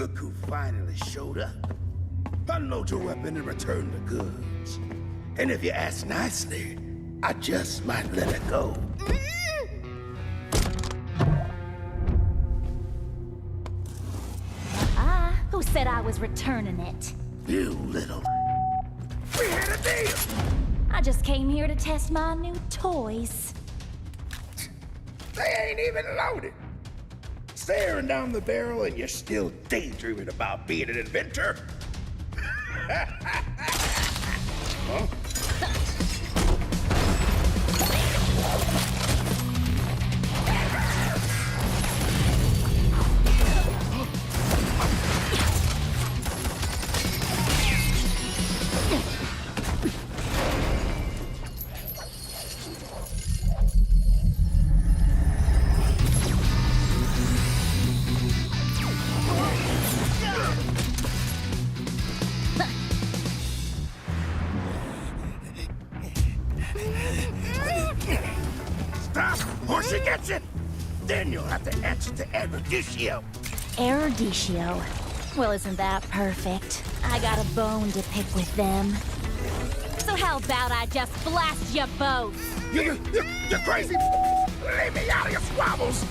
Look who finally showed up. Unload your weapon and return the goods. And if you ask nicely, I just might let it go. Who said I was returning it? You little... We had a deal! I just came here to test my new toys. They ain't even loaded. Staring down the barrel and you're still daydreaming about being an inventor? Huh? Once he gets it, then you'll have to answer to Erudicio. Erudicio? Well, isn't that perfect? I got a bone to pick with them. So how about I just blast you both? You're crazy! Leave me out of your squabbles!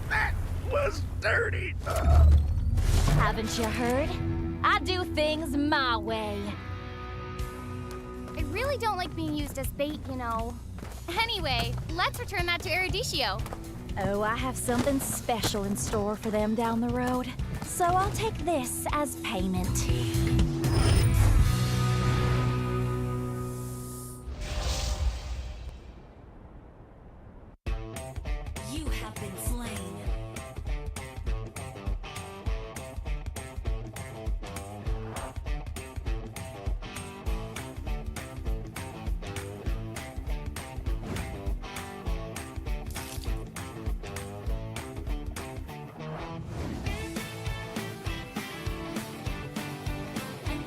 That was dirty. Haven't you heard? I do things my way. I really don't like being used as bait, you know. Anyway, let's return that to Erudicio. Oh, I have something special in store for them down the road. So I'll take this as payment. You have been slain. An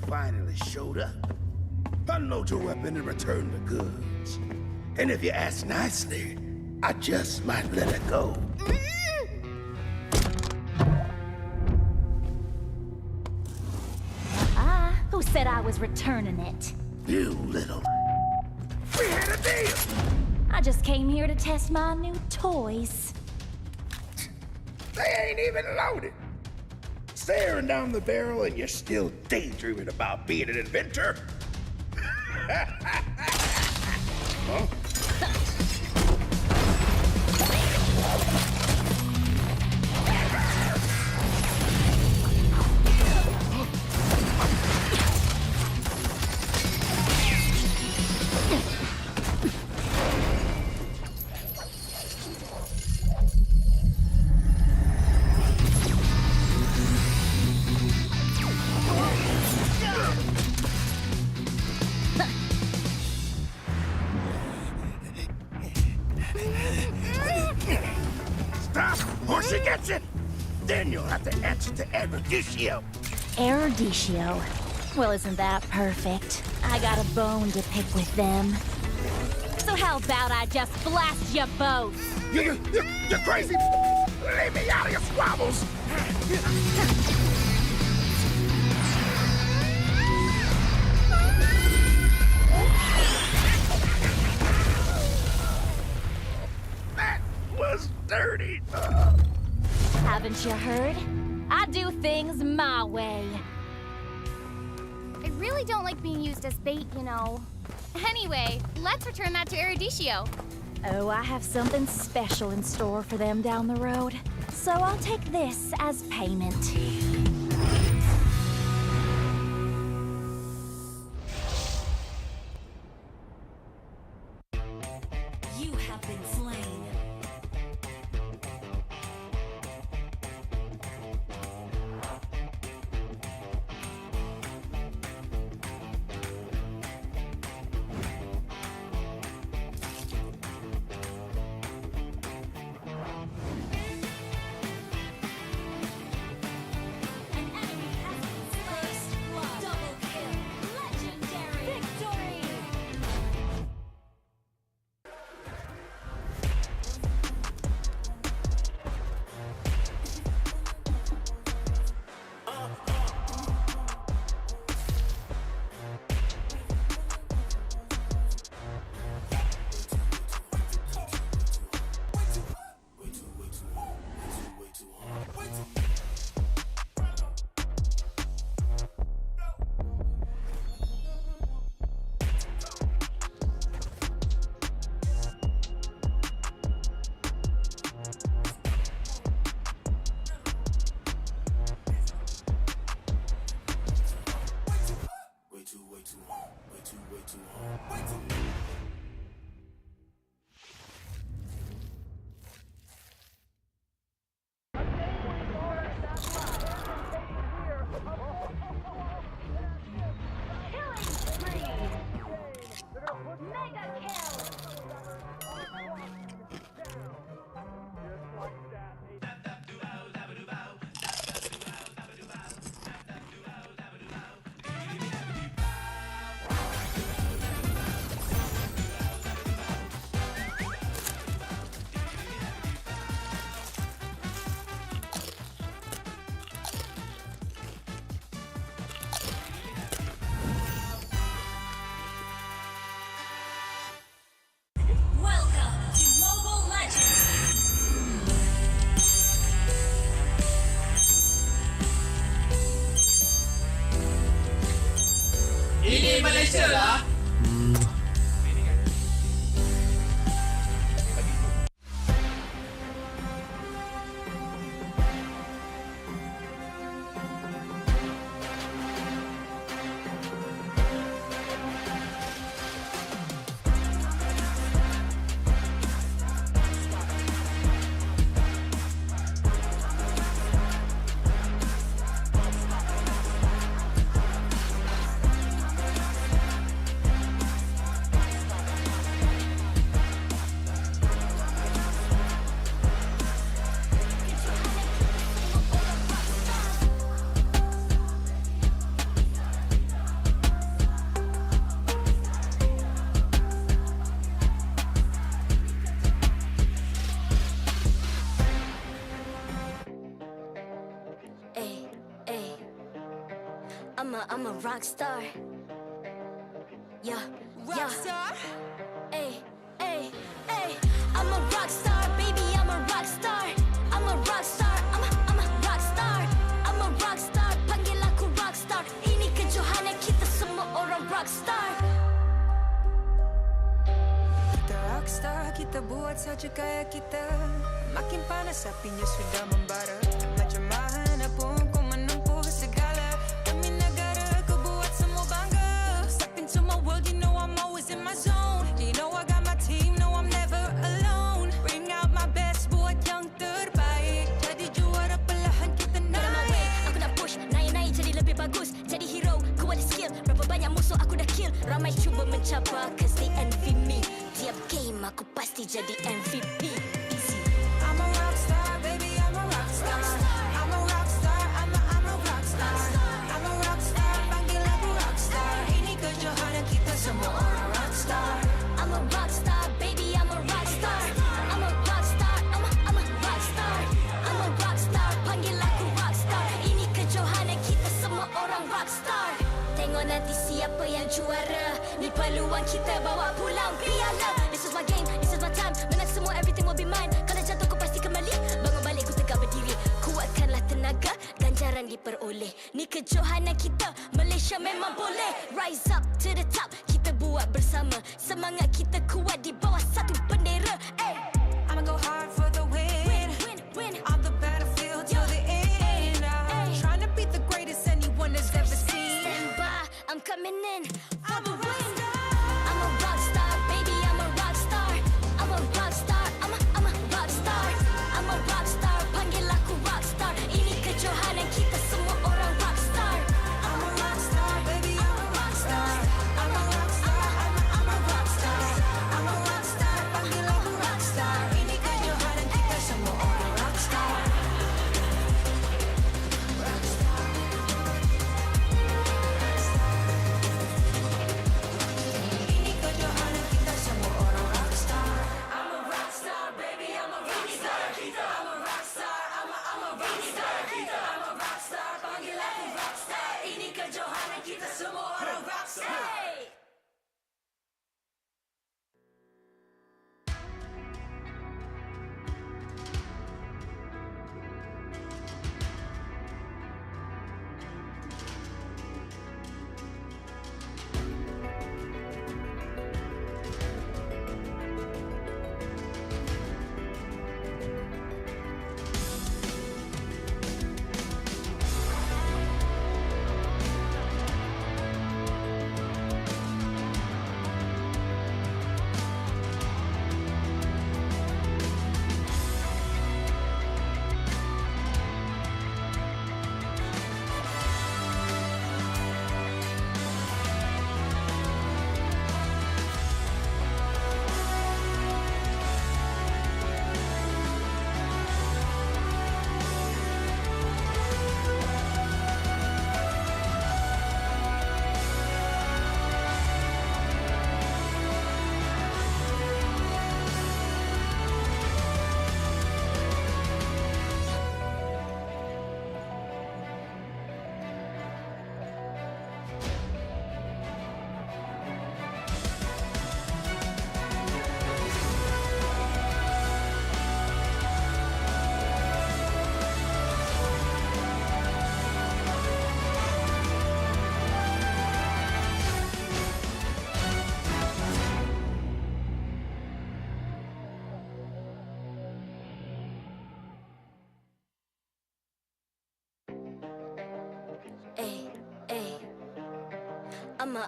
finally showed up. Unload your weapon and return the goods. And if you ask nicely, I just might let it go. Who said I was returning it? You little... We had a deal! I just came here to test my new toys. They ain't even loaded. Staring down the barrel and you're still daydreaming about being an inventor? Huh? Or she gets it, then you'll have to answer to Erudicio. Erudicio? Well, isn't that perfect? I got a bone to pick with them. So how about I just blast you both? You're crazy! Leave me out of your squabbles! That was dirty! Haven't you heard? I do things my way. I really don't like being used as bait, you know. Anyway, let's return that to Erudicio. Oh, I have something special in store for them down the road. So I'll take this as payment. You have been slain. I'm a rock star. Yeah, Rock star. Ay, ay, ay. I'm a rock star, baby, I'm a rock star. I'm a rock star, I'm a rock star. I'm a rock star, panggil aku rock star. Ini kejohanan kita semua orang rock star. Kita rockstar, kita buat saja gaya kita. Makin panas apinya sudah membara. Macam mana pun kau menempuh segala. Demi negara kau buat semua bangga. Step into my world, you know I'm always in my zone. You know I got my team, no I'm never alone. Bring out my best, buat yang terbaik. Jadi juara perlahan kita Get on my way, naik. aku nak push. Naik-naik jadi lebih bagus. Jadi hero, ku ada skill. Berapa banyak musuh aku dah kill. Ramai cuba mencabar, cause they envy me. Tiap game aku pasti jadi MVP. Easy. I'm a rockstar, baby, I'm a rockstar. I'm a rockstar, I'm a rockstar. I'm a rockstar, panggil aku rockstar. Ini kejohanan kita semua orang rockstar. I'm a rockstar, baby, I'm a rockstar. I'm a rockstar, I'm a rockstar. I'm a rockstar, panggil aku rockstar. Ini kejohanan kita semua orang rockstar. Tengok nanti siapa yang juara. Ni peluang kita bawa pulang piala. This is my game, this is my time. Menang semua, everything will be mine. Kalau jatuh kau pasti kembali. Bangun balik ku tegak berdiri. Kuatkanlah tenaga, ganjaran diperoleh. Ni kejohanan kita, Malaysia memang boleh. Rise up to the top, kita buat bersama. Semangat kita kuat di bawah satu bendera. Ay. I'ma go hard for the win. Win. On the battlefield till the end. I'm trying to beat the greatest anyone has ever seen. Stand by, I'm coming in for I'm the a win. rockstar. I'm a rock star, baby, I'm a rock star. I'm a rock star, I'm a rock star. I'm a rock star, panggil aku rock star. Ini kejohanan kita semua orang rock star. I'm a rockstar, baby, I'm a rockstar. I'm a rockstar, I'm a rockstar. I'm a rockstar, panggil aku rockstar. Ini kejohanan kita semua orang rockstar. Ini kejohanan kita semua orang rockstar. I'm a rockstar, baby, I'm a rockstar. I'm a rockstar, I'm a rockstar. I'm a rockstar, panggil aku rockstar. Ini kejohanan kita semua orang rockstar.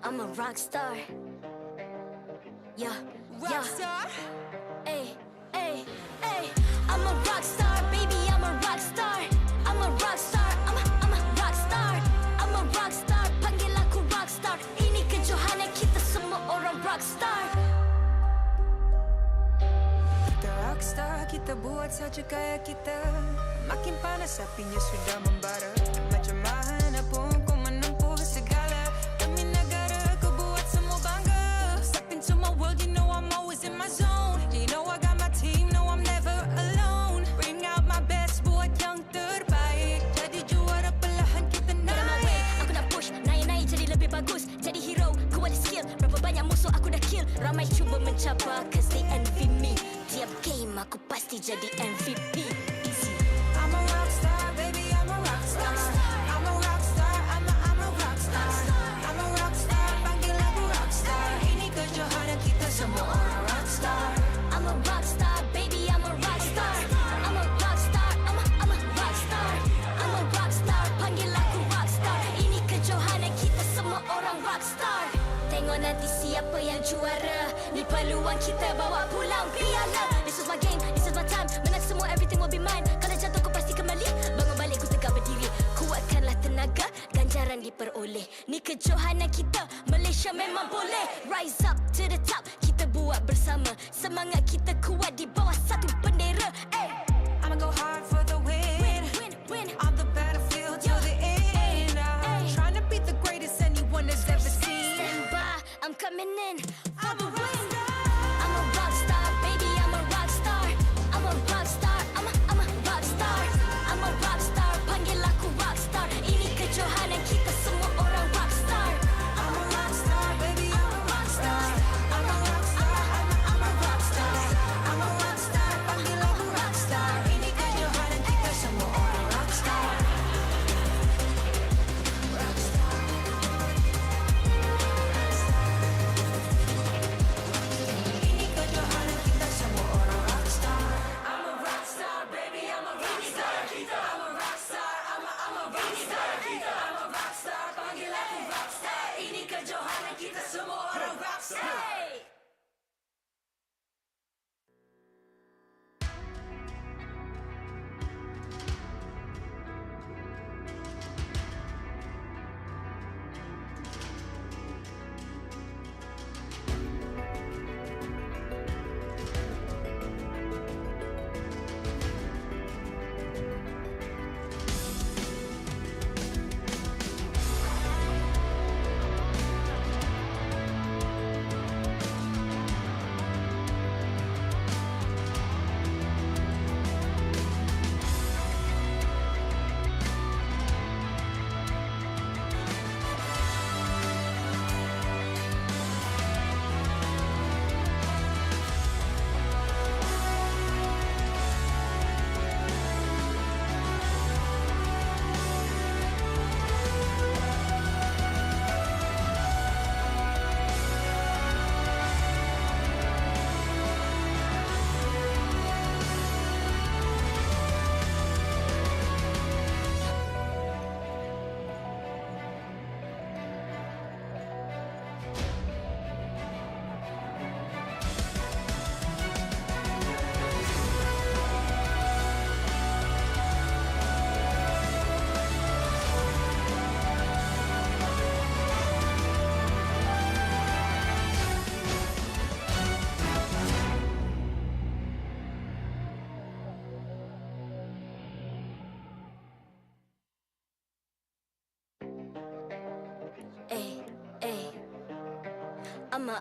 I'm a rock star. Yeah. Rock star. Ay. I'm a rock star, baby, I'm a rock star. I'm a rock star, I'm a rock star. I'm a rock star, panggil aku rock star. Ini kejohanan kita semua orang rock star. Kita rockstar, kita buat saja gaya kita. Makin panas apinya sudah membara. Macam mana pun kau menempuh segala. Demi negara kau buat semua bangga. Step into my world, you know I'm always in my zone. You know I got my team, no I'm never alone. Bring out my best, buat yang terbaik. Jadi juara perlahan kita Get on my way, naik. aku nak push. Naik-naik aku dah kill. Ramai cuba mencabar cause they envy me. Tiap game aku pasti jadi MVP. Easy. I'm a rockstar, baby, I'm a rockstar. I'm a rockstar, I'm a rockstar. I'm a rockstar, panggil aku rockstar. Ini kejohanan kita semua orang rockstar. I'm a rockstar, baby, I'm a rockstar. I'm a rockstar, I'm a rockstar. I'm a rockstar, panggil aku rockstar. Ini kejohanan kita semua orang rockstar. Tengok nanti siapa yang juara. Ni peluang kita bawa pulang piala. This is my game, this is my time. Menang semua, everything will be mine. Kalau jatuh kau pasti kembali. Bangun balik ku tegak berdiri. Kuatkanlah tenaga, ganjaran diperoleh. Ni kejohanan kita, Malaysia memang boleh. Rise up to the top, kita buat bersama. Semangat kita kuat di bawah satu bendera. I'ma go hard for the win. Win. On the battlefield till the end. I'm trying to beat the greatest anyone has ever seen. Stand by, I'm coming in for the win. I'm a rockstar, baby, I'm a rockstar. I'm a rockstar, I'm a rockstar. I'm a rockstar, panggil aku rockstar. Ini kejohanan kita semua orang rockstar. I'm a rockstar, baby, I'm a rockstar. I'm a rockstar, I'm a rockstar. I'm a rockstar, panggil aku rockstar. Ini kejohanan kita semua orang rockstar. Ini kejohanan kita semua orang rockstar. I'm a rockstar, baby, I'm a rockstar. I'm a rockstar, I'm a rockstar. I'm a rockstar, panggil aku rockstar. Ini kejohanan kita semua orang rockstar.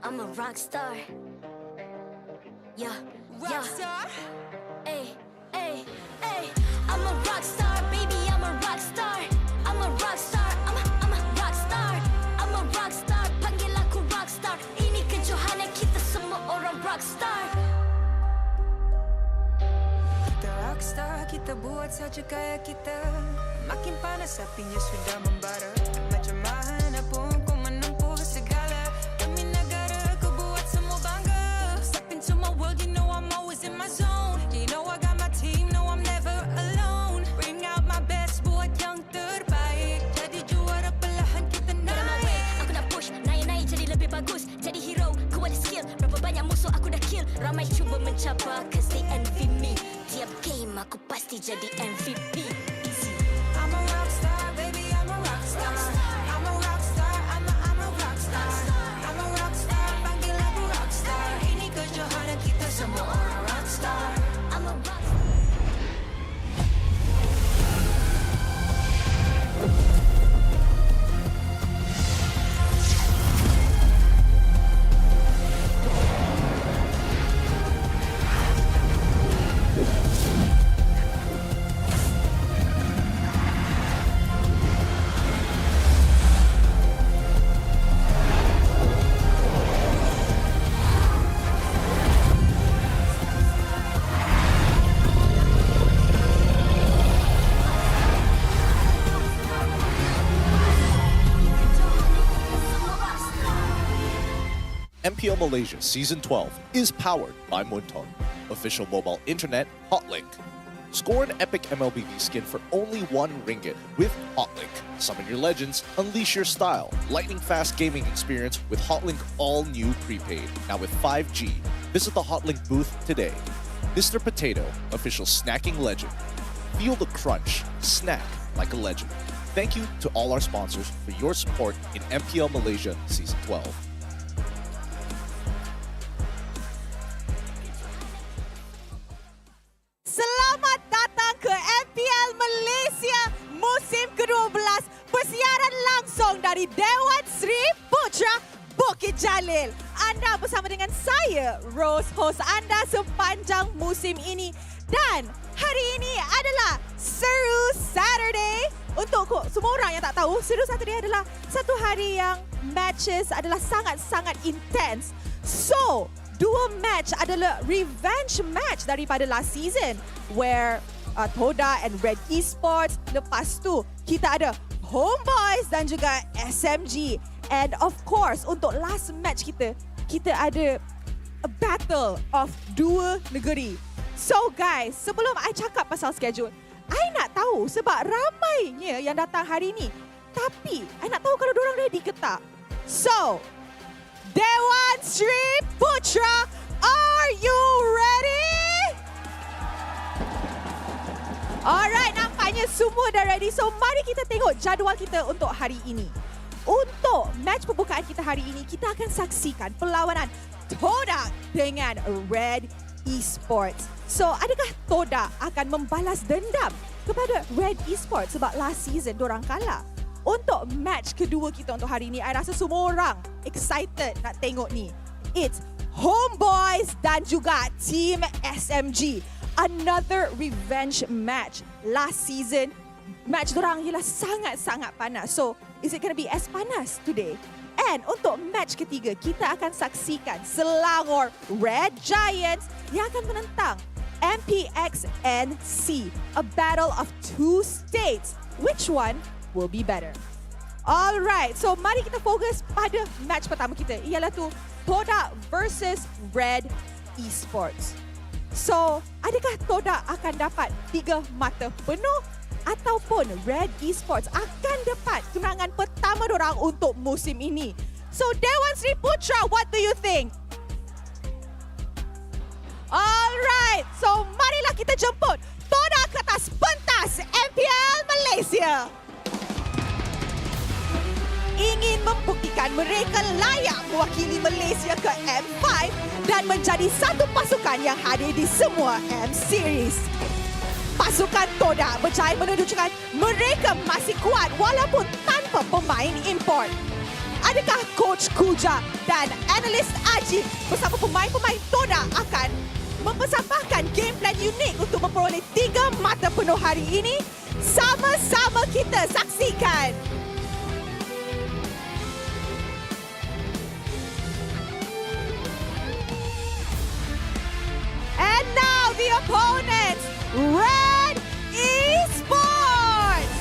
I'm a rock star. Yeah. Rockstar. Ay. I'm a rock star, baby, I'm a rock star. I'm a rock star, I'm a rock star. I'm a rock star, panggil aku rock star. Ini kejohanan kita semua orang rock star. Kita rockstar, kita buat saja gaya kita. Makin panas apinya sudah membara. Macam mana pun kau menempuh segala. Demi negara kau buat semua bangga. Step into my world, you know I'm always in my zone. You know I got my team, no I'm never alone. Bring out my best, buat yang terbaik. Jadi juara perlahan kita Get on my way, naik. aku nak push, naik jadi lebih bagus. Jadi hero, ku ada skill. Berapa banyak musuh aku dah kill. Ramai cuba mencabar cause they envy me. Tiap game aku pasti jadi MVP. Easy. I'm a rockstar, baby, I'm a rockstar. I'm a rockstar, I'm a rockstar. I'm a rockstar, panggil aku rockstar. Ini kejohanan kita semua orang rockstar. I'm a rock. MPL Malaysia Season 12 is powered by Munton, official mobile internet Hotlink. Score an epic MLBB skin for only RM1 with Hotlink. Summon your legends, unleash your style. Lightning-fast gaming experience with Hotlink all-new prepaid, now with 5G. Visit the Hotlink booth today. Mr. Potato, official snacking legend. Feel the crunch, snack like a legend. Thank you to all our sponsors for your support in MPL Malaysia Season 12. Selamat datang ke MPL Malaysia musim ke-12, persiaran langsung dari Dewan Sri Putra Bukit Jalil. Anda bersama dengan saya, Rose, host anda sepanjang musim ini. Dan hari ini adalah SERU Saturday. Untuk semua orang yang tak tahu, SERU Saturday adalah satu hari yang matches adalah sangat-sangat intense. So, dua match adalah revenge match daripada last season where Todak and Red Esports. Lepas tu kita ada Homebois dan juga SMG. And of course untuk last match kita ada a battle of dua negeri. So guys, sebelum I cakap pasal schedule, I nak tahu sebab ramainya yang datang hari ni. Tapi I nak tahu kalau diorang ready ke tak. So, Dewan Sri Putra, are you ready? Alright, nampaknya semua dah ready. So, mari kita tengok jadual kita untuk hari ini. Untuk match pembukaan kita hari ini, kita akan saksikan perlawanan Todak dengan Red Esports. So, adakah Todak akan membalas dendam kepada Red Esports sebab last season diorang kalah? Untuk match kedua kita untuk hari ini, I rasa semua orang excited nak tengok ni. It's Homebois dan juga Team SMG. Another revenge match. Last season, match diorang ialah sangat-sangat panas. So, is it going to be as panas today? And untuk match ketiga, kita akan saksikan Selangor Red Giants yang akan menentang MPNC. A battle of two states. Which one will be better? Alright, so mari kita fokus pada match pertama kita. Ialah tu Todak versus Red Esports. So, adakah Todak akan dapat 3 mata penuh ataupun Red Esports akan dapat kemenangan pertama dorang untuk musim ini? So, Dewan Sri Putra, what do you think? Alright, so marilah kita jemput Todak ke atas pentas MPL Malaysia. Ingin membuktikan mereka layak mewakili Malaysia ke M5 dan menjadi satu pasukan yang hadir di semua M Series. Pasukan Todak berjaya menunjukkan mereka masih kuat walaupun tanpa pemain import. Adakah Coach Kuja dan analis Ajib bersama pemain-pemain Todak akan mempersembahkan game plan unik untuk memperoleh 3 mata penuh hari ini? Sama-sama kita saksikan. And now the opponents, Red Esports.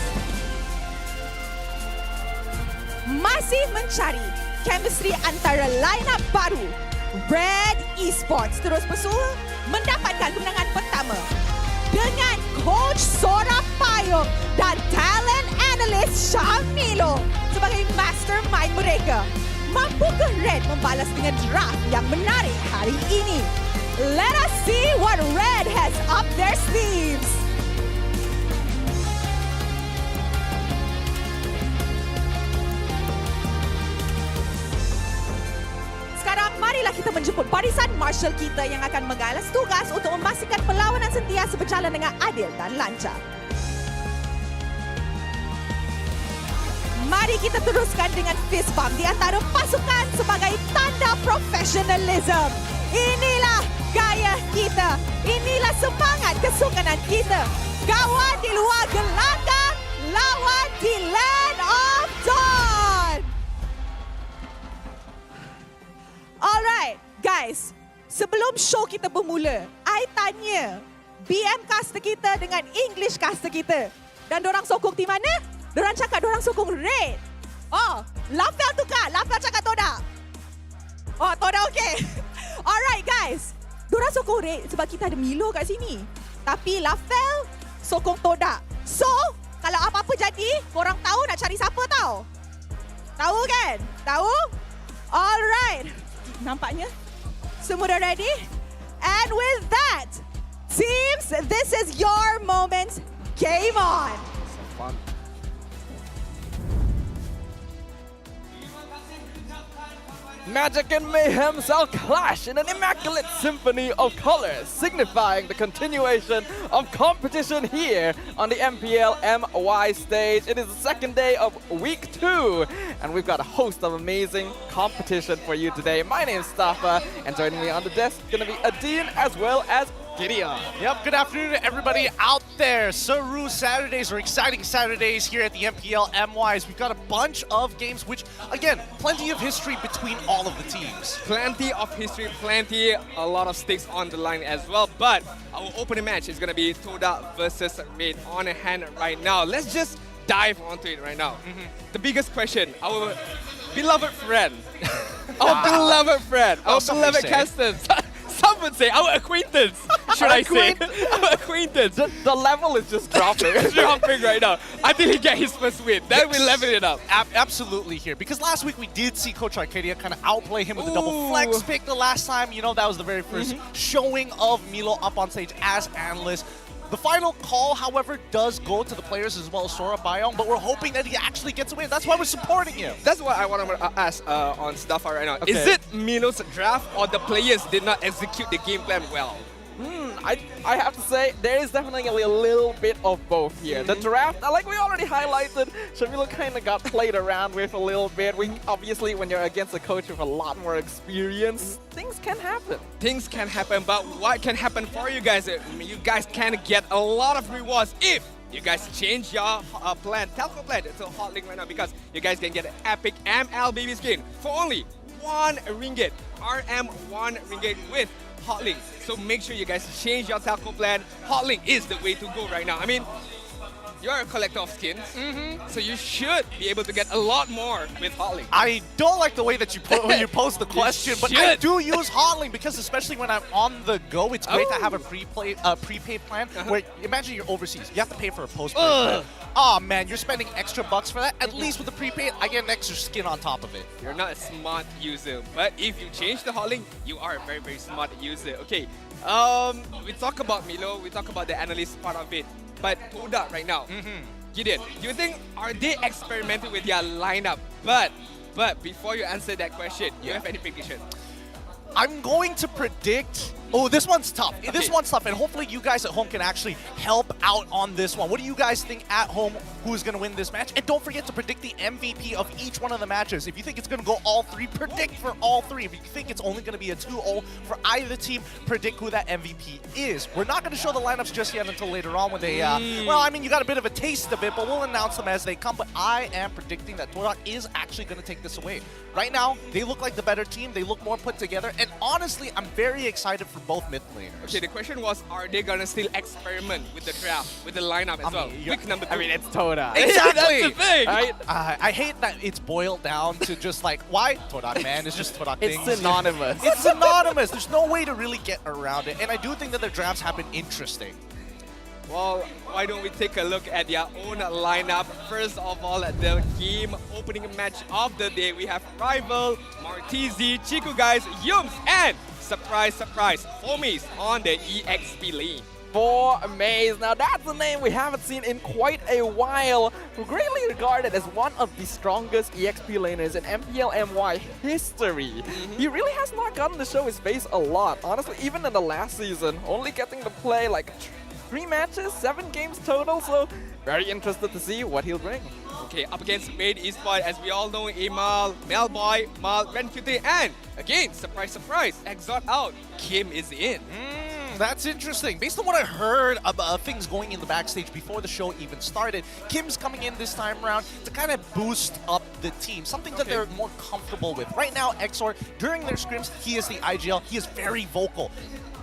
Masih mencari chemistry antara lineup baru. Red Esports terus bersua mendapatkan kemenangan pertama dengan Coach Sora Payung dan talent analyst Shamilo sebagai mastermind mereka. Mampukah Red membalas dengan draft yang menarik hari ini? Let us see what Red has up their sleeves. Sekarang marilah kita menjemput barisan marshal kita yang akan menggalas tugas untuk memastikan perlawanan sentiasa berjalan dengan adil dan lancar. Mari kita teruskan dengan fist bump di antara pasukan sebagai tanda profesionalism. Inilah gaya kita. Inilah semangat kesukanan kita. Kawan di luar gelanggang, lawan di Land of Dawn. Alright, guys. Sebelum show kita bermula, I tanya BM caster kita dengan English caster kita. Dan dorang sokong tim mana? Dorang cakap dorang sokong Red. Oh, Lafel tukar. Lafel cakap Todak. Oh, Todak okay. Alright guys. Diorang sokong Red sebab kita ada Milo kat sini. Tapi Lafel sokong Todak. So, kalau apa-apa jadi, korang tahu nak cari siapa tahu? Tahu kan? Tahu? Alright. Nampaknya semua dah ready? And with that, teams, this is your moment. Game on. Fun. Magic and mayhem shall clash in an immaculate symphony of colors, signifying the continuation of competition here on the MPL MY stage. It is the second day of week 2, and we've got a host of amazing competition for you today. My name is Stafa, and joining me on the desk is going to be Adine as well as Gideon. Yep, good afternoon to everybody out there. SERU Saturdays are exciting Saturdays here at the MPL MYs. We've got a bunch of games, which, again, plenty of history between all of the teams. Plenty of history, a lot of stakes on the line as well. But our opening match is going to be Todak versus Red on hand right now. Let's just dive onto it right now. The biggest question, our beloved friend, our beloved casters. Some would say our acquaintance, should I say. Our acquaintance. The level is just dropping. It's dropping right now. Until he gets his first win. Then we level it up. Absolutely here. Because last week we did see Coach Arcadia kind of outplay him with the double flex pick the last time. You know, that was the very first showing of Milo up on stage as analyst. The final call, however, does go to the players as well as Sora Byong, but we're hoping that he actually gets a win. That's why we're supporting him. That's what I want to ask on Staffa right now. Okay. Is it Milo's draft or the players did not execute the game plan well? I have to say, there is definitely a little bit of both here. The draft, like we already highlighted, Shamilo kind of got played around with a little bit. Obviously, when you're against a coach with a lot more experience, things can happen. Things can happen, but what can happen for you guys? You guys can get a lot of rewards if you guys change your telco plan to Hotlink right now, because you guys can get an epic ML baby skin for only 1 ringgit. RM 1 ringgit with Hotlink. So make sure you guys change your telco plan. Hotlink is the way to go right now. I mean, you're a collector of skins, so you should be able to get a lot more with Hotlink. I don't like the way that you when you pose the question, but I do use Hotlink because especially when I'm on the go, it's great to have a prepaid plan. Where imagine you're overseas, you have to pay for a postpaid plan. Oh man, you're spending extra bucks for that. At least with the prepaid, I get an extra skin on top of it. You're not a smart user, but if you change the Hotlink, you are a very, very smart user. Okay, we talk about Milo, we talk about the analyst part of it. But Todak right now, Gideon, do you think, are they experimenting with their lineup? But before you answer that question, do you have any prediction? I'm going to predict... Oh, this one's tough. Okay. This one's tough, and hopefully you guys at home can actually help out on this one. What do you guys think at home who's going to win this match? And don't forget to predict the MVP of each one of the matches. If you think it's going to go all 3, predict for all 3. If you think it's only going to be a 2-0 for either team, predict who that MVP is. We're not going to show the lineups just yet until later on when they... Well, I mean, you got a bit of a taste of it, but we'll announce them as they come. But I am predicting that Todak is actually going to take this away. Right now, they look like the better team. They look more put together. And honestly, I'm very excited for both mid laners. Okay, the question was, are they gonna still experiment with the draft, with the lineup as well? Pick number 2. I mean, it's Todak. Exactly! That's the thing! Right? I hate that it's boiled down to just like, why Todak, man? It's just Todak things. It's synonymous. It's synonymous. There's no way to really get around it. And I do think that their drafts have been interesting. Well, why don't we take a look at their own lineup. First of all, the game opening match of the day, we have Rival, Martizi, Cikugais, Yums, and surprise, surprise, Fomies on the EXP lane. For Maze. Now that's a name we haven't seen in quite a while. Greatly regarded as one of the strongest EXP laners in MPL MY history. He really has not gotten to show his face a lot. Honestly, even in the last season, only getting to play like 3 matches, 7 games total, so very interested to see what he'll bring. Okay, up against Red Esports, as we all know, Emal, Melboy, Mal, Renqt, and again, surprise, surprise, Exot out, Kim is in. That's interesting. Based on what I heard about things going in the backstage before the show even started, Kim's coming in this time around to kind of boost up the team, something that they're more comfortable with. Right now, Exor, during their scrims, he is the IGL. He is very vocal.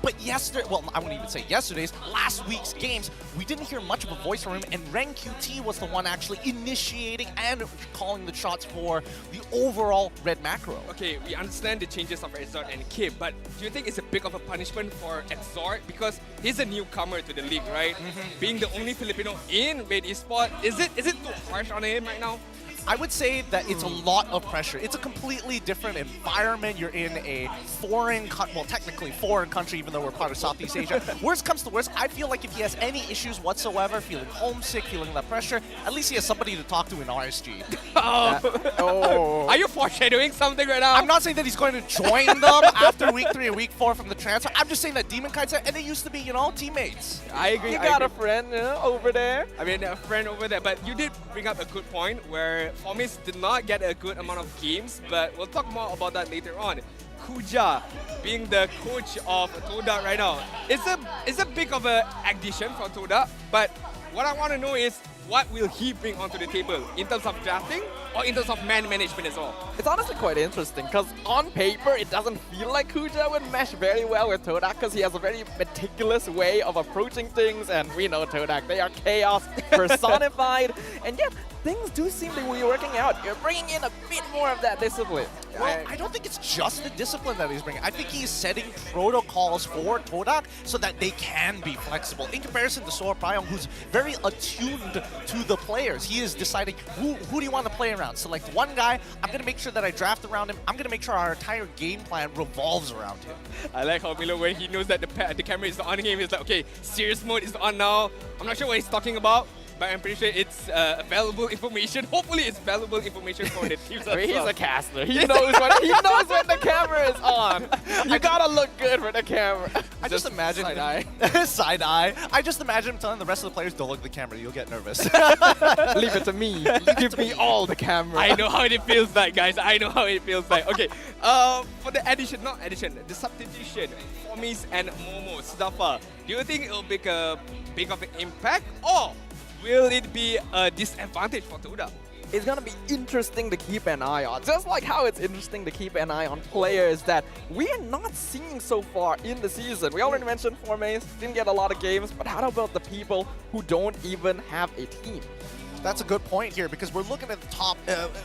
But yesterday, well, I wouldn't even say yesterday's, last week's games, we didn't hear much of a voice from him, and Ren QT was the one actually initiating and calling the shots for the overall red macro. Okay, we understand the changes of Exort and Kim, but do you think it's a big of a punishment for Exort? Because he's a newcomer to the league, right? Being the only Filipino in Red Esports, is it too harsh on him right now? I would say that it's a lot of pressure. It's a completely different environment. You're in a technically foreign country, even though we're part of Southeast Asia. Worst comes to worst, I feel like if he has any issues whatsoever, feeling homesick, feeling that pressure, at least he has somebody to talk to in RSG. Are you foreshadowing something right now? I'm not saying that he's going to join them after week 3 and week 4 from the transfer. I'm just saying that Demon Kite's and they used to be, teammates. I agree. You got a friend over there. I mean, a friend over there. But you did bring up a good point where Formis did not get a good amount of games, but we'll talk more about that later on. Kuja being the coach of Todak right now. It's a big of an addition for Todak, but what I want to know is what will he bring onto the table in terms of drafting or in terms of man management as well? It's honestly quite interesting because on paper it doesn't feel like Kuja would mesh very well with Todak because he has a very meticulous way of approaching things, and we know Todak, they are chaos personified, and yet things do seem to be working out. You're bringing in a bit more of that discipline. Well, I don't think it's just the discipline that he's bringing. I think he's setting protocols for Todak so that they can be flexible. In comparison to Sora Prayong, who's very attuned to the players. He is deciding who do you want to play around. Select one guy. I'm going to make sure that I draft around him. I'm going to make sure our entire game plan revolves around him. I like how Milo, when he knows that the camera is on him, he's like, okay, serious mode is on now. I'm not sure what he's talking about, but I'm pretty sure it's valuable information. Hopefully it's valuable information for the teams. I mean, he's a caster. He knows when the camera is on. You gotta look good for the camera. I just imagine side eye. Side eye. I just imagine him telling the rest of the players, don't look at the camera, you'll get nervous. Leave it to me. Give me all the camera. I know how it feels like, guys. I know how it feels like. Okay, for the substitution, Formis and Momo, Staffa, do you think it'll make a big of an impact, or will it be a disadvantage for Todak? It's gonna be interesting to keep an eye on. Just like how it's interesting to keep an eye on players that we are not seeing so far in the season. We already mentioned Formace, didn't get a lot of games, but how about the people who don't even have a team? That's a good point here because we're looking at the top,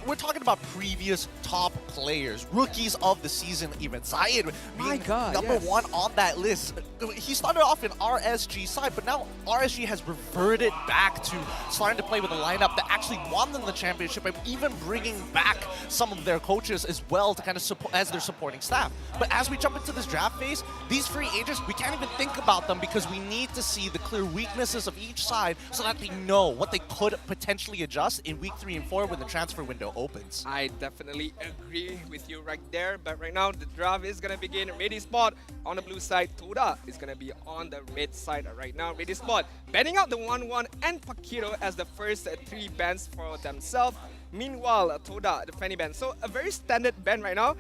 we're talking about previous top players, rookies of the season even. Zayed being number one on that list. He started off in RSG side, but now RSG has reverted back to starting to play with a lineup that actually won them the championship and even bringing back some of their coaches as well to kind of support as their supporting staff. But as we jump into this draft phase, these free agents, we can't even think about them because we need to see the clear weaknesses of each side so that we know what they could potentially adjust in week 3 and 4 when the transfer window opens. I definitely agree with you right there, but right now the draft is gonna begin. Red Esports on the blue side, Todak is gonna be on the red side right now. Red Esports banning out the 1-1 and Pakiro as the first 3 bans for themselves. Meanwhile, Todak, the Fanny ban. So a very standard ban right now.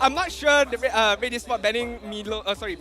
I'm not sure the Red Esports banning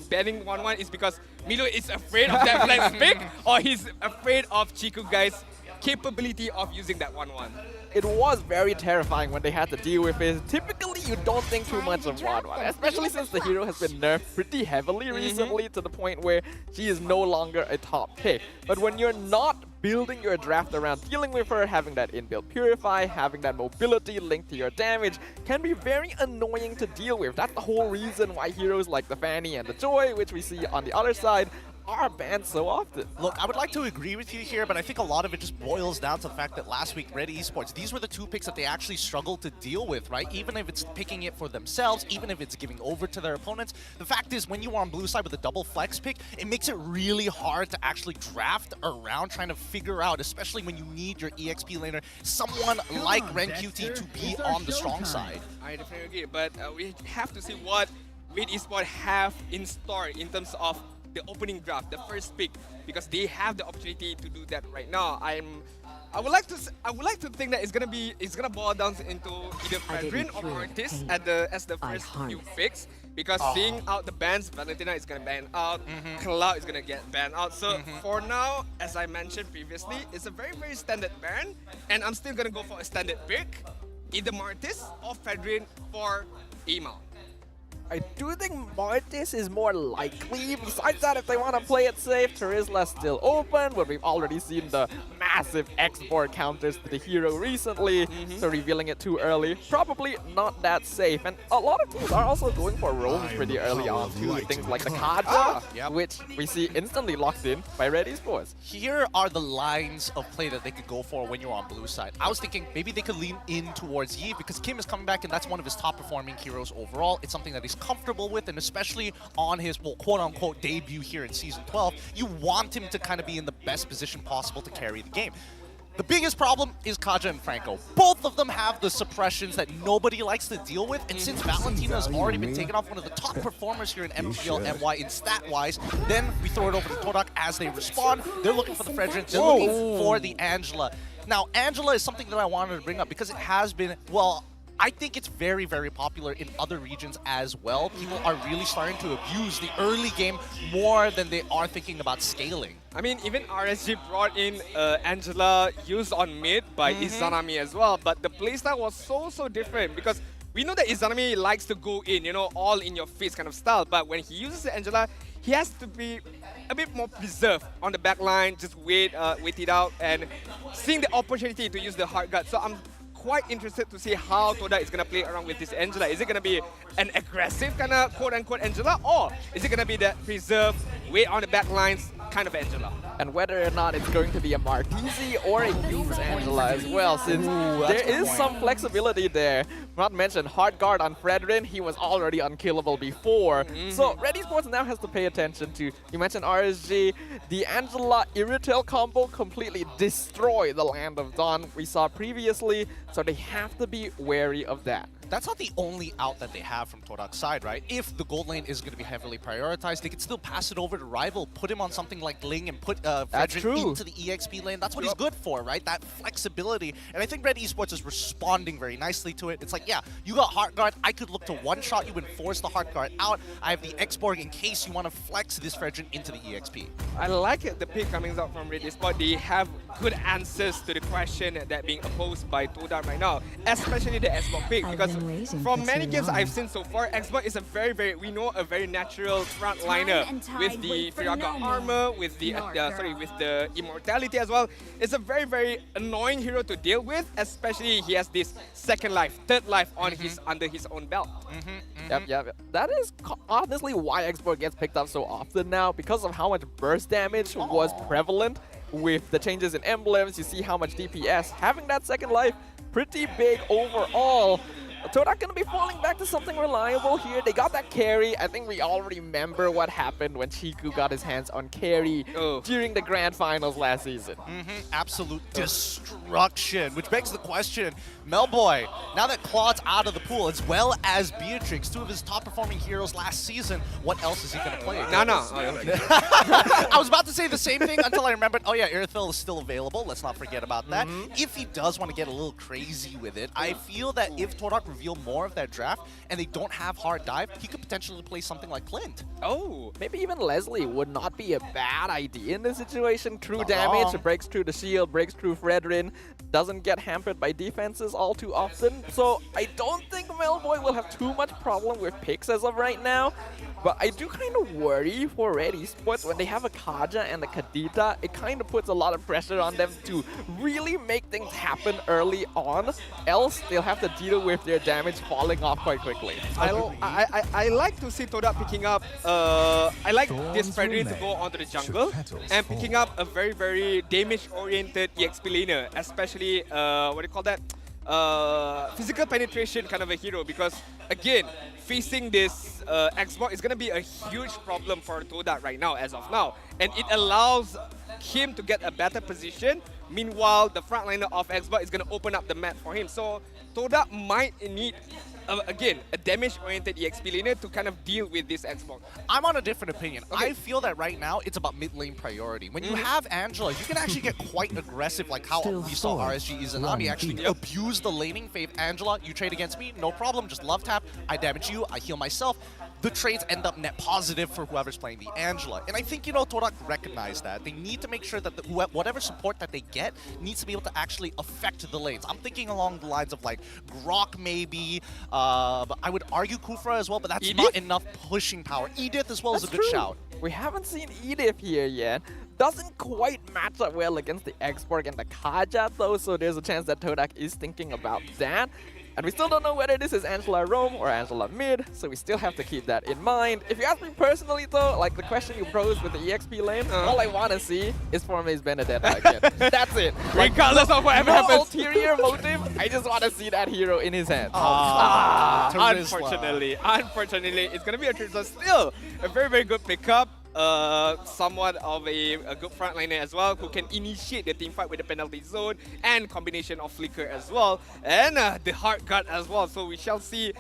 banning 1-1 is because Milo is afraid of that flex pick, or he's afraid of Cikugais' capability of using that 1-1. It was very terrifying when they had to deal with it. Typically, you don't think too much of 1-1, especially since the hero has been nerfed pretty heavily recently to the point where she is no longer a top pick. But when you're not building your draft around dealing with her, having that inbuilt Purify, having that mobility linked to your damage can be very annoying to deal with. That's the whole reason why heroes like the Fanny and the Joy, which we see on the other side, are banned so often. Look, I would like to agree with you here, but I think a lot of it just boils down to the fact that last week, Red Esports, these were the 2 picks that they actually struggled to deal with, right? Even if it's picking it for themselves, even if it's giving over to their opponents. The fact is, when you are on blue side with a double flex pick, it makes it really hard to actually draft around trying to figure out, especially when you need your EXP laner, someone like Ren QT to be on the strong side. I definitely agree, but we have to see what Red Esports have in store in terms of the opening draft, the first pick, because they have the opportunity to do that right now. I would like to think that it's gonna boil down into either Fedrin or Mortis as the first few picks, because seeing out the bans, Valentina is gonna ban out, Cloud is gonna get banned out. So for now, as I mentioned previously, it's a very standard ban, and I'm still gonna go for a standard pick, either Mortis or Fedrin for email. I do think Mortis is more likely. Besides that, if they want to play it safe, Terizla's still open, but we've already seen the massive export counters to the hero recently, so revealing it too early, probably not that safe. And a lot of teams are also going for roams pretty early on too, things like the Kaja, which we see instantly locked in by Red Esports. Here are the lines of play that they could go for when you're on blue side. I was thinking maybe they could lean in towards Yi because Kim is coming back and that's one of his top performing heroes overall. It's something that he's comfortable with, and especially on his, well, quote-unquote debut here in Season 12, you want him to kind of be in the best position possible to carry the game. The biggest problem is Kaja and Franco. Both of them have the suppressions that nobody likes to deal with, and since Valentina has already been taken off, one of the top performers here in MPL MY in stat-wise, then we throw it over to Todak as they respond. They're looking for the Fredrin, they're looking for the Angela. Now, Angela is something that I wanted to bring up because it has been, well, I think it's very, very popular in other regions as well. People are really starting to abuse the early game more than they are thinking about scaling. I mean, even RSG brought in Angela used on mid by Izanami as well, but the playstyle was so different because we know that Izanami likes to go in, you know, all in your face kind of style, but when he uses Angela, he has to be a bit more preserved on the back line, just wait it out and seeing the opportunity to use the hard guard. So I'm quite interested to see how Todak is going to play around with this Angela. Is it going to be an aggressive kind of quote-unquote Angela, or is it going to be that preserve, wait on the back lines kind of Angela? And whether or not it's going to be a Martisi or a Beams Angela as well, since there is some flexibility there. Not to mention, hard guard on Fredrin, he was already unkillable before. So Red Esports now has to pay attention to, you mentioned RSG, the Angela Irritel combo completely destroy the Land of Dawn we saw previously, so they have to be wary of that. That's not the only out that they have from Todak's side, right? If the gold lane is going to be heavily prioritized, they could still pass it over to Rival, put him on something like Ling and put Fredrin into the EXP lane. That's what he's good for, right? That flexibility. And I think Red Esports is responding very nicely to it. It's like, yeah, you got Heart Guard. I could look to one-shot you and force the Heart Guard out. I have the X-Borg in case you want to flex this Fredrin into the EXP. I like it, the pick coming out from Red Esports. They have good answers to the question that being opposed by Todak right now, especially the X-Borg pick, because from many games I've seen so far, X-Borg is a very natural frontliner with the Firaga armor, with the with the immortality as well. It's a very annoying hero to deal with, especially he has this second life, third life on his under his own belt. Yep. That is honestly why X-Borg gets picked up so often now, because of how much burst damage was prevalent with the changes in emblems. You see how much DPS. Having that second life, pretty big overall. Todak gonna be falling back to something reliable here. They got that carry. I think we all remember what happened when Chiku got his hands on carry during the grand finals last season. Absolute destruction, which begs the question, Melboy, now that Claude's out of the pool, as well as Beatrix, two of his top performing heroes last season, what else is he gonna play? No. I was about to say the same thing until I remembered, oh yeah, Irithel is still available. Let's not forget about that. If he does want to get a little crazy with it, I feel that if Todak reveal more of that draft and they don't have hard dive, he could potentially play something like Clint. Oh, maybe even Leslie would not be a bad idea in this situation. True damage, breaks through the shield, breaks through Fredrin, doesn't get hampered by defenses all too often. So I don't think Melboy will have too much problem with picks as of right now. But I do kind of worry for Red Esports when they have a Kaja and a Kadita. It kind of puts a lot of pressure on them to really make things happen early on. Else they'll have to deal with their damage falling off quite quickly. I like to see Todak picking up. I like this Fredrin to go onto the jungle and picking up a very damage-oriented EXP laner, especially what do you call that? Physical penetration kind of a hero, because again, facing this Xbox is going to be a huge problem for Todak right now, as of now, and it allows him to get a better position. Meanwhile, the frontliner of Xbox is going to open up the map for him. So Todak might need again, a damage-oriented EXP laner to kind of deal with this Xbox. I'm on a different opinion. I feel that right now, it's about mid-lane priority. When you have Angela, you can actually get quite aggressive, like how we saw RSG Izanami actually abuse the laning phase. Angela, you trade against me, no problem, just love tap, I damage you, I heal myself. The trades end up net positive for whoever's playing the Angela. And I think, Todak recognized that. They need to make sure that whatever support that they get needs to be able to actually affect the lanes. I'm thinking along the lines of like Grok maybe, I would argue Kufra as well, but that's not enough pushing power. Edith as well is a good shout. We haven't seen Edith here yet. Doesn't quite match up well against the Export and the Kaja though, so there's a chance that Todak is thinking about that. And we still don't know whether this is Angela Rome or Angela Mid, so we still have to keep that in mind. If you ask me personally though, like the question you posed with the EXP lane, all I want to see is Formace Benedetta again. That's it. Like, Regardless of whatever happens. Ulterior motive, I just want to see that hero in his hands. Unfortunately, it's going to be a Trellis. Still, a very, very good pickup. Somewhat of a good frontliner as well, who can initiate the team fight with the penalty zone and combination of flicker as well, and the hard guard as well. So we shall see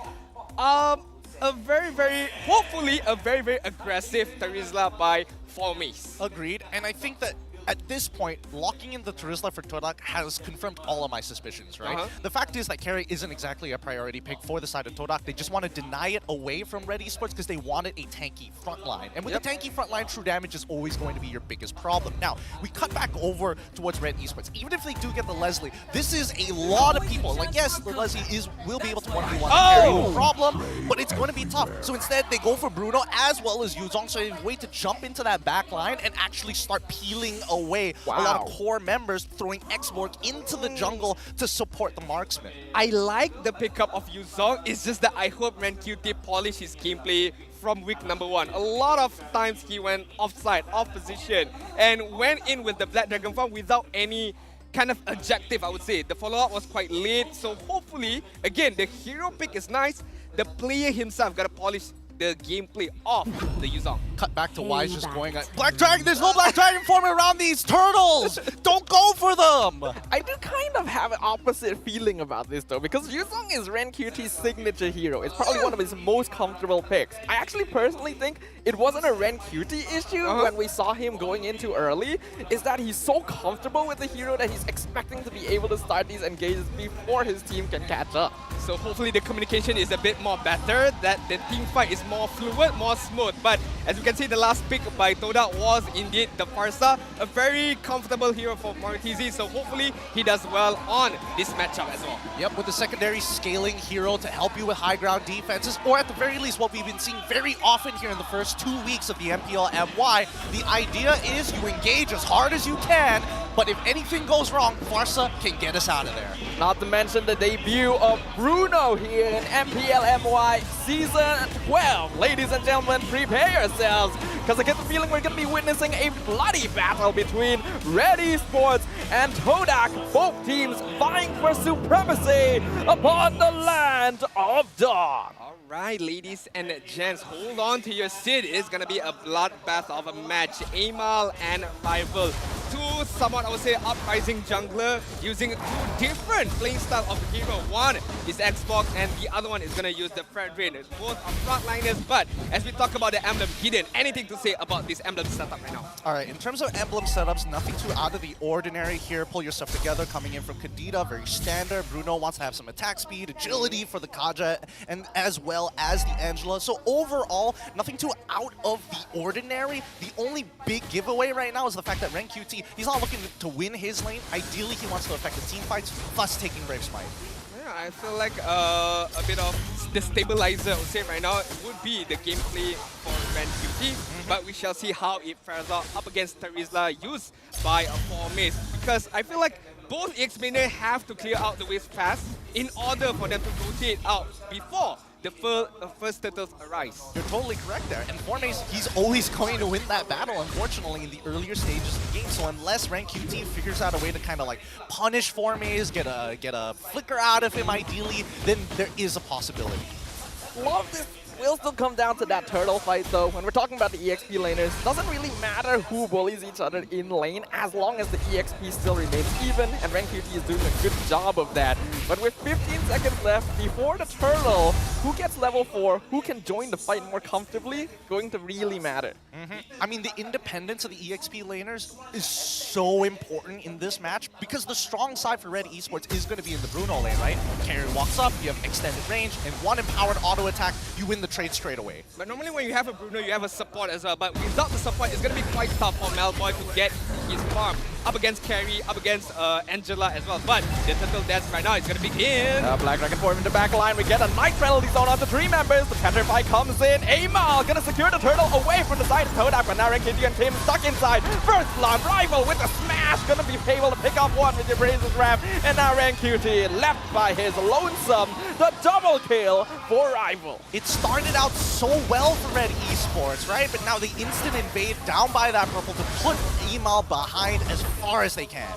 hopefully a very aggressive Terizla by Formace. Agreed, and I think that at this point, locking in the Terizla for Todak has confirmed all of my suspicions, right? The fact is that carry isn't exactly a priority pick for the side of Todak. They just want to deny it away from Red Esports because they wanted a tanky front line. And with a tanky front line, true damage is always going to be your biggest problem. Now, we cut back over towards Red Esports. Even if they do get the Leslie, this is a lot of people. Like, yes, the Leslie will be able to 1v1 carry, no problem, but it's going to be tough. So instead, they go for Bruno as well as Yuzong, so they wait to jump into that back line and actually start peeling away a lot of core members, throwing X-Morg into the jungle to support the marksman. I like the pickup of Yuzong. It's just that I hope RenQT polish his gameplay from week number 1. A lot of times he went offside, off position, and went in with the Black Dragon farm without any kind of objective, I would say. The follow-up was quite late, so hopefully, again, the hero pick is nice. The player himself got to polish the gameplay of the Yuzong. Cut back to Wise just going at Black Dragon. There's no Black Dragon forming around these turtles. Don't go for them. I do kind of have an opposite feeling about this though, because Yuzong is RenQT's signature hero. It's probably one of his most comfortable picks. I actually personally think it wasn't a RenQT issue when we saw him going in too early. Is that he's so comfortable with the hero that he's expecting to be able to start these engages before his team can catch up. So hopefully the communication is a bit more better, that the team fight is more fluid, more smooth. But as you can see, the last pick by Todak was indeed the Farsa, a very comfortable hero for Martizi. So hopefully he does well on this matchup as well. Yep, with the secondary scaling hero to help you with high ground defenses, or at the very least what we've been seeing very often here in the first 2 weeks of the MPL MY. The idea is you engage as hard as you can, but if anything goes wrong, Farsa can get us out of there. Not to mention the debut of Bruno here in MPL MY Season 12. Ladies and gentlemen, prepare yourselves, because I get the feeling we're going to be witnessing a bloody battle between Red Esports and Todak, both teams vying for supremacy upon the land of Dawn. Alright, ladies and gents, hold on to your seat. It's gonna be a bloodbath of a match. Amal and Rival. Two somewhat, I would say, uprising jungler using two different playing style of the hero. One is Xbox and the other one is gonna use the Fredrin. Both are frontliners, but as we talk about the emblem, Gideon, anything to say about this emblem setup right now? Alright, in terms of emblem setups, nothing too out of the ordinary here. Pull yourself together, coming in from Kadita, very standard. Bruno wants to have some attack speed, agility for the Kaja, and as well as the Angela. So overall, nothing too out of the ordinary. The only big giveaway right now is the fact that RenQT, he's not looking to win his lane. Ideally, he wants to affect the team fights, plus taking Brave Smite. Yeah, I feel like a bit of the stabilizer, I would say right now, would be the gameplay for RenQT, but we shall see how it fares out up against Terizla used by a Formace, because I feel like both EX mainers have to clear out the waves fast in order for them to rotate out before the first turtles arise. You're totally correct there. And Formace, he's always going to win that battle, unfortunately, in the earlier stages of the game. So unless RenQT figures out a way to kind of like punish Formace, get a flicker out of him ideally, then there is a possibility. A lot of this will still come down to that turtle fight though. When we're talking about the EXP laners, doesn't really matter who bullies each other in lane as long as the EXP still remains even, and RenQT is doing a good job of that. But with 15 seconds left before the turtle, who gets level 4, who can join the fight more comfortably, going to really matter. I mean, the independence of the EXP laners is so important in this match because the strong side for Red Esports is going to be in the Bruno lane, right? Carry walks up, you have extended range, and one empowered auto attack, you win the trade straight away. But normally when you have a Bruno, you have a support as well. But without the support, it's going to be quite tough for Malboy to get his farm. up against Carrie, up against Angela as well. But the turtle dance right now is going to begin. Black Dragon form in the back line. We get a nice penalty zone onto 3 members. The Petrify comes in. Amal gonna secure the turtle away from the side of Todak, but now Kitty and Kim stuck inside. First blood, Rival with a smash, gonna be able to pick up one with the Braces Ramp. And now Cutie left by his lonesome. The double kill for Rival. It started out so well for Red Esports, right? But now they instant invade down by that purple to put Emal behind as far as they can.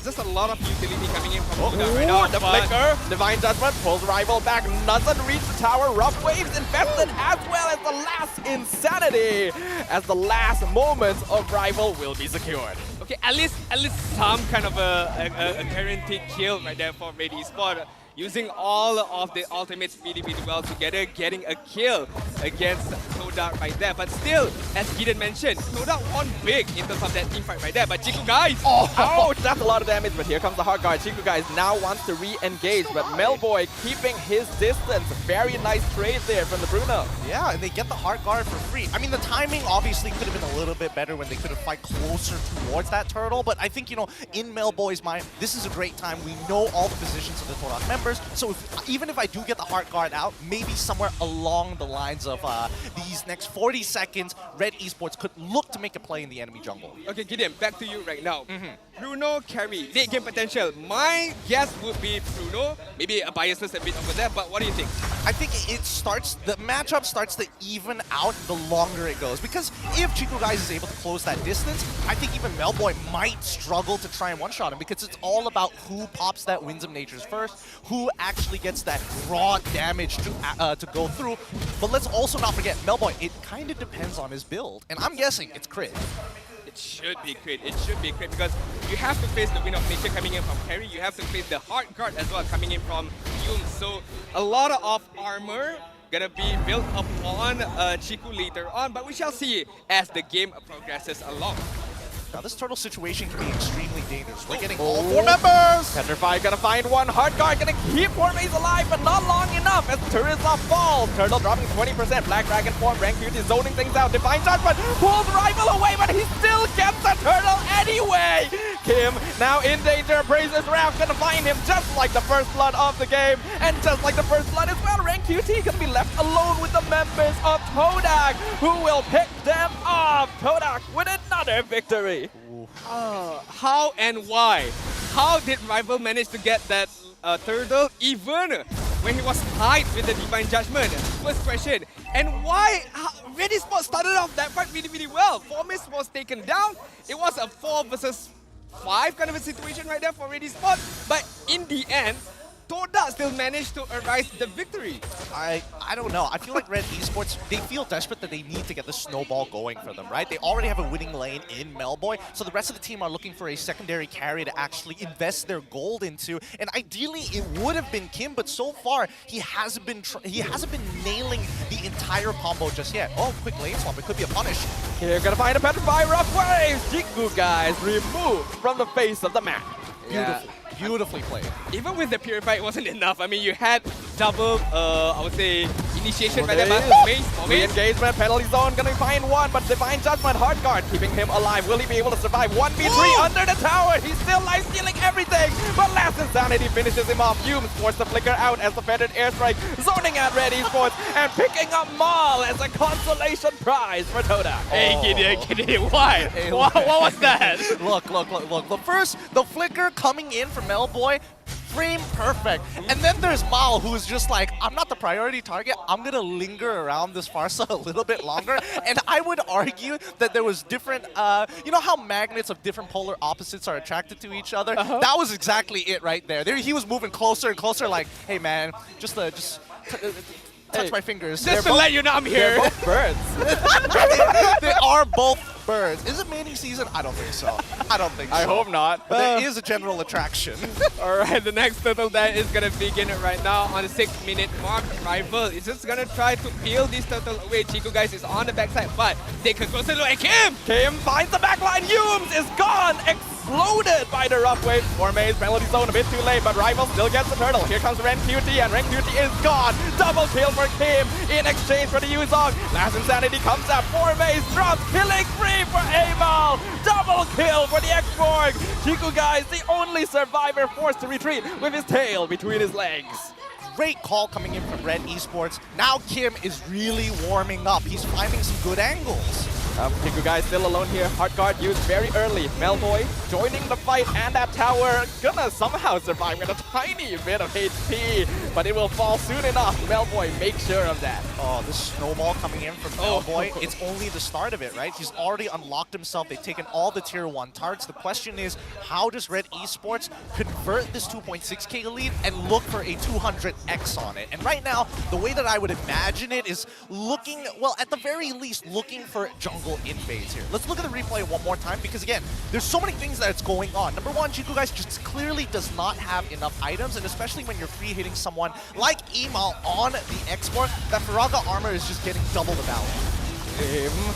Just a lot of utility coming in from Todak right now. The flicker, Divine Judgment pulls Rival back, doesn't reach the tower. Rough Waves invested as well as the last Insanity, as the last moments of Rival will be secured. Okay, at least some kind of a guaranteed kill right there for Red Esports. Using all of the ultimates really well together, getting a kill against Todak right there. But still, as Gideon mentioned, Todak won big in terms of that team fight right there. But Cikugais! Ouch! That's a lot of damage, but here comes the hard guard. Cikugais now wants to re-engage, but Melboy keeping his distance. Very nice trade there from the Bruno. Yeah, and they get the hard guard for free. I mean, the timing obviously could have been a little bit better when they could have fight closer towards that turtle, but I think, you know, in Melboy's mind, this is a great time. We know all the positions of the Todak members. So even if I do get the hard guard out, maybe somewhere along the lines of these next 40 seconds, Red Esports could look to make a play in the enemy jungle. Okay, Gideon, back to you right now. Bruno, Carrie, late game potential. My guess would be Bruno. Maybe a biasness a bit over there, but what do you think? I think the matchup starts to even out the longer it goes. Because if Cikugais is able to close that distance, I think even Melboy might struggle to try and one-shot him, because it's all about who pops that Winds of Natures first, who actually gets that raw damage to go through. But let's also not forget, Melboy, it kind of depends on his build. And I'm guessing it's crit. It should be crit. It should be crit because you have to face the Wind of Nature coming in from Carrie. You have to face the hard guard as well coming in from Hume. So a lot of armor gonna be built upon Chiku later on, but we shall see as the game progresses along. Now this turtle situation can be extremely dangerous. We're getting all 4 members! Petrify gonna find one, hard guard gonna keep Hormaze alive, but not long enough as Teresa falls. Turtle dropping 20%, Black Dragon form, Rancuti zoning things out, Divine Judgment pulls Rival away, but he still gets the turtle anyway! Kim now in danger, Braces Raft gonna find him just like the first blood of the game, and just like the first blood as well, Rancuti gonna be left alone with the members of Todak, who will pick them off. Todak with another victory. How and why? How did Rival manage to get that turtle even when he was tied with the Divine Judgment? First question. And why Red Esports started off that fight really well. Formis was taken down. It was a 4 versus 5 kind of a situation right there for Red Esports. But in the end, Todak still managed to arise the victory. I don't know. I feel like Red Esports, they feel desperate that they need to get the snowball going for them, right? They already have a winning lane in Melboy, so the rest of the team are looking for a secondary carry to actually invest their gold into. And ideally, it would have been Kim, but so far he hasn't been nailing the entire combo just yet. Oh, quick lane swap. It could be a punish. Here, gonna find a Petrify, Rough Waves. Cikugais removed from the face of the map. Beautiful. Beautifully played. Even with the Purify, it wasn't enough. I mean, you had double, I would say, initiation right there. But Re-engagement, penalty zone, gonna find one, but Divine Judgment, hard guard, keeping him alive. Will he be able to survive? 1v3 under the tower. He's still life stealing everything, but last Insanity finishes him off. Humes forced the flicker out as the feathered airstrike, zoning at Red Esports and picking up Maul as a consolation prize for Todak. Hey, Gideon, why? Hey, what was that? Look. The first, the flicker coming in from Melboy, frame perfect. And then there's Mao, who's just like, I'm not the priority target. I'm going to linger around this Farsa a little bit longer. And I would argue that there was different, you know how magnets of different polar opposites are attracted to each other? That was exactly it right there. He was moving closer and closer like, hey man, just touch my fingers. Just to let you know I'm here. They're both birds. They are both birds. Is it mating season? I don't think so. I hope not. But there is a general attraction. Alright, the next turtle dance is gonna begin right now on the 6-minute mark. Rival is just gonna try to peel this turtle away. Cikugais is on the backside, but they can closer look at Kim! Kim finds the backline. Humes is gone. exploded by the rough wave. Homebois penalty zone a bit too late, but Rival still gets the turtle. Here comes Ren QT, and Ren QT is gone. Double kill for Kim in exchange for the Yuzong. Last Insanity comes up. Homebois drops killing free for Amal. Double kill for the X-Borg. Cikugais, the only survivor, forced to retreat with his tail between his legs. Great call coming in from Red Esports. Now Kim is really warming up. He's finding some good angles. Cikugais still alone here. Hard guard used very early. Melboy joining the fight, and that tower gonna somehow survive with a tiny bit of HP, but it will fall soon enough. Melboy, make sure of that. Oh, this snowball coming in from Homebois. It's only the start of it, right? He's already unlocked himself. They've taken all the tier 1 targets. The question is, how does Red Esports convert this 2.6k lead and look for a 200x on it? And right now, the way that I would imagine it is looking, well, at the very least, looking for jungle invades here. Let's look at the replay one more time, because again, there's so many things that's going on. Number one, Cikugais just clearly does not have enough items, and especially when you're free hitting someone like Emal on the export, that Faraga armor is just getting double the value.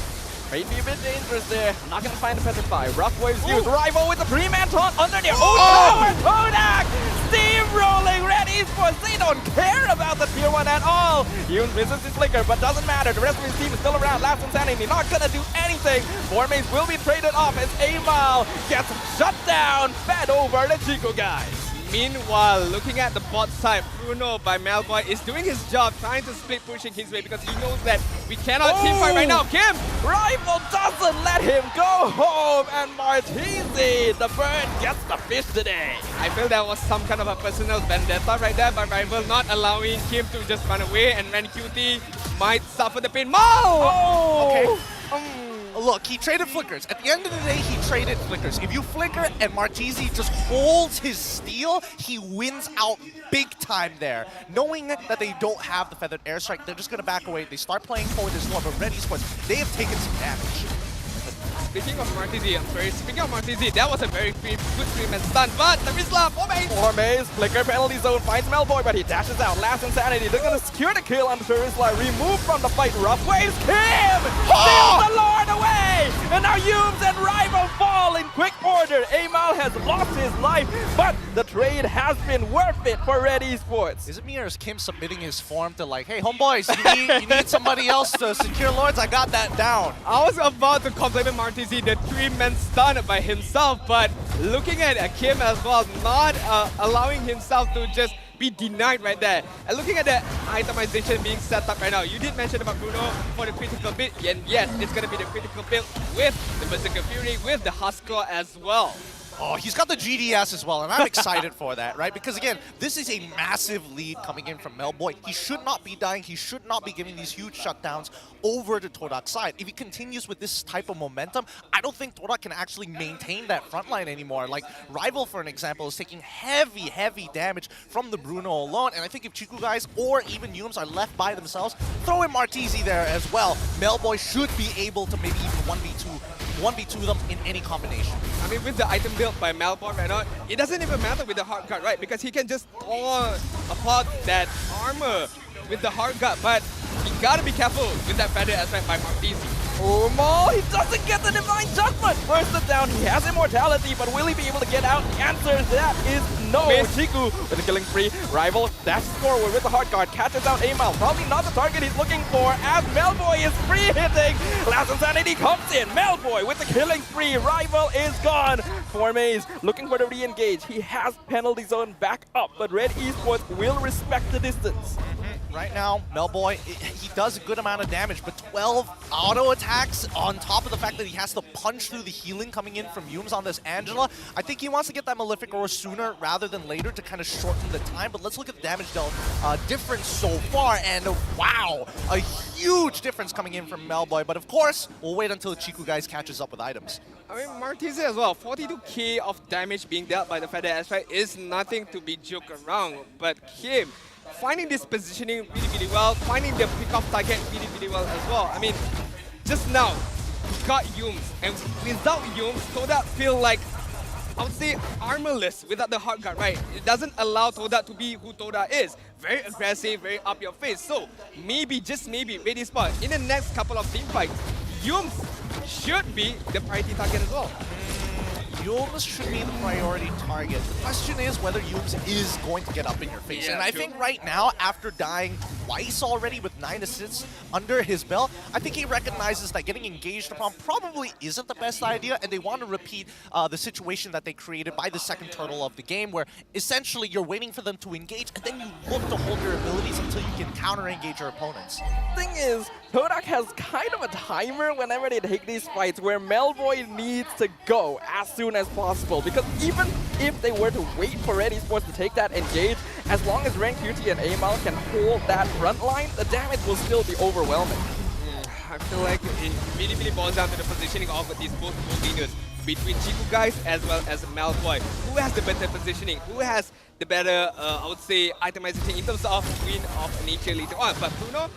May be a bit dangerous there. Not gonna find the Petrify. Rough waves used. Rival with the pre-man taunt under there. Oh! Todak! Steamrolling Red Esports. They don't care about the tier 1 at all. Yoon misses his flicker, but doesn't matter. The rest of his team is still around. Last Insanity not gonna do anything. Homebois will be traded off as Amal gets shut down. Fed over the Cikugais. Meanwhile, looking at the bot side, Bruno by Melboy is doing his job, trying to split pushing his way because he knows that we cannot teamfight right now. Kim! Rival doesn't let him go home, and Martisi, the bird, gets the fish today. I feel that was some kind of a personal vendetta right there by Rival, not allowing Kim to just run away, and Ren QT might suffer the pain. Okay. Look, he traded flickers. At the end of the day, he traded flickers. If you flicker and Martisi just holds his steal, he wins out big time there. Knowing that they don't have the feathered airstrike, they're just going to back away. They start playing forward as well, but Red Esports, they have taken some damage. Speaking of Martisi, that was a very good free-man stun, but the Rizla, Homebois, flicker penalty zone, finds Melboy, but he dashes out. Last Insanity, they're gonna secure the kill on the Rizla, remove from the fight. Rough waves, Kim! Steals the Lord away! And now Yums and Rival fall in quick order. Amal has lost his life, but the trade has been worth it for Red Esports. Is it me or is Kim submitting his form to like, hey, Homebois, you need somebody else to secure Lords? I got that down. I was about to compliment Martisi, the 3-man stun by himself, but looking at Kim as well, not allowing himself to just be denied right there. And looking at the itemization being set up right now, you did mention about Bruno for the critical build, and yes, it's going to be the critical build with the Berserker Fury, with the Husker as well. Oh, he's got the GDS as well, and I'm excited for that, right? Because again, this is a massive lead coming in from Melboy. He should not be dying. He should not be giving these huge shutdowns over to Todak's side. If he continues with this type of momentum, I don't think Todak can actually maintain that front line anymore. Like, Rival, for an example, is taking heavy, heavy damage from the Bruno alone, and I think if Cikugais or even Yums are left by themselves, throw in Martisi there as well. Melboy should be able to maybe even 1v2 them in any combination. I mean, with the item build by Melboy right now, it doesn't even matter with the hard guard, right? Because he can just thaw apart that armor with the hard guard, but you gotta be careful with that feather aspect by Martisi. Homebois, he doesn't get the Divine Judgment! First it down, he has immortality, but will he be able to get out? The answer to that is no. Chiku with the killing spree. Rival dashes forward with the hard guard, catches out Amal. Probably not the target he's looking for, as Melboy is free hitting. Last Insanity comes in. Melboy with the killing spree. Rival is gone. Homebois looking for the re-engage. He has penalty zone back up, but Red Esports will respect the distance. Right now, Melboy, he does a good amount of damage, but 12 auto attacks on top of the fact that he has to punch through the healing coming in from Yums on this Angela. I think he wants to get that Malefic Roar sooner rather than later to kind of shorten the time, but let's look at the damage dealt difference so far, and wow, a huge difference coming in from Melboy, but of course, we'll wait until Cikugais catches up with items. I mean, Martisi as well, 42k of damage being dealt by the Feather Aspect is nothing to be joked around, but Kim, finding this positioning really, really well, finding the pick-off target really, really well as well. I mean, just now, he got Yums, and without Yums, Todak feel like, I would say, armorless without the hard guard, right? It doesn't allow Todak to be who Todak is. Very aggressive, very up your face. So, maybe, just maybe, Red Esports, in the next couple of team fights, Yums should be the priority target as well. Yums should be the priority target. The question is whether Yums is going to get up in your face. Yeah, and I true. think right now, after dying twice already with 9 assists under his belt, I think he recognizes that getting engaged upon probably isn't the best idea, and they want to repeat the situation that they created by the second turtle of the game, where essentially you're waiting for them to engage, and then you look to hold your abilities until you can counter-engage your opponents. Thing is, Todak has kind of a timer whenever they take these fights where Melboy needs to go as soon as possible, because even if they were to wait for Red Esports to take that engage, as long as Ren QT and Amal can hold that front line, the damage will still be overwhelming. I feel like it really boils down to the positioning of these both leaders between Cikugais as well as Melboy. Who has the better positioning? Who has the better, I would say, itemization in terms of Wind of Nature later on? But Bruno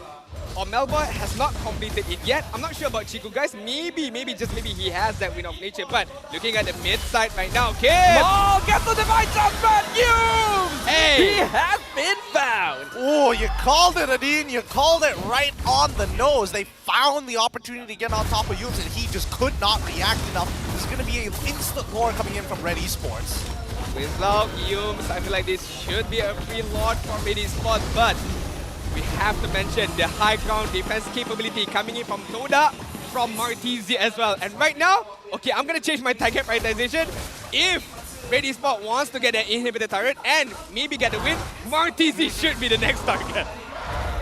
or Melboy has not completed it yet. I'm not sure about Cikugais. Maybe just maybe he has that Wind of Nature. But looking at the mid side right now, Kim! Oh, gets the divine judgment! Yums! Hey! He has been found! Oh, you called it, Adine. You called it right on the nose. They found the opportunity to get on top of Yums, and he just could not react enough. There's going to be an instant lore coming in from Red Esports. Without Yums, I feel like this should be a free lot for Red Esports, but we have to mention the high ground defense capability coming in from Todak, from Martizi as well. And right now, okay, I'm going to change my target prioritization. If Red Esports wants to get an inhibitor turret and maybe get a win, Martizi should be the next target.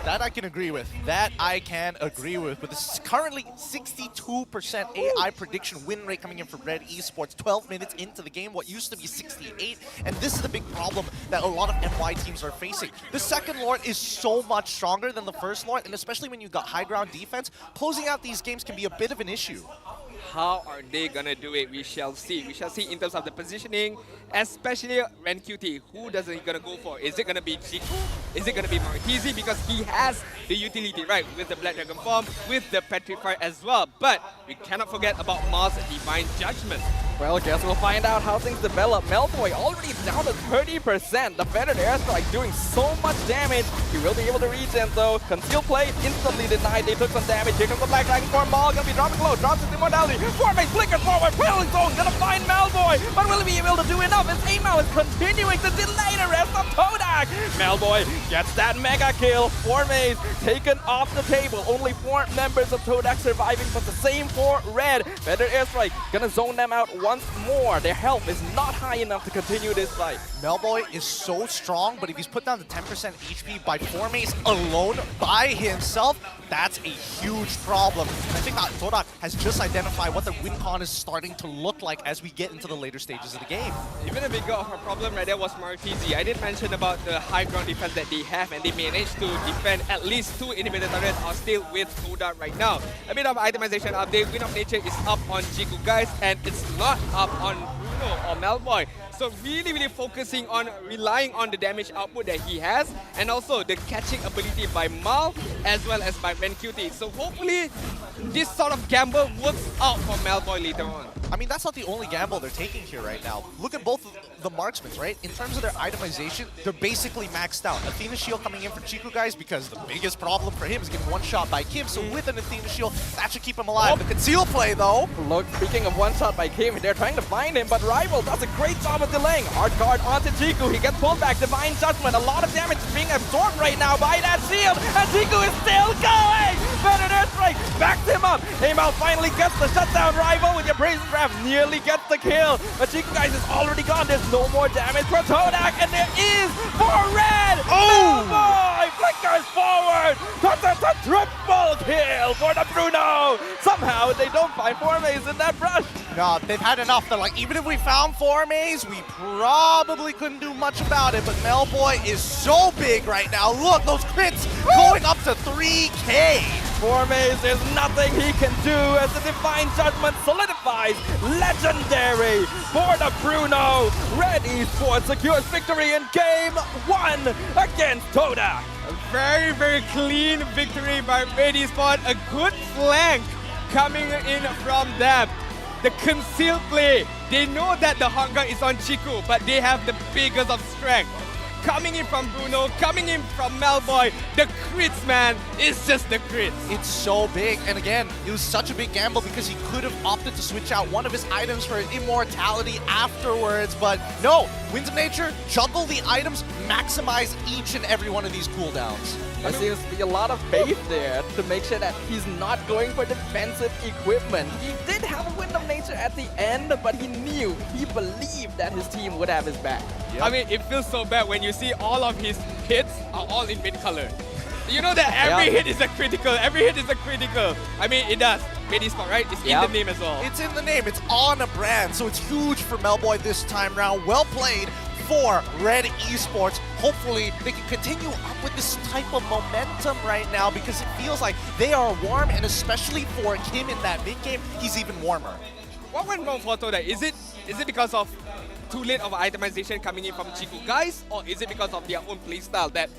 That I can agree with. That I can agree with. But this is currently 62% AI prediction win rate coming in for Red Esports. 12 minutes into the game, what used to be 68. And this is the big problem that a lot of NY teams are facing. The second Lord is so much stronger than the first Lord, and especially when you've got high ground defense, closing out these games can be a bit of an issue. How are they gonna do it? We shall see. We shall see in terms of the positioning, especially Ren QT. Who does he gonna go for? Is it gonna be Jiku? Is it gonna be Martizi? Because he has the utility, right? With the Black Dragon form, with the Petrifier as well. But we cannot forget about Mars Divine Judgment. Well, guess we'll find out how things develop. Melboy already down to 30%. The Feathered Airstrike doing so much damage. He will be able to regen though. Conceal play instantly denied. They took some damage. Here comes the Black Dragon form. Maul gonna be dropping low. Drops his immortality. Formate flickers forward. Wailing Zone gonna find Melboy. But will he be able to do enough as Amal is continuing to delay the rest of Todak? Melboy gets that mega kill. 4 maze taken off the table. Only 4 members of Todak surviving, but the same for Red. Feathered Airstrike gonna zone them out once more. Their health is not high enough to continue this fight. Melboy is so strong, but if he's put down to 10% HP by 4 mace alone by himself, that's a huge problem. And I think that Todak has just identified what the win con is starting to look like as we get into the later stages of the game. Even a bigger of a problem right there was Martizi. I did mention about the high ground defense that they have, and they managed to defend at least 2 inhibitor turrets are still with Todak right now. A bit of itemization update. Wind of Nature is up on Cikugais, and it's not up on Bruno or Melboy. So really focusing on relying on the damage output that he has, and also the catching ability by Mal as well as by Ren QT. So hopefully this sort of gamble works out for Melboy later on. I mean, that's not the only gamble they're taking here right now. Look at both of the marksmen, right? In terms of their itemization, they're basically maxed out. Athena Shield coming in for Cikugais because the biggest problem for him is getting one shot by Kim. So with an Athena Shield, that should keep him alive. The conceal play, though. Look, speaking of one shot by Kim, they're trying to find him, but Rival does a great job of delaying. Hard guard onto Jiku. He gets pulled back. Divine Judgment. A lot of damage being absorbed right now by that shield, and Jiku is still going. Feathered Airstrike backs him up. Amal finally gets the shutdown. Rival with your Brazen Trap nearly gets the kill, but Cikugais is already gone. There's no more damage for Todak, and there is for Red. Oh boy! Flickers forward. That's a triple kill for the Bruno. Somehow they don't find 4 maze in that brush. No, they've had enough. They're like, even if we found 4 maze, we probably couldn't do much about it. But Melboy is so big right now. Look, those crits going up to 3K. 4 maze, there's nothing he can do as the Divine Judgment solidifies legendary for the Bruno. Red Esports secures victory in Game 1 against Todak. A very clean victory by Red Esports. A good flank coming in from them. The concealed play. They know that the hunger is on Chiku, but they have the biggest of strength. coming in from Bruno, coming in from Melboy. The crits, man, it's just the crits. It's so big, and again, it was such a big gamble because he could have opted to switch out one of his items for immortality afterwards, but no, Winds of Nature, juggle the items, maximize each and every one of these cooldowns. There seems to be a lot of faith there to make sure that he's not going for defensive equipment. He did have a Wind of Nature at the end, but he believed that his team would have his back. Yep. I mean, it feels so bad when you see all of his hits are all in mid-color. You know that every hit is a critical, every hit is a critical. I mean, it does. Red Esports, right? It's in the name as well. It's in the name, it's on a brand, so it's huge for Melboy this time round. Well played for Red Esports. Hopefully, they can continue up with this type of momentum right now because it feels like they are warm, and especially for Kim in that mid-game, he's even warmer. What went wrong for Todak? Is it because of too late of itemization coming in from Cikugais, or is it because of their own playstyle that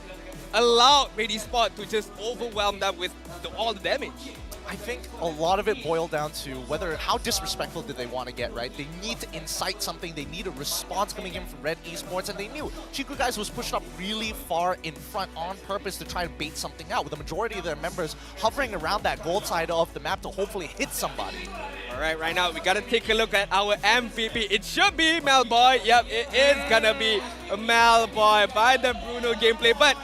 allowed Red Esports to just overwhelm them with all the damage? I think a lot of it boiled down to how disrespectful did they want to get, right? They need to incite something, they need a response coming in from Red Esports, and they knew Cikugais was pushed up really far in front on purpose to try to bait something out, with the majority of their members hovering around that gold side of the map to hopefully hit somebody. Alright, right now we gotta take a look at our MVP. It should be Melboy. Yep, it is gonna be Melboy by the Bruno gameplay, but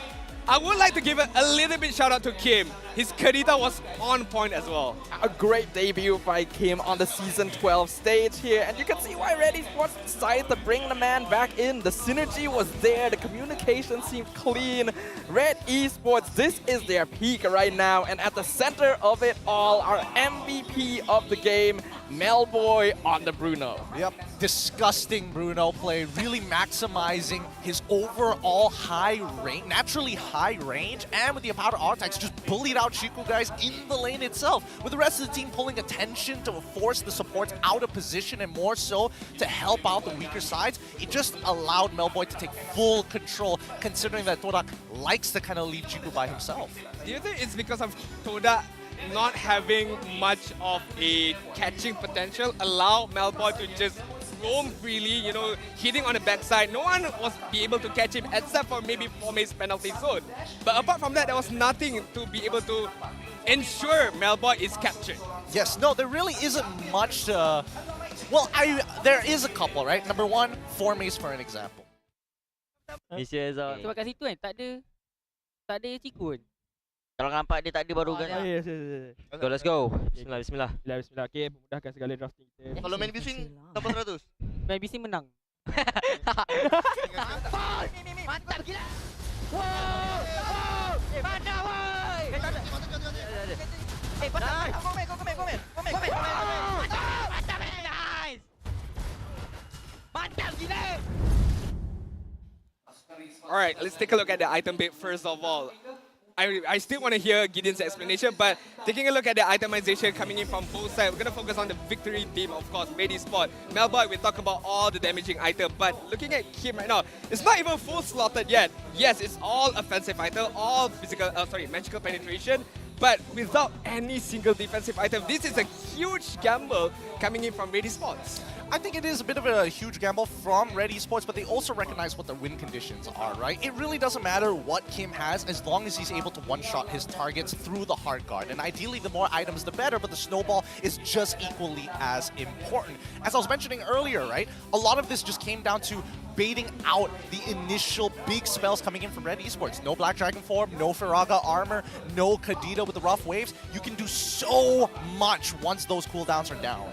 I would like to give a little bit shout out to Kim. His Kadita was on point as well. A great debut by Kim on the Season 12 stage here, and you can see why Red Esports decided to bring the man back in. The synergy was there, the communication seemed clean. Red Esports, this is their peak right now, and at the center of it all, our MVP of the game, Melboy on the Bruno. Yep, disgusting Bruno play, really maximizing his overall naturally high range, and with the powder artifacts, just bullied out Cikugais in the lane itself, with the rest of the team pulling attention to force the supports out of position and more so to help out the weaker sides. It just allowed Melboy to take full control, considering that Todak likes to kind of leave Chiku by himself. Do you think it's because of Todak not having much of a catching potential, allow Melboy to just roam freely, you know, hitting on the backside? No one was be able to catch him except for maybe Formate's penalty zone. But apart from that, there was nothing to be able to ensure Melboy is captured. Yes, no, there really isn't much well, there is a couple, right? Number one, Formace for an example. Sebab kat situ kan tak ada cikun. Kalau nampak dia tak ada baru kan. So let's go. Bismillah. Okay, memudahkan segala drafting kita. Kalau main bising 800. Main bising menang. Mantap gila. Wow. Mana woi? Mantap. Nice. Mantap gila. Alright, let's take a look at the item bit first of all. I still want to hear Gideon's explanation, but taking a look at the itemization coming in from both sides, we're going to focus on the victory team, of course, Red Esports. Melboy, we talk about all the damaging item, but looking at Kim right now, it's not even full slotted yet. Yes, it's all offensive item, all magical penetration, but without any single defensive item. This is a huge gamble coming in from Red Esports. I think it is a bit of a huge gamble from Red Esports, but they also recognize what the win conditions are, right? It really doesn't matter what Kim has as long as he's able to one-shot his targets through the hard guard. And ideally, the more items, the better, but the snowball is just equally as important. As I was mentioning earlier, right? A lot of this just came down to baiting out the initial big spells coming in from Red Esports. No Black Dragon form, no Firaga armor, no Kadita with the rough waves. You can do so much once those cooldowns are down.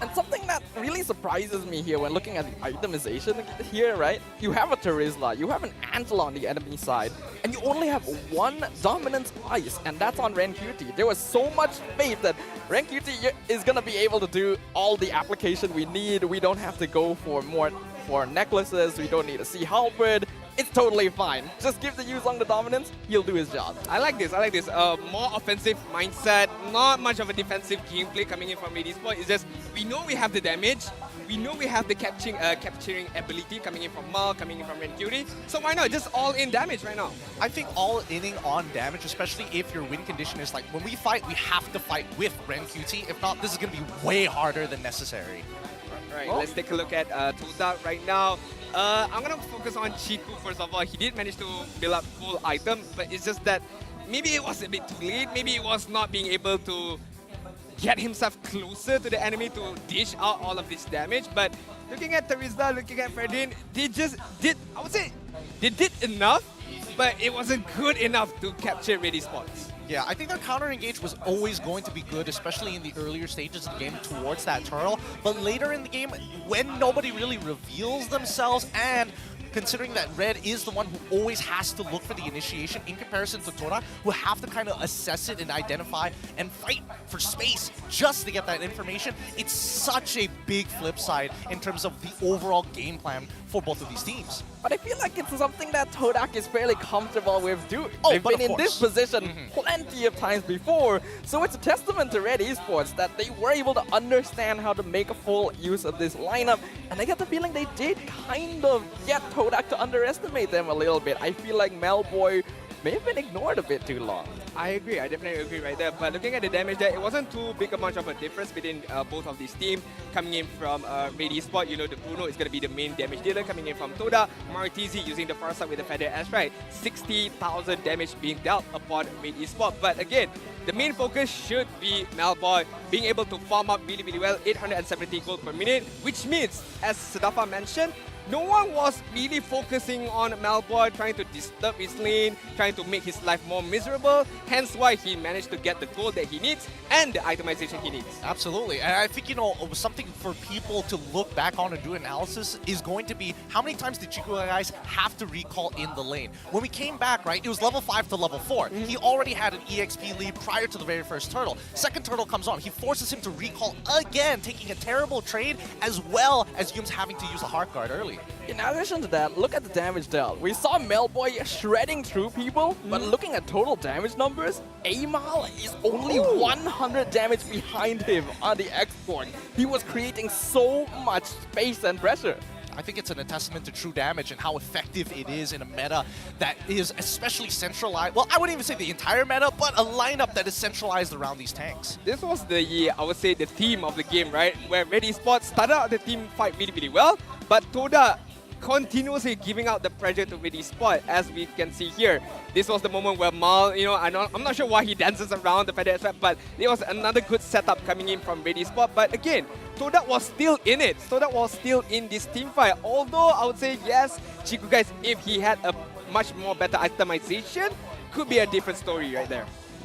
And something that really surprises me here when looking at the itemization here, right? You have a Terizla, you have an Angela on the enemy side, and you only have one Dominance Ice, and that's on Rencuti. There was so much faith that Rencuti is going to be able to do all the application we need. We don't have to go for necklaces, we don't need a Sea Halberd. It's totally fine. Just give the Yuzong the dominance, he'll do his job. I like this. More offensive mindset, not much of a defensive gameplay coming in from Red Esports. It's just, we know we have the damage, we know we have the capturing ability coming in from Mal, coming in from Rencuti. So why not just all in damage right now? I think all-inning on damage, especially if your win condition is like, when we fight, we have to fight with Rencuti. If not, this is going to be way harder than necessary. Alright, let's take a look at Todak right now. I'm gonna focus on Chiku first of all. He did manage to build up full item, but it's just that maybe it was a bit too late. Maybe it was not being able to get himself closer to the enemy to dish out all of this damage. But looking at Teresa, looking at Ferdin, they just did, I would say, they did enough, but it wasn't good enough to capture Red Esports. Yeah, I think their counter engage was always going to be good, especially in the earlier stages of the game towards that turtle. But later in the game, when nobody really reveals themselves, and considering that Red is the one who always has to look for the initiation in comparison to Todak, who have to kind of assess it and identify and fight for space just to get that information, it's such a big flip side in terms of the overall game plan for both of these teams. But I feel like it's something that Todak is fairly comfortable with doing. Oh, They've but been of in this course. position plenty of times before, so it's a testament to Red Esports that they were able to understand how to make a full use of this lineup, and I get the feeling they did kind of get Todak to underestimate them a little bit. I feel like Melboy may have been ignored a bit too long. I agree, I definitely agree right there. But looking at the damage there, it wasn't too big a much of a difference between both of these teams. Coming in from Red Esports, you know, the Bruno is going to be the main damage dealer. Coming in from Toda, Martizi using the far side with the Feather Ash, right? 60,000 damage being dealt upon Red Esports. But again, the main focus should be Melboy being able to farm up really, really well, 870 gold per minute, which means, as Sadafa mentioned, no one was really focusing on Melboy, trying to disturb his lane, trying to make his life more miserable, hence why he managed to get the gold that he needs and the itemization he needs. Absolutely, and I think, you know, something for people to look back on and do analysis is going to be how many times did Cikugais have to recall in the lane? When we came back, right, it was level 5 to level 4. He already had an EXP lead prior to the very first turtle. Second turtle comes on, he forces him to recall again, taking a terrible trade, as well as Yums having to use a heart guard early. In addition to that, look at the damage dealt. We saw Melboy shredding through people, but looking at total damage numbers, Amal is only 100 damage behind him on the export. He was creating so much space and pressure. I think it's a testament to true damage and how effective it is in a meta that is especially centralized. Well, I wouldn't even say the entire meta, but a lineup that is centralized around these tanks. This was the, I would say, the theme of the game, right? Where Red Esports started out the team fight really, really well, but Toda continuously giving out the pressure to Red Esports, as we can see here. This was the moment where Mal, you know, I'm not sure why he dances around the Feather Trap, but there was another good setup coming in from Red Esports. But again, Todak was still in it. Todak was still in this team fight. Although I would say, yes, Cikugais, if he had a much more better itemization, could be a different story right there.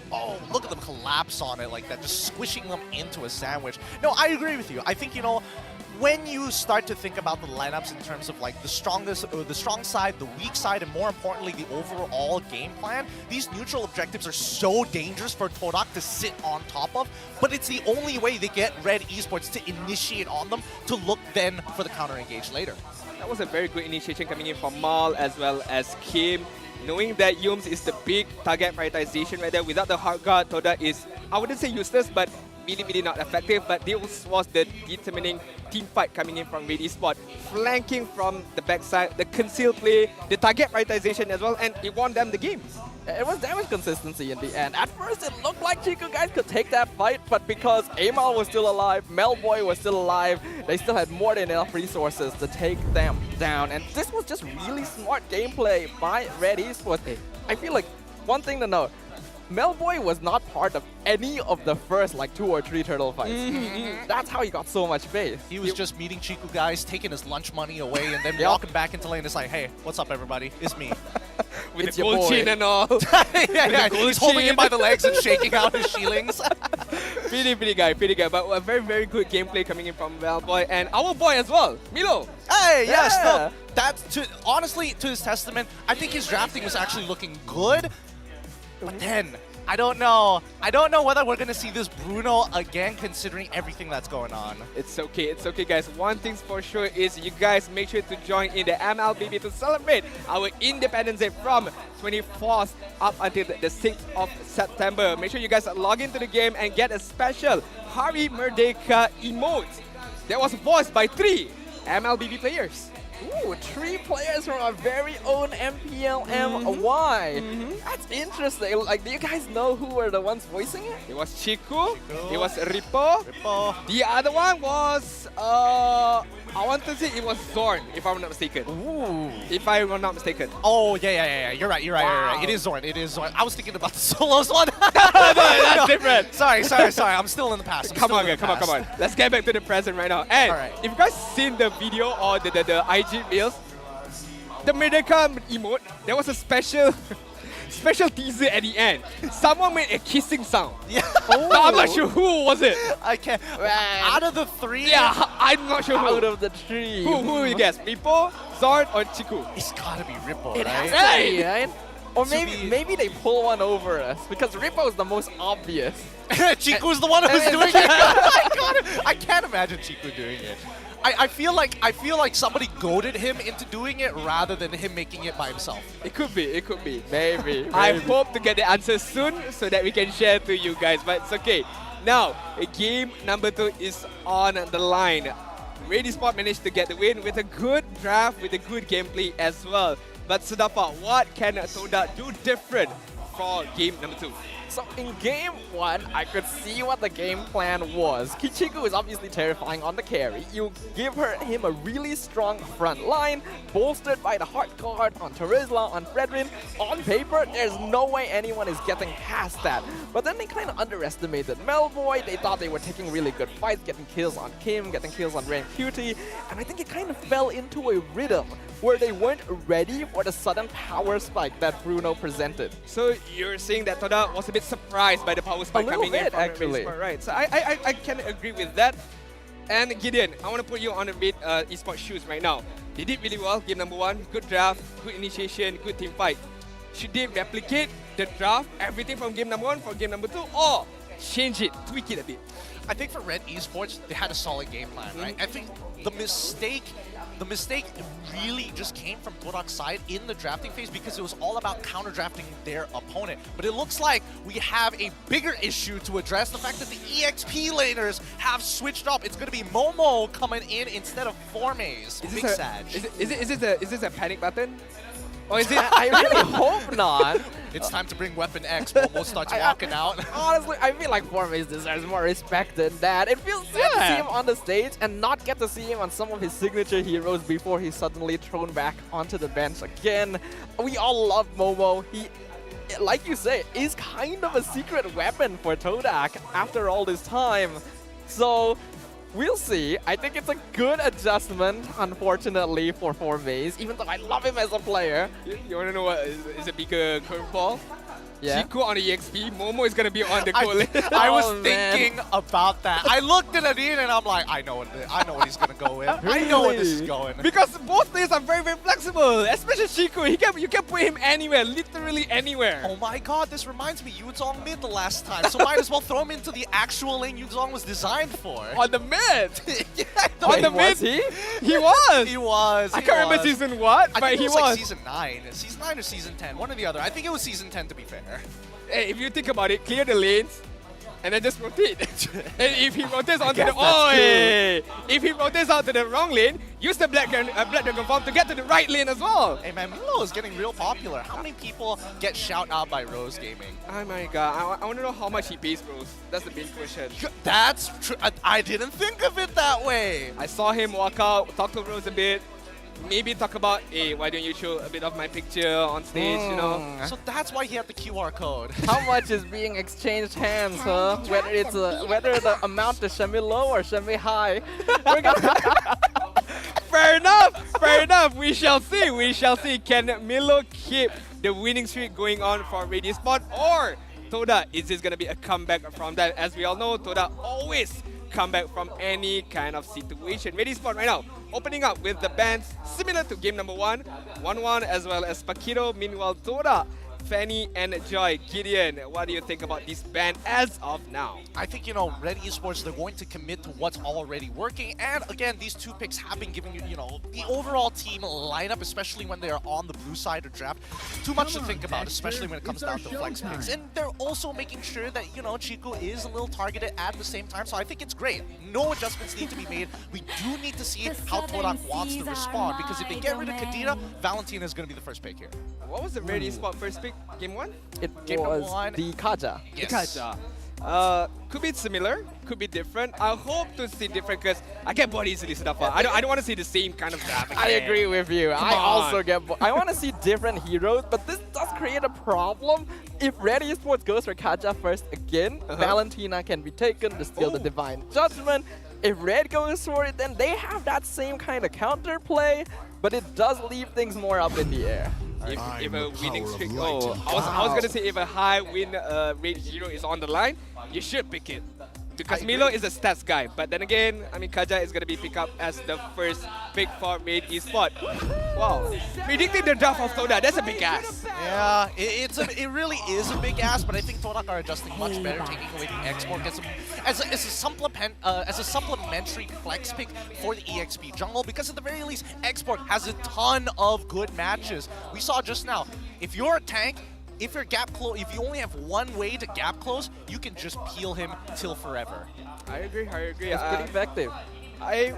Oh, look at them collapse on it like that, just squishing them into a sandwich. No, I agree with you. I think, you know, when you start to think about the lineups in terms of like the strongest, or the strong side, the weak side, and more importantly, the overall game plan, these neutral objectives are so dangerous for Todak to sit on top of, but it's the only way they get Red Esports to initiate on them to look then for the counter engage later. That was a very good initiation coming in from Mal as well as Kim. Knowing that Yums is the big target prioritization right there, without the hard guard, Todak is, I wouldn't say useless, but really not effective. But this was the determining team fight coming in from Red Esports, flanking from the backside, the concealed play, the target prioritization as well, and it won them the game. It was damage consistency in the end. At first, it looked like Cikugais could take that fight, but because Amal was still alive, Melboy was still alive, they still had more than enough resources to take them down. And this was just really smart gameplay by Red Esports. I feel like one thing to note, Melboy was not part of any of the first like 2 or 3 turtle fights. That's how he got so much base. He was just meeting Cikugais, taking his lunch money away, and then walking back into lane. It's like, hey, what's up, everybody? It's me. With It's the your gold boy. chin and all. yeah, he's holding him by the legs and shaking out his shillings. Pretty guy. But a very good gameplay coming in from Melboy and our boy as well, Milo. Hey, yes, Yeah. no, that's honestly, to his testament, I think his drafting was actually looking good. But then, I don't know whether we're going to see this Bruno again, considering everything that's going on. It's okay, guys. One thing's for sure is you guys make sure to join in the MLBB to celebrate our Independence Day from 24th up until the 6th of September. Make sure you guys log into the game and get a special Hari Merdeka emote that was voiced by 3 MLBB players. Ooh, 3 players from our very own MPL MY. That's interesting. Like, do you guys know who were the ones voicing it? It was Chiku. It was Rippo. The other one was I want to say it was Zorn, if I'm not mistaken. Ooh. If I am not mistaken. Oh, yeah. You're right. Wow. It is Zorn. I was thinking about the solos one. That's different. Sorry. I'm still in the past. Come on. Let's get back to the present right now. And Alright. if you guys seen the video or the IG reels, the Merdeka emote, there was a special teaser at the end. Someone made a kissing sound. Yeah. But I'm not sure who was it. I can't. Out of the 3, Yeah, I'm not sure Out who. of the 3. Who you guess? Rippo, Zorn, or Chiku? it's gotta be Ripple, It has right? to be, right? Or To maybe be- maybe they pull one over us because Rippo is the most obvious. Chiku's the one who's and doing it. I can't imagine Chiku doing it. I feel like somebody goaded him into doing it rather than him making it by himself. It could be. Maybe. I hope to get the answer soon so that we can share to you guys, but it's okay. Now, game number 2 is on the line. Red Esports managed to get the win with a good draft, with a good gameplay as well. But Sudafa, what can Todak do different for game number 2? So in game 1, I could see what the game plan was. Kichiku is obviously terrifying on the carry. You give him a really strong front line, bolstered by the hard guard on Terizla, on Fredrin. On paper, there's no way anyone is getting past that. But then they kind of underestimated Melboy. They thought they were taking really good fights, getting kills on Kim, getting kills on Ren Cutie. And I think it kind of fell into a rhythm where they weren't ready for the sudden power spike that Bruno presented. So you're saying that Todak was a bit surprised by the power spike little coming in bit, from Red actually. Esports, right? So I can agree with that. And Gideon, I want to put you on the Red Esports shoes right now. They did really well, game number 1, good draft, good initiation, good team fight. Should they replicate the draft, everything from game number 1 for game number 2, or change it, tweak it a bit? I think for Red Esports, they had a solid game plan, right? I think the mistake really just came from Todak's side in the drafting phase because it was all about counter-drafting their opponent. But it looks like we have a bigger issue to address, the fact that the EXP laners have switched up. It's going to be Momo coming in instead of Formaze. Big Sag. Is this a panic button? Or is it? I really hope not. It's time to bring Weapon X. Momo starts walking out. Honestly, I feel like Formaze deserves more respect than that. It feels sad to see him on the stage and not get to see him on some of his signature heroes before he's suddenly thrown back onto the bench again. We all love Momo. He, like you say, is kind of a secret weapon for Todak after all this time. So we'll see. I think it's a good adjustment, unfortunately, for Formaze, even though I love him as a player. You want to know what is a bigger curveball? Yeah. Chiku on the EXP, Momo is going to be on the goal. I was Oh, man. thinking about that. I looked at Adin and I'm like, I know what he's gonna go with. I know where this is going. Because both players are very, very flexible, especially Chiku. You can put him anywhere, literally anywhere. Oh my god, this reminds me, Yuzong mid the last time, so might as well throw him into the actual lane Yuzong was designed for. On the mid! Yeah, On the mid! Was he? He was! He was. I can't remember season what, I but think he it was was. like season 9. Season 9 or season 10, one or the other. I think it was season 10 to be fair. Hey, if you think about it, clear the lanes and then just rotate. And if he rotates onto the guess that's if he rotates onto the wrong lane, use the Black Dragon Form to get to the right lane as well. Hey man, Milo is getting real popular. How many people get shout out by Rose Gaming? Oh my god, I want to know how much he pays Rose. That's the big question. That's true. I didn't think of it that way. I saw him walk out, talk to Rose a bit. Maybe talk about, hey, why don't you show a bit of my picture on stage, you know? So that's why he had the QR code. How much is being exchanged hands, huh? Whether it's whether the amount is semi low or semi high. Fair enough. We shall see. Can Milo keep the winning streak going on for Red Esports, or Todak, is this going to be a comeback from that? As we all know, Todak always come back from any kind of situation. Red Esports right now, opening up with the bans similar to game number 1, 1-1 as well as Paquito. Meanwhile, Todak Fanny and Joy. Gideon, what do you think about this ban as of now? I think, Red Esports, they're going to commit to what's already working. And again, these two picks have been giving you, the overall team lineup, especially when they are on the blue side of draft. Too much to think about, especially when it comes down to flex picks. And they're also making sure that, Chico is a little targeted at the same time. So I think it's great. No adjustments need to be made. We do need to see how Todak wants to respond, because if they get rid of Kadira, Valentina is going to be the first pick here. What was the Red Esports first pick? Game 1? It was the Kaja. Yes. The Kaja. Could be similar, could be different. I hope to see different because I get bored easily, Sudafa. I don't want to see the same kind of draft again. I agree with you. Come I on. also get bored. I want to see different heroes, but this does create a problem. If Red Esports goes for Kaja first again, Valentina can be taken to steal the Divine Judgment. If Red goes for it, then they have that same kind of counterplay, but it does leave things more up in the air. If a winning streak, I was gonna say if a high win rate hero is on the line, you should pick it. Because Milo is a stats guy, but then again, I mean Kaja is gonna be picked up as the first pick for Red Esports. Wow, predicting the draft of Todak, that's a big ass. Yeah, it really is a big ass, but I think Todak are adjusting much better, taking away the export as a supplementary flex pick for the EXP jungle, because at the very least, export has a ton of good matches. We saw just now, if you're a tank, if you're gap close, if you only have one way to gap close, you can just peel him till forever. I agree. It's pretty effective. I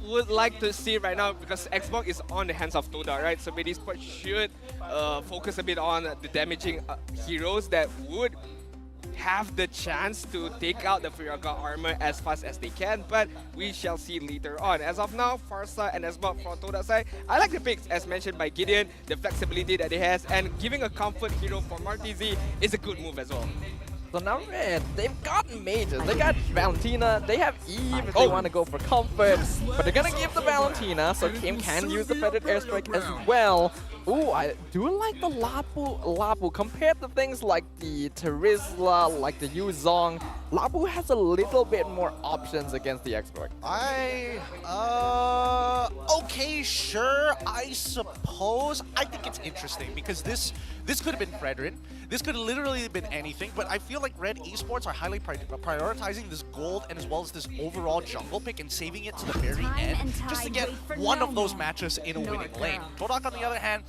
would like to see right now, because Xbox is on the hands of Todak, right? So Red Esports should focus a bit on the damaging heroes that would have the chance to take out the Firaga armor as fast as they can, but we shall see later on. As of now, Farsa and Xbox from Todak side, I like the picks as mentioned by Gideon, the flexibility that he has, and giving a comfort hero for Martizi is a good move as well. So now Red, they've got mages. They got Valentina, they have Eve if they want to go for comfort, but they're gonna give the Valentina, so Kim can use the feathered airstrike as well. Ooh, I do like the Lapu. Compared to things like the Terizla, like the Yuzong, Lapu has a little bit more options against the export. Okay, sure, I suppose. I think it's interesting because this could have been Fredrin. This could have literally been anything, but I feel like Red Esports are highly prioritizing this gold and as well as this overall jungle pick and saving it to the very end just to get one of those matches in a winning lane. Todak, on the other hand,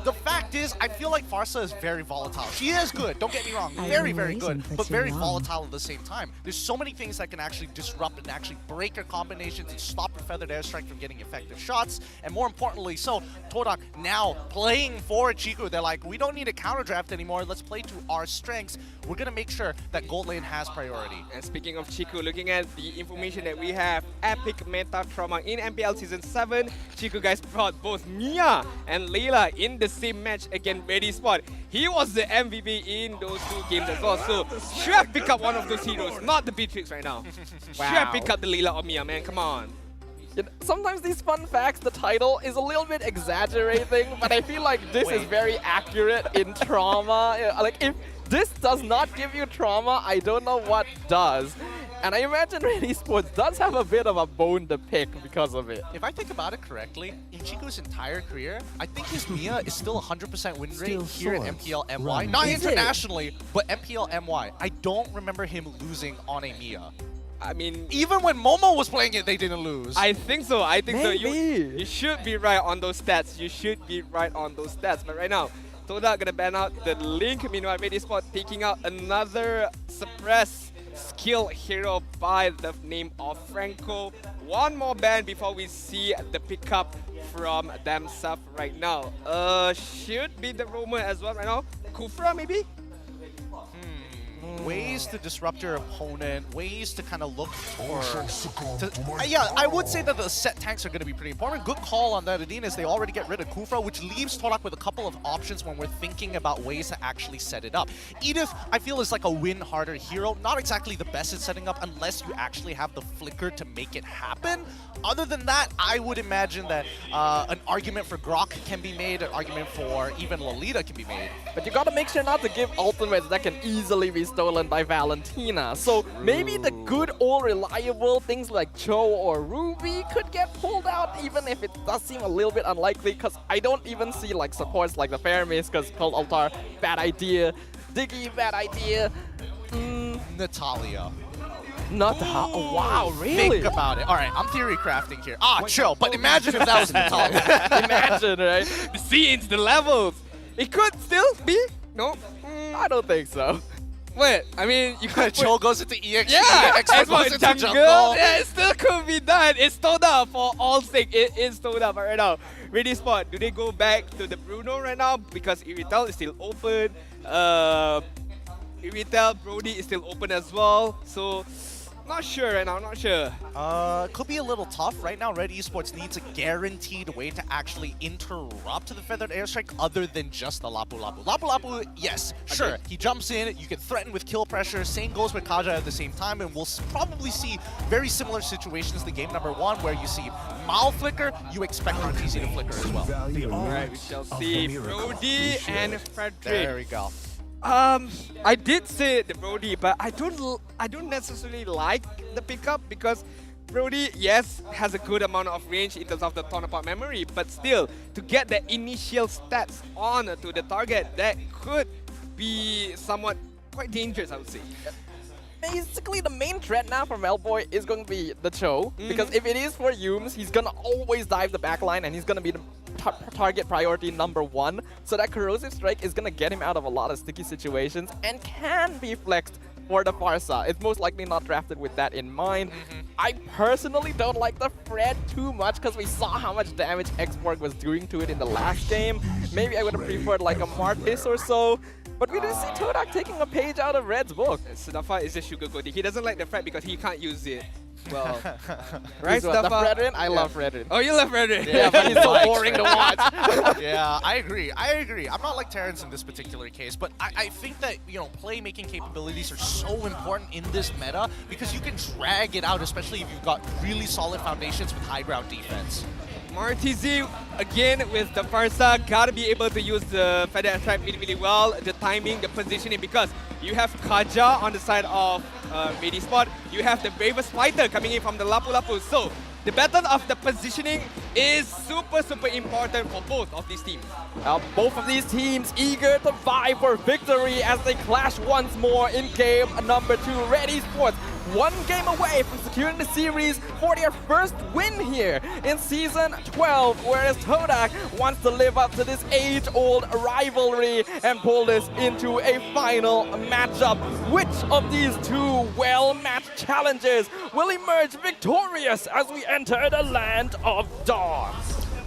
the fact is, I feel like Farsa is very volatile. She is good, don't get me wrong, very, very good, but very volatile at the same time. There's so many things that can actually disrupt and actually break your combinations and stop your feathered airstrike from getting effective shots, and more importantly, so Todak now playing for Chiku, they're like, we don't need a counter draft anymore, let's play to our strengths. We're gonna make sure that gold lane has priority. And speaking of Chiku, looking at the information that we have, epic meta trauma in MPL Season 7, Cikugais brought both Mia and Layla in the same match against Red Esports. He was the MVP in those two games as well, so should have picked up one of those heroes, not the Beatrix right now. Should have picked up the Layla or Mia, man, come on. Sometimes these fun facts, the title is a little bit exaggerating, but I feel like this is very accurate in trauma. Like, if this does not give you trauma, I don't know what does. And I imagine Red Esports does have a bit of a bone to pick because of it. If I think about it correctly, in Chico's entire career, I think his Mia is still 100% win rate here at MPL MY. Not internationally, but MPL MY. I don't remember him losing on a Mia. I mean, even when Momo was playing it, they didn't lose. I think so. I think Maybe. so. You should be right on those stats. You should be right on those stats. But right now, Todak gonna ban out the Link. Meanwhile, Red Esports taking out another suppressed skill hero by the name of Franco. One more ban before we see the pickup from themselves right now. Should be the Roamer as well right now. Kufra maybe? Ways to disrupt your opponent, ways to kind of look for... yeah, I would say that the set tanks are going to be pretty important. Good call on that, Adine, is they already get rid of Kufra, which leaves Todak with a couple of options when we're thinking about ways to actually set it up. Edith, I feel, is like a win harder hero. Not exactly the best at setting up unless you actually have the flicker to make it happen. Other than that, I would imagine that an argument for Grok can be made, an argument for even Lolita can be made. But you gotta make sure not to give ultimates that can easily be stolen stolen by Valentina. So maybe the good old reliable things like Cho or Ruby could get pulled out, even if it does seem a little bit unlikely, because I don't even see like supports like the Fairmiss, because Cold Altar, bad idea. Diggy, bad idea. Natalia. Not oh, wow, really? Think about it. All right, I'm theory crafting here. Chill, but imagine if that was Natalia. Imagine, right? The scenes, the levels. It could still be. No? I don't think so. Wait, I mean, you could Cho goes into EXG, yeah, X1 goes into jungle. Yeah, it still could be done. It's Todak for all sake. It is Todak right now. Red Esports, do they go back to the Bruno right now? Because Iritel is still open. Iritel, Brody is still open as well. So, not sure right now, not sure. Could be a little tough. Right now, Red Esports needs a guaranteed way to actually interrupt the Feathered Airstrike other than just the Lapu Lapu. Lapu Lapu, yes, sure. He jumps in, you can threaten with kill pressure. Same goes with Kaja at the same time, and we'll probably see very similar situations to game number 1 where you see Mal flicker, you expect RTZ to flicker as well. Alright, we shall see Brody and Frederick. There we go. I did say the Brody, but I don't necessarily like the pickup because Brody, yes, has a good amount of range in terms of the Tonopot memory, but still, to get the initial stats on to the target, that could be somewhat quite dangerous, I would say. Basically, the main threat now for Melboy is going to be the Cho, because if it is for Yumes, he's going to always dive the backline and he's going to be the target priority number 1. So that Corrosive Strike is going to get him out of a lot of sticky situations and can be flexed for the Farsa. It's most likely not drafted with that in mind. I personally don't like the Fred too much because we saw how much damage Xborg was doing to it in the last game. Maybe I would have preferred like a Martis or so. But we do see Todak taking a page out of Red's book. Sudafa is just sugarcoating. He doesn't like the Fred because he can't use it. Well, right, The Sudafa? Fredrin? I love Fredrin. Oh, you love Fredrin? Yeah, but he's so boring to watch. Yeah, I agree. I'm not like Terrence in this particular case, but I think that, you know, playmaking capabilities are so important in this meta because you can drag it out, especially if you've got really solid foundations with high ground defense. Martizi, again with the Farsa, gotta be able to use the Feather Strike really, really well. The timing, the positioning, because you have Kaja on the side of Red Esports. You have the bravest fighter coming in from the Lapu Lapu. So the battle of the positioning is super, super important for both of these teams. Both of these teams eager to vie for victory as they clash once more in game number 2. Red Esports, 1 game away from securing the series for their first win here in Season 12, whereas Todak wants to live up to this age-old rivalry and pull this into a final matchup. Which of these 2 well-matched challengers will emerge victorious as we enter the land of dawn?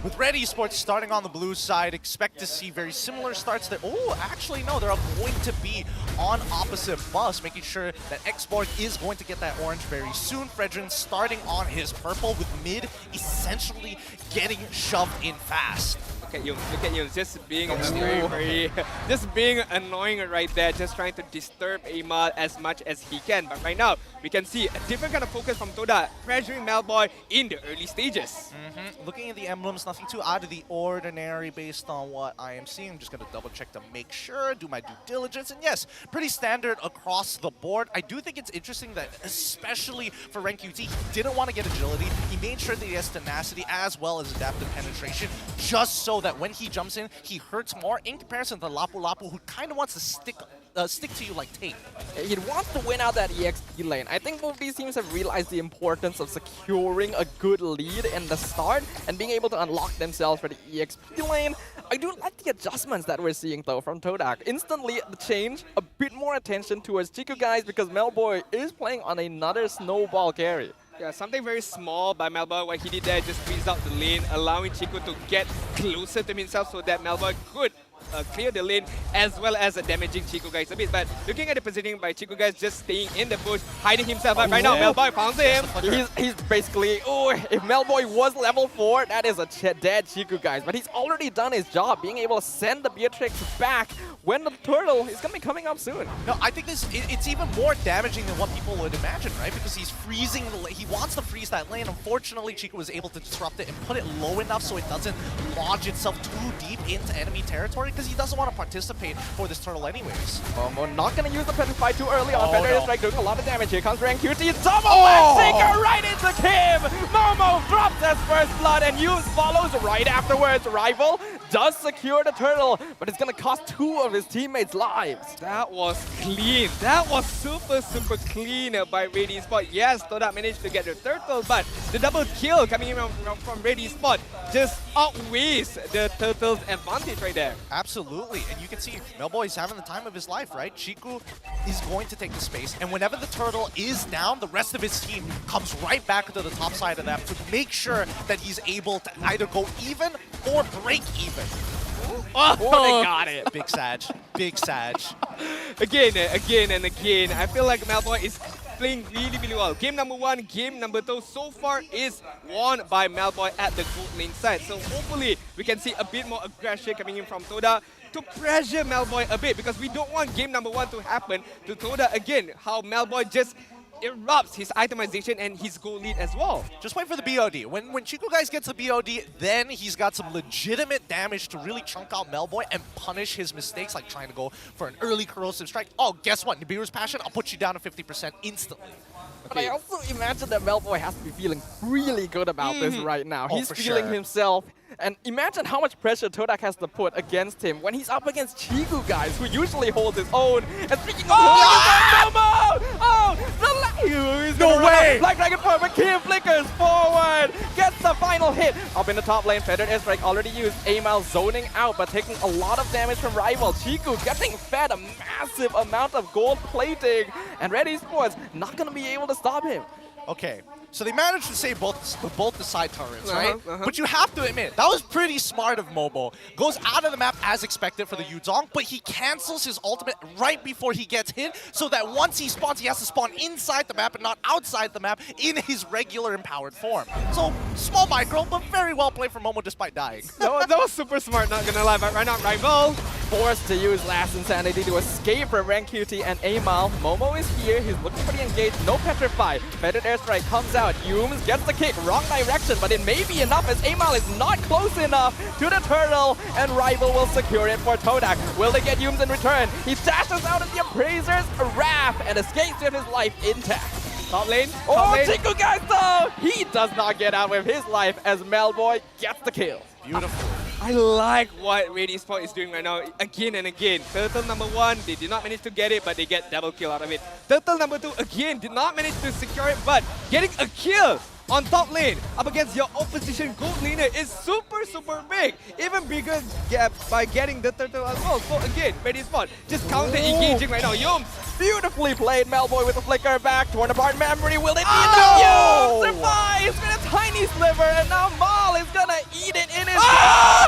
With Red Esports starting on the blue side, expect to see very similar starts there. Oh, actually, no, they're going to be on opposite bus, making sure that Xborg is going to get that orange very soon. Fredrin starting on his purple with mid essentially getting shoved in fast. Look at you, just being very, just being annoying right there, just trying to disturb Amal as much as he can. But right now, we can see a different kind of focus from Todak, pressuring Melboy in the early stages. Looking at the emblems, nothing too out of the ordinary based on what I am seeing. I'm just going to double check to make sure, do my due diligence, and yes, pretty standard across the board. I do think it's interesting that, especially for Rank QT, he didn't want to get agility. He made sure that he has tenacity as well as adaptive penetration, just so that when he jumps in, he hurts more in comparison to Lapu Lapu, who kind of wants to stick to you like tape. He wants to win out that EXP lane. I think both these teams have realized the importance of securing a good lead in the start and being able to unlock themselves for the EXP lane. I do like the adjustments that we're seeing though from Todak. Instantly the change, a bit more attention towards Cikugais because Melboy is playing on another snowball carry. Yeah, something very small by Melboy. What he did there, just squeezed out the lane, allowing Chico to get closer to himself so that Melboy could clear the lane as well as damaging Cikugais a bit. But looking at the positioning by Cikugais, just staying in the bush, hiding himself up right now. Melboy found him. He's basically, if Melboy was level 4, that is a dead Cikugais. But he's already done his job, being able to send the Beatrix back when the turtle is gonna be coming up soon. No, I think it's even more damaging than what people would imagine, right? Because he's freezing he wants to freeze that lane. Unfortunately, Chiku was able to disrupt it and put it low enough so it doesn't lodge itself too deep into enemy territory, because he doesn't want to participate for this turtle anyways. Momo not gonna use the Petrify too early on. Feather no. Strike doing a lot of damage. Here comes Rank QT. Double Backseeker right into Kim! Momo drops his first blood and Yumes follows right afterwards. Rival does secure the turtle, but it's gonna cost 2 of his teammates' lives. That was clean. That was super clean by Red Esports. Yes, Todak managed to get the turtle, but the double kill coming in from Red Esports just outweighs the turtle's advantage right there. Absolutely, and you can see Melboy is having the time of his life, right? Chiku is going to take the space, and whenever the turtle is down, the rest of his team comes right back to the top side of that to make sure that he's able to either go even or break even. Oh, they got it. Big Sag. Big Sag. Again and again. I feel like Melboy is playing really well. Game number 1, game number 2 so far is won by Melboy at the gold lane side. So hopefully we can see a bit more aggression coming in from Todak to pressure Melboy a bit, because we don't want game number 1 to happen to Todak again. How Melboy just erupts his itemization and his goal lead as well. Just wait for the BOD. When Cikugais gets the BOD, then he's got some legitimate damage to really chunk out Melboy and punish his mistakes, like trying to go for an early corrosive strike. Oh, guess what? Nibiru's passion, I'll put you down to 50% instantly. But I also imagine that Melboy has to be feeling really good about this right now. He's feeling himself. And imagine how much pressure Todak has to put against him when he's up against Cikugais, who usually holds his own. And speaking of holding his own, Momo! Oh, no way! Black Dragon Perfect Kim flickers forward, gets the final hit. Up in the top lane, Feathered Airstrike already used. Amal zoning out, but taking a lot of damage from Rival. Chiku getting fed a massive amount of gold plating. And Red Esports not going to be able to stop him. Okay, so they managed to save both the side turrets, right? But you have to admit, that was pretty smart of Momo. Goes out of the map as expected for the Yuzong, but he cancels his ultimate right before he gets hit, so that once he spawns, he has to spawn inside the map and not outside the map in his regular empowered form. So, small micro, but very well played from Momo despite dying. That was super smart, not gonna lie, but right now, Rival forced to use Last Insanity to escape from Rank QT and Amal. Momo is here, he's looking pretty engaged, no Petrify. Feathered Airstrike comes out, Yumes gets the kick, wrong direction, but it may be enough as Amal is not close enough to the turtle, and Rival will secure it for Todak. Will they get Yumes in return? He dashes out of the Appraiser's wrath and escapes with his life intact. Top lane. Cikugais though! He does not get out with his life as Melboy gets the kill. Beautiful. I like what Red Esports is doing right now again and again. Turtle number 1, they did not manage to get it, but they get double kill out of it. Turtle number 2, again, did not manage to secure it, but getting a kill on top lane up against your opposition gold laner is super big. Even bigger gap by getting the turtle as well. So again, Red Esports just counter engaging right now. Yumes. Beautifully played, Melboy with a flicker back, torn apart memory. Will it be enough? Yumes survives with a tiny sliver, and now Maul is gonna eat it in his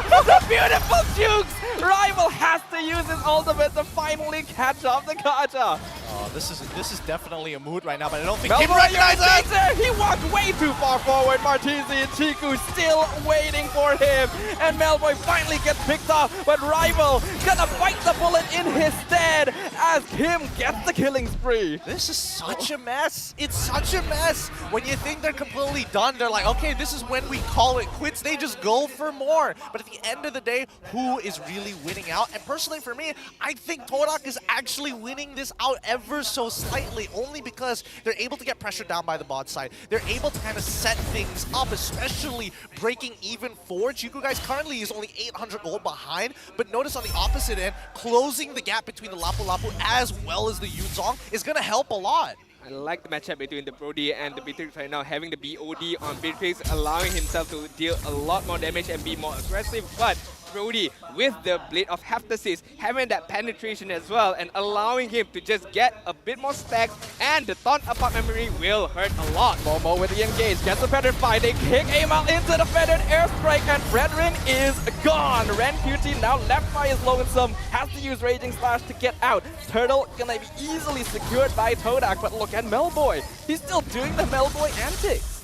The beautiful jukes! Rival has to use his ultimate to finally catch up the Kaja. Oh, this is definitely a mood right now, but I don't think Melboy Kim recognizes it! He walked way too far forward. Martizi and Chiku still waiting for him. And Melboy finally gets picked off, but Rival gonna bite the bullet in his stead as Kim gets the killing spree. This is such a mess. It's such a mess. When you think they're completely done, they're like, okay, this is when we call it quits. They just go for more. But at the end of the day, who is really winning out? And personally for me, I think Todak is actually winning this out ever so slightly, only because they're able to get pressure down by the bot side. They're able to kind of set things up, especially breaking even forward. Cikugais currently is only 800 gold behind, but notice on the opposite end, closing the gap between the Lapu Lapu as well as the Yuzong is going to help a lot. I like the matchup between the Brody and the Beatrix right now, having the BOD on Beatrix, allowing himself to deal a lot more damage and be more aggressive, but Brody with the Blade of Heptasis having that penetration as well and allowing him to just get a bit more stacks, and the Taunt Apart Memory will hurt a lot. Momo with the engage, gets the Petrify, they kick Amal into the Feathered Airstrike, and Fredrin is gone. Ren QT now left by his Lonesome, has to use Raging Slash to get out. Turtle gonna be easily secured by Todak, but look at Melboy. He's still doing the Melboy antics.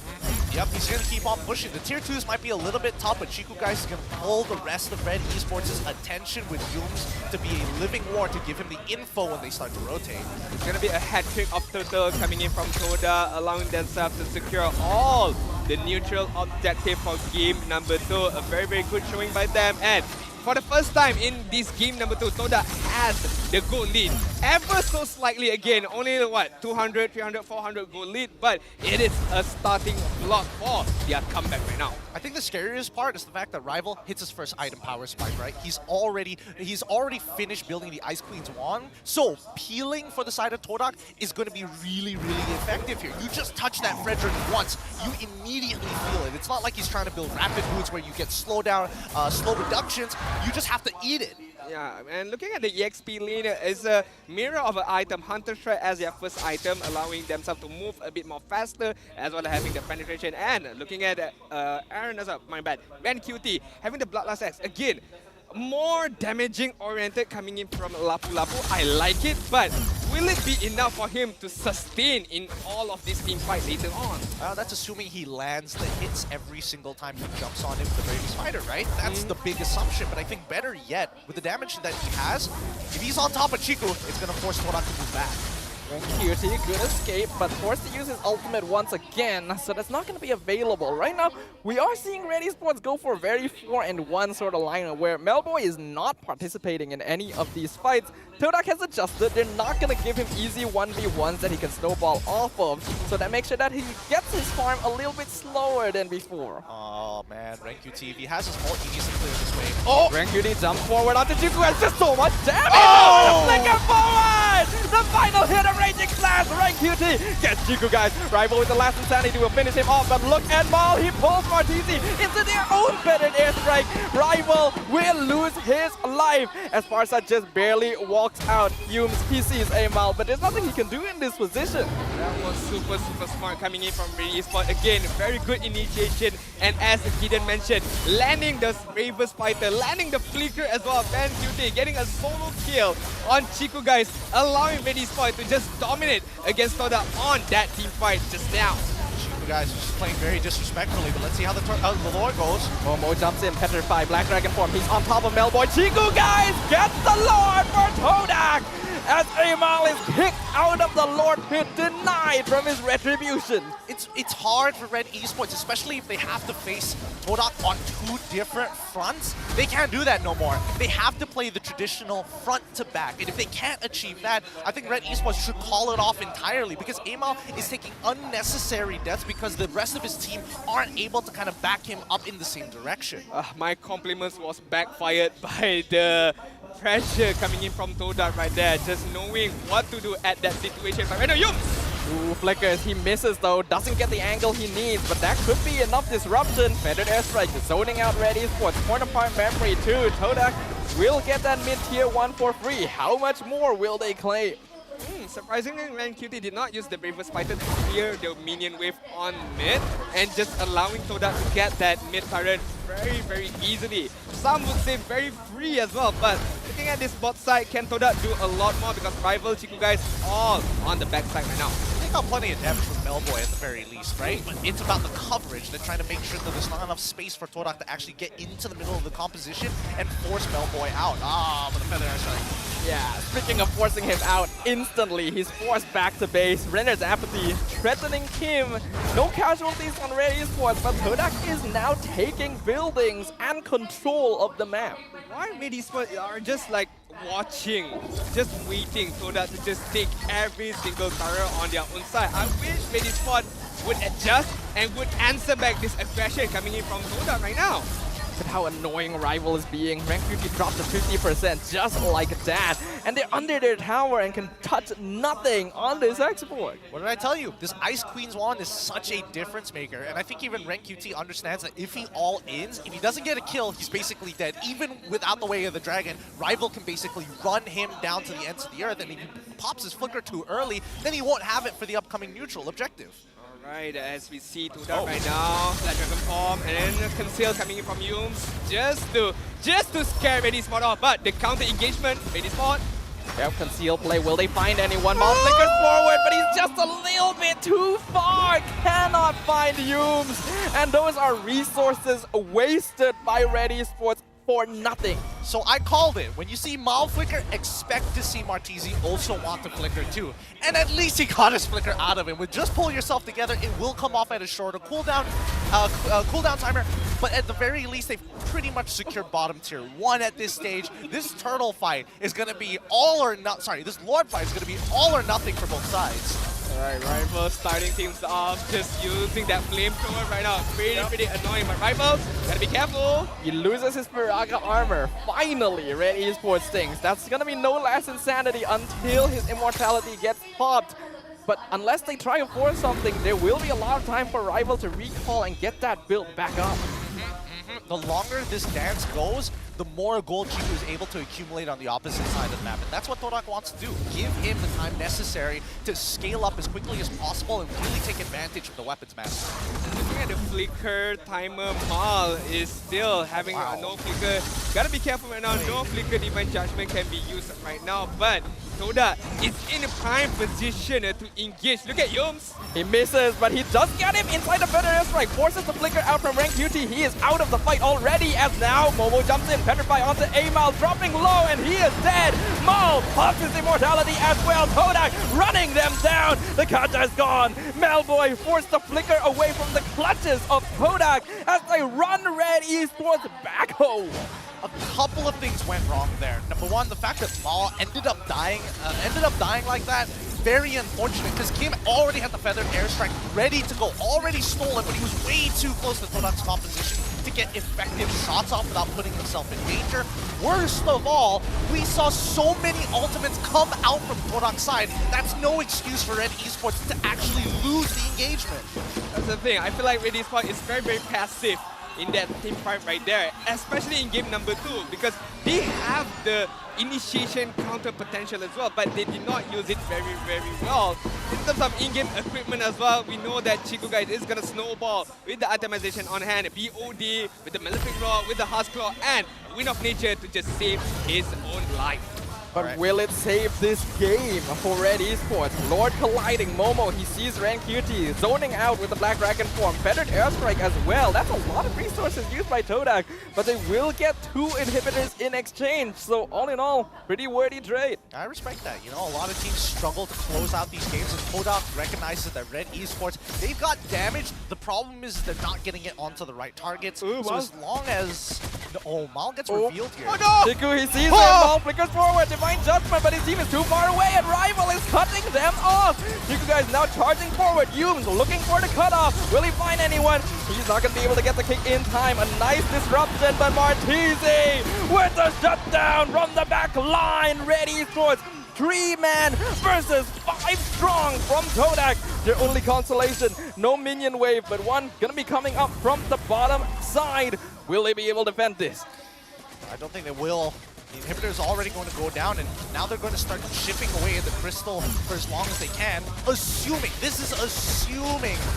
Yep, he's going to keep on pushing. The tier 2s might be a little bit tough, but Cikugais is going to pull the rest of Red Esports' attention with Yums to be a living war to give him the info when they start to rotate. It's going to be a hat trick of Turtle coming in from Todak, allowing themselves to secure all the neutral objective for game number 2. A very, very good showing by them. And for the first time in this game number 2, Todak has the goal lead. Ever so slightly again, only what, 200, 300, 400 goal lead, but it is a starting block for their comeback right now. I think the scariest part is the fact that Rival hits his first item power spike, right? He's already finished building the Ice Queen's wand, so peeling for the side of Todak is going to be really, really effective here. You just touch that Frederick once, you immediately feel it. It's not like he's trying to build rapid boots where you get slow reductions. You just have to eat it. Yeah, and looking at the EXP lane, is a mirror of an item, Hunter Shred as their first item, allowing themselves to move a bit more faster, as well as having the penetration. And looking at Aaron as well, my bad, Ren QT, having the Bloodlust Axe, again, more damaging oriented coming in from Lapu Lapu. I like it, but will it be enough for him to sustain in all of this team fight later on? That's assuming he lands the hits every single time he jumps on him with the Brady Spider, right? That's the big assumption, but I think better yet, with the damage that he has, if he's on top of Chiku, it's going to force Todak to move back. QT, good escape, but forced to use his ultimate once again, so that's not going to be available. Right now, we are seeing Red Esports go for a very 4-and-1 sort of lineup where Melboy is not participating in any of these fights. Todak has adjusted. They're not going to give him easy 1v1s that he can snowball off of, so that makes sure that he gets his farm a little bit slower than before. Oh man, RenQT, if he has his ult, he needs to clear this way. Oh! RenQT jumps forward onto Cikugais, just so much damage! Oh! Flicker forward! The final hit of Raging Slash! RenQT gets Cikugais. Rival with the last insanity will finish him off, but look at Maul, he pulls Martisi into their own bedded airstrike. Rival will lose his life as Farsa just barely walks out. Yums, he sees Amal, but there's nothing he can do in this position. That was super, super smart coming in from Red Esports. Again, very good initiation, and as Gideon mentioned, landing the Ravers Fighter, landing the Flicker as well. Van QT getting a solo kill on Cikugais, allowing Red Esports to just dominate against Todak on that team fight just now. Guys are just playing very disrespectfully, but let's see how the lore goes. Momo jumps in, petrified, Black Dragon form. He's on top of Melboy. Cikugais gets the Lord for Todak as Amal is kicked out of the Lord pit, denied from his retribution. It's hard for Red Esports, especially if they have to face Todak on 2 different fronts. They can't do that no more. They have to play the traditional front to back, and if they can't achieve that, I think Red Esports should call it off entirely, because Amal is taking unnecessary deaths because the rest of his team aren't able to kind of back him up in the same direction. My compliments was backfired by the pressure coming in from Todak right there, just knowing what to do at that situation. But right now, Yums! Ooh, Flickers, he misses though, doesn't get the angle he needs, but that could be enough disruption. Feathered Airstrike zoning out Red Esports, corner point memory too. Todak will get that mid-tier 1 for free. How much more will they claim? Surprisingly, RenQT did not use the Bravest Fighter to clear the minion wave on mid and just allowing Todak to get that mid turret very, very easily. Some would say very free as well, but looking at this bot side, can Todak do a lot more because rival Cikugais all on the backside right now. They got plenty of damage from Melboy at the very least, right? But it's about the coverage. They're trying to make sure that there's not enough space for Todak to actually get into the middle of the composition and force Melboy out. But the Feather Airstrike. Yeah, speaking of forcing him out, instantly he's forced back to base. Renner's Apathy threatening him. No casualties on Red Esports, but Todak is now taking buildings and control of the map. Why Red Esports are just like watching, just waiting Todak to just take every single turret on their own side. I wish Red Esports would adjust and would answer back this aggression coming in from Todak right now. But how annoying Rival is being. RenQT dropped to 50% just like that. And they're under their tower and can touch nothing on this export. What did I tell you? This Ice Queen's wand is such a difference maker. And I think even RenQT understands that if he all-ins, if he doesn't get a kill, he's basically dead. Even without the Way of the Dragon, Rival can basically run him down to the ends of the earth, and if he pops his flicker too early, then he won't have it for the upcoming neutral objective. Right, as we see Todak right now, Black Dragon form, and then Conceal coming in from Yums just to scare Red Esports off. But the counter engagement, Red Esports They have concealed play. Will they find anyone? Mal flickers forward, but he's just a little bit too far. Cannot find Humes. And those are resources wasted by Red Esports for nothing. So I called it. When you see Mal flicker, expect to see Martizi also want to flicker too. And at least he got his flicker out of him. With just pull yourself together, it will come off at a shorter cooldown timer. But at the very least, they've pretty much secured bottom tier 1 at this stage. This turtle fight is going to be all or not. Sorry, this Lord fight is going to be all or nothing for both sides. Alright, Rival starting things off, just using that flamethrower right now. Pretty annoying, but Rival, gotta be careful. He loses his Spiraga armor. Finally, Red Esports thinks that's gonna be no less insanity until his immortality gets popped. But unless they try to force something, there will be a lot of time for Rival to recall and get that build back up. The longer this dance goes, the more gold Chiku is able to accumulate on the opposite side of the map. And that's what Todak wants to do. Give him the time necessary to scale up as quickly as possible and really take advantage of the weapons map. Looking at the flicker timer, Mal is still having a no flicker. Gotta be careful right now. No flicker divine judgment can be used right now, but Todak is in a prime position to engage. Look at Yums. He misses, but he does get him inside the Feather Airstrike. Forces the flicker out from rank QT. He is out of the fight already, as now Momo jumps in. Petrify onto Amal, dropping low, and he is dead. Mal pops his immortality as well. Todak running them down. The Kaja is gone. Melboy forced the flicker away from the clutches of Todak as they run Red Esports back home. A couple of things went wrong there. Number one, the fact that Mal ended up dying like that, very unfortunate, because Kim already had the feathered airstrike ready to go, already stolen, but he was way too close to Todak's composition to get effective shots off without putting himself in danger. Worst of all, we saw so many ultimates come out from Todak's side. That's no excuse for Red Esports to actually lose the engagement. That's the thing. I feel like Red Esports is very passive in that team fight right there, especially in game number 2, because they have the initiation counter potential as well, but they did not use it very well. In terms of in-game equipment as well, we know that Cikugais is gonna snowball with the itemization on hand, BOD, with the Malefic Roar, with the Husk Claw, and Wind of Nature to just save his own life. But will it save this game for Red Esports? Lord colliding Momo, he sees rank QT, zoning out with the Black Dragon form, feathered airstrike as well. That's a lot of resources used by Todak, but they will get 2 inhibitors in exchange. So all in all, pretty worthy trade. I respect that. You know, a lot of teams struggle to close out these games, and Todak recognizes that Red Esports, they've got damage. The problem is they're not getting it onto the right targets. So as long as... Oh, Mal gets revealed here. Oh no! Chiku, he sees it. Mal flickers forward. Divine Judgment, but his team is too far away, and Rival is cutting them off. Cikugais now charging forward. Humes looking for the cutoff. Will he find anyone? He's not going to be able to get the kick in time. A nice disruption, but Martizi with the shutdown from the back line. Red Esports 3-man versus 5 strong from Todak. Their only consolation, no minion wave, but one gonna be coming up from the bottom side. Will they be able to defend this? I don't think they will. The inhibitor is already going to go down, and now they're going to start chipping away at the crystal for as long as they can, assuming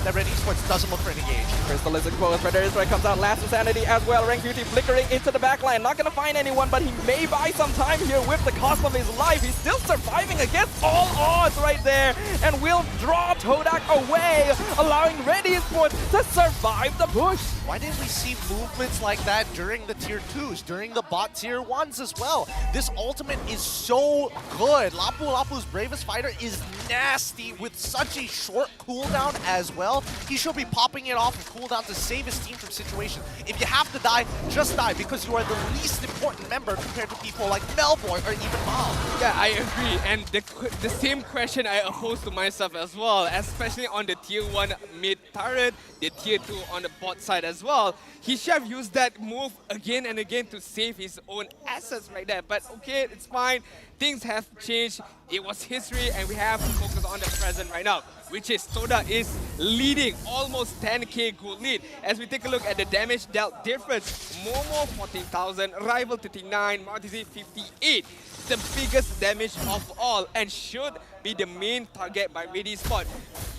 that Red Esports doesn't look for an engage. Crystal is exposed, Red Esports comes out, last insanity as well. Rank Beauty flickering into the backline, not gonna find anyone, but he may buy some time here with the cost of his life. He's still surviving against all odds right there, and will draw Todak away, allowing Red Esports to survive the push. Why didn't we see movements like that during the tier 2s, during the bot tier 1s as well? This ultimate is so good. Lapu's bravest fighter is nasty with such a short cooldown as well. He should be popping it off of cooldown to save his team from situations. If you have to die, just die, because you are the least important member compared to people like Melboy or even Mal. Yeah, I agree. And the same question I pose to myself as well, especially on the tier 1 mid turret, the tier 2 on the bot side as well. He should have used that move again and again to save his own assets right there. But okay, it's fine. Things have changed. It was history, and we have to focus on the present right now, which is Todak is leading almost 10k gold lead. As we take a look at the damage dealt difference, Momo 14,000, Rival 39, Martizi 58. The biggest damage of all, and should be the main target by Red Esports.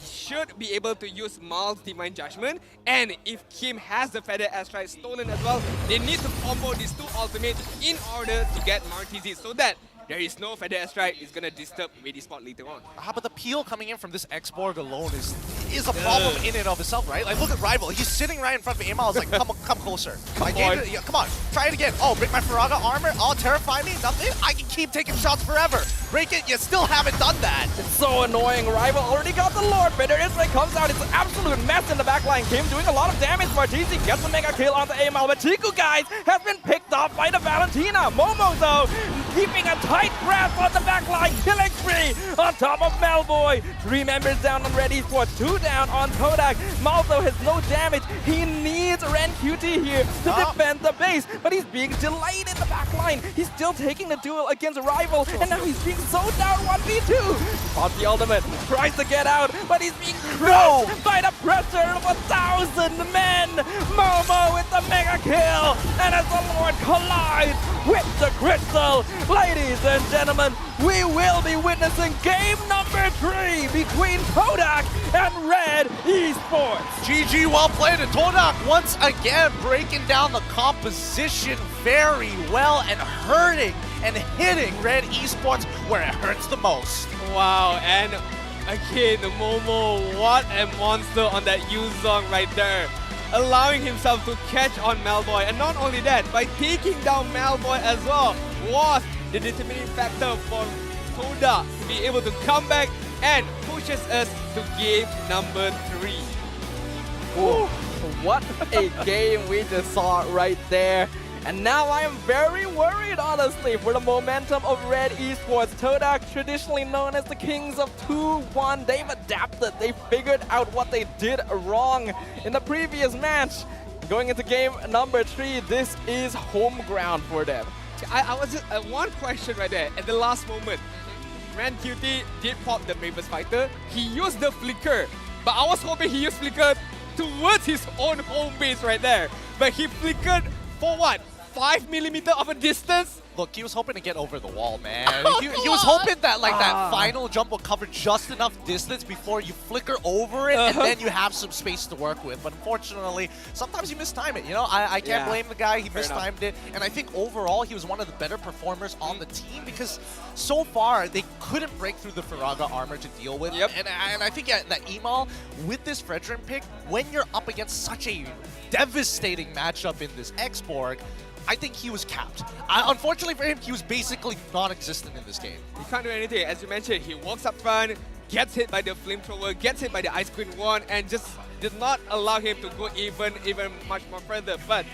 Should be able to use Mal's Divine Judgment, and if Kim has the Feather Airstrike stolen as well, they need to combo these 2 ultimates in order to get Martizi, so that there is no feather airstrike. It's gonna disturb Red Esports later on. But the peel coming in from this X-Borg alone is a problem in and of itself, right? Like, look at Rival. He's sitting right in front of Amal. It's like, come closer. Come on, try it again. Oh, break my Faraga armor. Oh, terrify me. Nothing. I can keep taking shots forever. Break it. You still haven't done that. It's so annoying. Rival already got the Lord. Feather airstrike comes out. It's an absolute mess in the backline. Kim doing a lot of damage. Martisi gets the mega kill onto Amal, but Cikugais has been picked off by the Valentina. Momo, though, keeping a tight grasp on the backline, killing spree on top of Melboy. 3 members down on Red Esports, 2 down on Todak. Malzo has no damage. He needs Ren QT here to defend the base, but he's being delayed in the backline. He's still taking the duel against Rival, and now he's being so down 1v2. On the ultimate, tries to get out, but he's being crushed by the pressure of 1,000 men. Momo with the mega kill, and as the Lord collides with the crystal, ladies and gentlemen, we will be witnessing game number 3 between Todak and Red Esports. GG, well played. And Todak once again breaking down the composition very well and hurting and hitting Red Esports where it hurts the most. Wow, and again, Momo, what a monster on that Yuzong right there. Allowing himself to catch on Melboy, and not only that, by taking down Melboy as well, was the determining factor for Todak to be able to come back and pushes us to game number 3. Ooh, what a game we just saw right there. And now I am very worried, honestly, for the momentum of Red Esports. Todak, traditionally known as the kings of 2-1, they've adapted. They figured out what they did wrong in the previous match. Going into game number 3, this is home ground for them. I was just one question right there at the last moment. Ren QT did pop the Bravest Fighter. He used the flicker, but I was hoping he used flicker towards his own home base right there. But he flickered for what? 5mm of a distance? Look, he was hoping to get over the wall, man. He was hoping that that final jump will cover just enough distance before you flicker over it, and then you have some space to work with. But unfortunately, sometimes you mistime it. You know, I can't blame the guy. He mistimed it, and I think overall he was one of the better performers on the team because so far they couldn't break through the Faraga armor to deal with. And I think that Emal with this Fredrin pick, when you're up against such a devastating matchup in this X-Borg, I think he was capped. Unfortunately for him, he was basically non-existent in this game. He can't do anything. As you mentioned, he walks up front, gets hit by the flamethrower, gets hit by the Ice Queen 1, and just did not allow him to go even much more further. But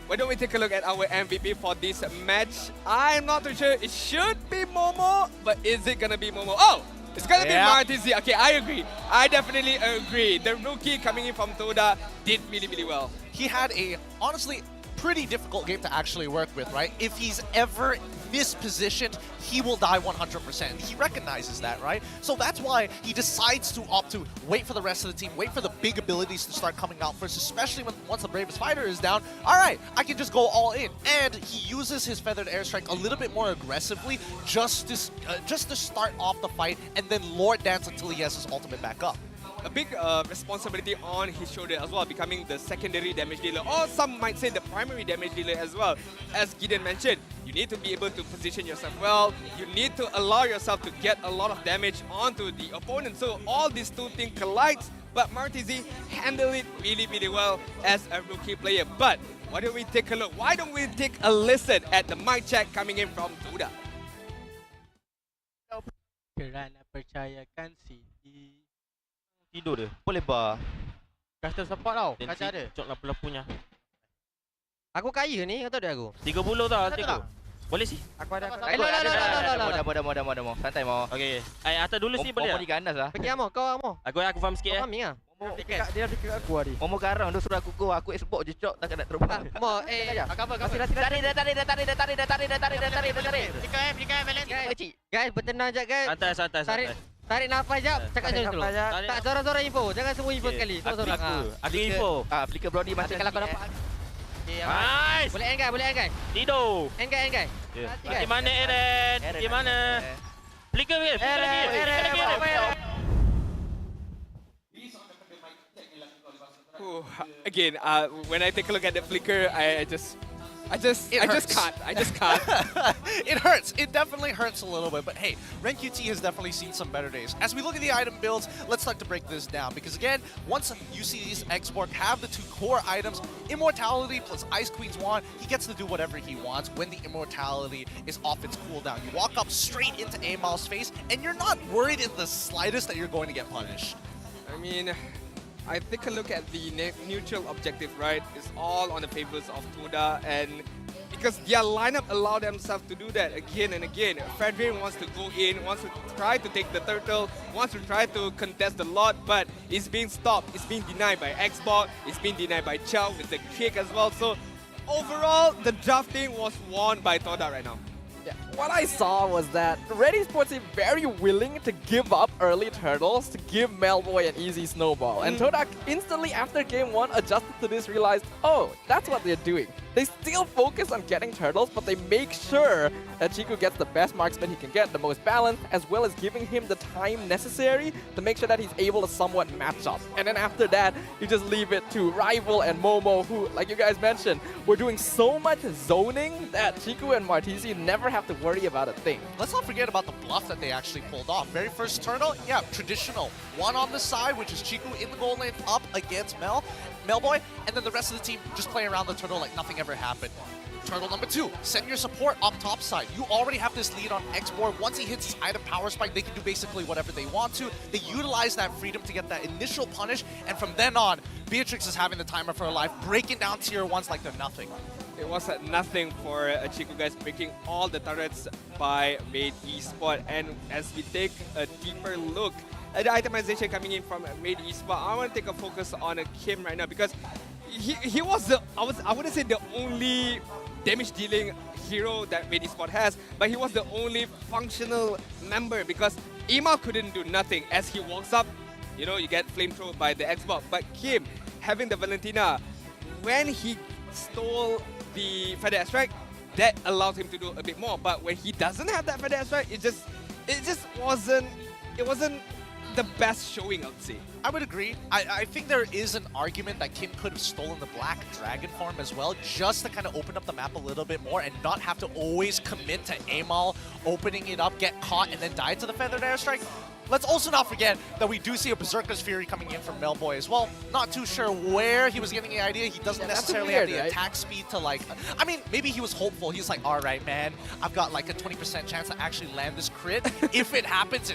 why don't we take a look at our MVP for this match? I'm not too sure. It should be Momo, but is it gonna be Momo? Oh! It's gonna be Martisi. Okay, I agree. I definitely agree. The rookie coming in from Toda did really well. He had a, honestly, pretty difficult game to actually work with, right? If he's ever mispositioned, he will die 100%. He recognizes that, right? So that's why he decides to opt to wait for the rest of the team, wait for the big abilities to start coming out first, especially once the Bravest Fighter is down. All right, I can just go all in. And he uses his Feathered Airstrike a little bit more aggressively just to start off the fight and then Lord Dance until he has his ultimate back up. A big responsibility on his shoulder as well, becoming the secondary damage dealer, or some might say the primary damage dealer as well. As Gideon mentioned, you need to be able to position yourself well, you need to allow yourself to get a lot of damage onto the opponent. So all these two things collide, but Martisi handled it really well as a rookie player. But why don't we take a look? Why don't we take a listen at the mic check coming in from Todak? Kerana percayakan City. Tidur dia. Boleh bar. Custom support tau. Kaca ada. Cok lampu-lampunya. Aku kaya ni, kau tahu tak aku? 30 tau hati aku. Boleh sih? Aku ada. Mau. Santai mau. Okey. Atas dulu sini boleh tak? Pergi ganas lah. Pergi Amo, kau Amo. Aku farm sikit Kau farming lah. Dia dekat aku tadi. Momo garang dia suruh aku go, aku export je cok tak nak terbang. Mo, cover. Tarik. Flicker, balance. Guys, bertenang jap guys. Santai. Tarik nafas jap, cakap dulu. Tak zora-zora info, jangan semua info sekali. Aku info. Flicker Brody masa kalau kau dapat. Nice. Boleh end guys. Tidur. End guys. Di mana Eren? Di mana? Flicker lagi. Again, when I take a look at the flicker, I just I just can't. It hurts. It definitely hurts a little bit. But hey, Ren QT has definitely seen some better days. As we look at the item builds, let's start to break this down. Because again, once you see these Export have the 2 core items, Immortality plus Ice Queen's Wand, he gets to do whatever he wants when the Immortality is off its cooldown. You walk up straight into Amal's face, and you're not worried in the slightest that you're going to get punished. I mean, I take a look at the neutral objective, right? It's all on the favors of Todak, and because their lineup allow themselves to do that again and again. Fredrin wants to go in, wants to try to take the turtle, wants to try to contest the lot, but it's being stopped. It's being denied by Xbox, it's being denied by Chow with the kick as well. So overall, the drafting was won by Todak right now. Yeah, what I saw was that Red Esports is very willing to give up early turtles to give Homebois an easy snowball. And Todak instantly after game 1 adjusted to this, realized, oh, that's what they're doing. They still focus on getting turtles, but they make sure that Chiku gets the best marksman he can get, the most balanced, as well as giving him the time necessary to make sure that he's able to somewhat match up. And then after that, you just leave it to Rival and Momo, who, like you guys mentioned, were doing so much zoning that Chiku and Martisi never have to worry about a thing. Let's not forget about the bluff that they actually pulled off. Very first turtle, yeah, traditional. One on the side, which is Chiku in the goal lane up against Homebois, and then the rest of the team just play around the turtle like nothing ever happened. Turtle number 2, send your support up top side. You already have this lead on Export. Once he hits his item power spike, they can do basically whatever they want to. They utilize that freedom to get that initial punish, and from then on, Beatrix is having the time of her life, breaking down tier 1s like they're nothing. It was nothing for Cikugais, breaking all the turrets by Red Esports. And as we take a deeper look at the itemization coming in from Red Esports, I want to take a focus on Kim right now, because he was the, I wouldn't say the only damage dealing hero that Red Esports has, but he was the only functional member, because Emal couldn't do nothing. As he walks up, you know, you get flamethrower by the Xbox, but Kim having the Valentina, when he stole the Feather Strike, that allowed him to do a bit more. But when he doesn't have that Feather Strike, it just wasn't the best showing, I would say. I would agree. I think there is an argument that Kim could have stolen the Black Dragon form as well, just to kind of open up the map a little bit more and not have to always commit to Amal opening it up, get caught, and then die to the Feathered Airstrike. Let's also not forget that we do see a Berserker's Fury coming in from Homebois as well. Not too sure where he was getting the idea. He doesn't necessarily have the attack speed to like... I mean, maybe he was hopeful. He was like, all right, man, I've got like a 20% chance to actually land this crit. If it happens,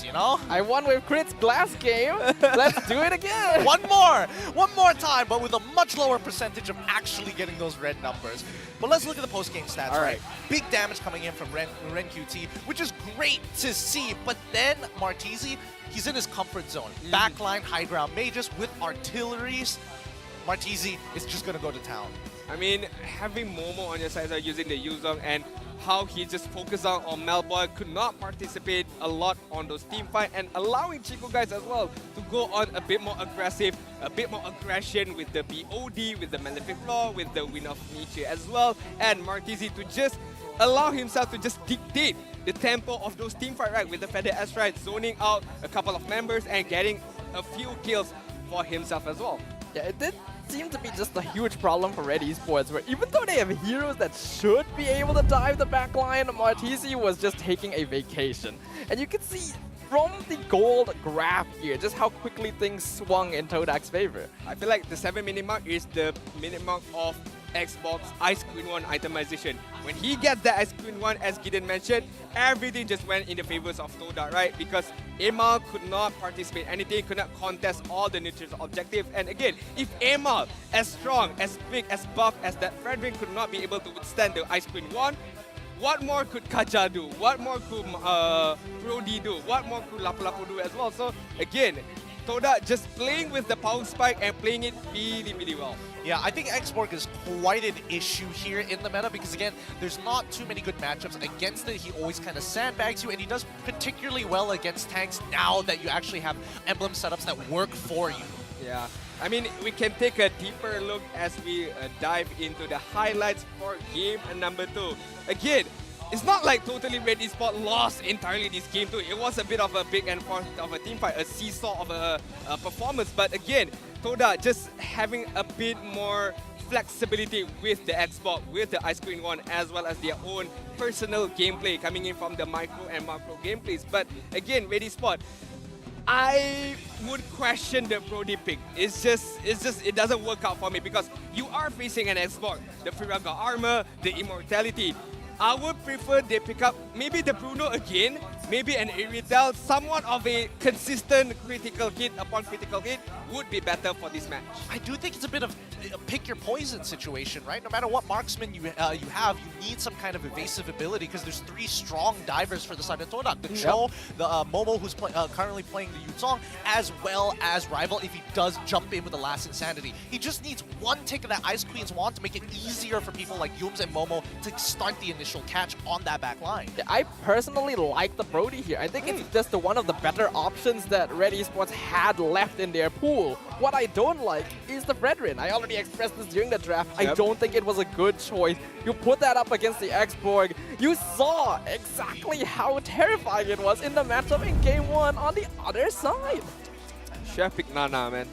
you know? I won with crits last game. Let's do it again. One more time, but with a much lower percentage of actually getting those red numbers. But let's look at the post-game stats, right? Big damage coming in from Ren QT, which is great to see. But then Martisi, he's in his comfort zone. Backline, high ground mages with artilleries. Martisi is just going to go to town. I mean, having Momo on your side using the Yuzong and how he just focused on Homebois, could not participate a lot on those team fight, and allowing Cikugais as well to go on a bit more aggressive, a bit more aggression with the BOD, with the Malefic Law, with the Wind of Nature as well, and Martisi to just allow himself to just dictate the tempo of those team fight, right, with the Feather Astride, zoning out a couple of members and getting a few kills for himself as well. Yeah, it did seem to be just a huge problem for Red Esports, where even though they have heroes that should be able to dive the backline, Martisi was just taking a vacation. And you can see from the gold graph here just how quickly things swung in Todak's favor. I feel like the 7-minute mark is the minute mark of Xbox Ice Queen 1 itemization. When he gets that Ice Queen 1, as Gideon mentioned, everything just went in the favors of Todak, right? Because Amal could not participate in anything, could not contest all the neutral objectives. And again, if Amal, as strong, as big, as buff as that Frederick, could not be able to withstand the Ice Queen 1, what more could Kaja do? What more could Brody do? What more could Lapu Lapu do as well? So again, Todak just playing with the power spike and playing it really, really well. Yeah, I think X-Borg is quite an issue here in the meta because, again, there's not too many good matchups against it. He always kind of sandbags you, and he does particularly well against tanks now that you actually have emblem setups that work for you. Yeah, I mean, we can take a deeper look as we dive into the highlights for game number 2. Again, it's not like totally Red Esports lost entirely this game too. It was a bit of a big and forth of a team fight, a seesaw of a performance. But again, Todak just having a bit more flexibility with the Xbox, with the ice cream one, as well as their own personal gameplay coming in from the micro and macro gameplays. But again, Red Esports, I would question the Brody pick. It's just it doesn't work out for me because you are facing an Xbox, the Firaga armor, the immortality. I would prefer they pick up maybe the Bruno again, maybe an Iritel, somewhat of a consistent critical hit upon critical hit would be better for this match. I do think it's a bit of a pick your poison situation, right? No matter what marksman you have, you need some kind of evasive ability because there's 3 strong divers for the side of Todak. The Cho, the Momo who's currently playing the Yuzong, as well as Rival if he does jump in with the last Insanity. He just needs one tick of that Ice Queen's wand to make it easier for people like Yums and Momo to start the initial catch on that back line. Yeah, I personally like the Brody here. I think it's just one of the better options that Red Esports had left in their pool. What I don't like is the Brethren. I already expressed this during the draft. I don't think it was a good choice. You put that up against the X-Borg. You saw exactly how terrifying it was in the matchup in Game 1 on the other side. Should have picked Nana, man.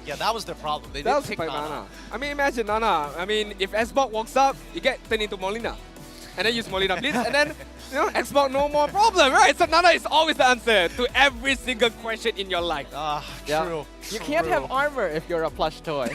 Yeah, that was their problem. They didn't pick Nana. I mean, imagine Nana. I mean, if Xbox walks up, you get turned into Molina. And then use Molina Blitz, and then, you know, Xbox no more problem, right? So Nana is always the answer to every single question in your life. True. You can't have armor if you're a plush toy.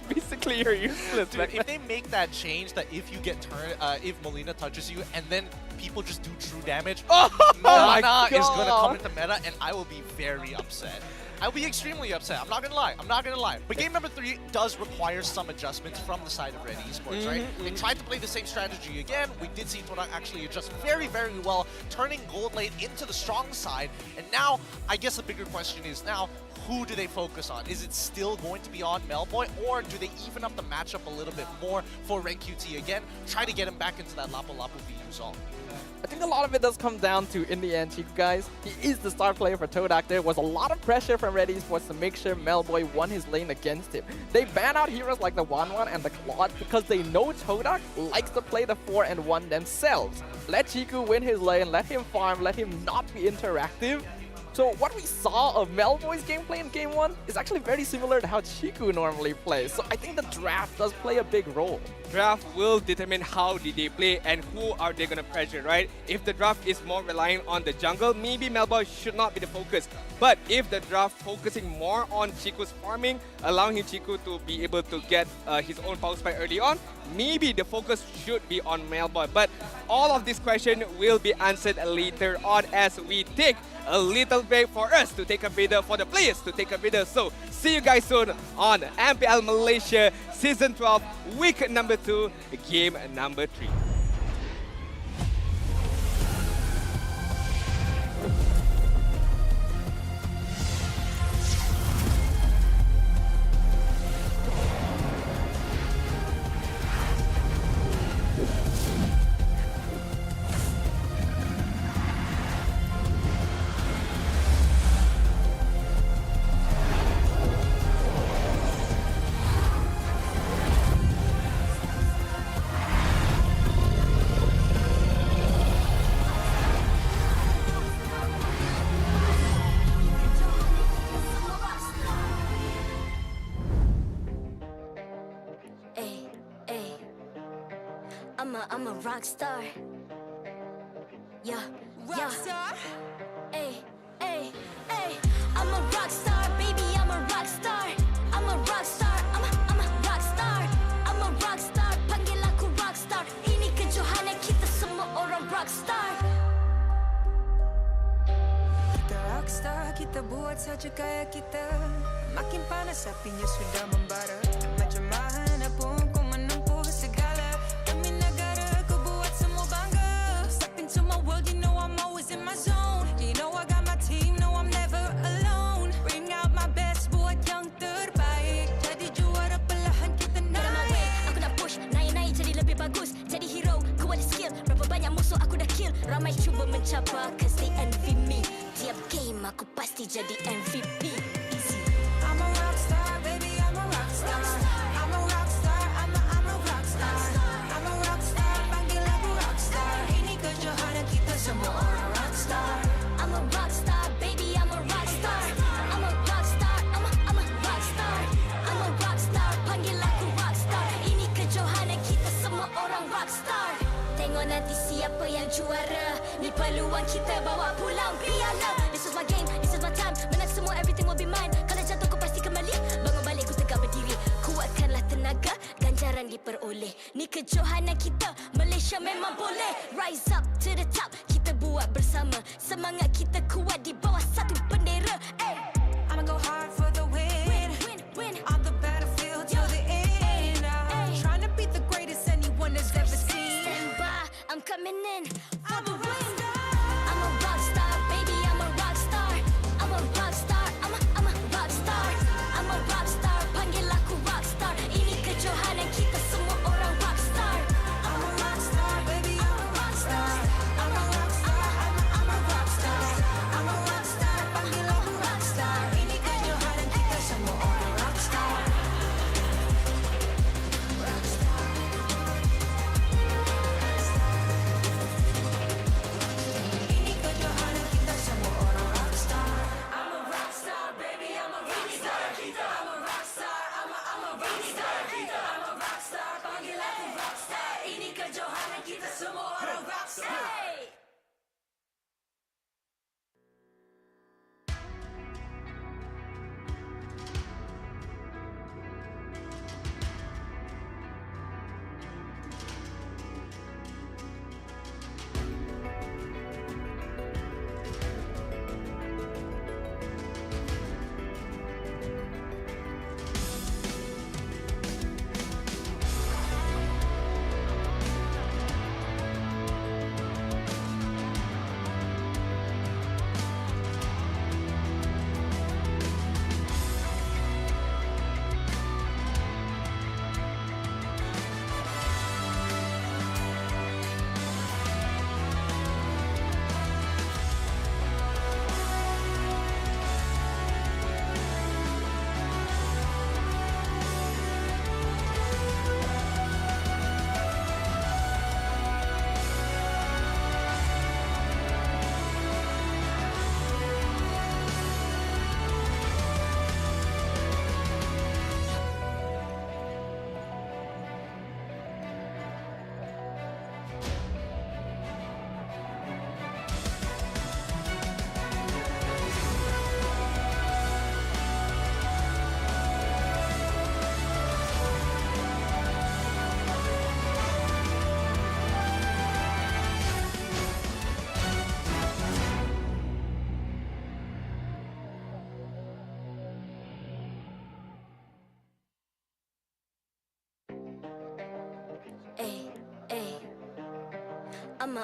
Basically, you're useless. Dude, if they make that change that if you get turned, if Molina touches you and then people just do true damage, Nana is going to come into meta and I will be very upset. I'll be extremely upset. I'm not gonna lie. But game number 3 does require some adjustments from the side of Red Esports, right? They tried to play the same strategy again. We did see Todak actually adjust very, very well, turning gold lane into the strong side. And now, I guess the bigger question is now, who do they focus on? Is it still going to be on Melboy, or do they even up the matchup a little bit more for Red QT again? Try to get him back into that Lapu Lapu VU zone. I think a lot of it does come down to, in the end, Cikugais, he is the star player for Todak. There was a lot of pressure from Red Esports to make sure Melboy won his lane against him. They ban out heroes like the Wanwan and the Claude because they know Todak likes to play the 4-and-1 themselves. Let Chiku win his lane, let him farm, let him not be interactive. So what we saw of Melboy's gameplay in Game 1 is actually very similar to how Chiku normally plays. So I think the draft does play a big role. Draft will determine how did they play and who are they going to pressure, right? If the draft is more relying on the jungle, maybe Melboy should not be the focus. But if the draft focusing more on Chiku's farming, allowing Chiku to be able to get his own power spike early on, maybe the focus should be on Melboy. But all of this question will be answered later on as we take a little break for us to take a breather, for the players to take a breather. So see you guys soon on MPL Malaysia Season 12, week number 2, game number 3. I'm a rock star. Yeah, rock star. Ay, ay, ay. I'm a rock star, baby. I'm a rock star. I'm a rock star. I'm a rock star. I'm a rock star. Panggil aku rock star. Ini kejohanan kita semua orang rock star. Kita rock star, kita buat saja gaya kita. Makin panas apinya sudah membara. Macam mana pun kau menempuh segala. Demi negara kau buat semua bangga. Step into my world, you know I'm always in my zone. You know I got my team, no I'm never alone. Bring out my best, buat yang terbaik. Jadi juara perlahan kita naik. Aku nak push, naik-naik jadi lebih bagus. Jadi hero, ku ada skill. Berapa banyak musuh aku dah kill. Ramai cuba mencapai, cause they envy me. Tiap game aku pasti jadi MVP. Easy. I'm a rock star, baby, I'm a rock star. I'm a rock star, I'm a rock star. I'm a rock star, panggil aku rock star. Ini kejohanan kita semua orang rock star. I'm a rock star, baby, I'm a rock star. I'm a rock star, I'm a rock star. I'm a rock star, panggil aku juara. Ni peluang kita bawa pulang piala. This is my game, this is my time. Menang semua, everything will be mine. Kalau jatuh kau pasti kembali. Bangun balik ku tegak berdiri. Kuatkanlah tenaga, ganjaran diperoleh. Ni kejohanan kita, Malaysia memang boleh. Rise up to the top, kita buat bersama. Semangat kita kuat di bawah satu bendera. I'ma go hard for the win. On the battlefield till the end. Trying to beat the greatest anyone has ever seen. Stand by, I'm coming in for the win. I'm a rock star, baby, I'm a rock star. I'm a rock star, I'm a rock star. I'm a rock star, panggil aku rock star. Ini kejohanan kita semua orang rock star. I'm a rock star, baby, I'm a rock star. I'm a rock star, I'm a rock star. I'm a rock star, panggil aku rock star. Ini kejohanan kita semua orang rock star. Ini kejohanan kita semua orang rock star. I'm a rock star, baby, I'm a rock star. I'm a rock star, I'm a rock star. I'm a rock star, panggil aku rock star. Ini kejohanan kita semua orang rock star.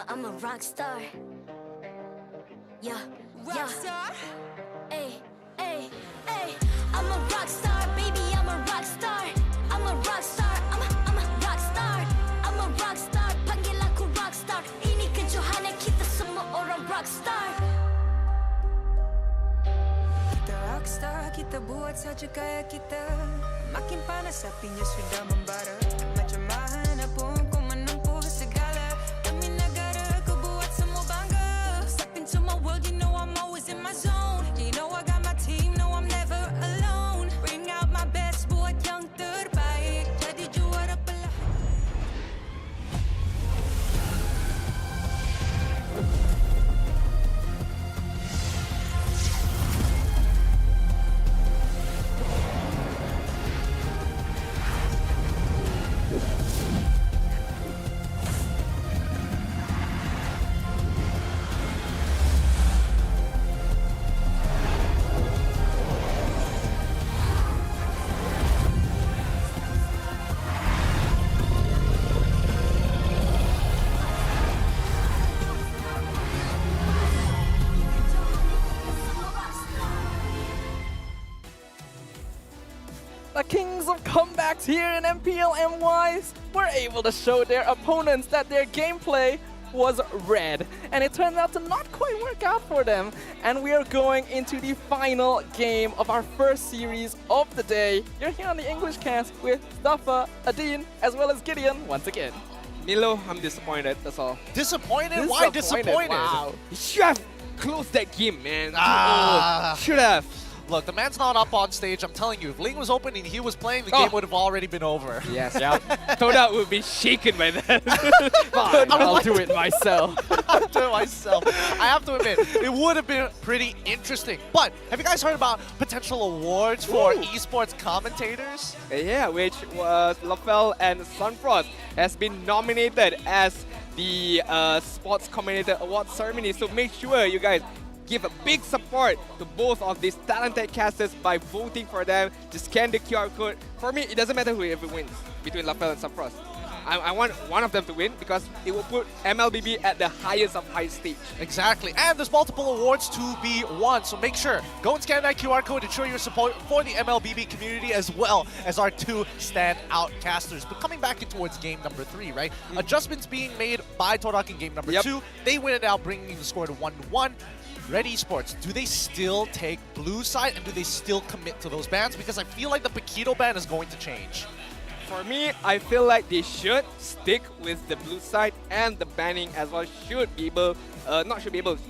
I'm a rock star. Yeah, Rock star. Ay. I'm a rock star, baby, I'm a rock star. I'm a rock star, I'm a rock star. I'm a rock star, panggil aku rock star. Ini kejohanan kita semua orang rock star. Kita rockstar, kita buat saja gaya kita. Makin panas apinya sudah membara. Macam mana pun ku menempuh segala. Demi negara ku buat semua bangga. Step into my world, you know I'm always in my zone. You know I got my team, no I'm never alone. Bring out my best, buat yang terbaik. Jadi juara pelah. The kings of comebacks here in MPL MYs were able to show their opponents that their gameplay was red. And it turned out to not quite work out for them. And we are going into the final game of our first series of the day. You're here on the English cast with Mustafa, Adin, as well as Gideon once again. Milo, I'm disappointed, that's all. Disappointed? Why disappointed? Wow. You should have closed that game, man. Ah. Should have. Look, the man's not up on stage. I'm telling you, if Ling was open and he was playing, the game would have already been over. Yes, yeah. Todak would be shaken by that. I'll do it myself. I'll do it myself. I have to admit, it would have been pretty interesting. But have you guys heard about potential awards for esports commentators? Yeah, which was Lafel and Sunfrost has been nominated as the Sports Commentator Award ceremony. So make sure you guys give a big support to both of these talented casters by voting for them. Just scan the QR code. For me, it doesn't matter whoever wins between Lafel and Sunfrost. I want one of them to win because it will put MLBB at the highest of high stage. Exactly, and there's multiple awards to be won, so make sure, go and scan that QR code and show your support for the MLBB community as well as our two standout casters. But coming back in towards game number 3, right? Adjustments being made by Todak in game number 2. They win it out, bringing the score to 1-1. Red Esports, do they still take blue side and do they still commit to those bans? Because I feel like the Paquito ban is going to change. For me, I feel like they should stick with the blue side, and the banning as well should be able,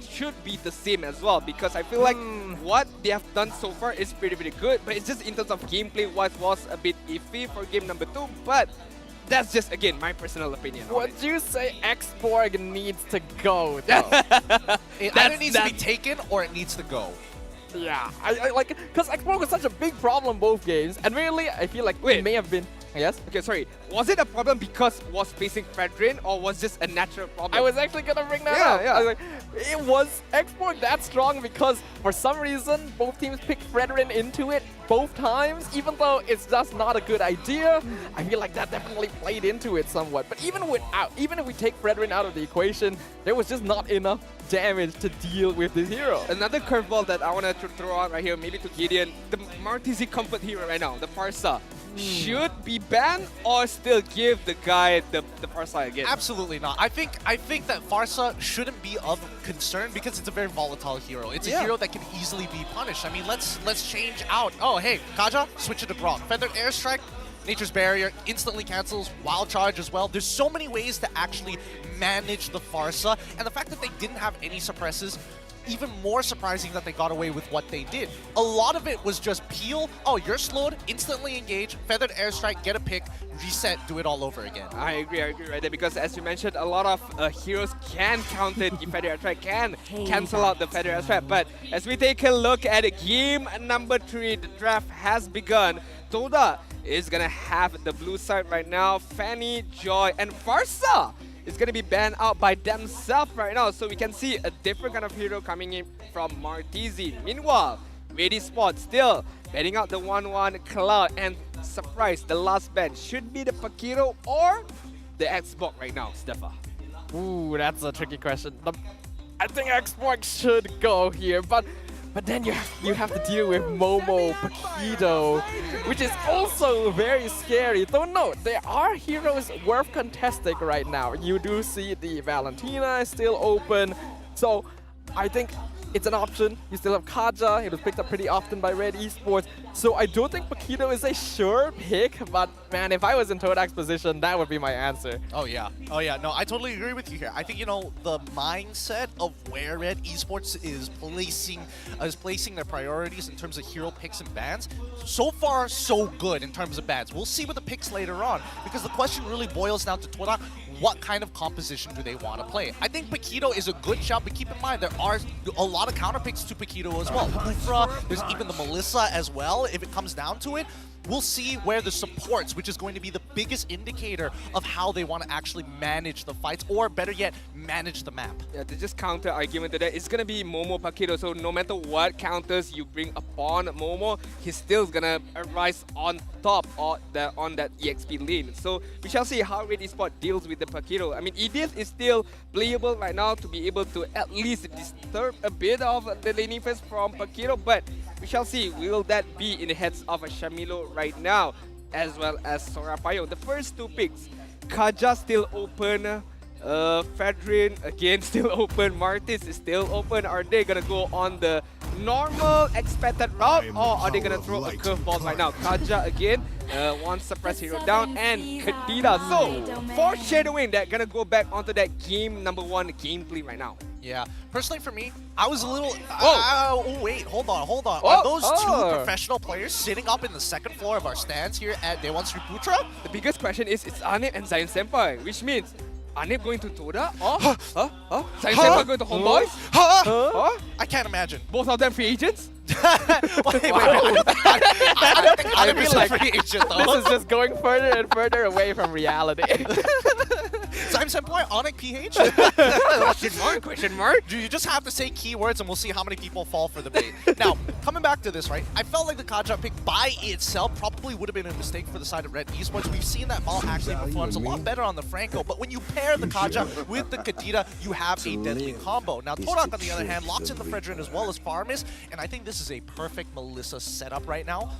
should be the same as well, because I feel like what they have done so far is pretty good, but it's just in terms of gameplay wise was a bit iffy for game number 2, but that's just, again, my personal opinion. Would you say Xborg needs to go, though? It either needs to be taken or it needs to go. Yeah, I like, because Xborg was such a big problem both games, and really, I feel like it may have been. Yes? Okay, sorry. Was it a problem because it was facing Fredrin, or was this a natural problem? I was actually gonna bring that up. I was like, it was Xborg that strong because for some reason both teams picked Fredrin into it both times, even though it's just not a good idea. I feel like that definitely played into it somewhat. But even if we take Fredrin out of the equation, there was just not enough damage to deal with this hero. Another curveball that I want to throw out right here, maybe to Gideon, the Martizi comfort hero right now, the Farsa. Should be banned or still give the guy the Farsa again? Absolutely not. I think that Farsa shouldn't be of concern because it's a very volatile hero. It's a hero that can easily be punished. I mean, let's change out. Oh, hey, Kaja, switch it to Grok. Feathered Airstrike, Nature's Barrier, instantly cancels, Wild Charge as well. There's so many ways to actually manage the Farsa, and the fact that they didn't have any suppresses, even more surprising that they got away with what they did. A lot of it was just peel, oh, you're slowed, instantly engage, Feathered Airstrike, get a pick, reset, do it all over again. I agree right there, because as you mentioned, a lot of heroes can counter the Feathered Airstrike, can cancel out the Feathered Airstrike. But as we take a look at game number 3, the draft has begun. Toda is gonna have the blue side right now. Fanny, Joy, and Farsa is going to be banned out by themselves right now. So we can see a different kind of hero coming in from Martizi. Meanwhile, Red Esports still banning out the 1-1 Cloud, and surprise, the last ban should be the Paquito or the Xbox right now, Stefa. Ooh, that's a tricky question. I think Xbox should go here, but then you have to deal with Momo, Paquito, which is also very scary. Though no, there are heroes worth contesting right now. You do see the Valentina is still open, so I think it's an option. You still have Kaja, it was picked up pretty often by Red Esports, so I don't think Paquito is a sure pick, but man, if I was in Todak's position, that would be my answer. Oh yeah, no, I totally agree with you here. I think, you know, the mindset of where Red Esports is placing their priorities in terms of hero picks and bans, so far so good in terms of bans. We'll see with the picks later on, because the question really boils down to Todak. What kind of composition do they want to play? I think Paquito is a good shout, but keep in mind there are a lot of counter picks to Paquito as well. Ufra, there's even the Melissa as well, if it comes down to it. We'll see where the supports, which is going to be the biggest indicator of how they want to actually manage the fights, or better yet, manage the map. Yeah, to just counter argument to that, it's going to be Momo Paquito, so no matter what counters you bring upon Momo, he's still going to rise on top on that EXP lane. So we shall see how Red Esports deals with the Paquito. I mean, Edith is still playable right now to be able to at least disturb a bit of the laning phase from Paquito, but we shall see, will that be in the heads of a Shamilo right now, as well as Sorapayo. The first two picks, Kaja still open, Fedrin again still open. Martis is still open. Are they gonna go on the normal expected route, or are they gonna throw a curveball right now? Kaja again, one suppress hero down, and Kadida. So foreshadowing that gonna go back onto that game number 1 gameplay right now. Yeah, personally for me, I was a little. Oh wait, hold on. Are those two professional players sitting up in the second floor of our stands here at Day 1 Street Putra? The biggest question is, it's Anip and Zion Senpai, which means Anip going to Todak or Zion Senpai going to Homebois? I can't imagine. Both of them free agents? wait. I don't think Anip is a free agent though. This is just going further and further away from reality. Zion Senpai, Onic PH? Question mark? You just have to say keywords and we'll see how many people fall for the bait. Now, coming back to this, right? I felt like the Kaja pick by itself probably would have been a mistake for the side of Red Esports. We've seen that Mal actually performs a lot better on the Franco, but when you pair the Kaja with the Kadida, you have a deadly combo. Now, Todak, on the other hand, locks in the Fredrin as well as Farmis, and I think this is a perfect Melissa setup right now.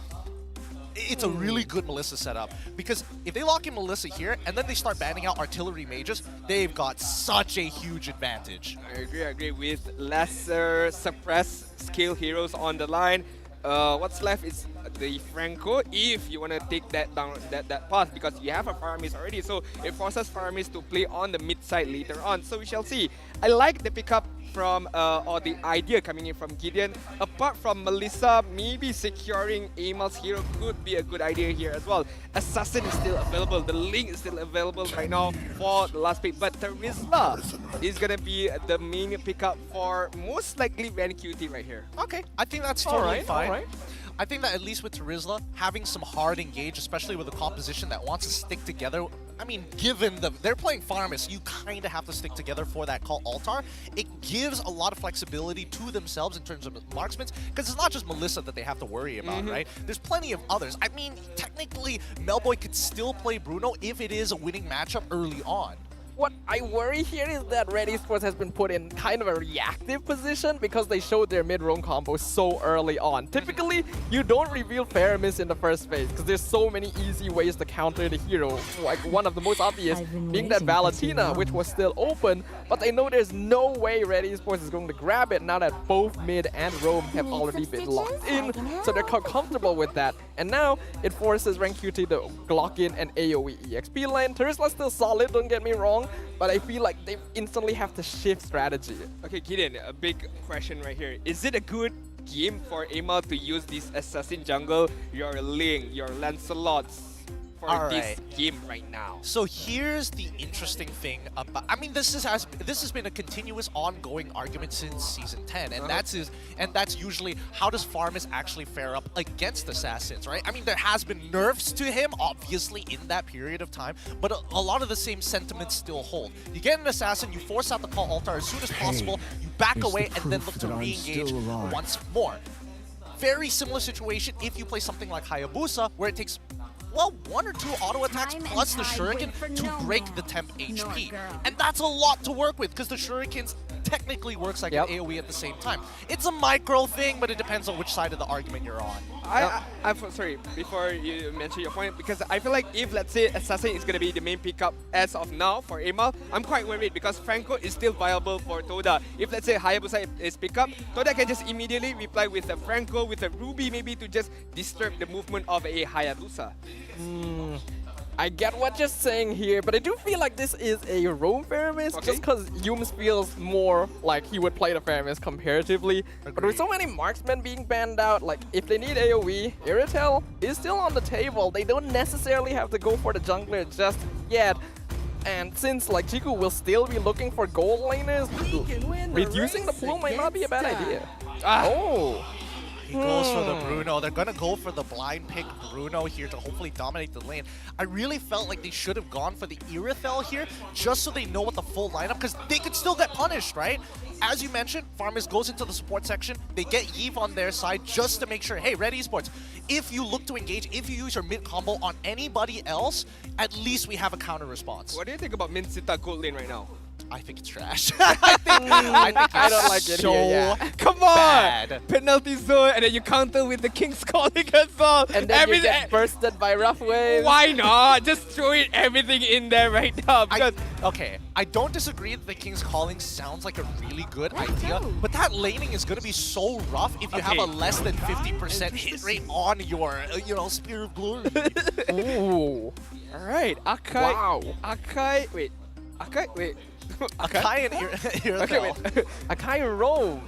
It's a really good Melissa setup, because if they lock in Melissa here and then they start banning out artillery mages, they've got such a huge advantage. I agree with lesser suppressed skill heroes on the line. What's left is the Franco, if you want to take that down that path, because you have a Farmis already, so it forces Farmis to play on the mid side later on. So we shall see. I like the pickup from or the idea coming in from Gideon. Apart from Melissa, maybe securing Amal's hero could be a good idea here as well. Assassin is still available, the Link is still available right now for the last pick, but Terizla is gonna be the main pickup for most likely Van QT right here. Okay, I think that's totally fine. I think that at least with Terizla, having some hard engage, especially with a composition that wants to stick together, I mean, given they're playing Farmis, you kind of have to stick together for that call altar. It gives a lot of flexibility to themselves in terms of marksmen, because it's not just Melissa that they have to worry about, right? There's plenty of others. I mean, technically, Melboy could still play Bruno if it is a winning matchup early on. What I worry here is that Red Esports has been put in kind of a reactive position because they showed their mid-roam combo so early on. Typically, you don't reveal Faramis in the first phase because there's so many easy ways to counter the hero. Like one of the most obvious being that Valentina, which was still open, but they know there's no way Red Esports is going to grab it now that both mid and roam have already been locked in, so they're comfortable with that. And now it forces Rank QT to Glock in an AoE EXP lane. Terizla's still solid, don't get me wrong, but I feel like they instantly have to shift strategy. Okay, Gideon, a big question right here. Is it a good game for Amal to use this assassin jungle, your Ling, your Lancelots, for this game right now? So here's the interesting thing about, I mean, this has been a continuous ongoing argument since season 10, and that's usually how does Farmis actually fare up against assassins, right? I mean, there has been nerfs to him obviously in that period of time, but a lot of the same sentiments still hold. You get an assassin, you force out the call altar as soon as possible, you back away and then look to re-engage once more. Very similar situation if you play something like Hayabusa, where it takes, well, 1 or 2 auto attacks plus the shuriken to break the temp HP. And that's a lot to work with because the shurikens technically works like an AoE at the same time. It's a micro thing, but it depends on which side of the argument you're on. I'm sorry, before you mention your point, because I feel like if, let's say, Assassin is going to be the main pickup as of now for Amal, I'm quite worried because Franco is still viable for Toda. If, let's say, Hayabusa is pickup, Toda can just immediately reply with a Franco, with a Ruby, maybe to just disturb the movement of a Hayabusa. I get what you're saying here, but I do feel like this is a roam Faramis just because Yums feels more like he would play the Faramis comparatively. But with so many marksmen being banned out, like if they need AoE, Iritel is still on the table. They don't necessarily have to go for the jungler just yet. And since like Chiku will still be looking for gold laners, reducing the pool might not be a bad idea. He goes for the Bruno. They're going to go for the blind pick Bruno here to hopefully dominate the lane. I really felt like they should have gone for the Irithel here just so they know what the full lineup, because they could still get punished, right? As you mentioned, Farmis goes into the support section. They get Yve on their side just to make sure, hey, Red Esports, if you look to engage, if you use your mid combo on anybody else, at least we have a counter response. What do you think about Minsita gold lane right now? I think it's trash. I think I don't like it so here, yeah. Come on! bad. Penalty zone, and then you counter with the King's Calling as well. And then you get bursted by rough waves. Why not? Just throw it everything in there right now. Because Okay, I don't disagree that the King's Calling sounds like a really good idea, but that laning is going to be so rough if you have a less than 50% hit rate on your, Spear of Glory. Ooh. Alright, Akai. Wow. Akai. Wait. Akai? Wait. Akai and Okay, wait. Akai roam,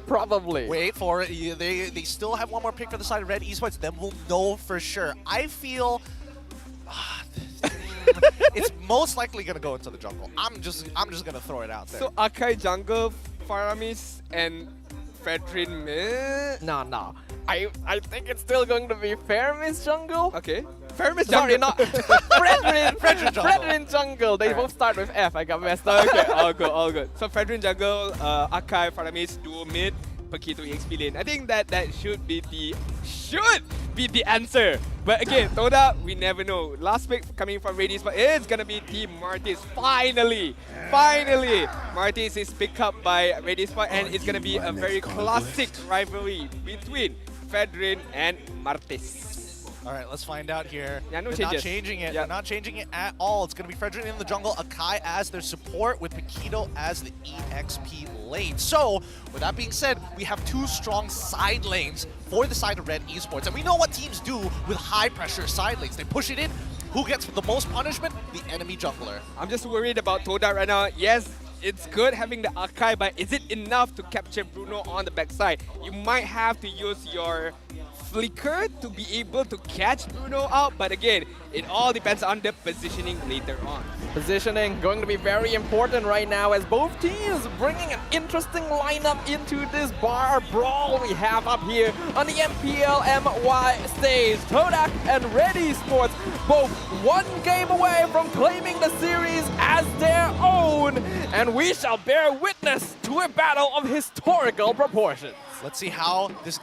probably. Wait for it. They still have one more pick for the side of Red Esports. Then we'll know for sure. I feel it's most likely gonna go into the jungle. I'm just gonna throw it out there. So Akai jungle, Faramis, and Fedrin mid. No. I think it's still going to be Faramis jungle. Okay. Faramis Sorry, jungle. not Fredrin jungle. Fredrin jungle. They both start with F. I got messed up. Okay, all good. So Fedrin jungle, Akai, Faramis, duo mid, Paquito EXP lane. I think that should be the answer. But again, Todak, we never know. Last pick coming from Red Esports, it's gonna be Team Martis. Finally, Martis is picked up by Red Esports, and it's gonna be a very classic rivalry between Fedrin and Martis. All right, let's find out here. Yeah, no They're changes. not changing it. Yeah. They're not changing it at all. It's going to be Fredrin in the jungle, Akai as their support, with Paquito as the EXP lane. So, with that being said, we have two strong side lanes for the side of Red Esports. And we know what teams do with high-pressure side lanes. They push it in. Who gets the most punishment? The enemy jungler. I'm just worried about Todak right now. Yes, it's good having the Akai, but is it enough to capture Bruno on the backside? You might have to use your flicker to be able to catch Bruno out, but again, it all depends on the positioning later on. Positioning going to be very important right now as both teams bringing an interesting lineup into this bar brawl we have up here on the MPL MY stage. Todak and Red Esports both one game away from claiming the series as their own, and we shall bear witness to a battle of historical proportions. Let's see how this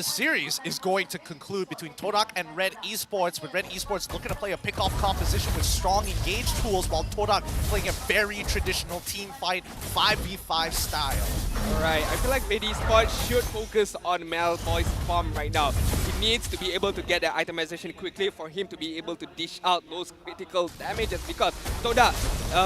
series is going to conclude between Todak and Red Esports, with Red Esports looking to play a pick-off composition with strong engage tools, while Todak playing a very traditional team fight 5v5 style. Alright, I feel like Red Esports should focus on Malboy's farm right now. He needs to be able to get the itemization quickly for him to be able to dish out those critical damages, because Todak,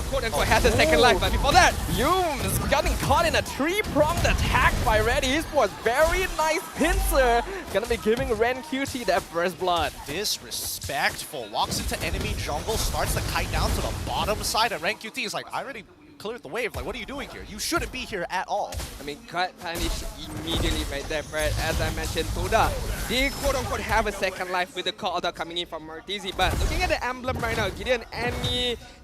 quote-unquote, has a second life, but before that, Yumes getting caught in a three-pronged attack by Red Esports. Very nice pincer. Gonna be giving Ren QT their first blood. Disrespectful. Walks into enemy jungle, starts to kite down to the bottom side, and Ren QT is like, I already cleared the wave. Like, what are you doing here? You shouldn't be here at all. I mean, cut punish immediately right there, Fred. As I mentioned, Todak, they quote-unquote have a second life with the call out coming in from Martisi, but looking at the emblem right now, Gideon,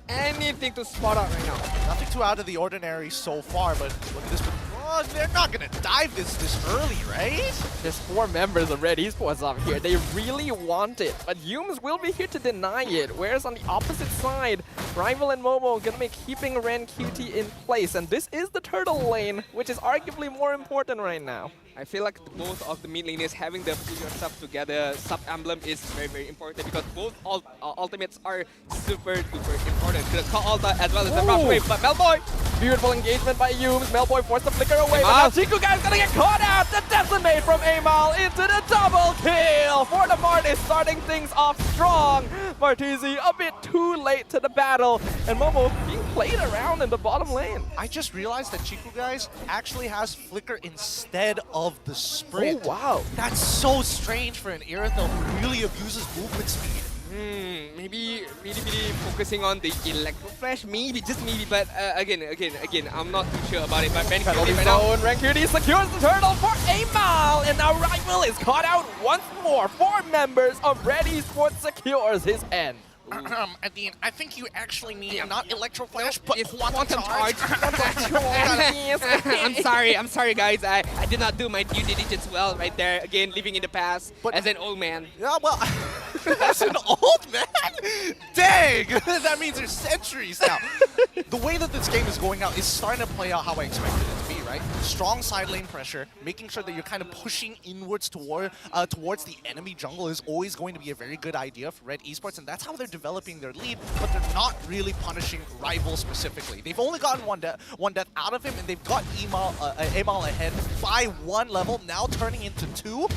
anything to spot out right now. Nothing too out of the ordinary so far, but look at this. Oh, they're not gonna dive this early, right? There's 4 members of Red Esports up here. They really want it, but Yumes will be here to deny it. Whereas on the opposite side, Rival and Momo gonna be keeping Ren QT in place, and this is the turtle lane, which is arguably more important right now. I feel like both of the mid laners having the pull yourself together sub-emblem is very, very important, because both ultimates are super duper important. The call ulta as well as the rush wave, but Melboy! Beautiful engagement by Yumes. Melboy forced to flicker away, but now Cikugais gonna get caught out! The decimate from Amal into the double kill! For the Martis, starting things off strong. Martisi a bit too late to the battle, and Momo being played around in the bottom lane. I just realized that Cikugais actually has flicker instead of the sprint. Oh, wow. That's so strange for an Irithel who really abuses movement speed. Maybe really focusing on the Electro Flash, maybe, just maybe, but again, I'm not too sure about it, but Ren QT right now. Ren QT secures the turtle for Amal, and now Rival is caught out once more. 4 members of Red Esports secures his end. Adine, I think you actually need not Electro Flash, but Quantum Charge. I'm sorry guys, I did not do my due diligence well right there. Again, living in the past as an old man. Yeah, well, as an old man? Dang! That means there's centuries now. the way that this game is going out is starting to play out how I expected it to be, right? Strong side lane pressure, making sure that you're kind of pushing inwards towards the enemy jungle is always going to be a very good idea for Red Esports, and that's how they're developing their lead, but they're not really punishing Rival specifically. They've only gotten one death out of him, and they've got Emal ahead by 1 level, now turning into 2.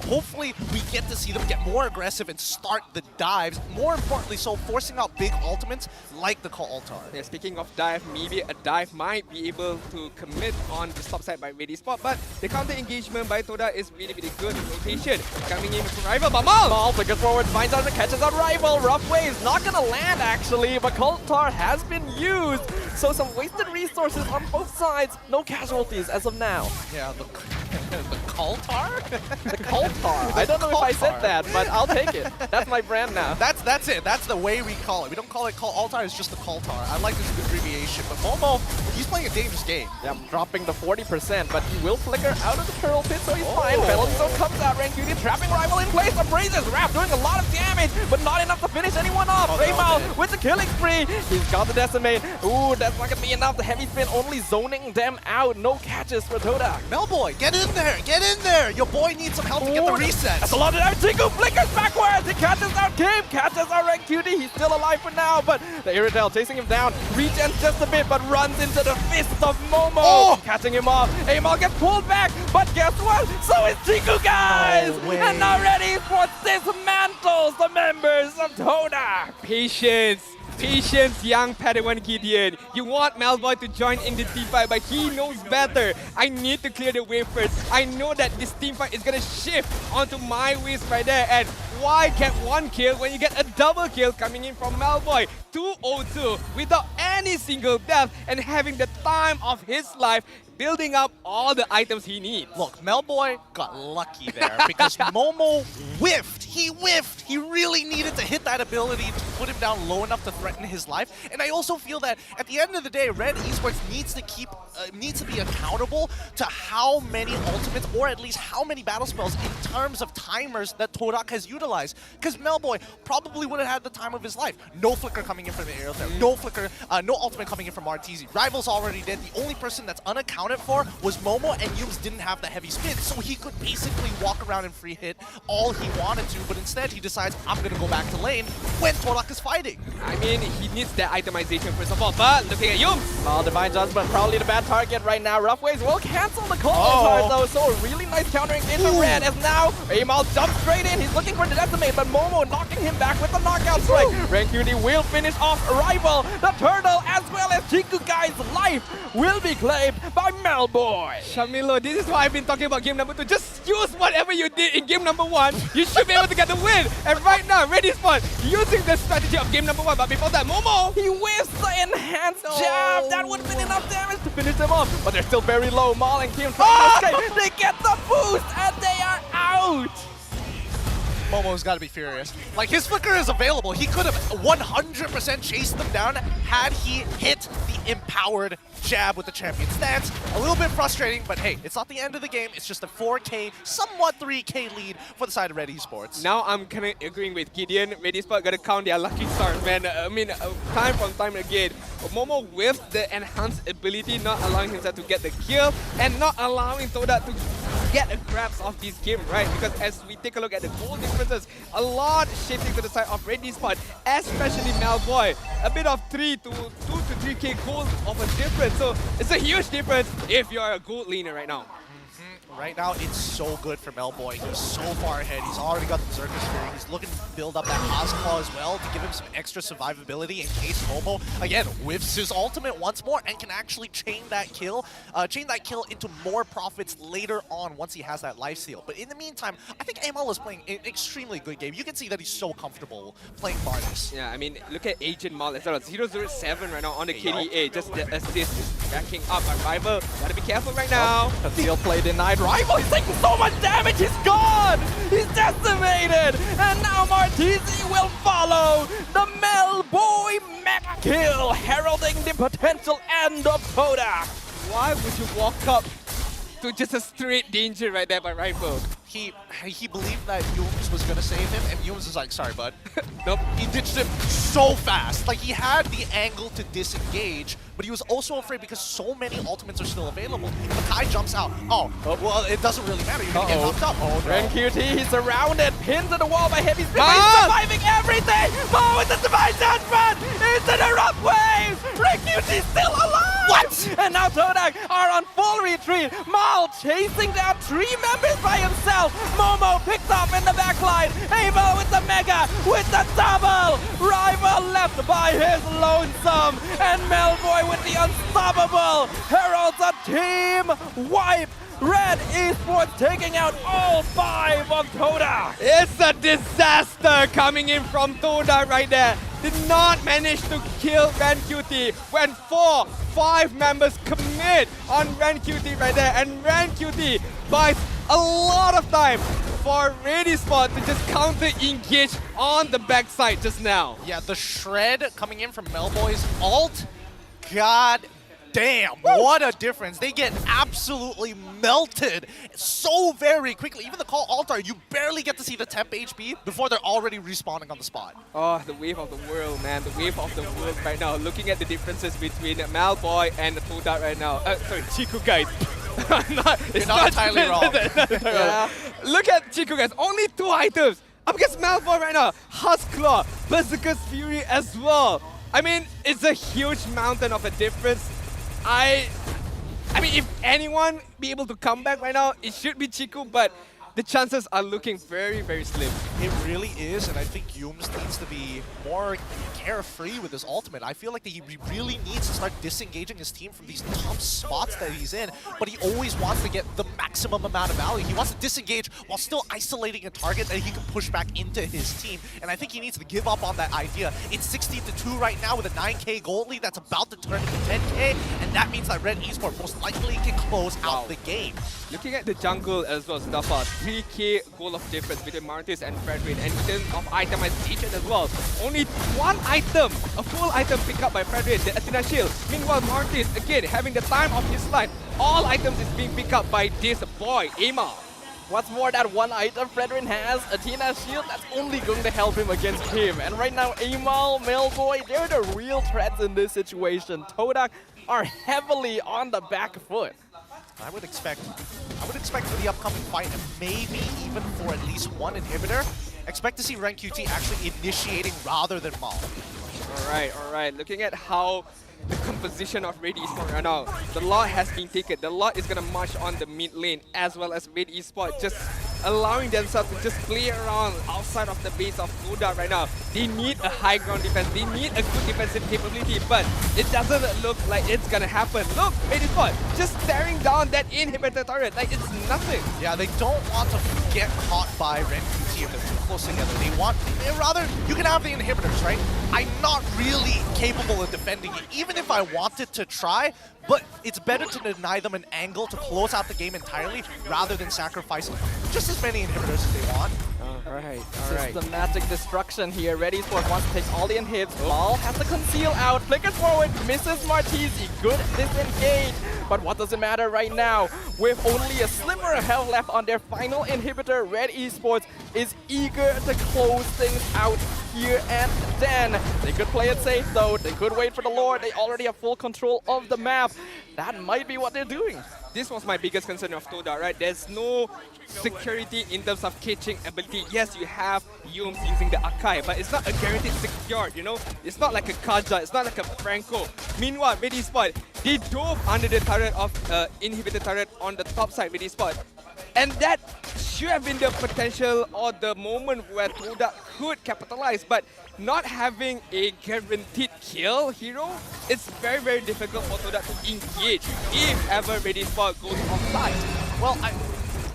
Hopefully, we get to see them get more aggressive and start the dives. More importantly, so forcing out big ultimates like the Call Altar. Yeah, speaking of dive, maybe a dive might be able to commit on the top side by Red Esports, but the counter engagement by Todak is really, really good in rotation. Coming in from Rival, but Mal flickers forward, finds out and catches out Rival. Rough Waves not gonna land actually, but Call Altar has been used. So some wasted resources on both sides. No casualties as of now. Yeah, the Kaltar? The Kaltar. I don't know if I said that, but I'll take it. That's my brand now. That's it. That's the way we call it. We don't call it Altar, it's just the Kaltar. I like this abbreviation, but Momo, he's playing a dangerous game. Yeah, dropping the 40%, but he will flicker out of the turtle pit, so he's fine. Penalty zone comes out, Rancuti trapping Rival in place. Abrasive Wrath doing a lot of damage, but not enough to finish anyone off. Raymal with the killing spree. He's got the decimate. Ooh, that's not gonna be enough. The heavy spin only zoning them out. No catches for Todak. Melboy, get in there! Get in there! Your boy needs some help to get the reset. That's a lot of damage. Chiku flickers backwards. He catches out Kim. Catches out Rancuti. He's still alive for now, but the Irritel chasing him down. Regens just a bit, but runs into the fist of Momo. Catching him off. Amal gets pulled back, but guess what? So is Cikugais! And now Red Esports dismantles the members of Todak. Patience, young Padawan Gideon. You want Melboy to join in the teamfight, but he knows better. I need to clear the wave first. I know that this teamfight is gonna shift onto my waves right there. And why get 1 kill when you get a double kill coming in from Melboy? 2-0-2 without any single death and having the time of his life, building up all the items he needs. Look, Melboy got lucky there because Momo whiffed. He whiffed. He really needed to hit that ability to put him down low enough to threaten his life. And I also feel that at the end of the day, Red Esports needs to be accountable to how many ultimates or at least how many battle spells in terms of timers that Todak has utilized. Because Melboy probably would have had the time of his life. No flicker coming in from the aerial there. No flicker, no ultimate coming in from Martizi. Rival's already dead. The only person that's unaccounted for was Momo, and Yums didn't have the heavy spin, so he could basically walk around and free hit all he wanted to, but instead he decides, I'm gonna go back to lane when Todak is fighting. I mean, he needs that itemization first of all, but looking at Yums. Oh, Divine Judgment, probably the bad target right now. Rough Waves will cancel the call though, so a really nice countering into Red as now Amal jumps straight in. He's looking for the decimate, but Momo knocking him back with the knockout strike. Rancuti will finish off Rival. The turtle as well as Cikugais' life will be claimed by Melboy. Shamilo, this is why I've been talking about game number 2. Just use whatever you did in game number 1. You should be able to get the win. And right now, Red Esports using the strategy of game number 1. But before that, Momo, he whiffs the enhanced jab. That would have been enough damage to finish them off. But they're still very low. Mal and Kim trying to escape. They get the boost and they are out. Momo's got to be furious. Like, his flicker is available. He could have 100% chased them down had he hit the empowered jab with the champion stance. A little bit frustrating, but hey, it's not the end of the game. It's just a 4K, somewhat 3K lead for the side of Red Esports. Now I'm kind of agreeing with Gideon. Red Esports got to count their lucky stars, man. I mean, time from time again. Momo with the enhanced ability, not allowing himself to get the kill and not allowing Todak to get a grasp of this game, right? Because as we take a look at the goal differences, a lot shifting to the side of Red Esports, especially Melboy. A bit of 2 to 3K goals of a difference. So it's a huge difference if you're a gold laner right now. Right now, it's so good for Melboy. He's so far ahead. He's already got the Berserker Fury. He's looking to build up that Haas Claw as well to give him some extra survivability in case Momo, again, whiffs his ultimate once more and can actually chain that kill into more profits later on once he has that lifesteal. But in the meantime, I think Amal is playing an extremely good game. You can see that he's so comfortable playing Vargas. Yeah, I mean, look at Agent Mal as well. 007 right now on the KDA. Just the assist is racking up. Our rival, gotta be careful right now. Conceal play denied. Rival, he's taking so much damage, he's gone! He's decimated! And now Martizi will follow the Melboy mega kill, heralding the potential end of Todak. Why would you walk up to just a straight danger right there by Rival? he believed that Yums was gonna save him, and Yums was like, sorry, bud. Nope. He ditched him so fast. Like, he had the angle to disengage, but he was also afraid because so many ultimates are still available. Makai jumps out. Oh, well, it doesn't really matter. You're gonna get knocked up. Oh, no. RenQT, he's surrounded, pinned to the wall by heavy speed. He's surviving everything! Mo with the divine judgment! Into the rough waves! RenQT still alive! What? And now Todak are on full retreat. Mal chasing down 3 members by himself. Momo picked up in the backline. Amo with the mega, with the double. Rival left by his lonesome. And Melboy with the unstoppable. Heralds a team wipe. Red Esports taking out all 5 of Todak. It's a disaster coming in from Todak right there. Did not manage to kill RenQT when 4-5 members commit on RenQT right there, and RenQT buys a lot of time for Red Esports to just counter-engage on the backside just now. Yeah, the shred coming in from Melboy's ult. God damn, what a difference. They get absolutely melted so very quickly. Even the call altar, you barely get to see the temp HP before they're already respawning on the spot. Oh, the wave of the world, man. The wave of the world right now. Looking at the differences between Melboy and Todak right now. Sorry, Cikugais. It's not entirely wrong. Yeah. Look at Cikugais. Only 2 items. Up against Melboy right now. Huskclaw, Berserker's Fury as well. I mean, it's a huge mountain of a difference. I mean, if anyone be able to come back right now, it should be Chiku, but the chances are looking very, very slim. It really is, and I think Yums needs to be more carefree with his ultimate. I feel like he really needs to start disengaging his team from these tough spots that he's in, but he always wants to get the maximum amount of value. He wants to disengage while still isolating a target that he can push back into his team, and I think he needs to give up on that idea. It's 16-2 right now with a 9k gold lead that's about to turn into 10k, and that means that Red Esports most likely can close out the game. Looking at the jungle as well, Staffa, 3k goal of difference between Martis and Fredrin, and in terms of itemization as well, only 1 item, a full item picked up by Fredrin, the Athena Shield. Meanwhile, Martis, again, having the time of his life, all items is being picked up by this boy, Ema. What's more, that 1 item Fredrin has, Athena Shield, that's only going to help him against him. And right now, Amal, Melboy, they're the real threats in this situation. Todak are heavily on the back foot. I would expect for the upcoming fight, and maybe even for at least 1 inhibitor, expect to see RenQT actually initiating rather than Mal. All right. Looking at how the composition of Red Esports right now, the lot has been taken. The lot is going to march on the mid lane, as well as Red Esports just allowing themselves to just play around outside of the base of Todak right now. They need a high ground defense. They need a good defensive capability, but it doesn't look like it's going to happen. Look, Red Esports just staring down that inhibitor turret like it's nothing. Yeah, they don't want to get caught by RenQT if they're too close together. Rather, you can have the inhibitors, right? I'm not really capable of defending it, even if I wanted to try, but it's better to deny them an angle to close out the game entirely rather than sacrificing just as many inhibitors as they want. All right. Systematic destruction here. Red Esports wants to take all the inhibs. Mal has to conceal out. Flickers forward. Misses Martisi. Good disengage. But what does it matter right now? With only a sliver of health left on their final inhibitor, Red Esports is eager to close things out here and then. They could play it safe though. They could wait for the Lord. They already have full control of the map. That might be what they're doing. This was my biggest concern of Todak, right? There's no security in terms of catching ability. Yes, you have Yums using the Akai, but it's not a guaranteed secured, you know? It's not like a Kaja, it's not like a Franco. Meanwhile, Red Esports, they dove under the turret of inhibitor turret on the top side, Red Esports. And that should have been the potential or the moment where Todak could capitalize, but not having a guaranteed kill hero, it's very, very difficult for Todak to engage if ever Red Esports goes offside. Well,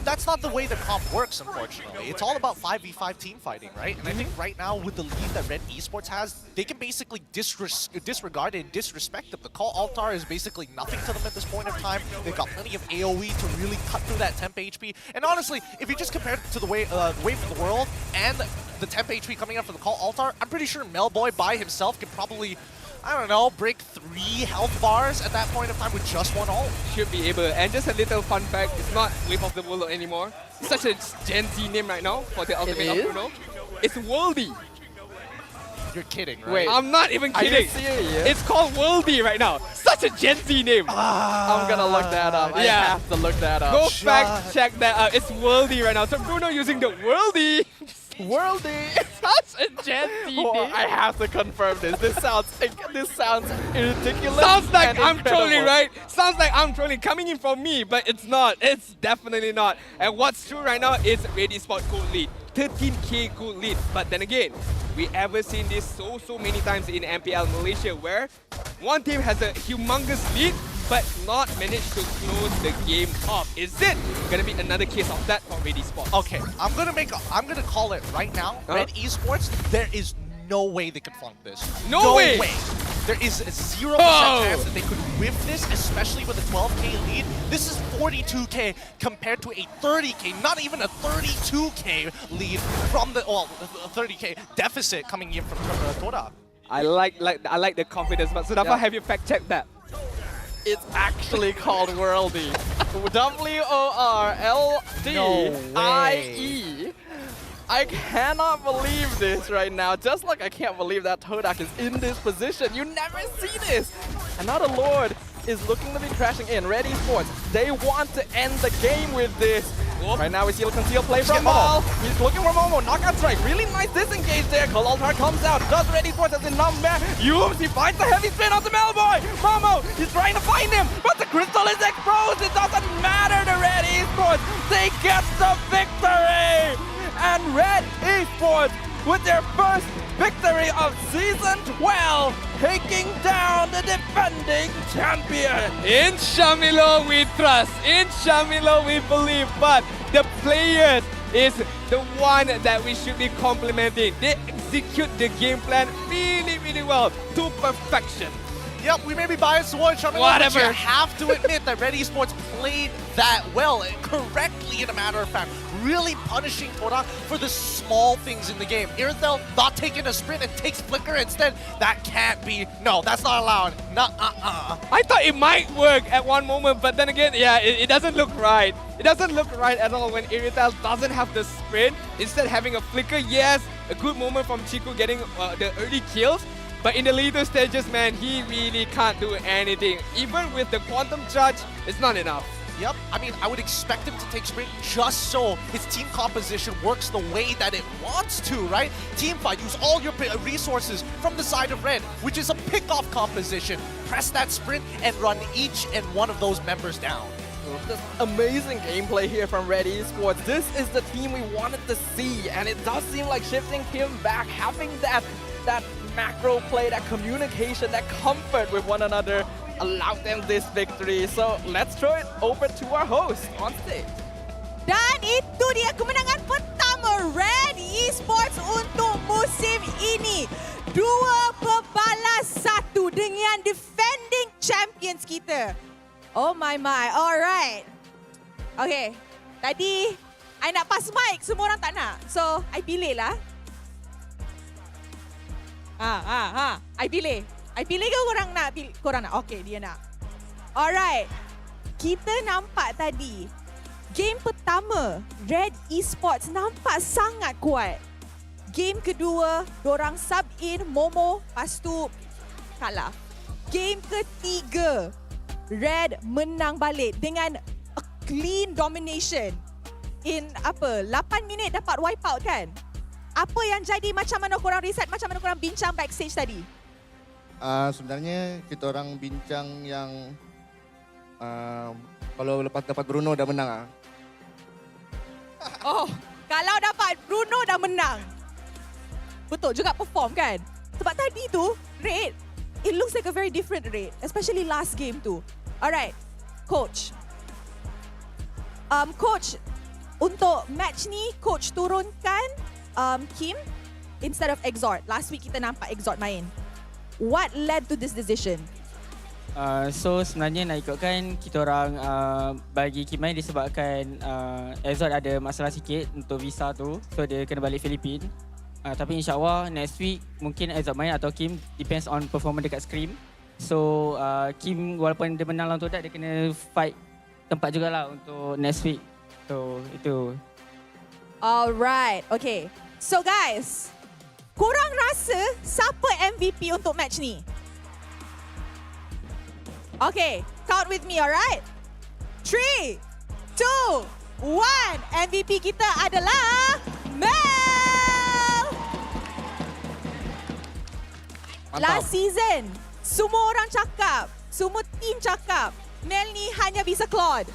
that's not the way the comp works, unfortunately. It's all about 5v5 team fighting, right? And I think right now, with the lead that Red Esports has, they can basically disregard it and disrespect them. The call altar is basically nothing to them at this point in time. They've got plenty of AoE to really cut through that temp HP. And honestly, if you just compare it to the Wave of the World and the temp HP coming out from the call altar, I'm pretty sure Melboy by himself can probably I don't know, break 3 health bars at that point of time with just 1 ult. Should be able. And just a little fun fact, it's not Whip of the World anymore. It's such a Gen Z name right now for the ultimate of Bruno. It's Worldy. You're kidding, right? Wait, I'm not even kidding. It's called Worldy right now. Such a Gen Z name. I'm gonna look that up. I have to look that up. Go fact check that out. It's Worldy right now. So Bruno using the Worldy. Worldy. Such a Gen Z name. I have to confirm this. This sounds ridiculous. Sounds like and I'm incredible. trolling, right? Sounds like I'm trolling coming in from me, but it's not. It's definitely not. And what's true right now is Red Esports gold lead. 13k gold lead. But then again, we ever seen this so many times in MPL Malaysia where one team has a humongous lead but not managed to close the game up. Is it gonna be another case of that for Red Esports? Okay, I'm gonna call it right now. Red Esports, there is no way they could flunk this. No way. There is a 0% chance that they could whip this, especially with a 12k lead. This is 42k compared to a 30k, not even a 32k lead from the 30k deficit coming in from Todak. I like the confidence, but Sudafa, have you fact checked that? It's actually called Worldy. W-O-R-L-D-I-E. I cannot believe this right now. Just like I can't believe that Todak is in this position. You never see this. And now the Lord is looking to be crashing in. Red Esports, they want to end the game with this. Right now we see a concealed play from Mal. He's looking for Momo. Knockout strike. Really nice disengage there. Kalaltar comes out. Does Red Esports has enough man. Yums, he finds the heavy spin on the Melboy. Momo, he's trying to find him. But the crystal is exposed. It doesn't matter to Red Esports. They get the victory. And Red Esports with their first victory of Season 12, taking down the defending champion. In Shamilo we trust, in Shamilo we believe, but the players is the one that we should be complimenting. They execute the game plan really well to perfection. Yep, we may be biased towards Shamilo, but you have to admit that Red Esports played that well and correctly, in a matter of fact, really punishing Todak for the small things in the game. Irithel not taking a sprint and takes Flicker instead. That can't be. No, that's not allowed. I thought it might work at one moment, but then again, yeah, it doesn't look right. It doesn't look right at all when Irithel doesn't have the sprint. Instead having a Flicker, yes, a good moment from Chiku getting the early kills. But in the later stages, man, he really can't do anything. Even with the Quantum Charge, it's not enough. Yep, I mean, I would expect him to take sprint just so his team composition works the way that it wants to, right? Team fight, use all your resources from the side of Red, which is a pick-off composition. Press that sprint and run each and one of those members down. This amazing gameplay here from Red Esports. This is the team we wanted to see, and it does seem like shifting him back, having that macro play, that communication, that comfort with one another allowed them this victory. So let's throw it over to our host on stage. Dan itu dia kemenangan pertama Red Esports untuk musim ini. 2-1 dengan defending champions kita. Oh my. Alright. Okay. Tadi I nak pass mic, semua orang tak nak. So I pilih lah. I pilih. I pilih ke korang nak? Okay, dia nak. Alright. Kita nampak tadi game pertama Red Esports nampak sangat kuat. Game kedua dorang sub in Momo, lepas tu kalah. Game ketiga Red menang balik dengan a clean domination. In 8 minit dapat wipe out kan? Apa yang jadi, macam mana korang riset, macam mana korang bincang backstage tadi? Sebenarnya kita orang bincang yang kalau lepas dapat Bruno dah menang. Oh, kalau dapat Bruno dah menang. Betul juga perform kan? Sebab tadi tu, Red, it looks like a very different Red. Especially last game tu. Alright, Coach. Coach, untuk match ni, Coach turunkan Kim instead of Exort. Last week kita nampak Exort main. What led to this decision? So sebenarnya nak ikutkan kita orang bagi Kim main disebabkan Exort ada masalah sikit untuk visa tu. So dia kena balik Filipina. Tapi insyaAllah next week mungkin Aizat main atau Kim, depends on performance dekat Scream. So Kim walaupun dia menang lawan Todak, dia kena fight tempat jugalah untuk next week. So itu. Alright, okay. So guys, korang rasa siapa MVP untuk match ni? Okay, count with me, alright? 3, 2, 1. MVP kita adalah Mel! Last season, semua orang cakap, semua team cakap, Mel ni hanya bisa Claude.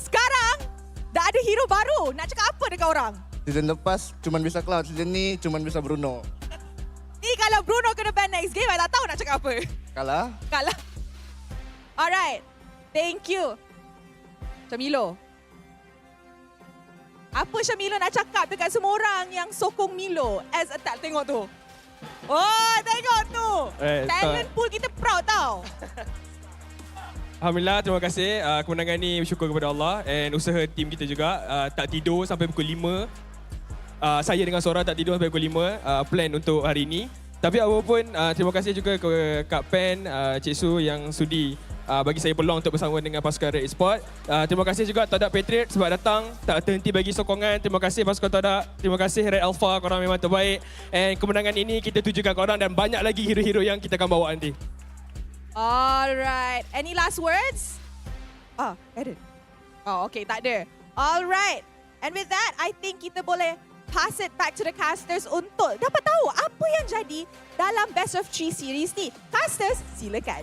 Sekarang, dah ada hero baru. Nak cakap apa dekat orang? Season lepas cuma bisa Cloud, season ni cuma bisa Bruno. Ni kalau Bruno kena ban next game, I tak tahu nak cakap apa. Kalah? Kalah. Alright, thank you. Milo. Apa Milo nak cakap dekat semua orang yang sokong Milo as a tak tengok tu? Oh, tengok tu. Talent pool kita proud tau. Alhamdulillah, terima kasih. Kemenangan ni bersyukur kepada Allah and usaha tim kita juga. Tak tidur sampai pukul 5. Saya dengan Sora tak tidur sampai pukul 5 plan untuk hari ini. Tapi apapun, terima kasih juga ke Kak Pen, Cik Su yang sudi bagi saya peluang untuk bersama dengan pasukan Red Esports. Terima kasih juga Todak Patriot sebab datang, tak terhenti bagi sokongan. Terima kasih pasukan Todak, terima kasih Red Alpha, korang memang terbaik. And kemenangan ini kita tujukan korang dan banyak lagi hero-hero yang kita akan bawa nanti. Alright, any last words? Ada. Okay, tak ada. Alright, and with that, I think kita boleh pass it back to the casters untuk dapat tahu apa yang jadi dalam Best of 3 series ni. Casters, silakan.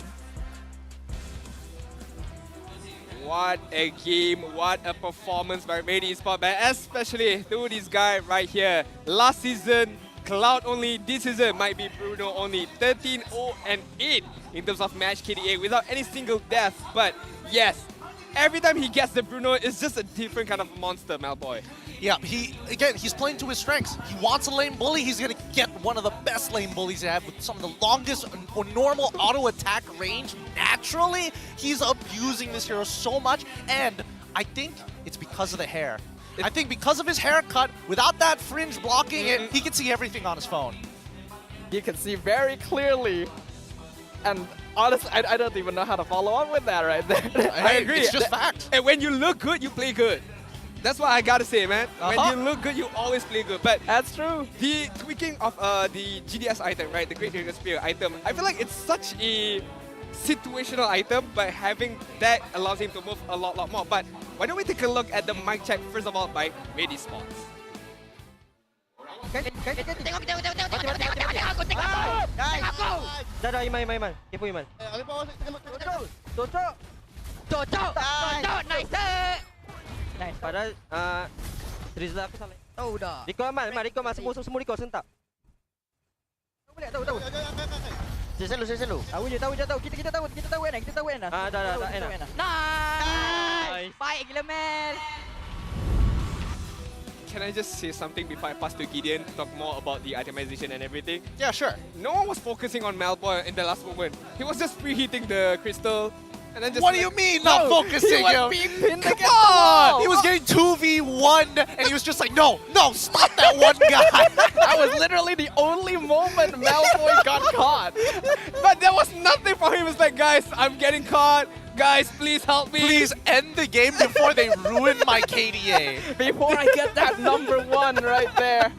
What a game, what a performance by Red Esports, but especially to this guy right here. Last season, Cloud only, this season might be Bruno only. 13-0-8 in terms of match KDA without any single death. But yes, every time he gets the Bruno, it's just a different kind of monster, Malboy. Yeah, he's playing to his strengths. He wants a lane bully. He's going to get one of the best lane bullies to have with some of the longest or normal auto attack range. Naturally, he's abusing this hero so much, and I think it's because of the hair. I think because of his haircut, without that fringe blocking it, he can see everything on his phone. You can see very clearly, and honestly, I don't even know how to follow up with that right there. I agree. It's just fact. And when you look good, you play good. That's what I gotta say, man. When you look good, you always play good. But that's true. The tweaking of the GDS item, right, the Great Dragon Spear item, I feel like it's such a situational item, but having that allows him to move a lot more. But why don't we take a look at the mic check first of all by Red Esports. Dah, Iman. Kepo Iman. Cocok. Nice. Padahal Rizla aku salah. Tahu dah. Recall aman, semua recall sentak. Tahu. Selalu. Tahu je. Kita tahu enak. Dah enak. Nice. Baik gila Mel. Can I just say something before I pass to Gideon to talk more about the itemization and everything? Yeah, sure. No one was focusing on Malboy in the last moment. He was just preheating the crystal. And then just What do you mean not focusing? He was being pinned against the on! wall. He was getting 2v1 and he was just like, no, stop that one guy. That was literally the only moment Malboy got caught. But there was nothing for him. It's like, guys, I'm getting caught. Guys, please help me. Please end the game before they ruin my KDA. Before I get that #1 right there.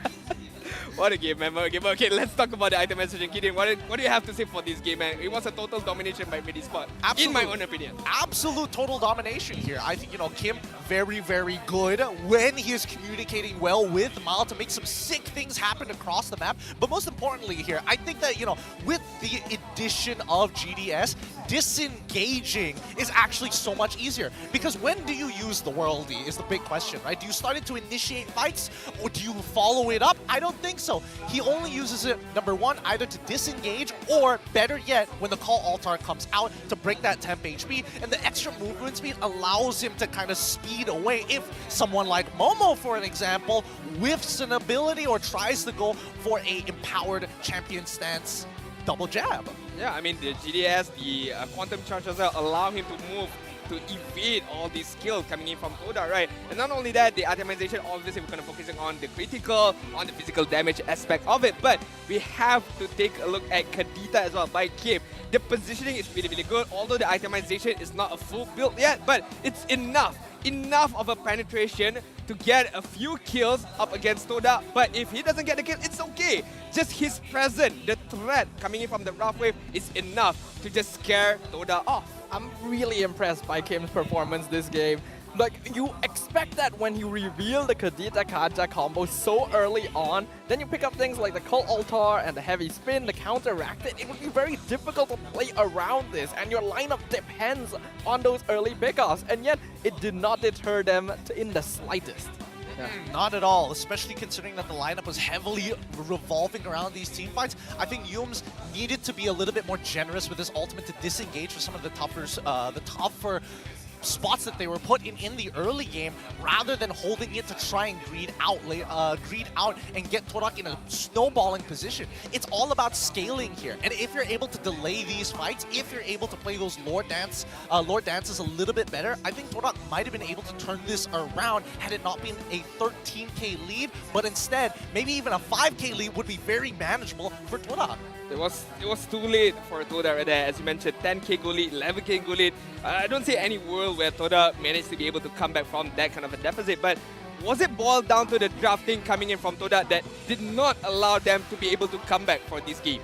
What a game, man. What a game. Okay, let's talk about the itemization. Gideon, what do you have to say for this game, man? It was a total domination by Red Esports, in my own opinion. Absolute total domination here. I think, Kim, very, very good when he is communicating well with Mal to make some sick things happen across the map. But most importantly here, I think that, with the addition of GDS, disengaging is actually so much easier. Because when do you use the worldie is the big question, right? Do you start to initiate fights or do you follow it up? I don't think so. He only uses it, number one, either to disengage or, better yet, when the call altar comes out to break that temp HP, and the extra movement speed allows him to kind of speed away if someone like Momo, for an example, whiffs an ability or tries to go for a empowered champion stance double jab. Yeah, I mean, the GDS, the quantum charge as well, allow him to move to evade all these skills coming in from Todak, right? And not only that, the itemization, obviously we're going to focusing on the critical, on the physical damage aspect of it, but we have to take a look at Kadita as well by Kim. The positioning is really, really good, although the itemization is not a full build yet, but it's enough of a penetration to get a few kills up against Todak. But if he doesn't get the kill, it's okay. Just his presence, the threat coming in from the rough wave is enough to just scare Todak off. I'm really impressed by Kim's performance this game. Like, you expect that when you reveal the Kadita Kaja combo so early on, then you pick up things like the Cult Altar and the heavy spin, the counteract it would be very difficult to play around this, and your lineup depends on those early pickoffs, and yet it did not deter them in the slightest. Yeah. Not at all, especially considering that the lineup was heavily revolving around these team fights. I think Yums needed to be a little bit more generous with his ultimate to disengage with some of the tougher spots that they were put in the early game, rather than holding it to try and greed out and get Todak in a snowballing position. It's all about scaling here, and if you're able to delay these fights, if you're able to play those lore dances a little bit better, I think Todak might have been able to turn this around had it not been a 13k lead, but instead maybe even a 5k lead would be very manageable for Todak. It was too late for Todak right there. As you mentioned, 10k goal lead, 11k goal lead. I don't see any world where Todak managed to be able to come back from that kind of a deficit, but was it boiled down to the drafting coming in from Todak that did not allow them to be able to come back for this game?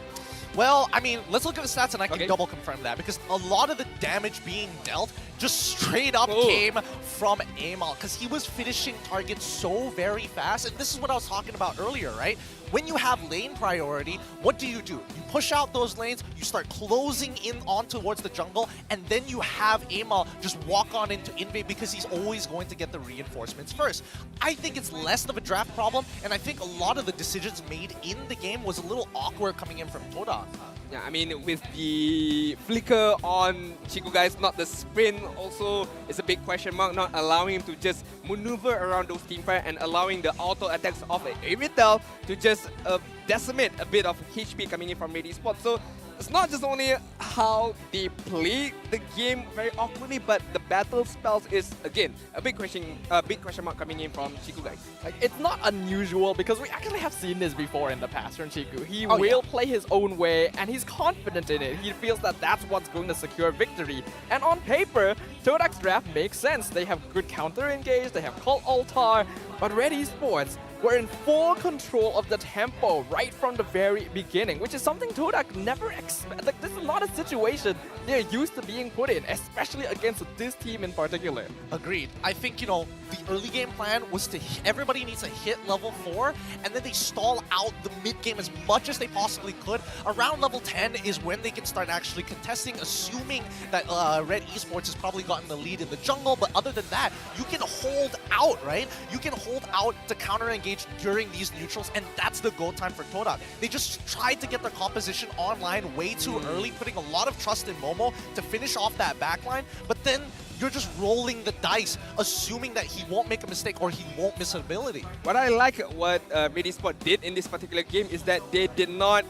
Well, I mean, let's look at the stats and I can double confirm that, because a lot of the damage being dealt just straight up came from Amal, because he was finishing targets so very fast. And this is what I was talking about earlier, right? When you have lane priority, what do? You push out those lanes, you start closing in on towards the jungle, and then you have Amal just walk on into invade because he's always going to get the reinforcements first. I think it's less of a draft problem, and I think a lot of the decisions made in the game was a little awkward coming in from Todak. Yeah, I mean, with the flicker on Cikugais, not the sprint, also is a big question mark, not allowing him to just maneuver around those teamfights and allowing the auto attacks of a betel to just decimate a bit of HP coming in from Red Esports. So it's not just only how they play the game very awkwardly, but the battle spells is, again, a big question mark coming in from Cikugais. Like, it's not unusual because we actually have seen this before in the past from Chiku. He will play his own way, and he's confident in it. He feels that that's what's going to secure victory. And on paper, Todak's draft makes sense. They have good counter engage, they have Cult Altar, but Red Esports were in full control of the tempo right from the very beginning, which is something Todak never expected. Like, this is not a situation they're used to being put in, especially against this team in particular. Agreed. I think, the early game plan was to everybody needs to hit level 4, and then they stall out the mid game as much as they possibly could. Around level 10 is when they can start actually contesting, assuming that Red Esports has probably gotten the lead in the jungle, but other than that, you can hold out, right? You can hold out to counter engage during these neutrals, and that's the go time for Todak. They just tried to get their composition online way too early, putting a lot of trust in Momo to finish off that backline, but then you're just rolling the dice, assuming that he won't make a mistake or he won't miss an ability. What I like what Red Esports did in this particular game is that they did not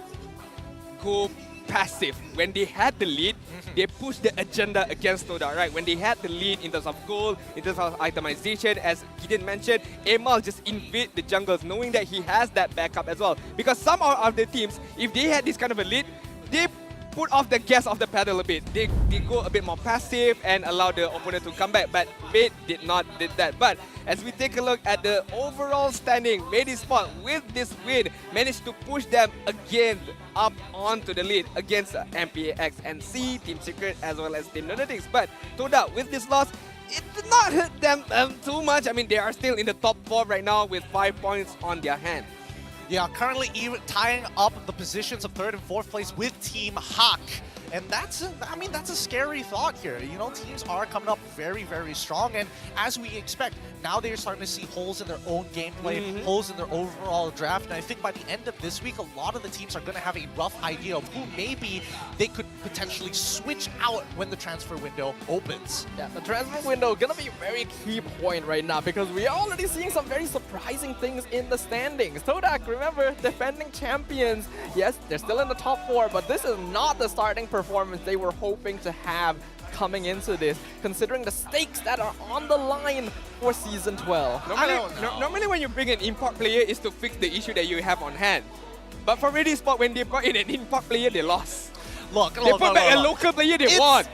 go passive. When they had the lead, they pushed the agenda against Todak, right? When they had the lead in terms of gold, in terms of itemization, as Gideon mentioned, Amal just invade the jungles, knowing that he has that backup as well. Because some of the teams, if they had this kind of a lead, they put off the gas of the pedal a bit. They go a bit more passive and allow the opponent to come back, but Red did not did that. But as we take a look at the overall standing, Red Esports with this win managed to push them again up onto the lead against MPNC, Team Secret, as well as Team Lunatics. But Todak, with this loss, it did not hurt them too much. I mean, they are still in the top 4 right now with 5 points on their hand. Yeah, currently even tying up the positions of 3rd and 4th place with Team Hawk. And that's a scary thought here. Teams are coming up very, very strong. And as we expect, now they're starting to see holes in their own gameplay, holes in their overall draft. And I think by the end of this week, a lot of the teams are going to have a rough idea of who maybe they could potentially switch out when the transfer window opens. Yeah, the transfer window going to be a very key point right now because we are already seeing some very surprising things in the standings. Todak, remember, defending champions. Yes, they're still in the top 4, but this is not the starting performance they were hoping to have coming into this, considering the stakes that are on the line for Season 12. Normally when you bring an import player is to fix the issue that you have on hand. But for Red Esports, when they brought in an import player, they lost. Look, they put back a local player, they won.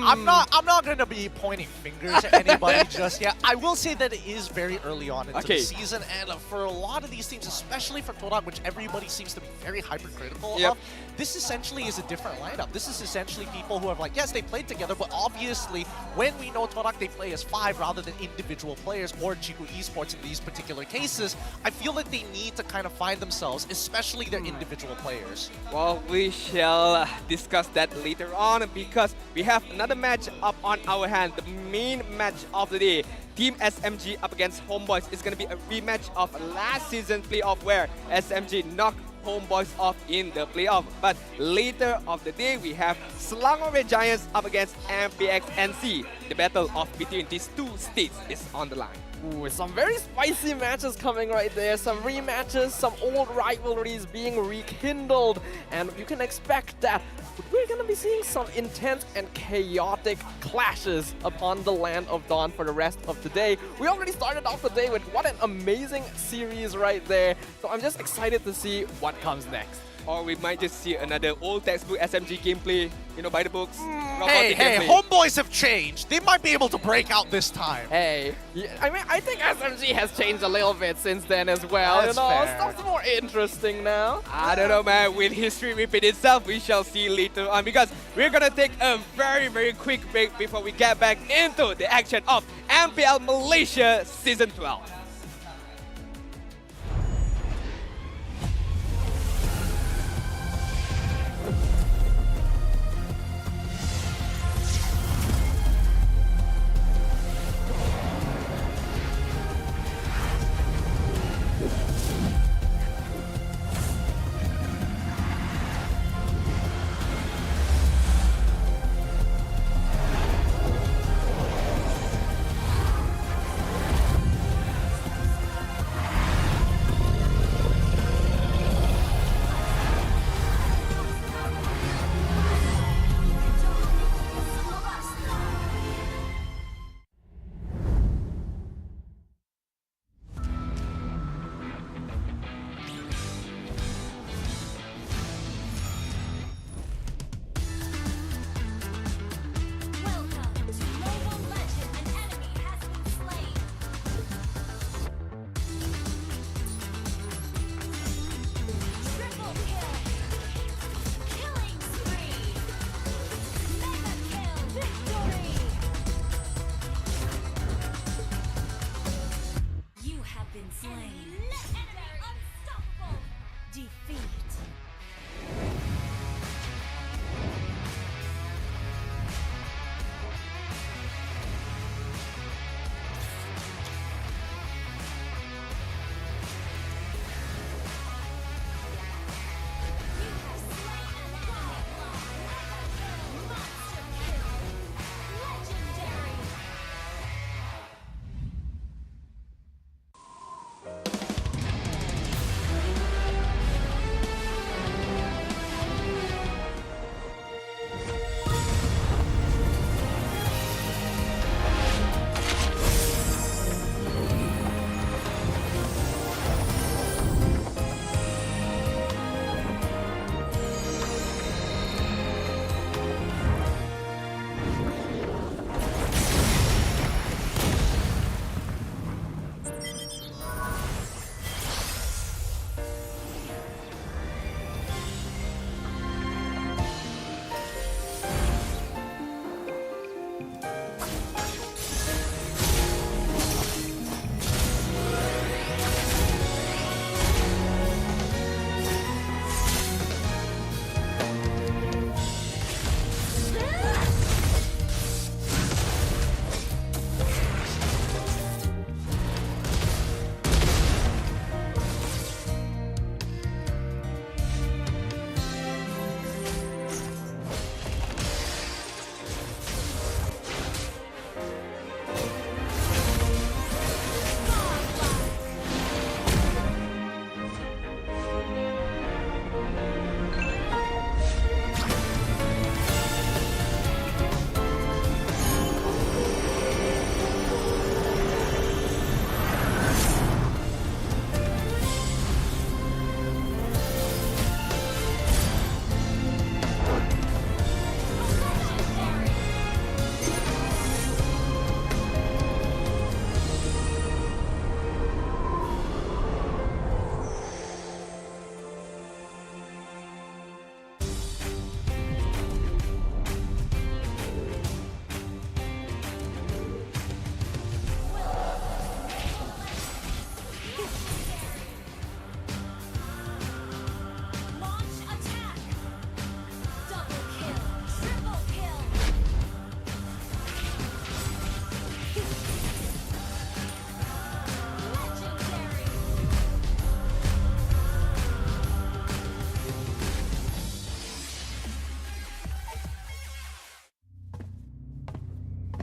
I'm not gonna be pointing fingers at anybody just yet. I will say that it is very early on into the season, and for a lot of these teams, especially for Todak, which everybody seems to be very hypercritical of, this essentially is a different lineup. This is essentially people who have like, yes, they played together, but obviously when we know Todak, they play as 5 rather than individual players, or Cikugais Esports in these particular cases. I feel that they need to kind of find themselves, especially their individual players. Well, we shall discuss that later on, because we have another match up on our hand. The main match of the day, Team SMG up against Homebois, is going to be a rematch of last season playoff where SMG knocked Homebois off in the playoff. But later of the day, we have Selangor Red Giants up against MPNC. The battle of between these two states is on the line. Ooh, some very spicy matches coming right there. Some rematches, some old rivalries being rekindled. And you can expect that we're going to be seeing some intense and chaotic clashes upon the Land of Dawn for the rest of the day. We already started off the day with what an amazing series right there. So I'm just excited to see what comes next. Or we might just see another old textbook SMG gameplay, you know, by the books. Hey, Homebois have changed. They might be able to break out this time. Hey, I mean, I think SMG has changed a little bit since then as well. That's fair. Stuff's more interesting now. I don't know, man. Will history repeat itself? We shall see later on, because we're gonna take a very, very quick break before we get back into the action of MPL Malaysia Season 12.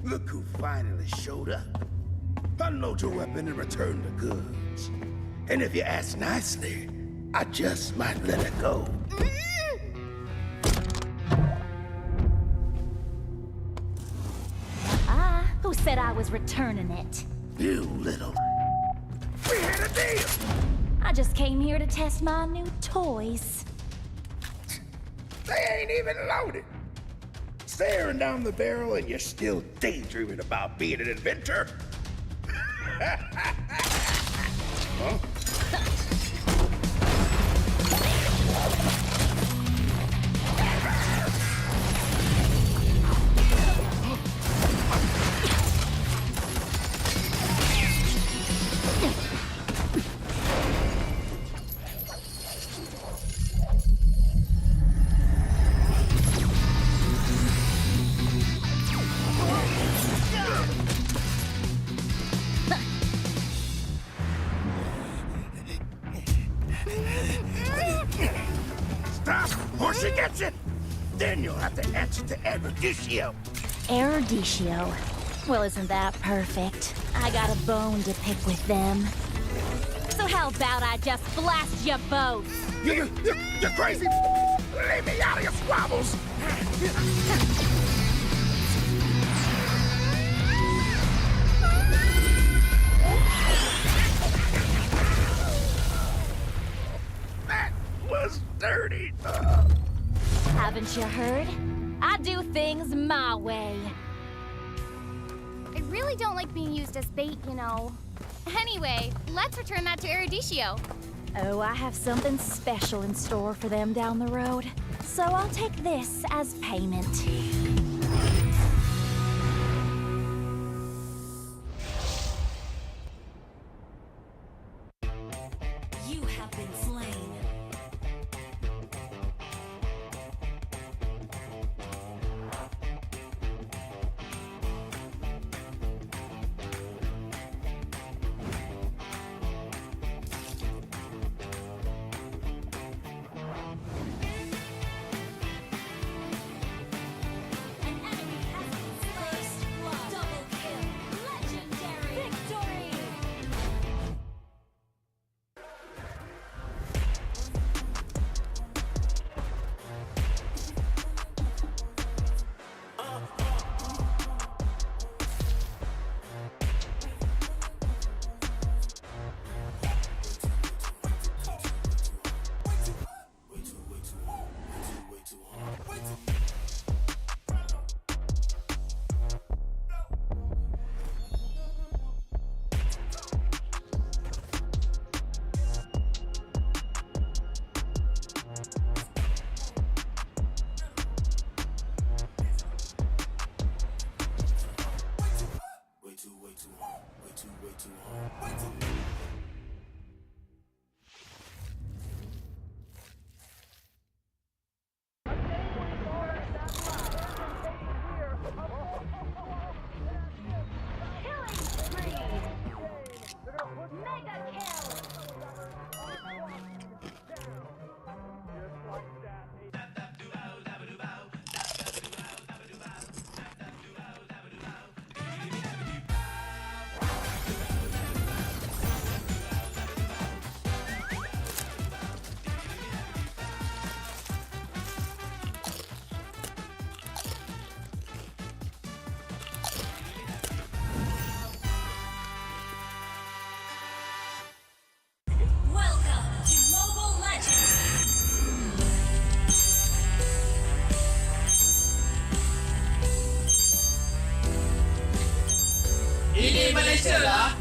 Look who finally showed up. Unload your weapon and return the goods. And if you ask nicely, I just might let it go. Who said I was returning it? You little... We had a deal! I just came here to test my new toys. They ain't even loaded. Staring down the barrel and you're still daydreaming about being an inventor? Huh? Stop, or she gets it! Then you'll have to answer to Eruditio. Eruditio? Well, isn't that perfect? I got a bone to pick with them. So how about I just blast you both? You're crazy! Leave me out of your squabbles! That was dirty. Haven't you heard? I do things my way. I really don't like being used as bait, you know. Anyway, let's return that to Eruditio. Oh, I have something special in store for them down the road. So I'll take this as payment. You have been slain. Ini Malaysia lah.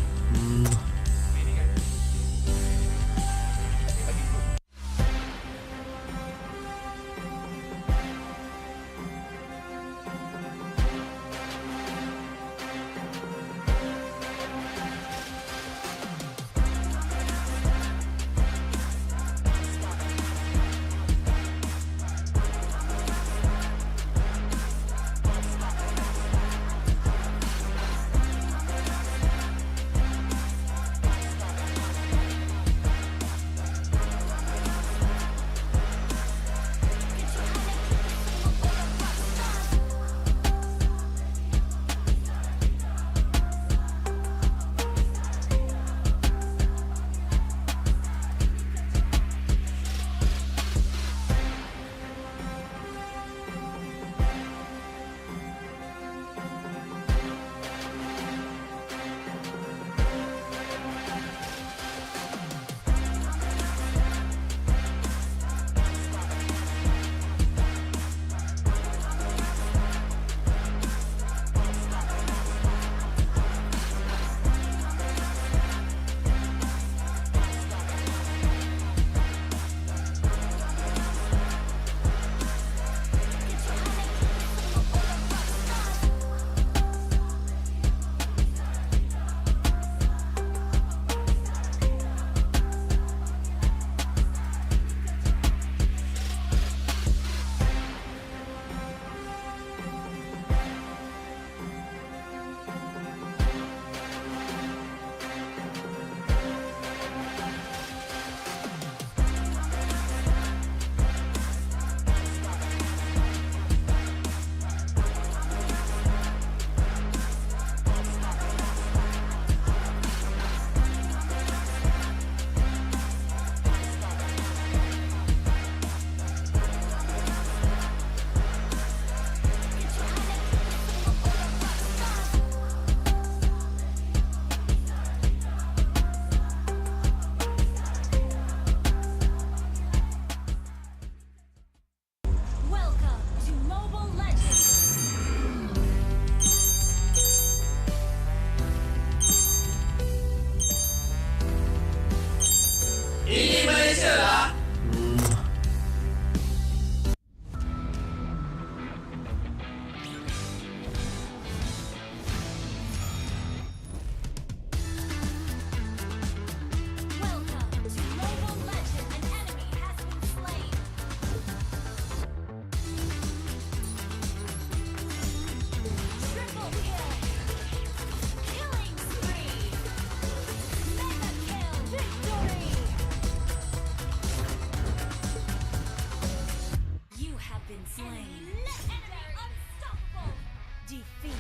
slain. Unstoppable. Defeat.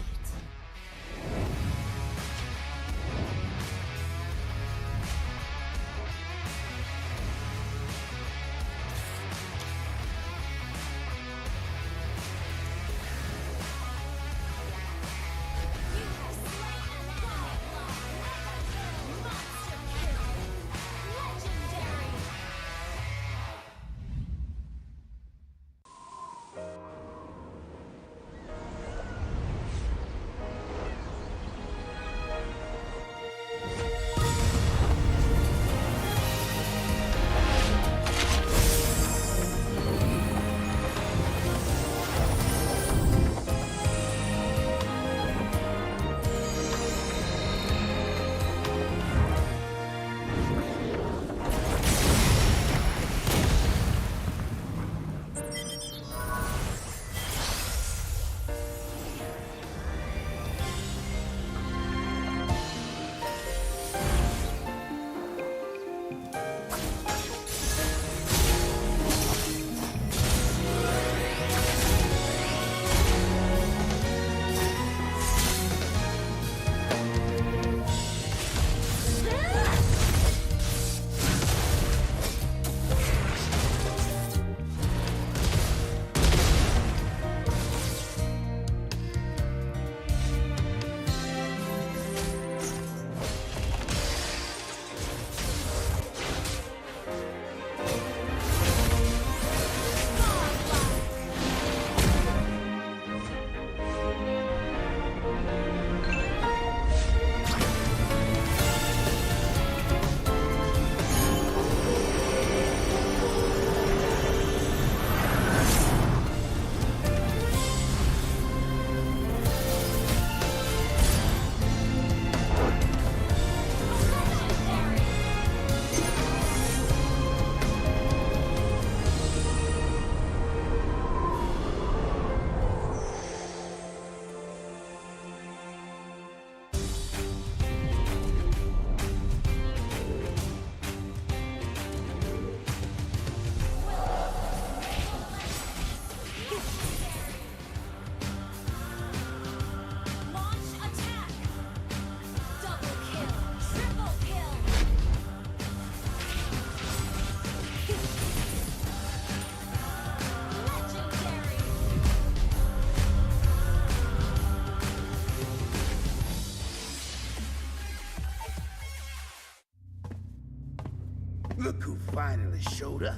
Look who finally showed up.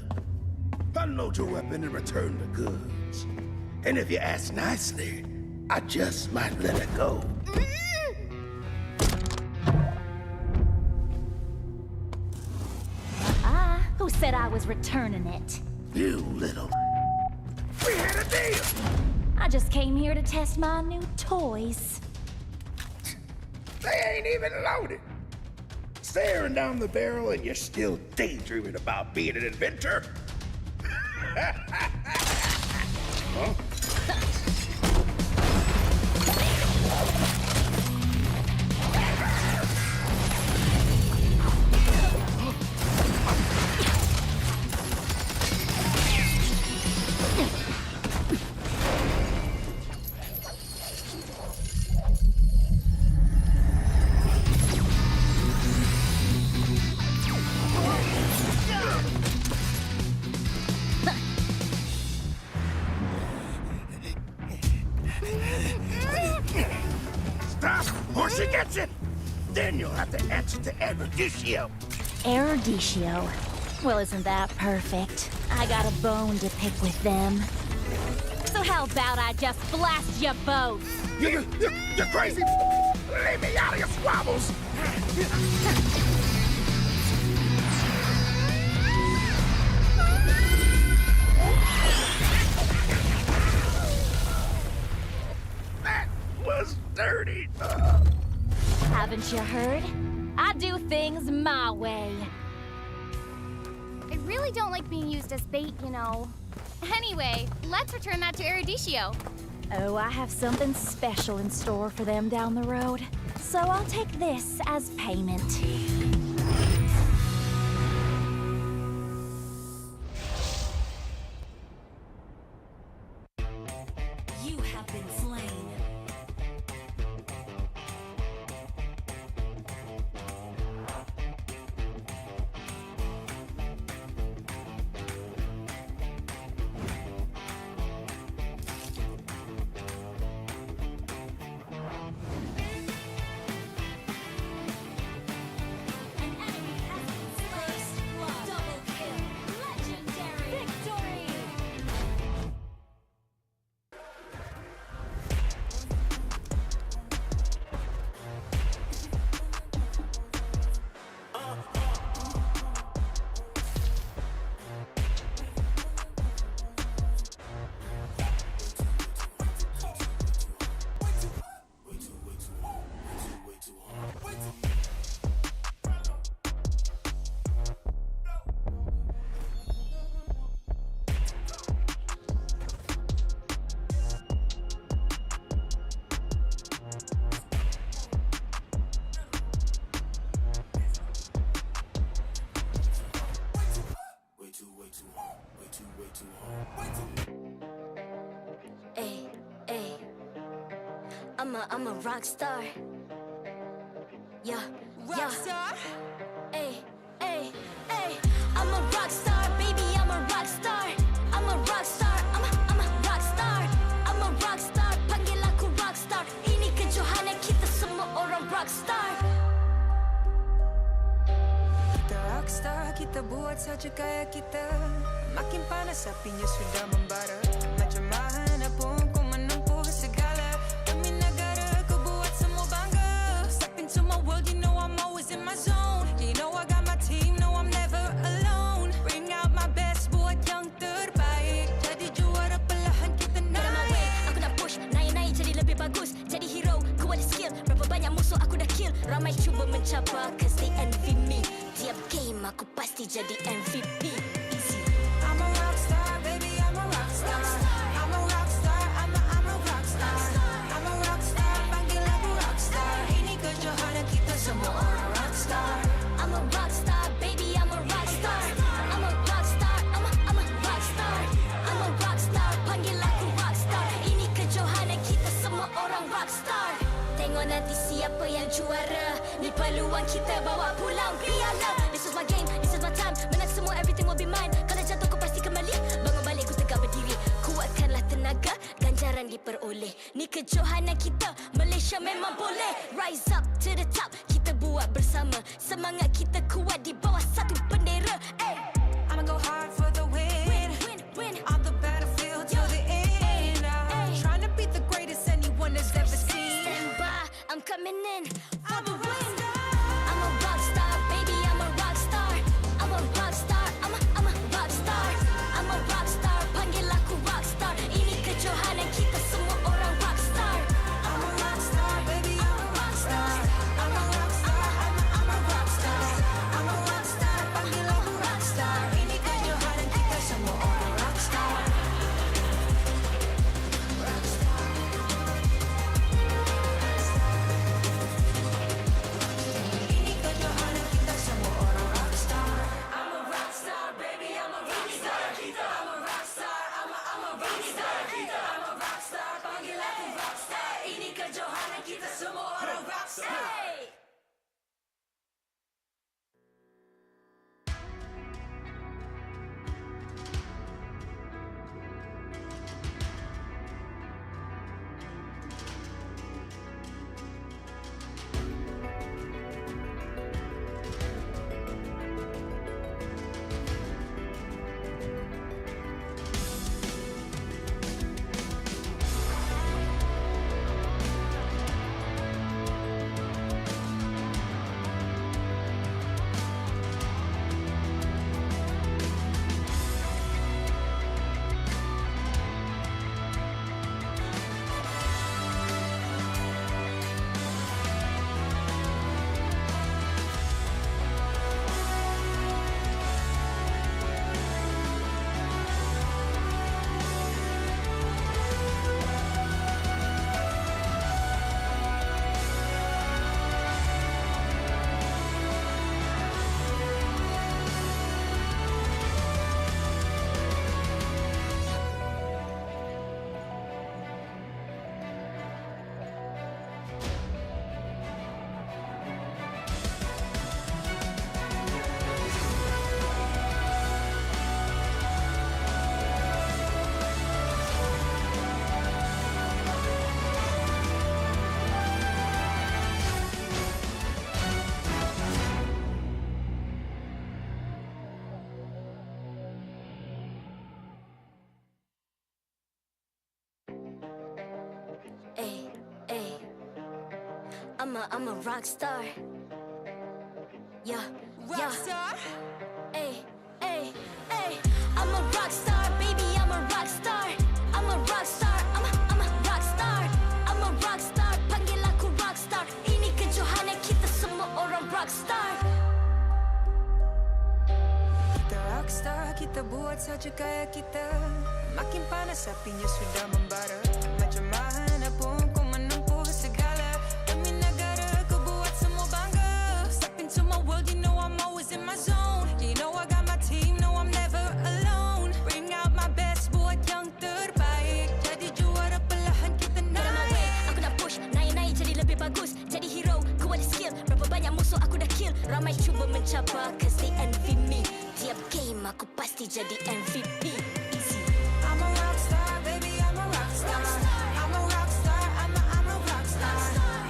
Unload your weapon and return the goods. And if you ask nicely, I just might let it go. Who said I was returning it? You little... We had a deal! I just came here to test my new toys. They ain't even loaded. Staring down the barrel and you're still daydreaming about being an inventor? Huh? Or she gets it! Then you'll have to answer to Erudicio. Erudicio? Well, isn't that perfect? I got a bone to pick with them. So how about I just blast you both? You're crazy! Leave me out of your squabbles! That was dirty! Haven't you heard? I do things my way. I really don't like being used as bait, you know. Anyway, let's return that to Erudicio. Oh, I have something special in store for them down the road. So I'll take this as payment. have been slain. I'm a rock star. Yeah, Rock star? Ay, ay, ay. I'm a rock star, baby. I'm a rock star. I'm a rock star. I'm a rock star. I'm a rock star. Panggil aku rock star. Ini kejohanan kita semua orang rock star. Kita rockstar, kita buat saja gaya kita. Makin panas apinya sudah membara. Macam mana pun kau menempuh segala. Demi negara kau buat semua bangga. Step into my world, you know I'm always in my zone. You know I got my team, no I'm never alone. Bring out my best, buat yang terbaik. Jadi juara perlahan kita naik. Get on my way, aku nak push. Naik-naik jadi lebih bagus. Jadi hero, ku ada skill. Berapa banyak musuh aku dah kill. Ramai cuba mencapai, cause they envy me. Tiap game aku pasti jadi MVP. Easy. I'm a rockstar, baby, I'm a rockstar. I'm a rockstar, I'm a rockstar. I'm a rockstar, panggil aku rockstar. Ini kejohanan kita semua orang rockstar. I'm a rockstar, baby, I'm a rockstar. I'm a rockstar, I'm a rockstar. I'm a rockstar, panggil aku rockstar. Ini kejohanan kita semua orang rockstar. Tengok nanti siapa yang juara. Ni peluang kita bawa pulang piala. This is my game, this is my time. Menang semua, everything will be mine. Kalau jatuh kau pasti kembali. Bangun balik ku tegak berdiri. Kuatkanlah tenaga, ganjaran diperoleh. Ni kejohanan kita, Malaysia memang boleh. Rise up to the top, kita buat bersama. Semangat kita kuat di bawah satu bendera. Ay. I'ma go hard for the win. Win. On the battlefield till the end. Trying to beat the greatest anyone has ever seen. Stand by, I'm coming in for the win. I'm a rock star, baby, I'm a rock star. I'm a rock star, I'm a rock star. I'm a rock star, panggil aku rock star. Ini kejohanan kita semua orang rock star. I'm a rockstar, baby, I'm a rockstar. I'm a rockstar, I'm a rockstar. I'm a rockstar, panggil aku rockstar. Ini kejohanan I'm a rock star. Yeah, rock star. Ay, ay, ay. I'm a rock star, baby. I'm a rock star. I'm a rock star. I'm a rock star. I'm a rock star. Panggil aku rock star. Ini kejohanan kita semua orang rock star. Kita rockstar, kita buat saja gaya kita. Makin panas apinya sudah membara. Macam mana pun kau menempuh segala. Demi negara kau buat semua bangga. Step into my world, you know I'm always in my zone. You know I got my team, no I'm never alone. Bring out my best, buat yang terbaik. Jadi juara perlahan kita naik. Aku nak push, naik-naik jadi lebih bagus. Jadi hero, ku ada skill. Berapa banyak musuh aku dah kill. Ramai cuba mencabar, cause they envy me. Tiap game aku pasti jadi MVP. Easy. I'm a rockstar, baby, I'm a rockstar. I'm a rockstar, I'm a rockstar.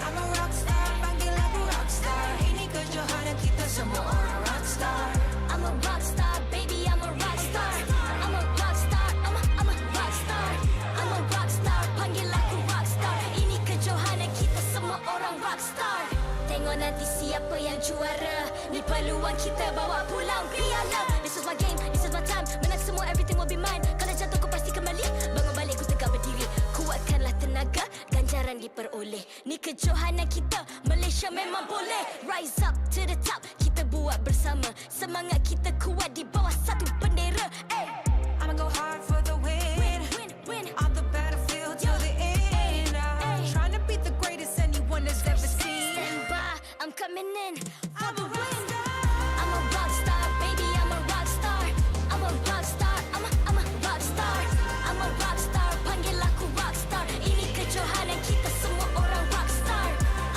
I'm a rockstar, panggil aku rockstar. Ini kejohanan kita semua orang rockstar. I'm a rockstar, baby, I'm a rockstar. I'm a rockstar, I'm a rockstar. I'm a rockstar, panggil aku rockstar. Ini kejohanan kita semua orang rockstar. Tengok nanti siapa yang juara. Ni peluang kita bawa pulang piala. This is my game, this is my time. Menang semua, everything will be mine. Kalau jatuh kau pasti kembali. Bangun balik ku tegak berdiri. Kuatkanlah tenaga, ganjaran diperoleh. Ni kejohanan kita, Malaysia memang boleh. Rise up to the top, kita buat bersama. Semangat kita kuat di bawah satu bendera. Ay. I'ma go hard for the win. Win. On the battlefield till the end. Trying to beat the greatest anyone has ever seen. Stand by, I'm coming in for the win. I'm a rock star, baby, I'm a rock star. I'm a rock star, I'm a rock star. I'm a rock star, panggil aku rock star. Ini kejohanan kita semua orang rock star.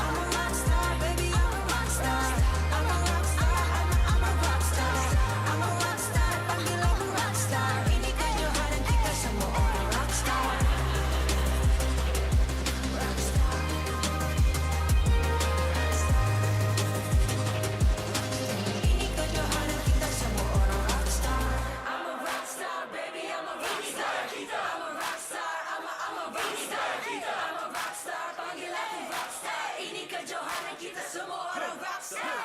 I'm a rockstar, baby, I'm a rockstar. I'm a rockstar, I'm a rockstar. I'm a rockstar, panggil aku rockstar. Ini kejohanan kita semua orang rockstar. Ini kejohanan kita semua orang rockstar. I'm a rockstar, baby, I'm a rockstar. I'm a rockstar, I'm a rockstar. I'm a rockstar, panggil aku rockstar. Ini kejohanan kita semua orang rockstar.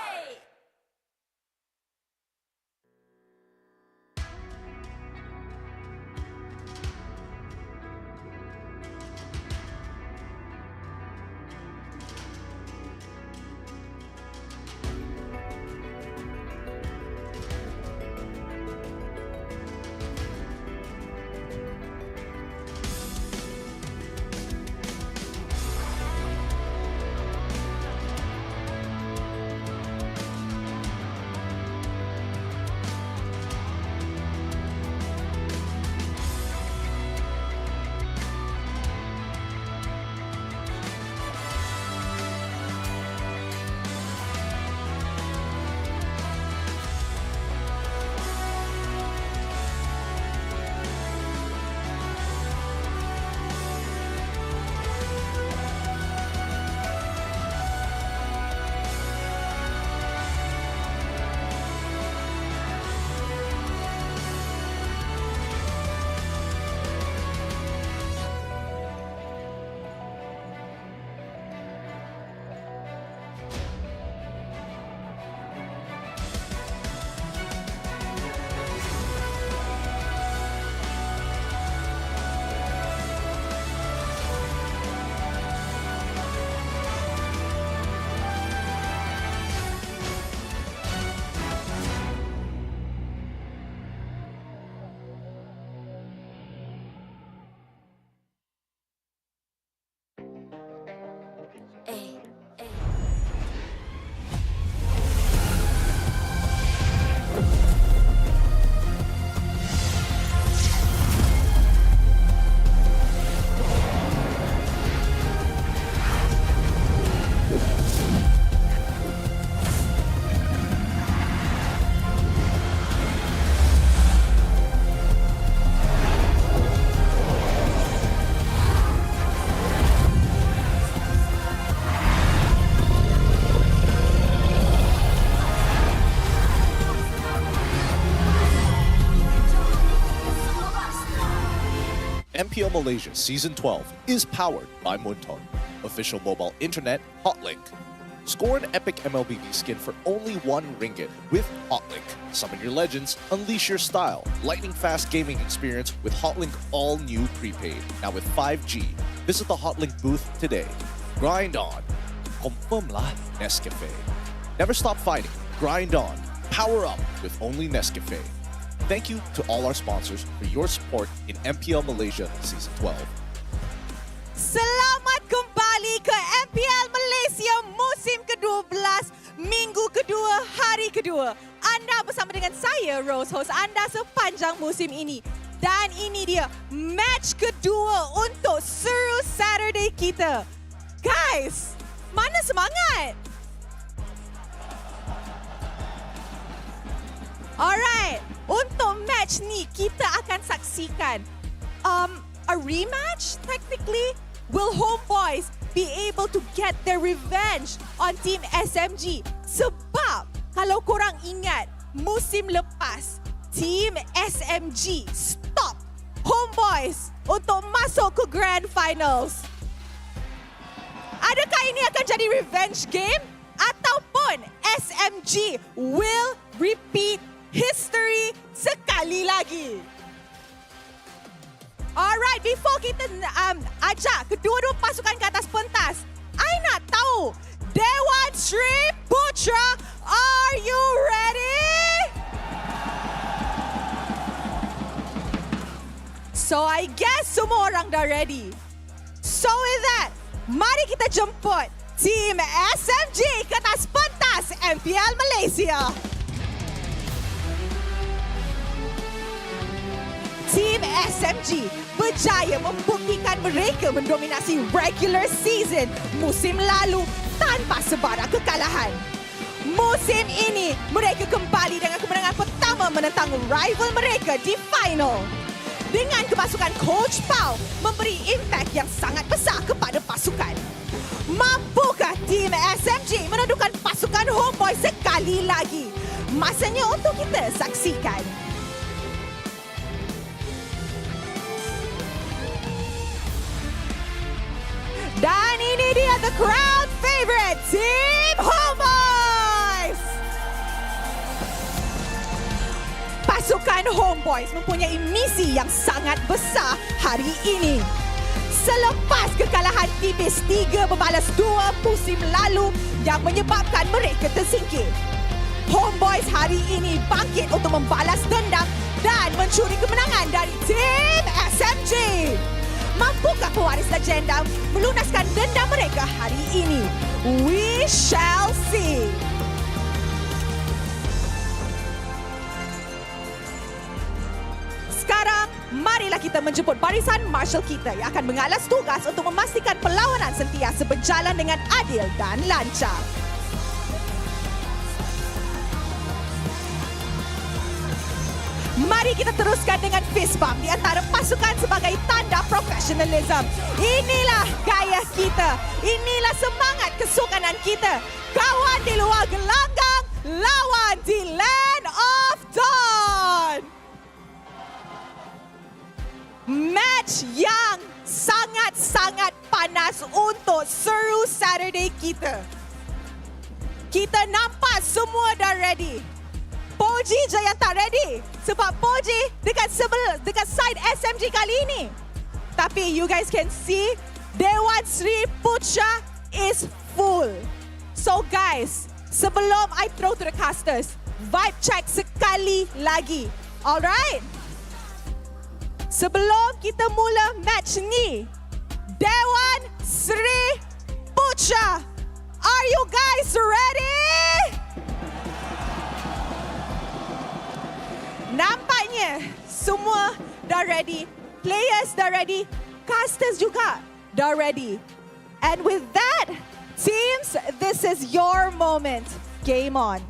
MPL Malaysia Season 12 is powered by Munton, official mobile internet hotlink. Score an epic MLBB skin for only RM1 with Hotlink. Summon your legends, unleash your style. Lightning-fast gaming experience with Hotlink all-new prepaid. Now with 5G. Visit the Hotlink booth today. Grind on. Confirm lah Nescafe. Never stop fighting. Grind on. Power up with only Nescafe. Thank you to all our sponsors for your support in MPL Malaysia Season 12. Selamat kembali ke MPL Malaysia musim ke-12, minggu kedua, hari kedua. Anda bersama dengan saya, Rose, host anda sepanjang musim ini. Dan ini dia, match kedua untuk SERU Saturday kita. Guys, mana semangat? Alright, untuk match ni kita akan saksikan a rematch technically. Will Homebois be able to get their revenge on Team SMG? Sebab kalau korang ingat musim lepas, Team SMG stop Homebois untuk masuk ke Grand Finals. Adakah ini akan jadi revenge game? Ataupun SMG will repeat history sekali lagi? Alright, before kita ajak kedua-dua pasukan ke atas pentas, I nak tahu, Dewan Sri Putra, are you ready? So I guess semua orang dah ready. So with that, mari kita jemput Team SMG ke atas pentas MPL Malaysia. Team SMG berjaya membuktikan mereka mendominasi regular season musim lalu tanpa sebarang kekalahan. Musim ini, mereka kembali dengan kemenangan pertama menentang rival mereka di final. Dengan kemasukan Coach Pau memberi impak yang sangat besar kepada pasukan. Mampukah Team SMG menedukan pasukan Homebois sekali lagi? Masanya untuk kita saksikan. Dan ini dia the crowd favorite, Team Homebois. Pasukan Homebois mempunyai misi yang sangat besar hari ini. Selepas kekalahan tipis 3 berbalas 2 musim lalu yang menyebabkan mereka tersingkir, Homebois hari ini bangkit untuk membalas dendam dan mencuri kemenangan dari Team SMG. Mampukah pewaris legenda melunaskan dendam mereka hari ini? We shall see. Sekarang, marilah kita menjemput barisan marshal kita yang akan mengalas tugas untuk memastikan perlawanan sentiasa berjalan dengan adil dan lancar. Mari kita teruskan dengan fist bump di antara pasukan sebagai tanda profesionalism. Inilah gaya kita. Inilah semangat kesukanan kita. Kawan di luar gelanggang, lawan di Land of Dawn. Match yang sangat-sangat panas untuk SERU Saturday kita. Kita nampak semua dah ready. Poji je yang tak ready. Sebab Poji dekat side SMG kali ini. Tapi you guys can see, Dewan Sri Putra is full. So guys, sebelum I throw to the casters, vibe check sekali lagi. Alright? Sebelum kita mula match ni, Dewan Sri Putra, are you guys ready? Nampaknya semua dah ready. Players dah ready. Casters juga dah ready. And with that, teams, this is your moment. Game on.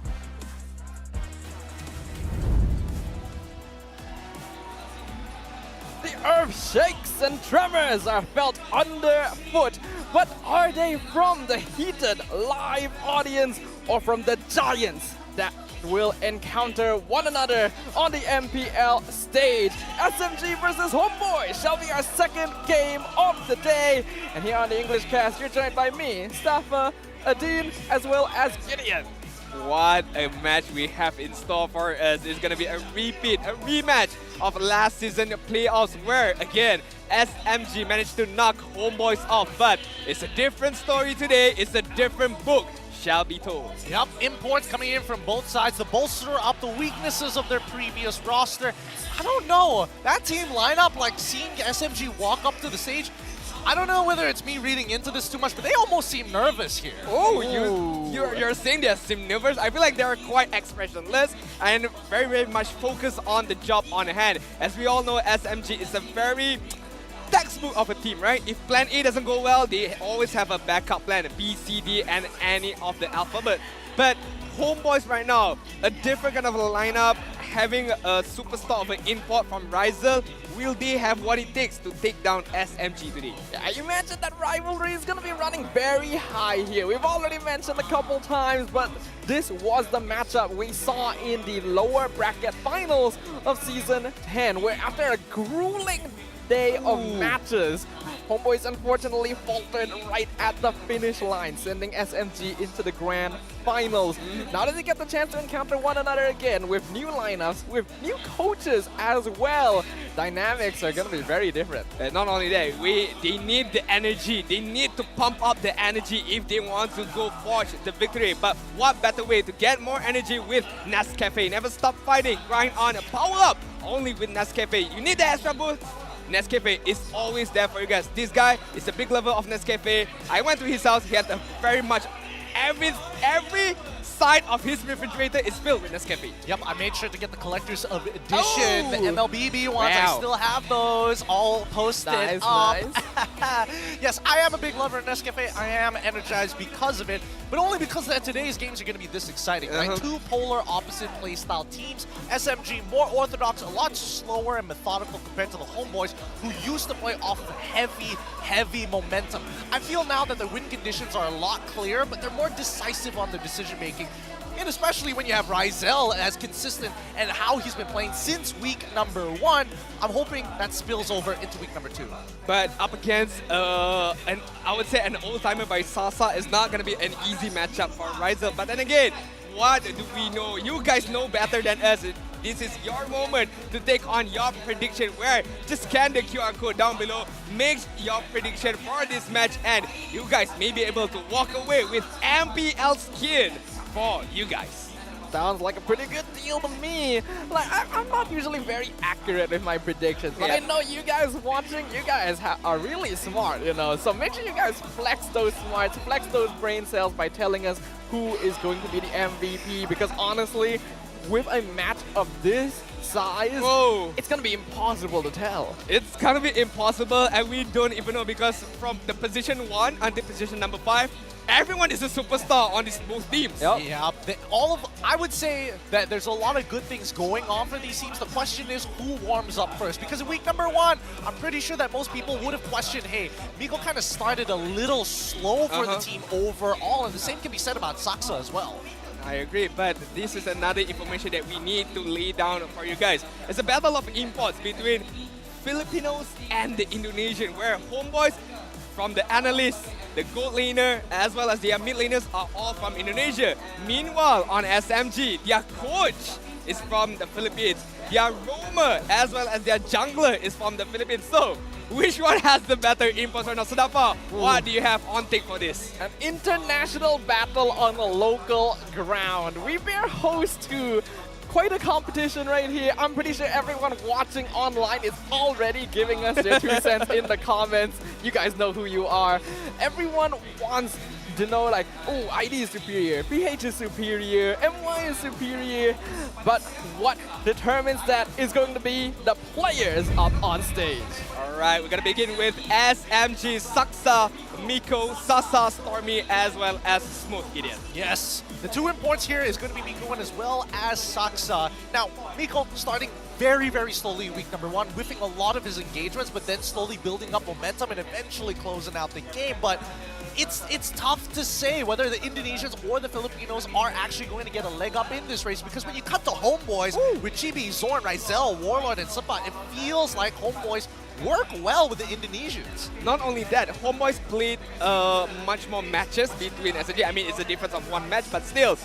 The earth shakes and tremors are felt underfoot. But are they from the heated live audience or from the giants that will encounter one another on the MPL stage. SMG versus Homeboys shall be our second game of the day. And here on the English cast, you're joined by me, Staffa, Adin, as well as Gideon. What a match we have in store for us. It's going to be a repeat, a rematch of last season playoffs where, again, SMG managed to knock Homeboys off. But it's a different story today. It's a different book, shall be told. Yep, imports coming in from both sides to bolster up the weaknesses of their previous roster. I don't know. That team lineup, like seeing SMG walk up to the stage, I don't know whether it's me reading into this too much, but they almost seem nervous here. Oh, you're saying they seem nervous? I feel like they're quite expressionless and very, very much focused on the job on hand. As we all know, SMG is a very textbook of a team, right? If plan A doesn't go well, they always have a backup plan, B, C, D, and any of the alphabet. But Homeboys right now, a different kind of a lineup, having a superstar of an import from Rizel. Will they have what it takes to take down SMG today? Yeah, you mentioned that rivalry is going to be running very high here. We've already mentioned a couple times, but this was the matchup we saw in the lower bracket finals of Season 10, where after a grueling day of matches, Homeboys unfortunately faltered right at the finish line, sending SMG into the grand finals. Now that they get the chance to encounter one another again with new lineups, with new coaches as well, dynamics are going to be very different. And not only that, they need the energy. They need to pump up the energy if they want to go forge the victory. But what better way to get more energy with Nescafe? Never stop fighting, grind on, power up. Only with Nescafe. You need the extra boost. Nescafe is always there for you guys. This guy is a big lover of Nescafe. I went to his house. He had a very much every side of his refrigerator is filled with Nescafe. Yep, I made sure to get the collector's edition, the MLBB ones. Wow. I still have those all posted up. Nice. Yes, I am a big lover of Nescafe. I am energized because of it, but only because that today's games are going to be this exciting, right? Two polar opposite playstyle teams. SMG more orthodox, a lot slower and methodical compared to the Homeboys, who used to play off of heavy momentum. I feel now that the win conditions are a lot clearer, but they're more decisive on the decision making. And especially when you have Rizel as consistent and how he's been playing since week number 1, I'm hoping that spills over into week number 2. But up against, I would say an old-timer by Sasa is not going to be an easy matchup for Rizel. But then again, what do we know? You guys know better than us. This is your moment to take on your prediction, where just scan the QR code down below, make your prediction for this match, and you guys may be able to walk away with MPL skin for you guys. Sounds like a pretty good deal to me. Like, I'm not usually very accurate with my predictions, but I know you guys watching, you guys are really smart, you know. So make sure you guys flex those smarts, flex those brain cells by telling us who is going to be the MVP, because honestly, with a match of this size, it's gonna be impossible to tell. It's gonna be impossible, and we don't even know, because from the position 1 until position number 5, everyone is a superstar on these both teams. Yep. Yeah, I would say that there's a lot of good things going on for these teams. The question is who warms up first, because in week number 1, I'm pretty sure that most people would have questioned, hey, Miko kind of started a little slow for the team overall, and the same can be said about Saksa as well. I agree, but this is another information that we need to lay down for you guys. It's a battle of imports between Filipinos and the Indonesian, where Homeboys from the analysts, the gold laner, as well as their mid laners are all from Indonesia. Meanwhile, on SMG, their coach is from the Philippines. Their roamer, as well as their jungler, is from the Philippines. So, which one has the better imports right now? Sudapa, what do you have on take for this? An international battle on a local ground. We bear host to quite a competition right here. I'm pretty sure everyone watching online is already giving us their 2 cents in the comments. You guys know who you are. Everyone wants to know, like, oh, ID is superior, PH is superior, MY is superior, but what determines that is going to be the players up on stage. Alright, we're gonna begin with SMG, Saksa, Miko, Sasa, Stormy, as well as Smooth Idiot. Yes, the 2 imports here is going to be Miko as well as Saksa. Now, Miko starting very, very slowly in week number 1, whiffing a lot of his engagements, but then slowly building up momentum and eventually closing out the game. But it's tough to say whether the Indonesians or the Filipinos are actually going to get a leg up in this race, because when you cut to Homeboys with Chibi, Zorn, Rizel, Warlord, and Sapat, it feels like Homeboys work well with the Indonesians. Not only that, Homeboys played much more matches between SMG. I mean, it's a difference of 1 match, but still,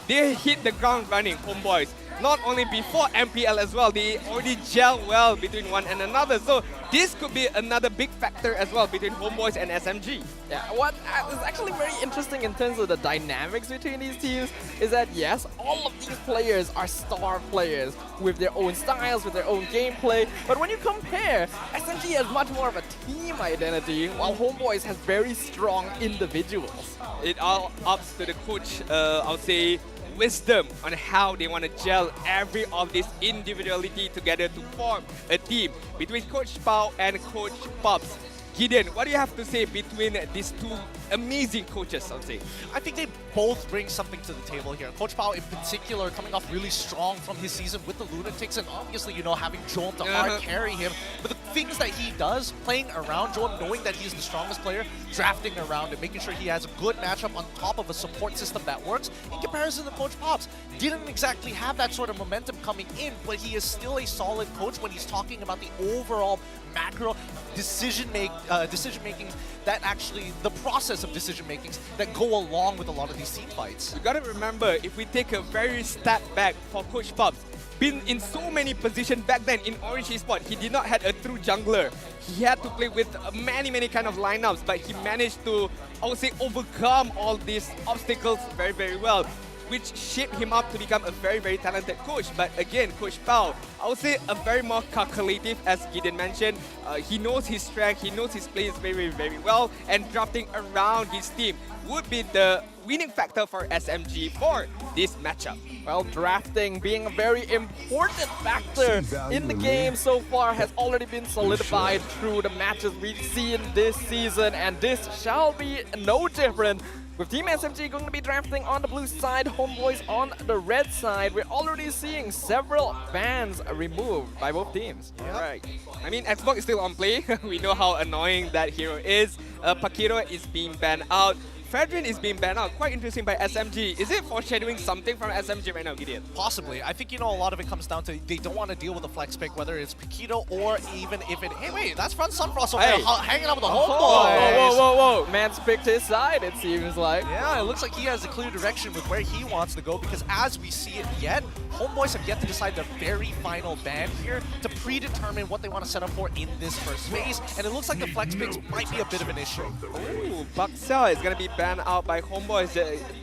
they hit the ground running, Homeboys. Not only before MPL as well, they already gel well between one and another. So this could be another big factor as well between Homeboys and SMG. Yeah, what is actually very interesting in terms of the dynamics between these teams is that yes, all of these players are star players with their own styles, with their own gameplay. But when you compare, SMG has much more of a team identity, while Homeboys has very strong individuals. It all ups to the coach, I would say, wisdom on how they want to gel every of this individuality together to form a team between Coach Pao and Coach Pops. Gideon, what do you have to say between these two amazing coaches, I would say? I think they both bring something to the table here. Coach Pao in particular coming off really strong from his season with the Lunatics, and obviously, you know, having Joam to hard carry him. But the things that he does, playing around Joam, knowing that he's the strongest player, drafting around and making sure he has a good matchup on top of a support system that works, in comparison to Coach Pops, didn't exactly have that sort of momentum coming in, but he is still a solid coach when he's talking about the overall macro decision making that actually the process of decision makings that go along with a lot of these team fights. You gotta remember, if we take a very step back for Coach Pops, been in so many positions back then in Orange Esports, he did not have a true jungler. He had to play with many kind of lineups, but he managed to, I would say, overcome all these obstacles very, very well, which shaped him up to become a very talented coach. But again, Coach Pao, I would say a very more calculative, as Gideon mentioned. He knows his strength, he knows his players very well, and drafting around his team would be the winning factor for SMG for this matchup. Well, drafting being a very important factor in the game so far has already been solidified through the matches we've seen this season, and this shall be no different. With Team SMG going to be drafting on the blue side, Homeboys on the red side, we're already seeing several bans removed by both teams. Yep. Right. I mean, Xbox is still on play. We know how annoying that hero is. Pakiro is being banned out. Fredrin is being banned out. Quite interesting by SMG. Is it foreshadowing something from SMG right now, Gideon? Possibly. I think, you know, a lot of it comes down to they don't want to deal with the flex pick, whether it's Paquito or even if it... Hey, wait, that's Front Sunfrost over there hanging out with the Homeboys. Whoa. Man's picked his side, it seems like. Yeah, it looks like he has a clear direction with where he wants to go, because as we see it yet, Homeboys have yet to decide their very final ban here to predetermine what they want to set up for in this first phase, and it looks like the flex picks might be a bit of an issue. Ooh, Buxel is going to be banned out by Homeboys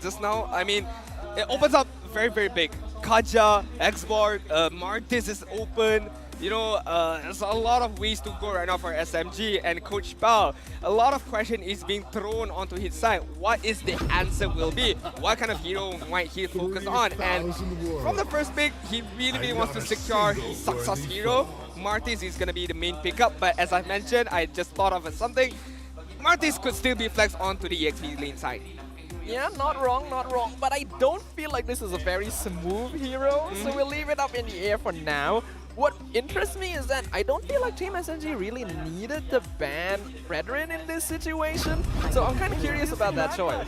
just now. I mean, it opens up very big. Kaja, Xborg, Martis is open. You know, there's a lot of ways to go right now for SMG and Coach Pao. A lot of question is being thrown onto his side. What is the answer will be? What kind of hero might he focus on? And from the first pick, he really wants to secure his success hero. Martis is going to be the main pickup, but as I mentioned, I just thought of something. Martis could still be flexed onto the EXP lane side. Yeah, not wrong, but I don't feel like this is a very smooth hero, so we'll leave it up in the air for now. What interests me is that I don't feel like Team SMG really needed to ban Fredrin in this situation, so I'm kind of curious about that choice.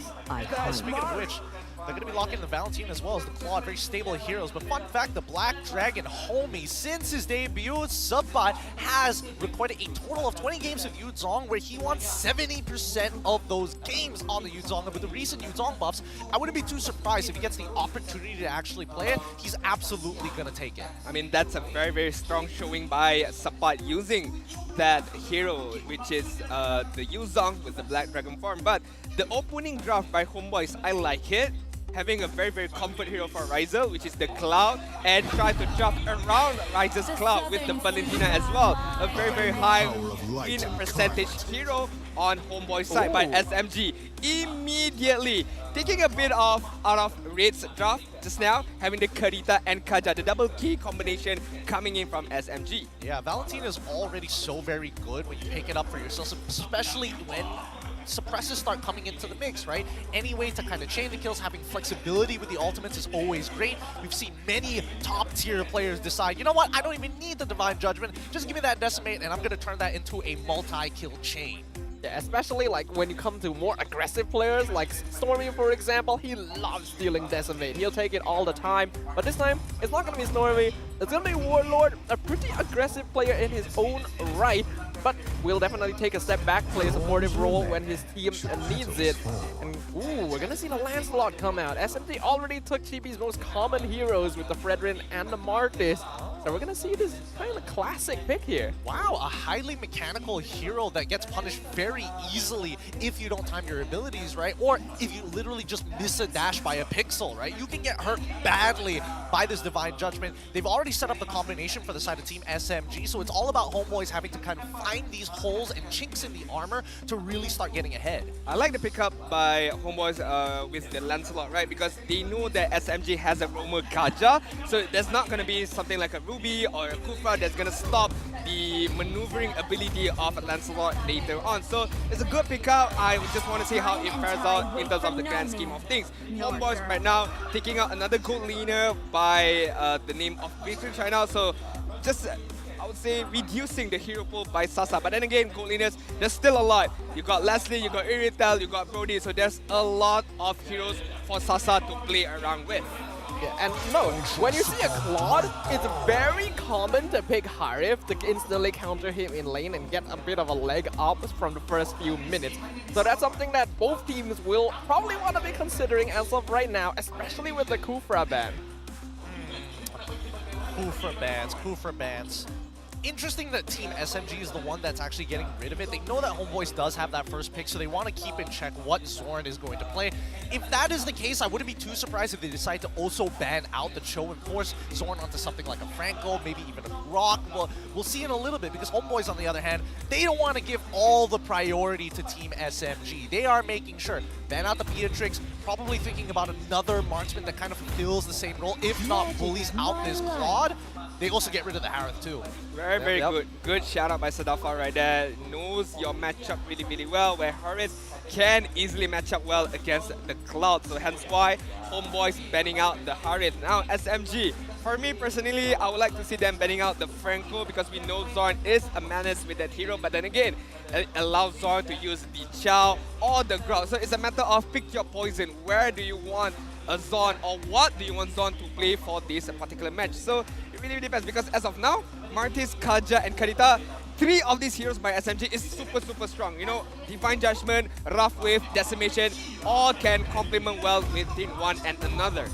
Speaking of which, they're going to be locking the Valentine as well as the Claude, very stable heroes. But fun fact, the Black Dragon homie, since his debut, Subbot has recorded a total of 20 games of Yuzong, where he won 70% of those games on the Yuzong. And with the recent Yuzong buffs, I wouldn't be too surprised if he gets the opportunity to actually play it. He's absolutely going to take it. I mean, that's a very strong showing by Sapat using that hero, which is the Yuzong with the Black Dragon form. But the opening draft by Homeboys, I like it. Having a very comfort hero for Rizel, which is the Cloud, and try to draft around Rizel's Cloud with the Valentina as well. A very high win percentage hero on Homeboy's side by SMG. Immediately taking a bit off out of Red's draft just now, having the Karita and Kaja, the double key combination coming in from SMG. Yeah, Valentina is already so very good when you pick it up for yourself, especially when suppressors start coming into the mix, right? Any way to kind of chain the kills, having flexibility with the ultimates is always great. We've seen many top-tier players decide, you know what, I don't even need the Divine Judgment, just give me that Decimate and I'm going to turn that into a multi-kill chain. Yeah, especially like when you come to more aggressive players like Stormy, for example, he loves stealing Decimate. He'll take it all the time, but this time it's not gonna be Stormy. It's gonna be Warlord, a pretty aggressive player in his own right, but will definitely take a step back, play a supportive role when his team needs it. And ooh, we're gonna see the Lancelot come out. SMG already took TP's most common heroes with the Fredrin and the Martis. So we're gonna see this kind of classic pick here. Wow, a highly mechanical hero that gets punished very easily if you don't time your abilities, right? Or if you literally just miss a dash by a pixel, right? You can get hurt badly by this Divine Judgment. They've already set up the combination for the side of Team SMG, so it's all about Homeboys having to kind of find these holes and chinks in the armor to really start getting ahead. I like the pickup by Homeboys with the Lancelot, right? Because they know that SMG has a roamer Kaja, so there's not going to be something like a Ruby or a Kufra that's going to stop the maneuvering ability of Lancelot later on. So it's a good pickup. I just want to see how it fares out in terms of the grand scheme of things. Homeboys right now taking out another gold laner by the name of Beatrix right now. So just I would say reducing the hero pool by Sasa. But then again, gold laners, there's still a lot. You got Leslie, you got Iritel, you got Brody. So there's a lot of heroes for Sasa to play around with. Yeah, and no, when you see a Claude, it's very common to pick Harif to instantly counter him in lane and get a bit of a leg up from the first few minutes. So that's something that both teams will probably want to be considering as of right now, especially with the Kufra ban. Kufra bans. Interesting that Team SMG is the one that's actually getting rid of it. They know that Homeboys does have that first pick, so they want to keep in check what Zorn is going to play. If that is the case, I wouldn't be too surprised if they decide to also ban out the Cho and force Zorn onto something like a Franco, maybe even a Grok. We'll see in a little bit, because Homeboys, on the other hand, they don't want to give all the priority to Team SMG. They are making sure, ban out the Beatrix, probably thinking about another marksman that kind of fulfills the same role, if not bullies out this Claude. They also get rid of the Harith too. Very good. Good shout out by Sadafa right there. Knows your matchup really, really well, where Harith can easily match up well against the Cloud. So hence why Homeboys banning out the Harith. Now SMG, for me personally, I would like to see them banning out the Franco, because we know Zorn is a menace with that hero. But then again, it allows Zorn to use the Chow or the Grok. So it's a matter of pick your poison. Where do you want a Zorn, or what do you want Zorn to play for this particular match? So it really depends, because as of now, Martis, Kaja and Karita, 3 of these heroes by SMG is super strong. You know, Divine Judgment, Rough Wave, Decimation, all can complement well within one and another.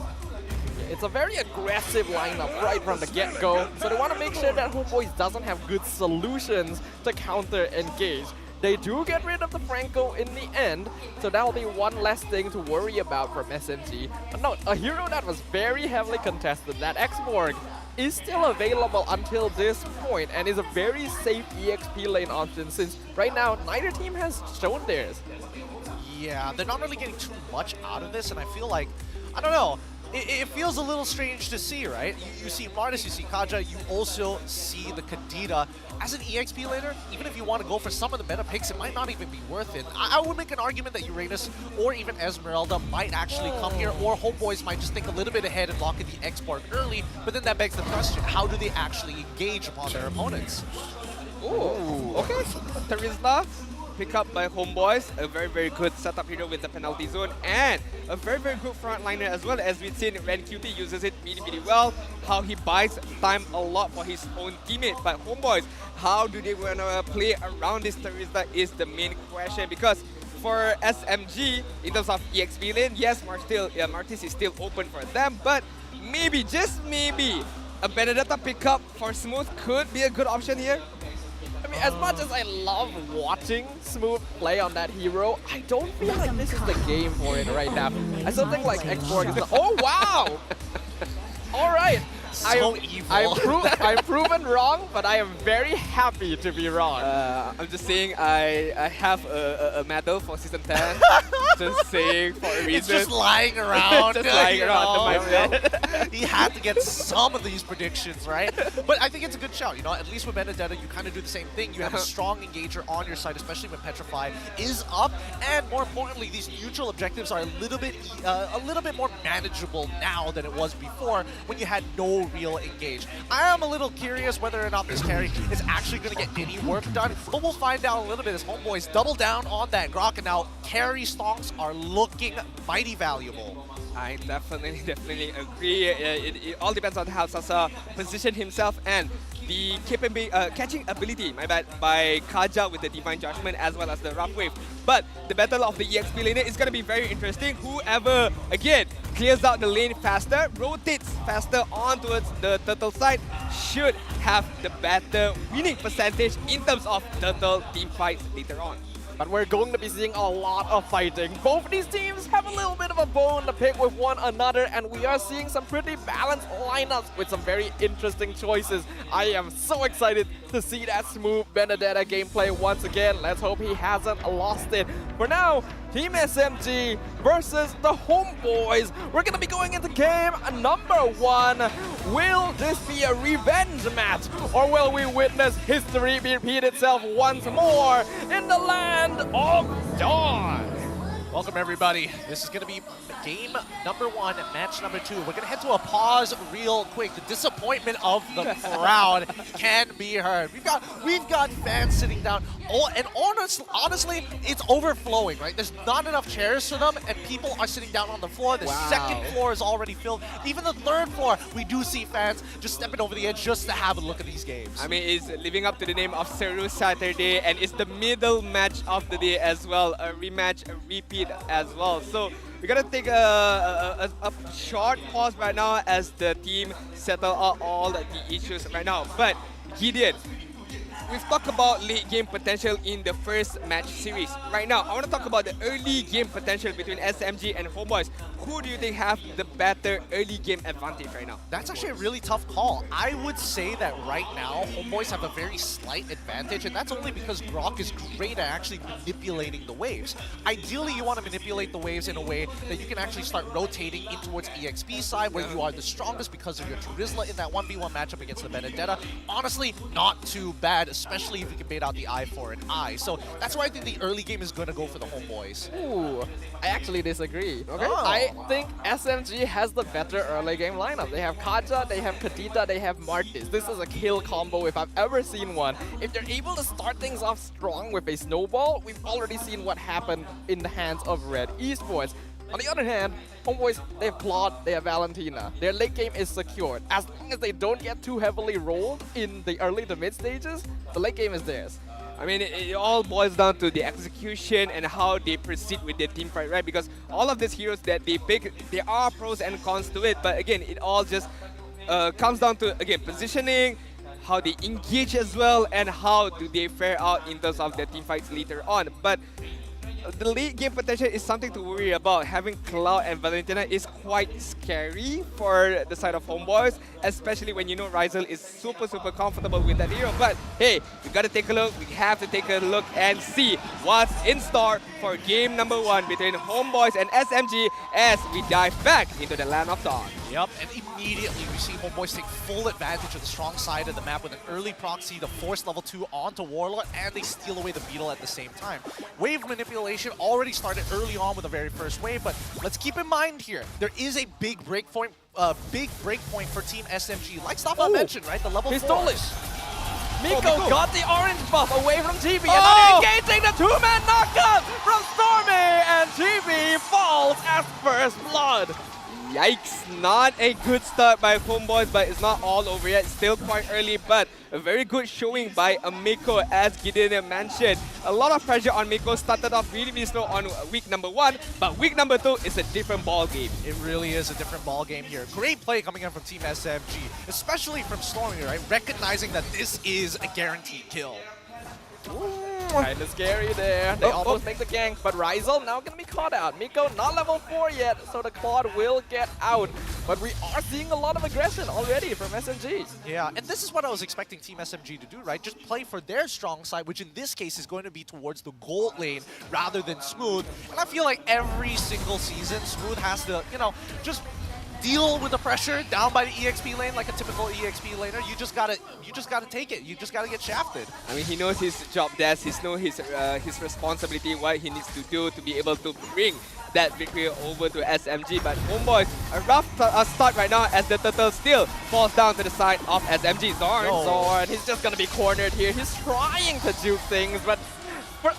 It's a very aggressive lineup right from the get-go, so they want to make sure that Homeboys doesn't have good solutions to counter-engage. They do get rid of the Franco in the end, so that'll be one less thing to worry about from SMG. But no, a hero that was very heavily contested, that X-Borg, is still available until this point and is a very safe EXP lane option, since right now neither team has shown theirs. Yeah, they're not really getting too much out of this, and I feel like, I don't know, it feels a little strange to see, right? You see Martis, you see Kaja, you also see the Kadita. As an EXP laner, even if you want to go for some of the meta picks, it might not even be worth it. I would make an argument that Uranus or even Esmeralda might actually come here, or Homeboys might just think a little bit ahead and lock in the export early, but then that begs the question, how do they actually engage upon their opponents? Ooh, okay. Terizla, pick up by Homeboys, a very good setup hero with the penalty zone, and a very good frontliner as well. As we've seen, Ren QT uses it really well, how he buys time a lot for his own teammates. But Homeboys, how do they want to play around this Terizla is the main question, because for SMG, in terms of EXP lane, yes, Martis is still open for them, but maybe, just maybe, a Benedetta pickup for Smooth could be a good option here. I mean, as much as I love watching Smooth play on that hero, I don't feel like this is the game for it right now. I still think like X-Borg is the— oh wow! Alright, So evil. I'm proven wrong, but I am very happy to be wrong. I'm just saying I have a medal for season 10. Just saying for a reason. It's just lying around. Just lying around under my bed. He had to get some of these predictions right. But I think it's a good shout. You know, at least with Benedetta, you kind of do the same thing. You have a strong engager on your side, especially when Petrify is up. And more importantly, these neutral objectives are a little bit more manageable now than it was before when you had no real engage. I am a little curious whether or not this carry is actually going to get any work done, but we'll find out a little bit as Homeboys double down on that Grok, and now carry stonks are looking mighty valuable. I definitely agree. It all depends on how Sasa position himself and the catching ability, by Kaja with the Divine Judgment as well as the Rough Wave. But the battle of the EXP lane is going to be very interesting. Whoever, again, clears out the lane faster, rotates faster on towards the turtle side, should have the better winning percentage in terms of turtle team fights later on. But we're going to be seeing a lot of fighting. Both these teams have a little bit of a bone to pick with one another, and we are seeing some pretty balanced lineups with some very interesting choices. I am so excited to see that smooth Benedetta gameplay once again. Let's hope he hasn't lost it. For now, Team SMG versus the Homeboys. We're going to be going into game number 1. Will this be a revenge match, or will we witness history repeat itself once more in the land of Dawn? Welcome everybody. This is going to be game number 1, match number 2. We're going to head to a pause real quick. The disappointment of the crowd can be heard. We've got fans sitting down. Oh, and honestly, it's overflowing, right? There's not enough chairs for them, and people are sitting down on the floor. The second floor is already filled. Even the third floor, we do see fans just stepping over the edge just to have a look at these games. I mean, it's living up to the name of SERU Saturday, and it's the middle match of the day as well. A rematch, a repeat as well. So we're gonna take a short pause right now as the team settle out all the issues right now. But Gideon, we've talked about late game potential in the first match series. Right now, I want to talk about the early game potential between SMG and Homeboys. Who do you think have the better early game advantage right now? That's actually a really tough call. I would say that right now, Homeboys have a very slight advantage, and that's only because Grok is great at actually manipulating the waves. Ideally, you want to manipulate the waves in a way that you can actually start rotating in towards EXP side, where you are the strongest because of your Charizla in that 1v1 matchup against the Benedetta. Honestly, not too bad, especially if you can bait out the eye for an eye. So that's why I think the early game is going to go for the Homeboys. Ooh, I actually disagree. Okay, Oh. I think SMG has the better early game lineup. They have Kaja, they have Kadita, they have Martis. This is a kill combo if I've ever seen one. If they're able to start things off strong with a snowball, we've already seen what happened in the hands of Red Esports. On the other hand, Homeboys, they have Claude, they have Valentina. Their late game is secured. As long as they don't get too heavily rolled in the early to mid stages, the late game is theirs. I mean, it all boils down to the execution and how they proceed with their team fight, right? Because all of these heroes that they pick, there are pros and cons to it. But again, it all just comes down to, again, positioning, how they engage as well, and how do they fare out in terms of their team fights later on. But the late game potential is something to worry about. Having Cloud and Valentina is quite scary for the side of Homeboys, especially when you know Rizel is super comfortable with that hero. But hey, we gotta take a look. We have to take a look and see what's in store for game number 1 between Homeboys and SMG as we dive back into the land of Dawn. Yep, and immediately we see Homeboys take full advantage of the strong side of the map with an early proxy to force level 2 onto Warlord, and they steal away the Beetle at the same time. Wave manipulation already started early on with the very first wave, but let's keep in mind here, there is a big breakpoint for Team SMG. Like Stafa mentioned, right? The level 4. He stole it. Miko got the orange buff away from TB, and Oh! now engaging the two-man knockup from Stormy, and TB falls as first blood. Yikes, not a good start by Homeboys, but it's not all over yet. Still quite early, but a very good showing by Miko, as Gideon mentioned. A lot of pressure on Miko. Started off really slow on week number 1, but week number 2 is a different ball game. It really is a different ball game here. Great play coming in from Team SMG, especially from Stormy, right? Recognizing that this is a guaranteed kill. Kinda scary there. They almost make the gank, but Rizel now gonna be caught out. Miko not level 4 yet, so the Claude will get out. But we are seeing a lot of aggression already from SMG. Yeah, and this is what I was expecting Team SMG to do, right? Just play for their strong side, which in this case is going to be towards the gold lane rather than Smooth. And I feel like every single season, Smooth has to, you know, just deal with the pressure down by the EXP lane like a typical EXP laner. You just gotta take it. You just gotta get shafted. I mean, he knows his job desk. He knows his responsibility, what he needs to do to be able to bring that victory over to SMG. But Homeboys, a rough start right now as the turtle still falls down to the side of SMG. Zorn, he's just gonna be cornered here. He's trying to juke things, but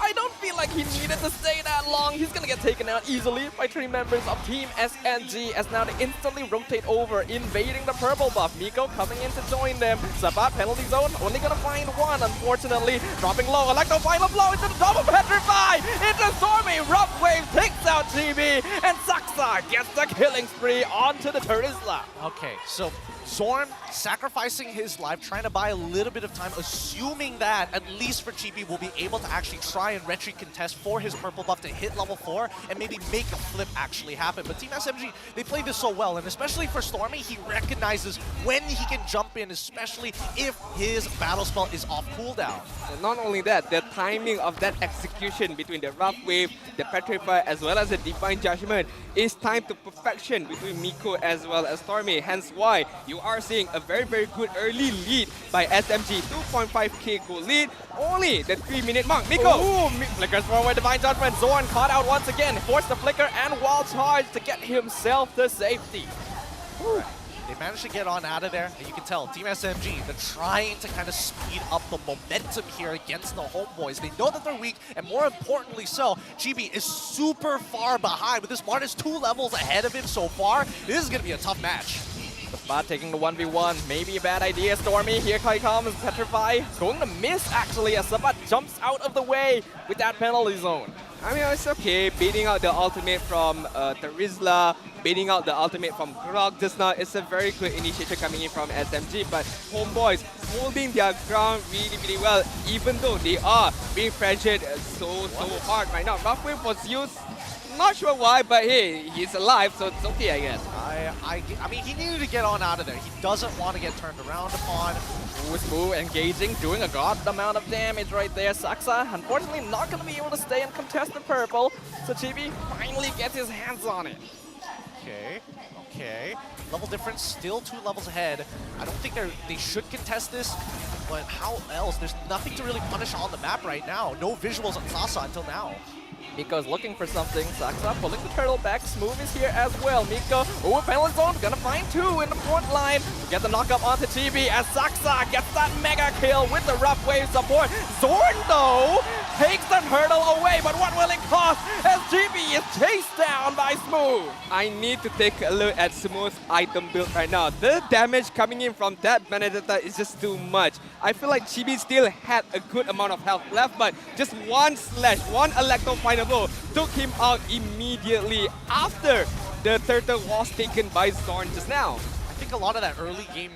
I don't feel like he needed to stay that long. He's gonna get taken out easily by 3 members of Team SNG as now they instantly rotate over, invading the purple buff. Miko coming in to join them. Sabat penalty zone, only gonna find one, unfortunately. Dropping low, Electro final blow into the double petrify! Into Stormy, Rough Wave takes out GB, and Saksa gets the killing spree onto the Terizla. Okay, so Zorn sacrificing his life, trying to buy a little bit of time, assuming that, at least for Chibi, will be able to actually try and retreat contest for his purple buff to hit level 4 and maybe make a flip actually happen. But Team SMG, they play this so well, and especially for Stormy, he recognizes when he can jump in, especially if his battle spell is off cooldown. And not only that, the timing of that execution between the Rough Wave, the Petrify, as well as the Divine Judgment is timed to perfection between Miko as well as Stormy. Hence why you are seeing a very, very good early lead by SMG. 2.5k goal lead, only the 3-minute mark. Miko! Ooh, flickers forward, Divine Judgment. Zorn caught out once again. Forced the flicker and wild charge to get himself to safety. They managed to get on out of there, and you can tell Team SMG, they're trying to kind of speed up the momentum here against the Homeboys. They know that they're weak, and more importantly so, GB is super far behind, with this Martis 2 levels ahead of him so far. This is going to be a tough match. Sabat taking the 1v1, maybe a bad idea. Stormy, here comes Petrify. Going to miss actually as Sabat jumps out of the way with that penalty zone. I mean, it's okay. Beating out the ultimate from Terizla, beating out the ultimate from Grog just now. It's a very good initiative coming in from SMG, but Homeboys holding their ground really, really well, even though they are being pressured so hard right now. Rough Wave was used, not sure why, but hey, he's alive, so it's okay, I guess. I mean, he needed to get on out of there. He doesn't want to get turned around upon. Smooth engaging, doing a god amount of damage right there. Saksa, unfortunately, not going to be able to stay and contest the purple, so Chibi finally gets his hands on it. Okay. Level difference, still 2 levels ahead. I don't think they should contest this, but how else? There's nothing to really punish on the map right now. No visuals on Sasa until now. Miko's looking for something. Saksa pulling the turtle back. Smooth is here as well. Miko, penalty zone, gonna find 2 in the front line. Get the knockup onto Chibi as Saksa gets that mega kill with the Rough Wave support. Zorn, though, takes the turtle away, but what will it cost as Chibi is chased down by Smooth? I need to take a look at Smooth's item build right now. The damage coming in from that Benedetta is just too much. I feel like Chibi still had a good amount of health left, but just one slash, one Electro final blow took him out immediately after the turtle was taken by Zorn just now. I think a lot of that early game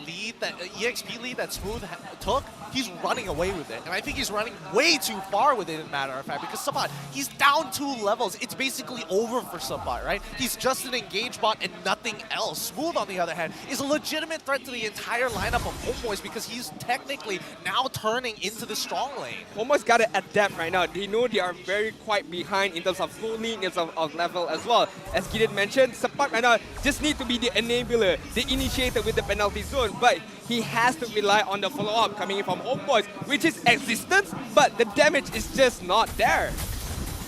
lead, that EXP lead that Smooth took, he's running away with it. And I think he's running way too far with it, as a matter of fact, because Sabat, he's down 2 levels. It's basically over for Sabat, right? He's just an engage bot and nothing else. Smooth, on the other hand, is a legitimate threat to the entire lineup of Homeboys because he's technically now turning into the strong lane. Homeboys got to adapt right now. They know they are very quite behind in terms of full lead, in terms of level as well. As Gideon mentioned, Sabat right now just need to be the enabler, the initiator with the penalty zone, but he has to rely on the follow-up coming in from Homeboys, which is existence, but the damage is just not there.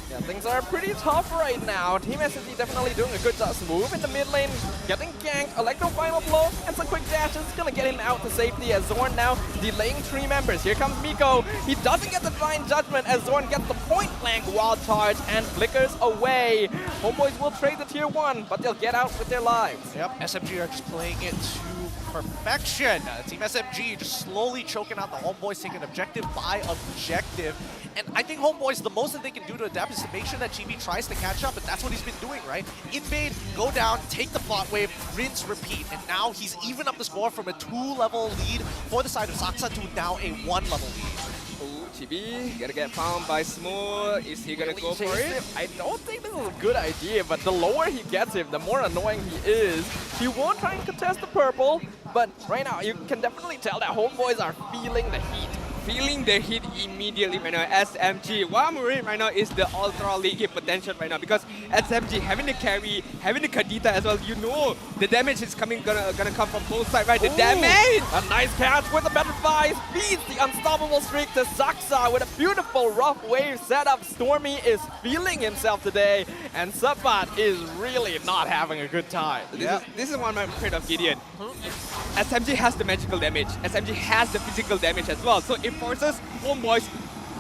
Yeah, things are pretty tough right now. Team SMG definitely doing a good job. Smooth in the mid lane, getting ganked. Electro final blow and some quick dashes. Gonna get him out to safety as Zorn now delaying 3 members. Here comes Miko. He doesn't get the Divine Judgment as Zorn gets the point blank wild charge and flickers away. Homeboys will trade the tier 1, but they'll get out with their lives. Yep, SMG are just playing it to perfection. Team SMG just slowly choking out the Homeboys, taking objective by objective. And I think Homeboys, the most that they can do to adapt is to make sure that GB tries to catch up, and that's what he's been doing, right? Invade, go down, take the plot wave, rinse, repeat, and now he's even up the score from a 2-level lead for the side of Saksa to now a 1-level lead. Ooh, Chibi gonna get found by Smooth. Is he gonna go for it? I don't think this is a good idea, but the lower he gets him, the more annoying he is. He won't try and contest the purple, but right now you can definitely tell that Homeboys are feeling the heat feeling the heat immediately right now. SMG, what I'm worried right now is the Ultra League potential right now, because SMG having the carry, having the Kadita as well, you know the damage is gonna come from both sides, right? The damage! A nice catch with the Butterflies, beats the unstoppable streak to Saksa with a beautiful rough wave setup. Stormy is feeling himself today, and Sabat is really not having a good time. This is one I'm afraid of, Gideon. SMG has the magical damage. SMG has the physical damage as well. So it forces Homebois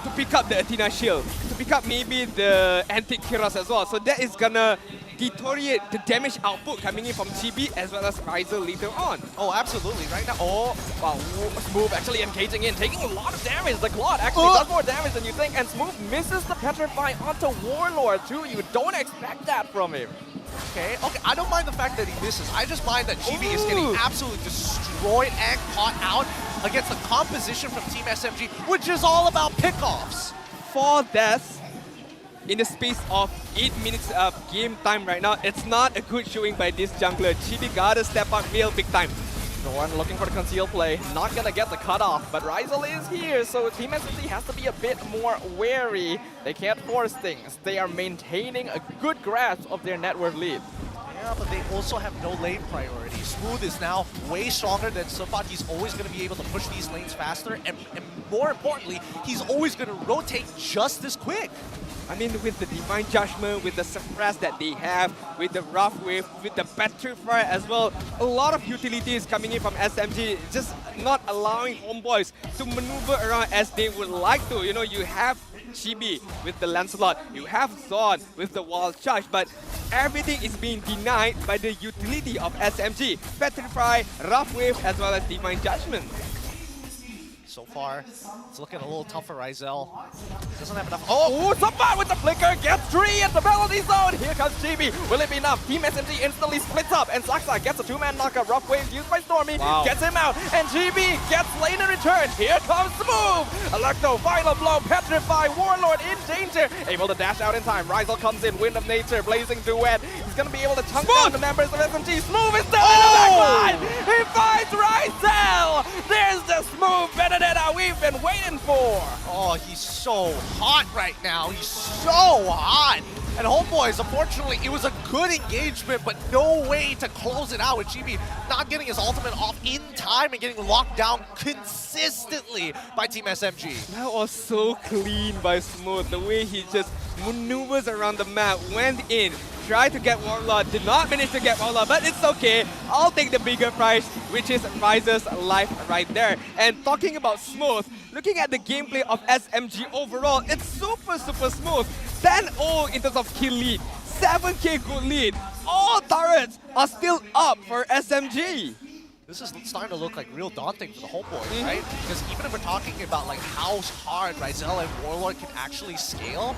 to pick up the Athena shield, to pick up maybe the Antique Kiros as well. So that is gonna deteriorate the damage output coming in from Chibi as well as Rizel later on. Oh, absolutely. Right now, oh, wow, Smooth actually engaging in, taking a lot of damage. The Claude actually does more damage than you think, and Smooth misses the Petrify onto Warlord too. You don't expect that from him. Okay, I don't mind the fact that he misses. I just mind that Chibi is getting absolutely destroyed and caught out against the composition from Team SMG, which is all about pickoffs. 4 deaths in the space of 8 minutes of game time right now. It's not a good showing by this jungler. Chibi gotta step up real big time. The one looking for the conceal play, not gonna get the cutoff, but Rizel is here, so Team SMG has to be a bit more wary. They can't force things. They are maintaining a good grasp of their net worth lead. Yeah, but they also have no lane priority. Smooth is now way stronger than Sabat. He's always going to be able to push these lanes faster, and more importantly, he's always going to rotate just as quick. I mean, with the Divine Judgment, with the Suppress that they have, with the Rough Wave, with the Petrify as well, a lot of utilities coming in from SMG, just not allowing Homebois to maneuver around as they would like to. You know, you have Chibi with the Lancelot, you have Zon with the Wild Charge, but everything is being denied by the utility of SMG. Petrify, Rough Wave, as well as Divine Judgment. So far, it's looking a little tough for Rizel. Doesn't have enough. Oh, Sabat with the flicker gets 3 in the penalty zone. Here comes Chibi. Will it be enough? Team SMG instantly splits up, and Saksa gets a 2-man knockup. Rough Wave used by Stormy, gets him out, and Chibi gets lane in return. Here comes Smooth. Electro, final blow, Petrify, Warlord in danger. Able to dash out in time. Rizel comes in, Wind of Nature, blazing duet. He's gonna be able to chunk down the members of SMG. Smooth is still in the back line. He finds Rizel. There's the Smooth Benedetta we've been waiting for. Oh, he's so hot right now. He's so hot. And Homeboys, unfortunately, it was a good engagement, but no way to close it out with Chibi not getting his ultimate off in time and getting locked down consistently by Team SMG. That was so clean by Smooth. The way he just maneuvers around the map, went in, tried to get Warlord, did not manage to get Warlord, but it's okay. I'll take the bigger prize, which is Riser's life right there. And talking about Smooth, looking at the gameplay of SMG overall, it's super smooth. 10-0 in terms of kill lead, 7k good lead. All turrets are still up for SMG. This is starting to look like real daunting for the Homeboys, right? Because even if we're talking about like how hard Rizel and Warlord can actually scale,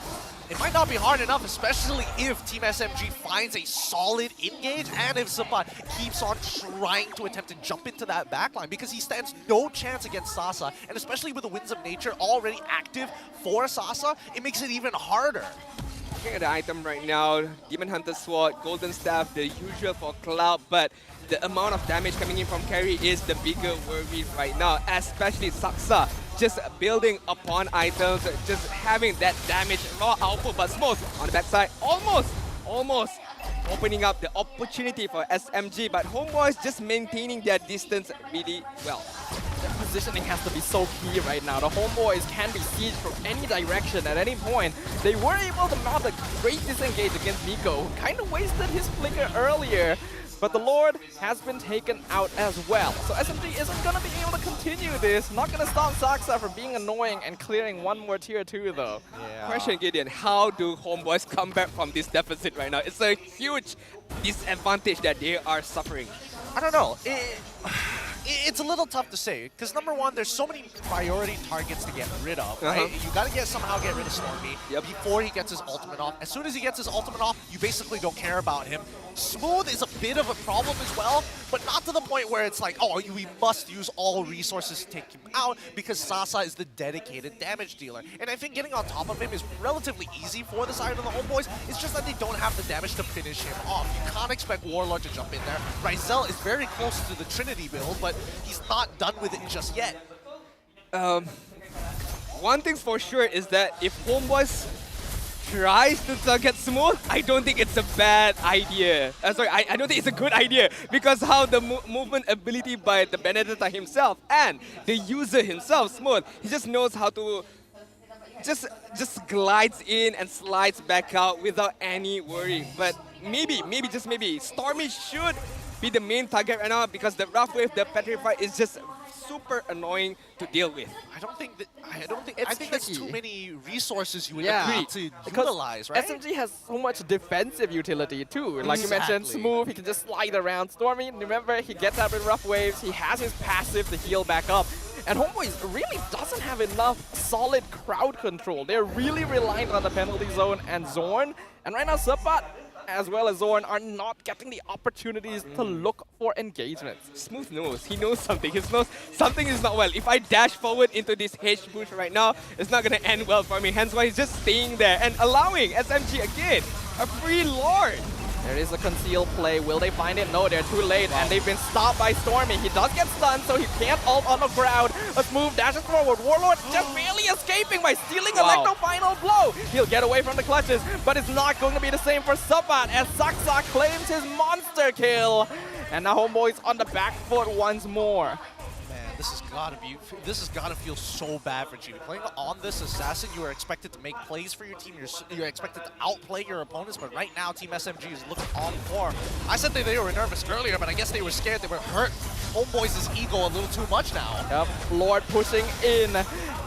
it might not be hard enough, especially if Team SMG finds a solid engage and if Sabat keeps on trying to attempt to jump into that backline, because he stands no chance against Sasa, and especially with the Winds of Nature already active for Sasa, it makes it even harder. Looking at the item right now, Demon Hunter Sword, Golden Staff, the usual for Cloud, but the amount of damage coming in from carry is the bigger worry right now, especially Saksa. Just building upon items, just having that damage raw output, but Smooth on the backside, almost opening up the opportunity for SMG, but Homeboys just maintaining their distance really well. The positioning has to be so key right now. The Homeboys can be sieged from any direction at any point. They were able to mount a great disengage against Nico, who kind of wasted his flicker earlier. But the Lord has been taken out as well. So SMG isn't going to be able to continue this. Not going to stop Saksa from being annoying and clearing one more tier 2 though. Yeah. Question, Gideon, how do Homeboys come back from this deficit right now? It's a huge disadvantage that they are suffering. I don't know. It's a little tough to say, because number one, there's so many priority targets to get rid of, right? You gotta somehow get rid of Stormy before he gets his ultimate off. As soon as he gets his ultimate off, you basically don't care about him. Smooth is a bit of a problem as well, but not to the point where it's like, oh, we must use all resources to take him out, because Sasa is the dedicated damage dealer. And I think getting on top of him is relatively easy for the side of the Homeboys. It's just that they don't have the damage to finish him off. You can't expect Warlord to jump in there. Rizel is very close to the Trinity build, but he's not done with it just yet. one thing's for sure is that if Homebois tries to target Smooth, I don't think it's a bad idea. Sorry, I don't think it's a good idea because how the movement ability by the Benedetta himself and the user himself, Smooth, he just knows how to just glides in and slides back out without any worry. But maybe, just maybe, Stormy should be the main target right now because the rough wave, the petrify is just super annoying to deal with. I think that's too many resources you would need to because utilize, right? SMG has so much defensive utility too. Like you mentioned, Smooth, he can just slide around. Stormy, remember, he gets out with rough waves, he has his passive to heal back up. And Homebois really doesn't have enough solid crowd control. They're really reliant on the penalty zone and Zorn. And right now, Sapat as well as Zorn are not getting the opportunities to look for engagements. Smooth knows. He knows something. He knows something is not well. If I dash forward into this H push right now, it's not going to end well for me. Hence why he's just staying there and allowing SMG again a free Lord. There is a concealed play. Will they find it? No, they're too late. And they've been stopped by Stormy. He does get stunned, so he can't ult on the crowd. A Smooth dashes forward. Warlord just barely escaping by stealing Electro final blow. He'll get away from the clutches, but it's not going to be the same for Sapat as Saksa claims his monster kill. And now Homebois on the back foot once more. This has gotta feel so bad for Chibi. Playing on this assassin, you are expected to make plays for your team. You're expected to outplay your opponents, but right now Team SMG is looking on form. I said that they were nervous earlier, but I guess they were scared. They were hurt. Homebois' ego a little too much now. Yep, Lord pushing in.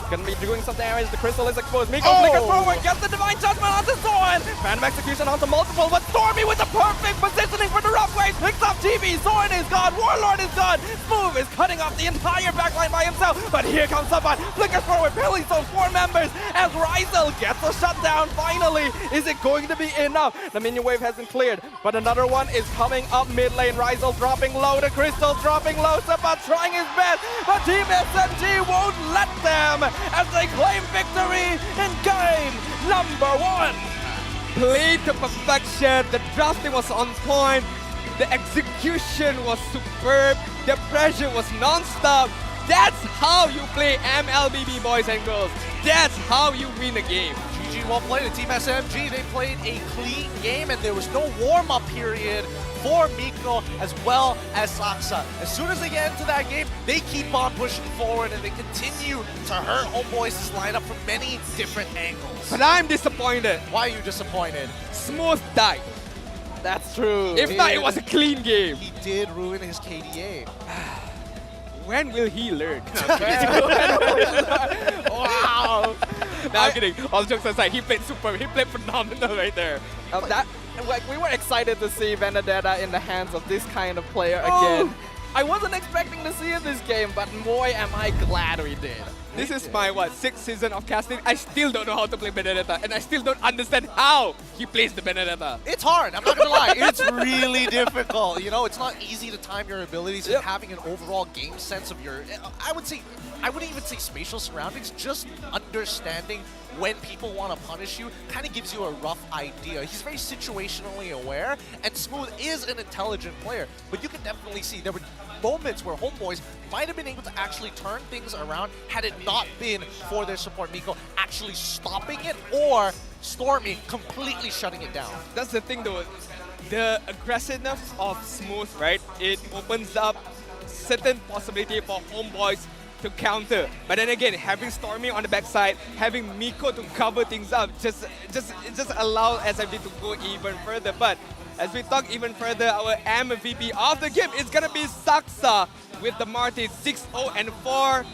Gonna be doing some damage. The crystal is exposed. Miko flickers forward, gets the divine judgment onto Zorn. Phantom execution onto multiple, but Stormy with the perfect positioning for the rough waves. Picks up GB. Zorn is gone. Warlord is gone. Smooth is cutting off the entire backline by himself. But here comes Sabat. Flickers forward. Penalty zone 4 members as Ryzel gets the shutdown. Finally, is it going to be enough? The minion wave has been cleared, but another one is coming up mid lane. Ryzel dropping low. The crystal dropping low. Sabat trying his best, but Team SMG won't let them as they claim victory in game number 1. Played to perfection, the drafting was on point, the execution was superb, the pressure was non-stop. That's how you play MLBB, boys and girls. That's how you win a game. GG well played. The Team SMG, they played a clean game and there was no warm-up period for Miko as well as Saksa. As soon as they get into that game, they keep on pushing forward and they continue to hurt Homebois' lineup from many different angles. But I'm disappointed. Why are you disappointed? Smooth died. That's true. If not, it was a clean game. He did ruin his KDA. When will he learn? Wow. No, I'm kidding. All jokes aside, he played super. He played phenomenal right there. We were excited to see Benedetta in the hands of this kind of player again. I wasn't expecting to see it this game, but boy, am I glad we did. This is my, 6th season of casting. I still don't know how to play Benedetta, and I still don't understand how he plays the Benedetta. It's hard, I'm not gonna lie. It's really difficult. You know, it's not easy to time your abilities and having an overall game sense of your, I wouldn't even say spatial surroundings, just understanding when people want to punish you kind of gives you a rough idea. He's very situationally aware, and Smooth is an intelligent player, but you can definitely see there were moments where Homebois might have been able to actually turn things around had it not been for their support Miko actually stopping it or Stormy completely shutting it down. That's the thing though, the aggressiveness of Smooth, right? It opens up certain possibility for Homebois to counter. But then again, having Stormy on the backside, having Miko to cover things up, just allow SMG to go even further. But as we talk even further, our MVP of the game is gonna be Saksa with the Marty 6-0-4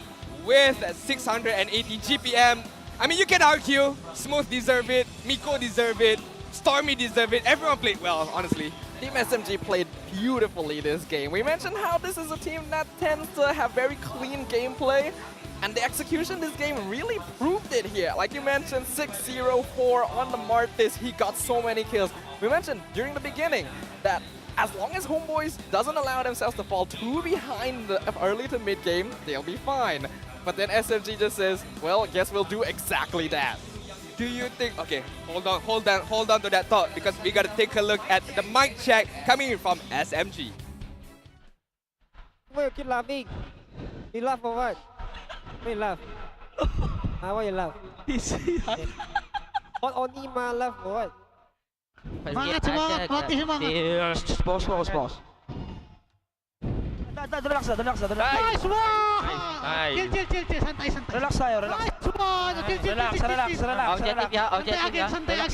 with 680 GPM. I mean, you can argue, Smooth deserve it, Miko deserve it, Stormy deserve it. Everyone played well, honestly. Team SMG played beautifully this game. We mentioned how this is a team that tends to have very clean gameplay, and the execution this game really proved it here. Like you mentioned, 6-0-4 on the Martis, he got so many kills. We mentioned during the beginning that as long as Homebois doesn't allow themselves to fall too behind the early to mid game, they'll be fine. But then SMG just says, well, guess we'll do exactly that. Do you think, okay, hold on to that thought, because we gotta take a look at the mic check coming in from SMG. Well, keep laughing. You laugh for what? Wait, laugh. Why you laugh? What only ma laugh for what? Semangat semua, pelatih semangat. Pause. Relax. Nice one! Chill, santai. Relax tayo. Nice one! Chill. Relax. Objektif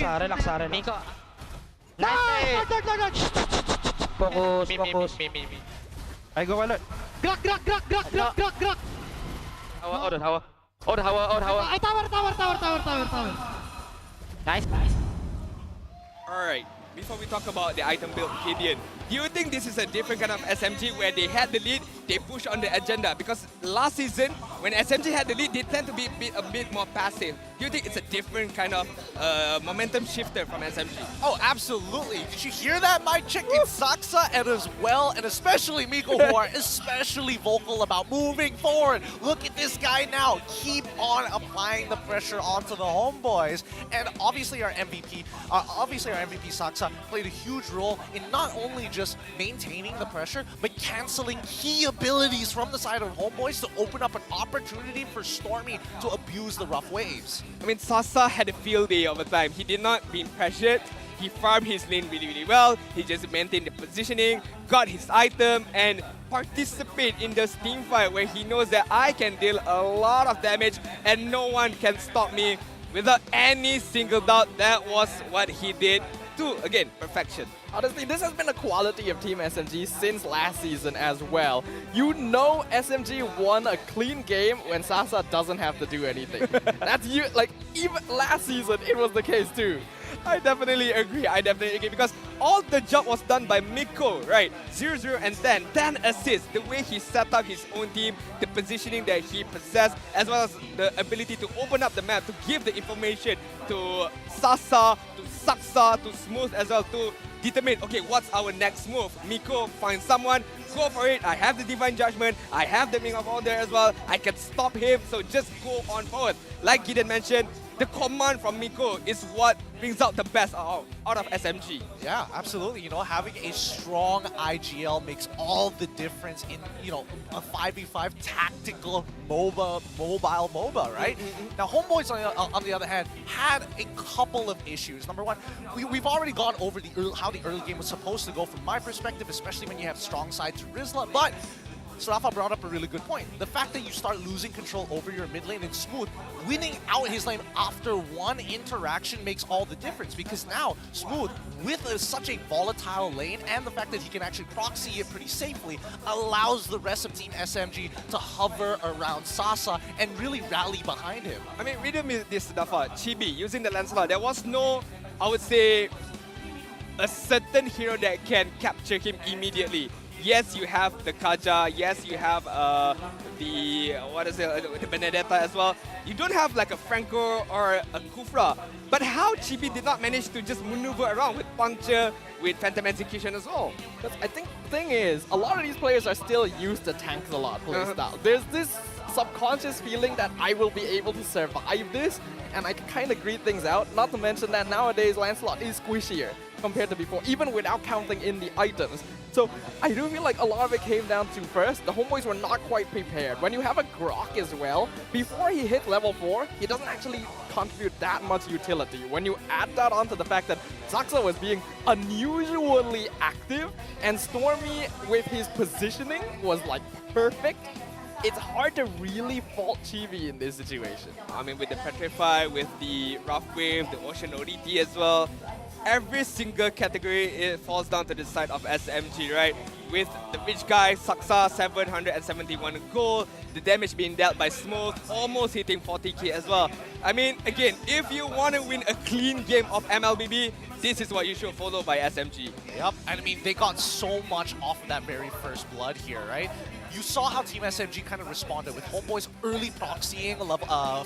ya. Relax. Miko. Nice. Fokus. Ayo go alert. Gerak. Hawa. Tower. Nice. Alright, before we talk about the item build, Gideon, do you think this is a different kind of SMG where they had the lead, they push on the agenda? Because last season, when SMG had the lead, they tend to be a bit more passive. Do you think it's a different kind of momentum shifter from SMG? Oh, absolutely. Did you hear that, my chick? It's Saksa and as well, and especially Miko, who are especially vocal about moving forward. Look at this guy now. Keep on applying the pressure onto the homeboys. And obviously our MVP, Saksa, played a huge role in not only just maintaining the pressure, but canceling key abilities from the side of homeboys to open up an opportunity for Stormy to abuse the rough waves. I mean, Sasa had a field day over time. He did not be pressured. He farmed his lane really well. He just maintained the positioning, got his item, and participate in this team fight where he knows that I can deal a lot of damage and no one can stop me. Without any single doubt, that was what he did to, again, perfection. Honestly, this has been a quality of Team SMG since last season as well. You know SMG won a clean game when Sasa doesn't have to do anything. That's you, like, even last season it was the case too. I definitely agree because all the job was done by Miko, right? 0-0 and 10 assists, the way he set up his own team, the positioning that he possessed, as well as the ability to open up the map, to give the information to Sasa, to Saksa, to Smooth as well, to determine, okay, what's our next move? Miko, find someone, go for it. I have the Divine Judgment, I have the Ring of Order as well, I can stop him, so just go on forward. Like Gideon mentioned, the command from Miko is what brings out the best out of SMG. Yeah, absolutely. You know, having a strong IGL makes all the difference in, you know, a 5v5 tactical mobile MOBA, right? Now, Homeboys, on the other hand, had a couple of issues. Number one, we've already gone over how the early game was supposed to go from my perspective, especially when you have strong side to Rizla, but Sarafa brought up a really good point. The fact that you start losing control over your mid lane and Smooth winning out his lane after one interaction makes all the difference, because now Smooth, with such a volatile lane and the fact that he can actually proxy it pretty safely, allows the rest of Team SMG to hover around Sasa and really rally behind him. I mean, read this Dafa, Chibi, using the Lancelot, there was no, I would say, a certain hero that can capture him immediately. Yes, you have the Kaja. Yes, you have the Benedetta as well. You don't have like a Franco or a Kufra. But how Chibi did not manage to just maneuver around with Puncture, with Phantom Execution as well? Because I think the thing is, a lot of these players are still used to tanks a lot playstyle. There's this subconscious feeling that I will be able to survive this, and I can kind of greet things out. Not to mention that nowadays Lancelot is squishier compared to before, even without counting in the items. So I do feel like a lot of it came down to, first, the homeboys were not quite prepared. When you have a Grok as well, before he hit level 4, he doesn't actually contribute that much utility. When you add that onto the fact that Saksa was being unusually active and Stormy with his positioning was like perfect, it's hard to really fault Chibi in this situation. I mean, with the Petrify, with the Rough Wave, the Ocean ODT as well, every single category, it falls down to the side of SMG, right? With the rich guy, Saksa, 771 gold, the damage being dealt by Smooth, almost hitting 40k as well. I mean, again, if you want to win a clean game of MLBB, this is what you should follow by SMG. Yep, and I mean, they got so much off of that very first blood here, right? You saw how Team SMG kind of responded with Homeboys early proxying,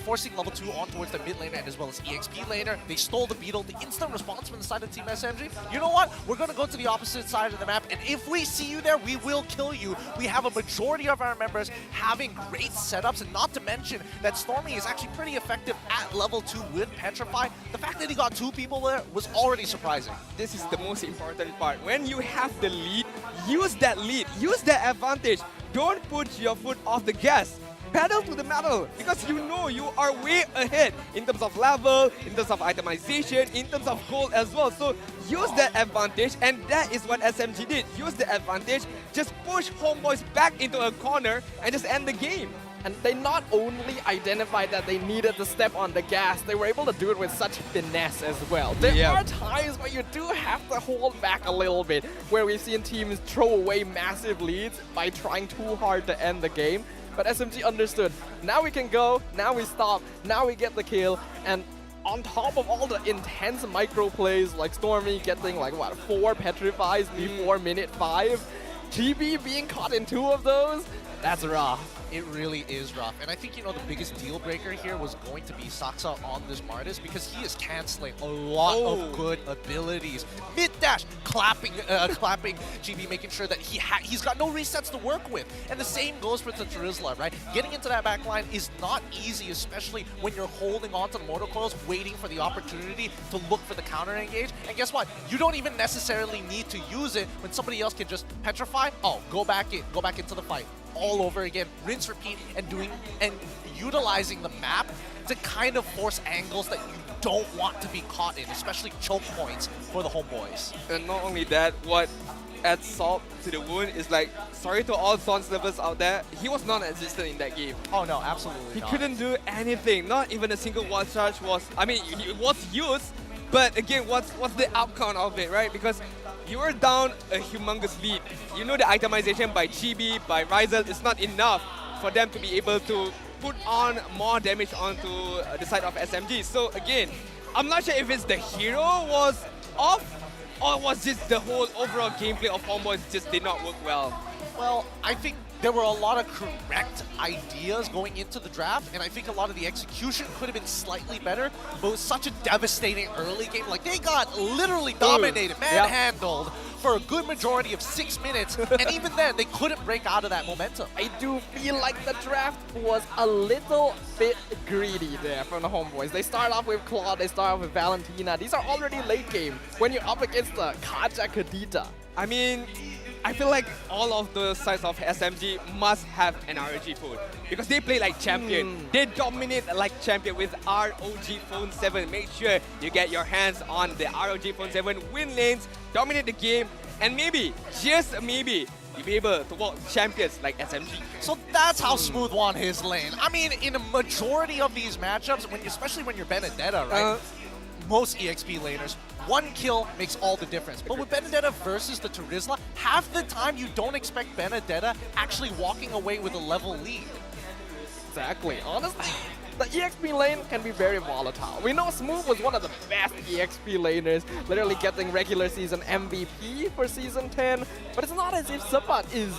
forcing level 2 on towards the mid laner and as well as EXP laner. They stole the beetle, the instant response from the side of Team SMG. You know what? We're going to go to the opposite side of the map, and if we see you there, we will kill you. We have a majority of our members having great setups, and not to mention that Stormy is actually pretty effective at level 2 with Petrify. The fact that he got 2 people there was already surprising. This is the most important part. When you have the lead, use that lead, use that advantage. Don't put your foot off the gas. pedal to the metal because you know you are way ahead in terms of level, in terms of itemization, in terms of gold as well. So use that advantage, and that is what SMG did. Use the advantage, just push Homeboys back into a corner and just end the game. And they not only identified that they needed to step on the gas, they were able to do it with such finesse as well. There are times where you do have to hold back a little bit, where we've seen teams throw away massive leads by trying too hard to end the game. But SMG understood, now we can go, now we stop, now we get the kill, and on top of all the intense micro plays, like Stormy getting like what, 4 petrifies before minute 5, GB being caught in 2 of those, that's rough. It really is rough. And I think, you know, the biggest deal breaker here was going to be Saksa on this Martis because he is canceling a lot of good abilities. Mid-dash, clapping GB, making sure that he's got no resets to work with. And the same goes for the Terizla, right? Getting into that backline is not easy, especially when you're holding on to the mortar coils, waiting for the opportunity to look for the counter engage. And guess what? You don't even necessarily need to use it when somebody else can just petrify. Oh, go back into the fight. All over again, rinse, repeat, and utilizing the map to kind of force angles that you don't want to be caught in, especially choke points for the Homeboys. And not only that, what adds salt to the wound is like, sorry to all Zon's lovers out there, he was non-existent in that game. Oh no, absolutely He couldn't do anything, not even a single one charge was, I mean, it was used, but again, what's the outcome of it, right? Because you were down a humongous lead. You know the itemization by Chibi, by Ryzel is not enough for them to be able to put on more damage onto the side of SMG. So again, I'm not sure if it's the hero was off or was just the whole overall gameplay of Homeboys just did not work well. Well, I think there were a lot of correct ideas going into the draft, and I think a lot of the execution could have been slightly better, but it was such a devastating early game. Like, they got literally dominated, manhandled for a good majority of 6 minutes, and even then, they couldn't break out of that momentum. I do feel like the draft was a little bit greedy there from the Homeboys. They start off with Claude, they start off with Valentina. These are already late game when you're up against the Kaja Kadita. I mean, I feel like all of the sides of SMG must have an ROG phone because they play like champion. They dominate like champion with ROG Phone 7. Make sure you get your hands on the ROG Phone 7, win lanes, dominate the game, and maybe, just maybe, you'll be able to walk champions like SMG. So that's how Smooth won his lane. I mean, in a majority of these matchups, especially when you're Benedetta, right? Most EXP laners, 1 kill makes all the difference. But with Benedetta versus the Terizla, half the time you don't expect Benedetta actually walking away with a level lead. Exactly. Honestly, the EXP lane can be very volatile. We know Smooth was one of the best EXP laners, literally getting regular season MVP for season 10. But it's not as if Sapat is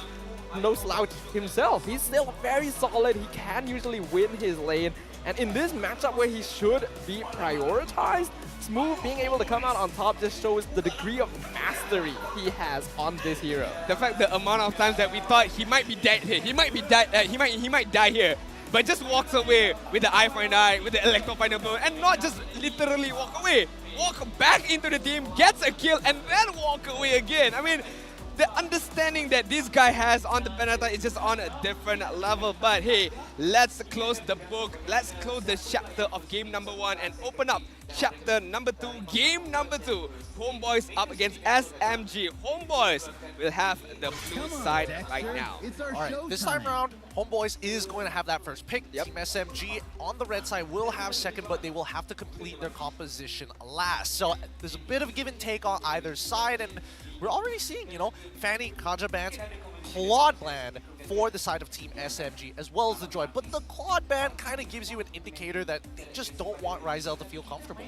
no slouch himself. He's still very solid. He can usually win his lane. And in this matchup where he should be prioritized, Smooth being able to come out on top just shows the degree of mastery he has on this hero. The fact, the amount of times that we thought he might be dead here, he might die here, but just walks away with the eye for an eye, with the electro final blow, and not just literally walk away, walk back into the team, gets a kill, and then walk away again. I mean, the understanding that this guy has on the Benedetta is just on a different level. But hey, let's close the book. Let's close the chapter of game number 1 and open up chapter number 2, game number 2. Homeboys up against SMG. Homeboys will have the blue side right now. Alright, this time around, Homeboys is going to have that first pick. Team SMG on the red side will have second, but they will have to complete their composition last. So there's a bit of a give and take on either side, and we're already seeing, you know, Fanny, Kaja bans, Claude ban for the side of Team SMG, as well as the Joy. But the Claude ban kind of gives you an indicator that they just don't want Ryzel to feel comfortable.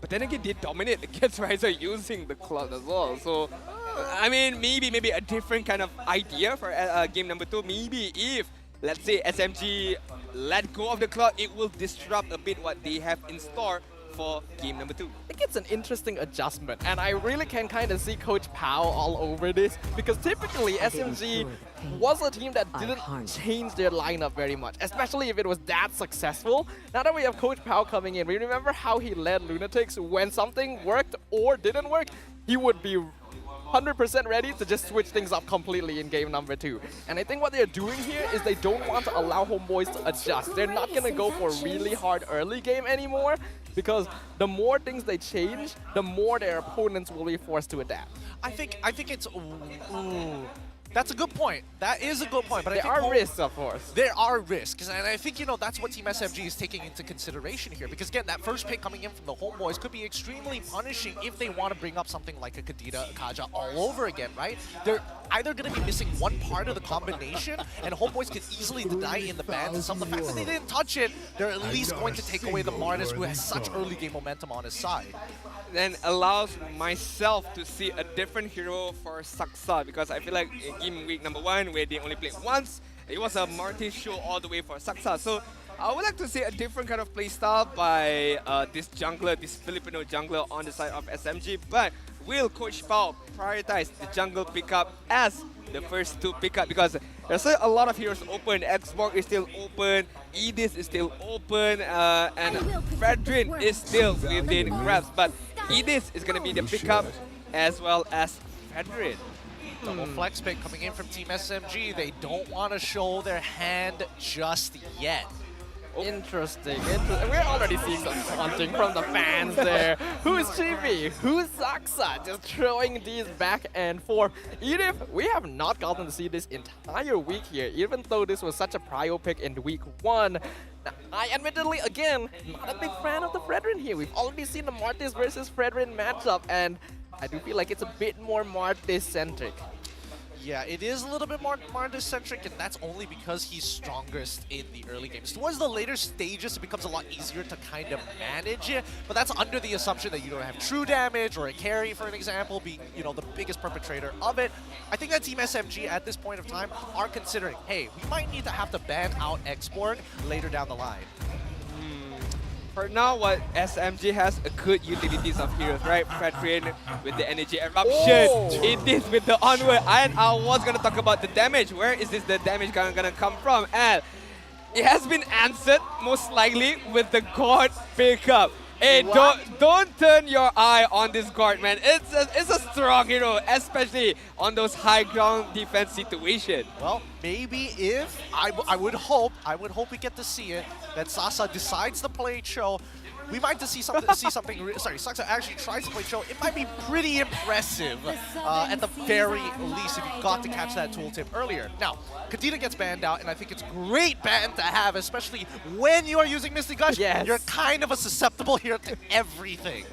But then again, they dominate against Ryzel using the Claude as well. So, I mean, maybe a different kind of idea for game number 2. Maybe if, let's say, SMG let go of the Claude, it will disrupt a bit what they have in store for game number 2. I think it's an interesting adjustment, and I really can kind of see Coach Pao all over this, because typically SMG was a team that didn't change their lineup very much, especially if it was that successful. Now that we have Coach Pao coming in, we remember how he led Lunatics when something worked or didn't work, he would be 100% ready to just switch things up completely in game number 2. And I think what they're doing here is they don't want to allow Homeboys to adjust. They're not going to go for a really hard early game anymore, because the more things they change, the more their opponents will be forced to adapt. I think it's... That's a good point. That is a good point. But there are risks, of course. There are risks. And I think, you know, that's what Team SMG is taking into consideration here. Because, again, that first pick coming in from the Homeboys could be extremely punishing if they want to bring up something like a Kadita, Kaja all over again, right? They're either going to be missing one part of the combination, and Homeboys could easily deny in the ban. Some of the fact that they didn't touch it, they're at least going to take away the Martis, who has such early game momentum on his side. Then allows myself to see a different hero for Saksa, because I feel like in game week number 1, where they only played once, it was a Martin show all the way for Saksa. So I would like to see a different kind of playstyle by this jungler, this Filipino jungler on the side of SMG. But will Coach Pao prioritize the jungle pickup as the first 2 pickup? Because there's still a lot of heroes open. Xbox is still open, Edis is still open, and Fredrin is still within grabs. But Edis is going to be the pickup as well as Fredrin. Double flex pick coming in from Team SMG. They don't want to show their hand just yet. Interesting. We're already seeing some taunting from the fans there. Who's Chibi? Who's Saksa? Just throwing these back and forth. Edith, we have not gotten to see this entire week here, even though this was such a prio pick in week 1. Now, I admittedly, again, not a big fan of the Fredrin here. We've already seen the Martis versus Fredrin matchup, and I do feel like it's a bit more Martis-centric. Yeah, it is a little bit more Martis-centric, and that's only because he's strongest in the early games. Towards the later stages, it becomes a lot easier to kind of manage it, but that's under the assumption that you don't have true damage or a carry, for an example, being, you know, the biggest perpetrator of it. I think that Team SMG at this point of time are considering, hey, we might need to have to ban out Xborg later down the line. For now, what SMG has a good utilities of heroes, right? Fredrin with the energy eruption, Edith with the onward, and I was gonna talk about the damage. Where is the damage gonna come from? And it has been answered most likely with the God pickup. Hey, don't turn your eye on this guard, man. It's a strong hero, especially on those high ground defense situation. Well, maybe if I would hope we get to see it, that Sasa decides to play Cho. We might see something. Sorry, Saksa actually tries to play Cho. It might be pretty impressive at the very least if you got to catch that tooltip earlier. Now, Kadita gets banned out, and I think it's great ban to have, especially when you are using Misty Gush. Yes. You're kind of a susceptible here to everything.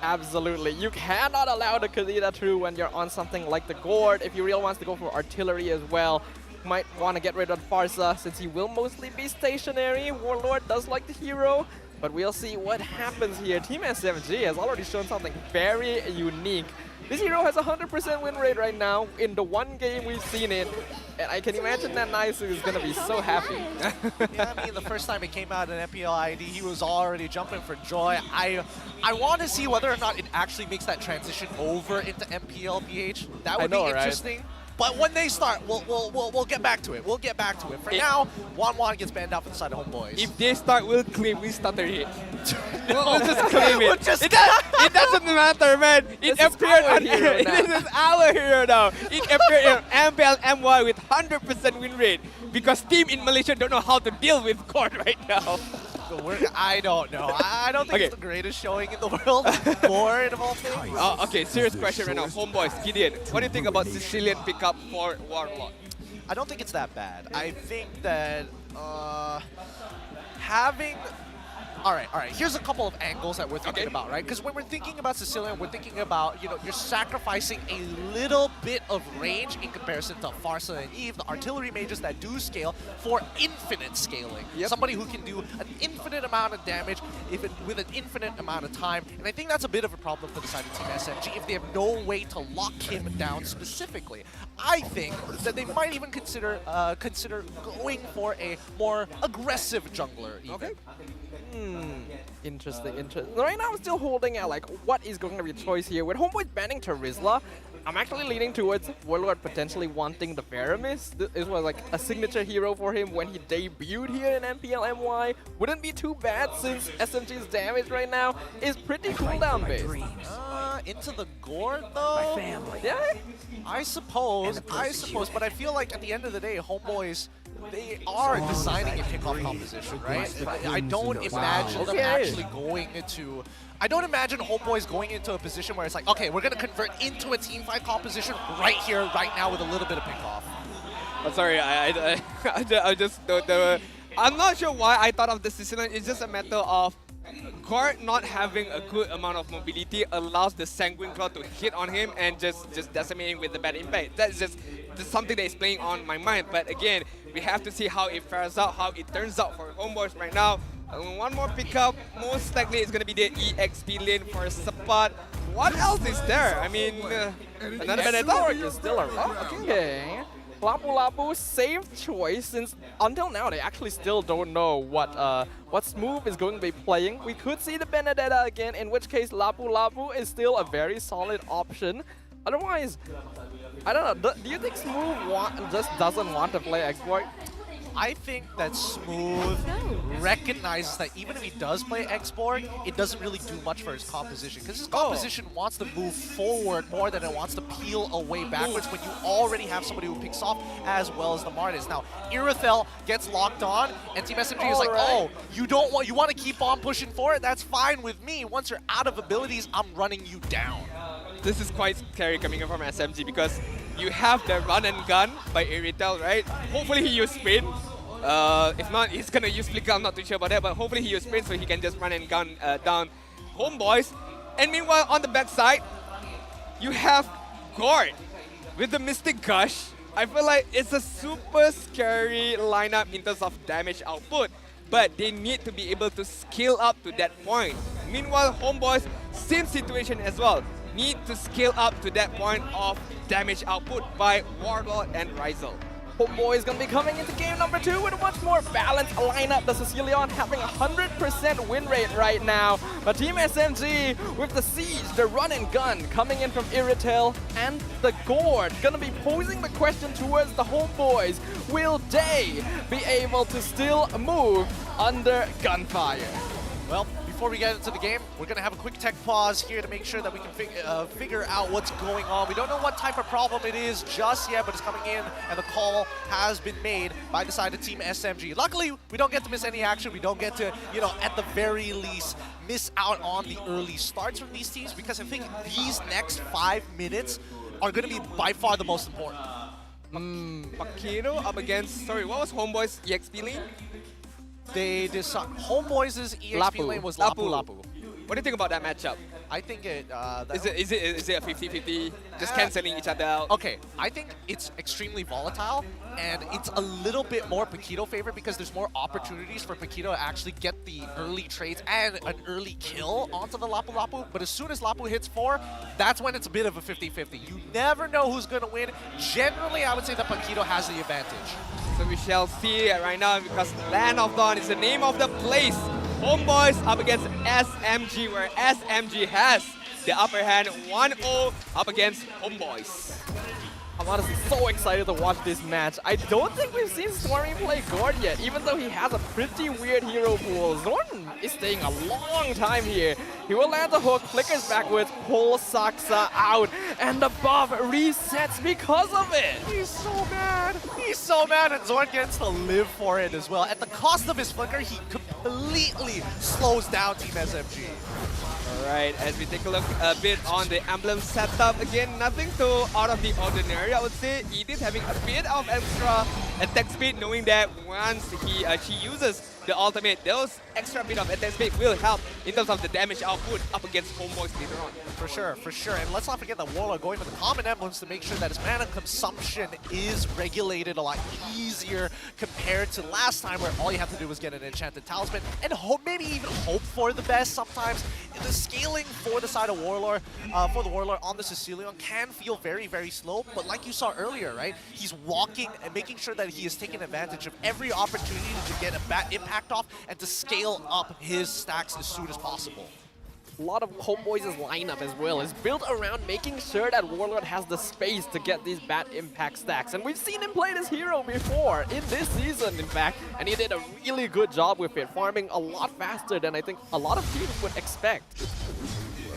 Absolutely. You cannot allow the Kadita through when you're on something like the Gourd. If you really want to go for artillery as well, you might want to get rid of Farsa since he will mostly be stationary. Warlord does like the hero, but we'll see what happens here. Team SMG has already shown something very unique. This hero has a 100% win rate right now in the 1 game we've seen it, and I can imagine that Naisu is going to be so happy. Yeah, I mean, the first time it came out in MPL ID, he was already jumping for joy. I want to see whether or not it actually makes that transition over into MPL PH. That would be interesting. Right? But when they start, we'll get back to it. We'll get back to it. For now, Wan gets banned out from the side of Homeboys. If they start, we'll claim we started it. We'll just claim it. It doesn't matter, man. It appeared on here. This is our hero now. It appeared in MPL MY with 100% win rate because team in Malaysia don't know how to deal with Cord right now. I don't know. I don't think it's the greatest showing in the world. Bored of all things. Okay, serious question right now. Homeboys, Gideon, what do you think about Sicilian pickup for Warlord? I don't think it's that bad. I think that having... All right. Here's a couple of angles that we're thinking about, right? Because when we're thinking about Sicilian, we're thinking about, you know, you're sacrificing a little bit of range in comparison to Farsa and Eve, the artillery mages that do scale for infinite scaling. Somebody who can do an infinite amount of damage with an infinite amount of time. And I think that's a bit of a problem for the side of Team SMG if they have no way to lock him down specifically. I think that they might even consider going for a more aggressive jungler even. Interesting. Right now I'm still holding out like what is going to be the choice here. With Homeboys banning Terizla, I'm actually leaning towards Warlord potentially wanting the Veramis. This was like a signature hero for him when he debuted here in MPL MY. Wouldn't be too bad since SMG's damage right now is pretty cooldown based. Into the gourd though? Yeah. I suppose, but I feel like at the end of the day, Homeboys, they are designing a kickoff composition, right? I don't imagine them actually going into... I don't imagine Homeboys going into a position where it's like, okay, we're going to convert into a team fight composition right here, right now with a little bit of pickoff. I'm sorry, I just don't... I'm not sure why I thought of this decision. It's just a matter of Guard not having a good amount of mobility allows the Sanguine Claw to hit on him and just decimate him with the bad impact. That's just something that is playing on my mind. But again, we have to see how it fares out, how it turns out for Homeboys right now. One more pickup, most likely it's going to be the EXP lane for support. What else is there? I mean, another betel is still around. Okay. Lapu Lapu, safe choice since until now they actually still don't know what Smooth is going to be playing. We could see the Benedetta again, in which case Lapu Lapu is still a very solid option. Otherwise, I don't know, do you think Smooth just doesn't want to play Exploit? I think that Smooth recognizes that even if he does play Export, it doesn't really do much for his composition. Because his composition wants to move forward more than it wants to peel away backwards when you already have somebody who picks off as well as the Martis. Now, Irithel gets locked on, and Team SMG is like, oh, you want to keep on pushing forward? That's fine with me. Once you're out of abilities, I'm running you down. This is quite scary coming in from SMG because you have the run and gun by Irithel, right? Hopefully he uses spin. If not, he's gonna use flicker. I'm not too sure about that, but hopefully he uses spin so he can just run and gun down Homeboys. And meanwhile, on the backside, you have Gord with the Mystic Gush. I feel like it's a super scary lineup in terms of damage output, but they need to be able to scale up to that point. Meanwhile, Homeboys, same situation as well. Need to scale up to that point of damage output by Warlord and Rizal. Homeboy is going to be coming into game number 2 with a much more balanced lineup. The Sicilian having a 100% win rate right now. But Team SMG with the Siege, the run and gun coming in from Irithel and the Gourd. Going to be posing the question towards the Homeboys. Will they be able to still move under gunfire? Well, before we get into the game, we're going to have a quick tech pause here to make sure that we can figure out what's going on. We don't know what type of problem it is just yet, but it's coming in, and the call has been made by the side of Team SMG. Luckily, we don't get to miss any action. We don't get to, at the very least, miss out on the early starts from these teams, because I think these next 5 minutes are going to be by far the most important. Pakino up against, sorry, what was Homeboy's EXP lane? They decide Homeboys' EXP lane was Lapu Lapu. What do you think about that matchup? I think it... Is it a 50-50, just cancelling each other out? Okay, I think it's extremely volatile, and it's a little bit more Paquito favored because there's more opportunities for Paquito to actually get the early trades and an early kill onto the Lapu Lapu. But as soon as Lapu hits 4, that's when it's a bit of a 50-50. You never know who's going to win. Generally, I would say that Paquito has the advantage. So we shall see right now, because Land of Dawn is the name of the place. Homeboys up against SMG, where SMG has the upper hand, 1-0 up against Homeboys. I'm honestly so excited to watch this match. I don't think we've seen Stormy play Gord yet, even though he has a pretty weird hero pool. Zorn is staying a long time here. He will land the hook, flickers backwards, pulls Saksa out, and the buff resets because of it. He's so mad. He's so mad, and Zorn gets to live for it as well. At the cost of his flicker, he completely slows down Team SMG. Alright, as we take a look a bit on the emblem setup, again, nothing too out of the ordinary, I would say. Edith having a bit of extra attack speed, knowing that once she uses the ultimate, those extra bit of attack speed will help in terms of the damage output up against Homeboys later on. For sure. And let's not forget that Warlord going for the common emblems to make sure that his mana consumption is regulated a lot easier compared to last time, where all you have to do was get an enchanted talisman and maybe even hope for the best sometimes. The scaling for the side of Warlord, for the Warlord on the Sicilian can feel very, very slow, but like you saw earlier, right? He's walking and making sure that he is taking advantage of every opportunity to get a bad impact off and to scale up his stacks as soon as possible. a lot of Homeboys' lineup as well is built around making sure that Warlord has the space to get these bad impact stacks. And we've seen him play this hero before in this season, in fact, and he did a really good job with it, farming a lot faster than I think a lot of teams would expect.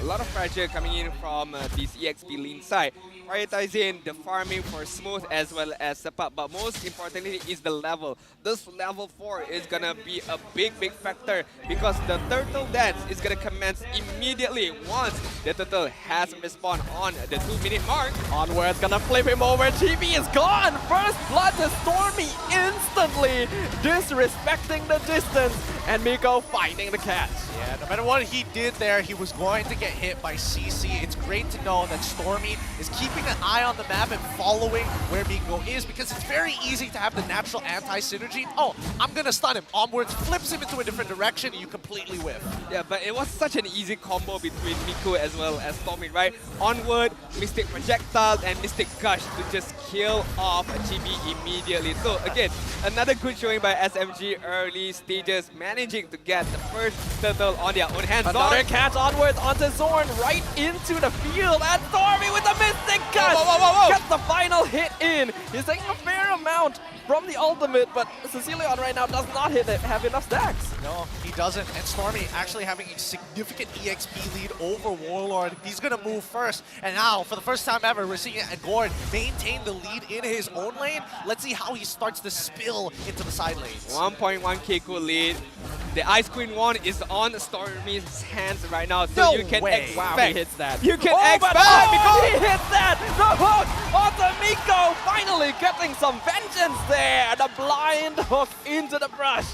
A lot of pressure coming in from this EXP lean side, prioritizing the farming for Smooth as well as Sepak, but most importantly is the level. This level 4 is gonna be a big factor because the turtle dance is gonna commence immediately once the turtle has respawned on the 2-minute mark. Onward's gonna flip him over. GB is gone. First blood to Stormy instantly, disrespecting the distance, and Miko finding the catch. Yeah, no matter what he did there, he was going to get hit by CC. It's great to know that Stormy is keeping an eye on the map and following where Miko is, because it's very easy to have the natural anti-synergy. Oh, I'm gonna stun him. Onwards flips him into a different direction and you completely whiff. Yeah, but it was such an easy combo between Miko as well as Stormy, right? Onward, Mystic Projectile, and Mystic Gush to just kill off GB immediately. So again, another good showing by SMG early stages, managing to get the first turtle on their own hands. Another catch Onwards onto Zorn, right into the field, and Stormy with a Mystic Gush gets the final hit in. He's taking a fair amount from the ultimate, but Cecilion right now does not have enough stacks. No, he doesn't. And Stormy actually having a significant EXP lead over Warlord. He's going to move first. And now, for the first time ever, we're seeing Gord maintain the lead in his own lane. Let's see how he starts to spill into the side lanes. 1.1 Keiko lead. The Ice Queen 1 is on Stormy's hands right now, so you can expect. Wow, he hits that. You can expect. He hits that! The hook onto Miko, finally getting some vengeance there. The blind hook into the brush.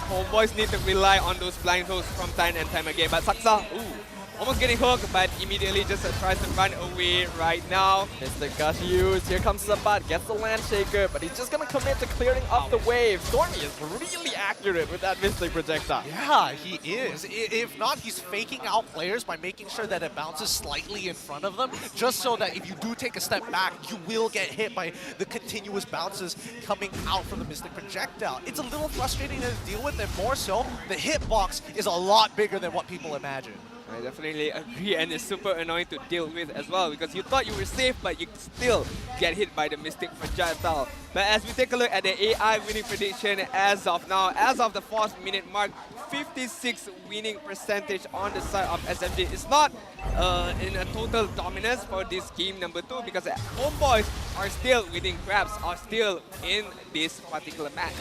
Homeboys need to rely on those blind hooks from time and time again, but Saksa, almost getting hooked, but immediately just tries to run away right now. Mystic Gush used. Here comes Sabat, gets the land shaker, but he's just gonna commit to clearing up the wave. Stormy is really accurate with that Mystic Projectile. Yeah, he is. If not, he's faking out players by making sure that it bounces slightly in front of them, just so that if you do take a step back, you will get hit by the continuous bounces coming out from the Mystic Projectile. It's a little frustrating to deal with, and more so, the hitbox is a lot bigger than what people imagine. I definitely agree, and it's super annoying to deal with as well, because you thought you were safe, but you still get hit by the Mystic Projectile. But as we take a look at the AI winning prediction as of now, as of the 4th minute mark, 56 winning percentage on the side of SMG. It's not in a total dominance for this game number 2, because Homeboys are still winning grabs, are still in this particular match.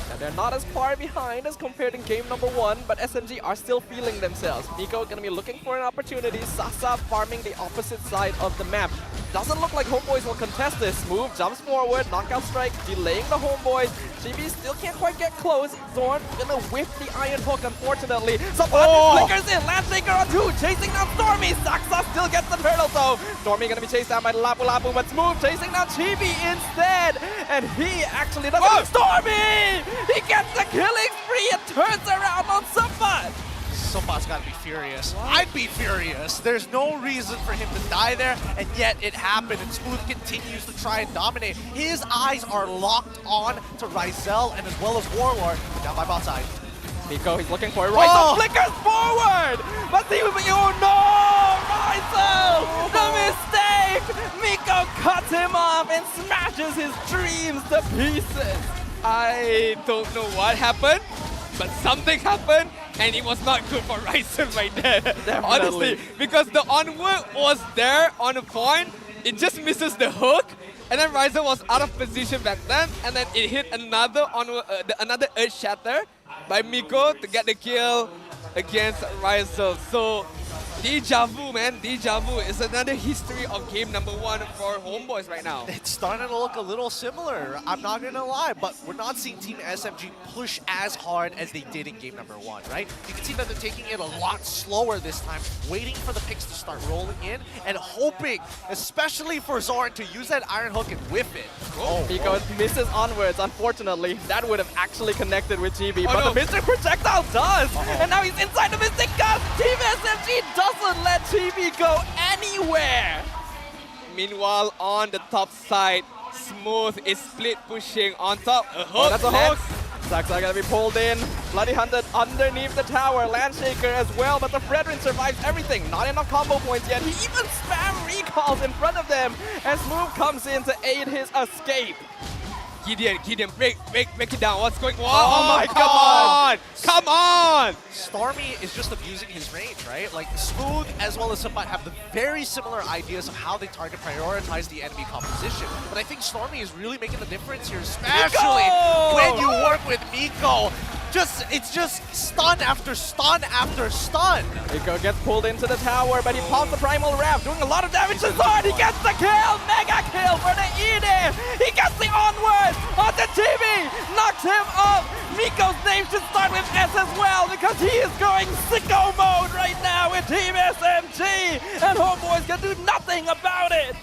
Now they're not as far behind as compared in game number 1, but SMG are still feeling themselves. Miko gonna be looking for an opportunity. Sasa farming the opposite side of the map. Doesn't look like Homeboys will contest this. Move jumps forward, knockout strike, delaying the Homeboys. GB still can't quite get close. Zorn gonna whip the iron hook, unfortunately. Sabat flickers in, Landshaker on 2, chasing down Stormy. Saksa still gets the turtle though. Stormy gonna be chased down by Lapu Lapu, but Smooth chasing down Chibi instead. And he actually doesn't. Stormy! He gets the killing spree and turns around on Sabat. Somebody's got to be furious. I'd be furious. There's no reason for him to die there, and yet it happened, and Smooth continues to try and dominate. His eyes are locked on to Ryzel and as well as Warlord, down by bot side. Miko, he's looking for it. Ryzel flickers forward! But he was, oh no! Ryzel! The mistake! Miko cuts him off and smashes his dreams to pieces. I don't know what happened, but something happened, and it was not good for Ryzen right there. Honestly, because the onward was there on the point, it just misses the hook, and then Ryzen was out of position back then, and then it hit another onward, another Earth Shatter by Miko to get the kill against Ryzen. So deja vu, man. Deja vu is another history of game number 1 for Homeboys right now. It's starting to look a little similar, I'm not going to lie, but we're not seeing Team SMG push as hard as they did in game number 1, right? You can see that they're taking it a lot slower this time, waiting for the picks to start rolling in, and hoping, especially for Zorn, to use that iron hook and whiff it. Miko misses onwards, unfortunately. That would have actually connected with GB, but the Mystic Projectile does! And now he's inside the Mystic Gun! Team SMG doesn't let GB go anywhere! Meanwhile, on the top side, Smooth is split pushing on top. A hook, that's a hook! Saksa gonna be pulled in. Bloody Hunted underneath the tower. Landshaker as well, but the Fredrin survives everything. Not enough combo points yet. He even spam recalls in front of them as Move comes in to aid his escape. Gideon, break it down. What's going on? Oh my God! Come on! Stormy is just abusing his range, right? Like, Smooth as well as Sambat have the very similar ideas of how they target prioritize the enemy composition. But I think Stormy is really making the difference here, especially when you work with Miko. It's just stun after stun after stun. Miko gets pulled into the tower, but he pops the Primal Wrap, doing a lot of damage to Zord. He gets the kill! Mega kill for the ED! He gets the onward onto TV! Knocks him off! Miko's name should start with S as well, because he is going sicko mode right now with Team SMG! And Homeboys can do nothing about it!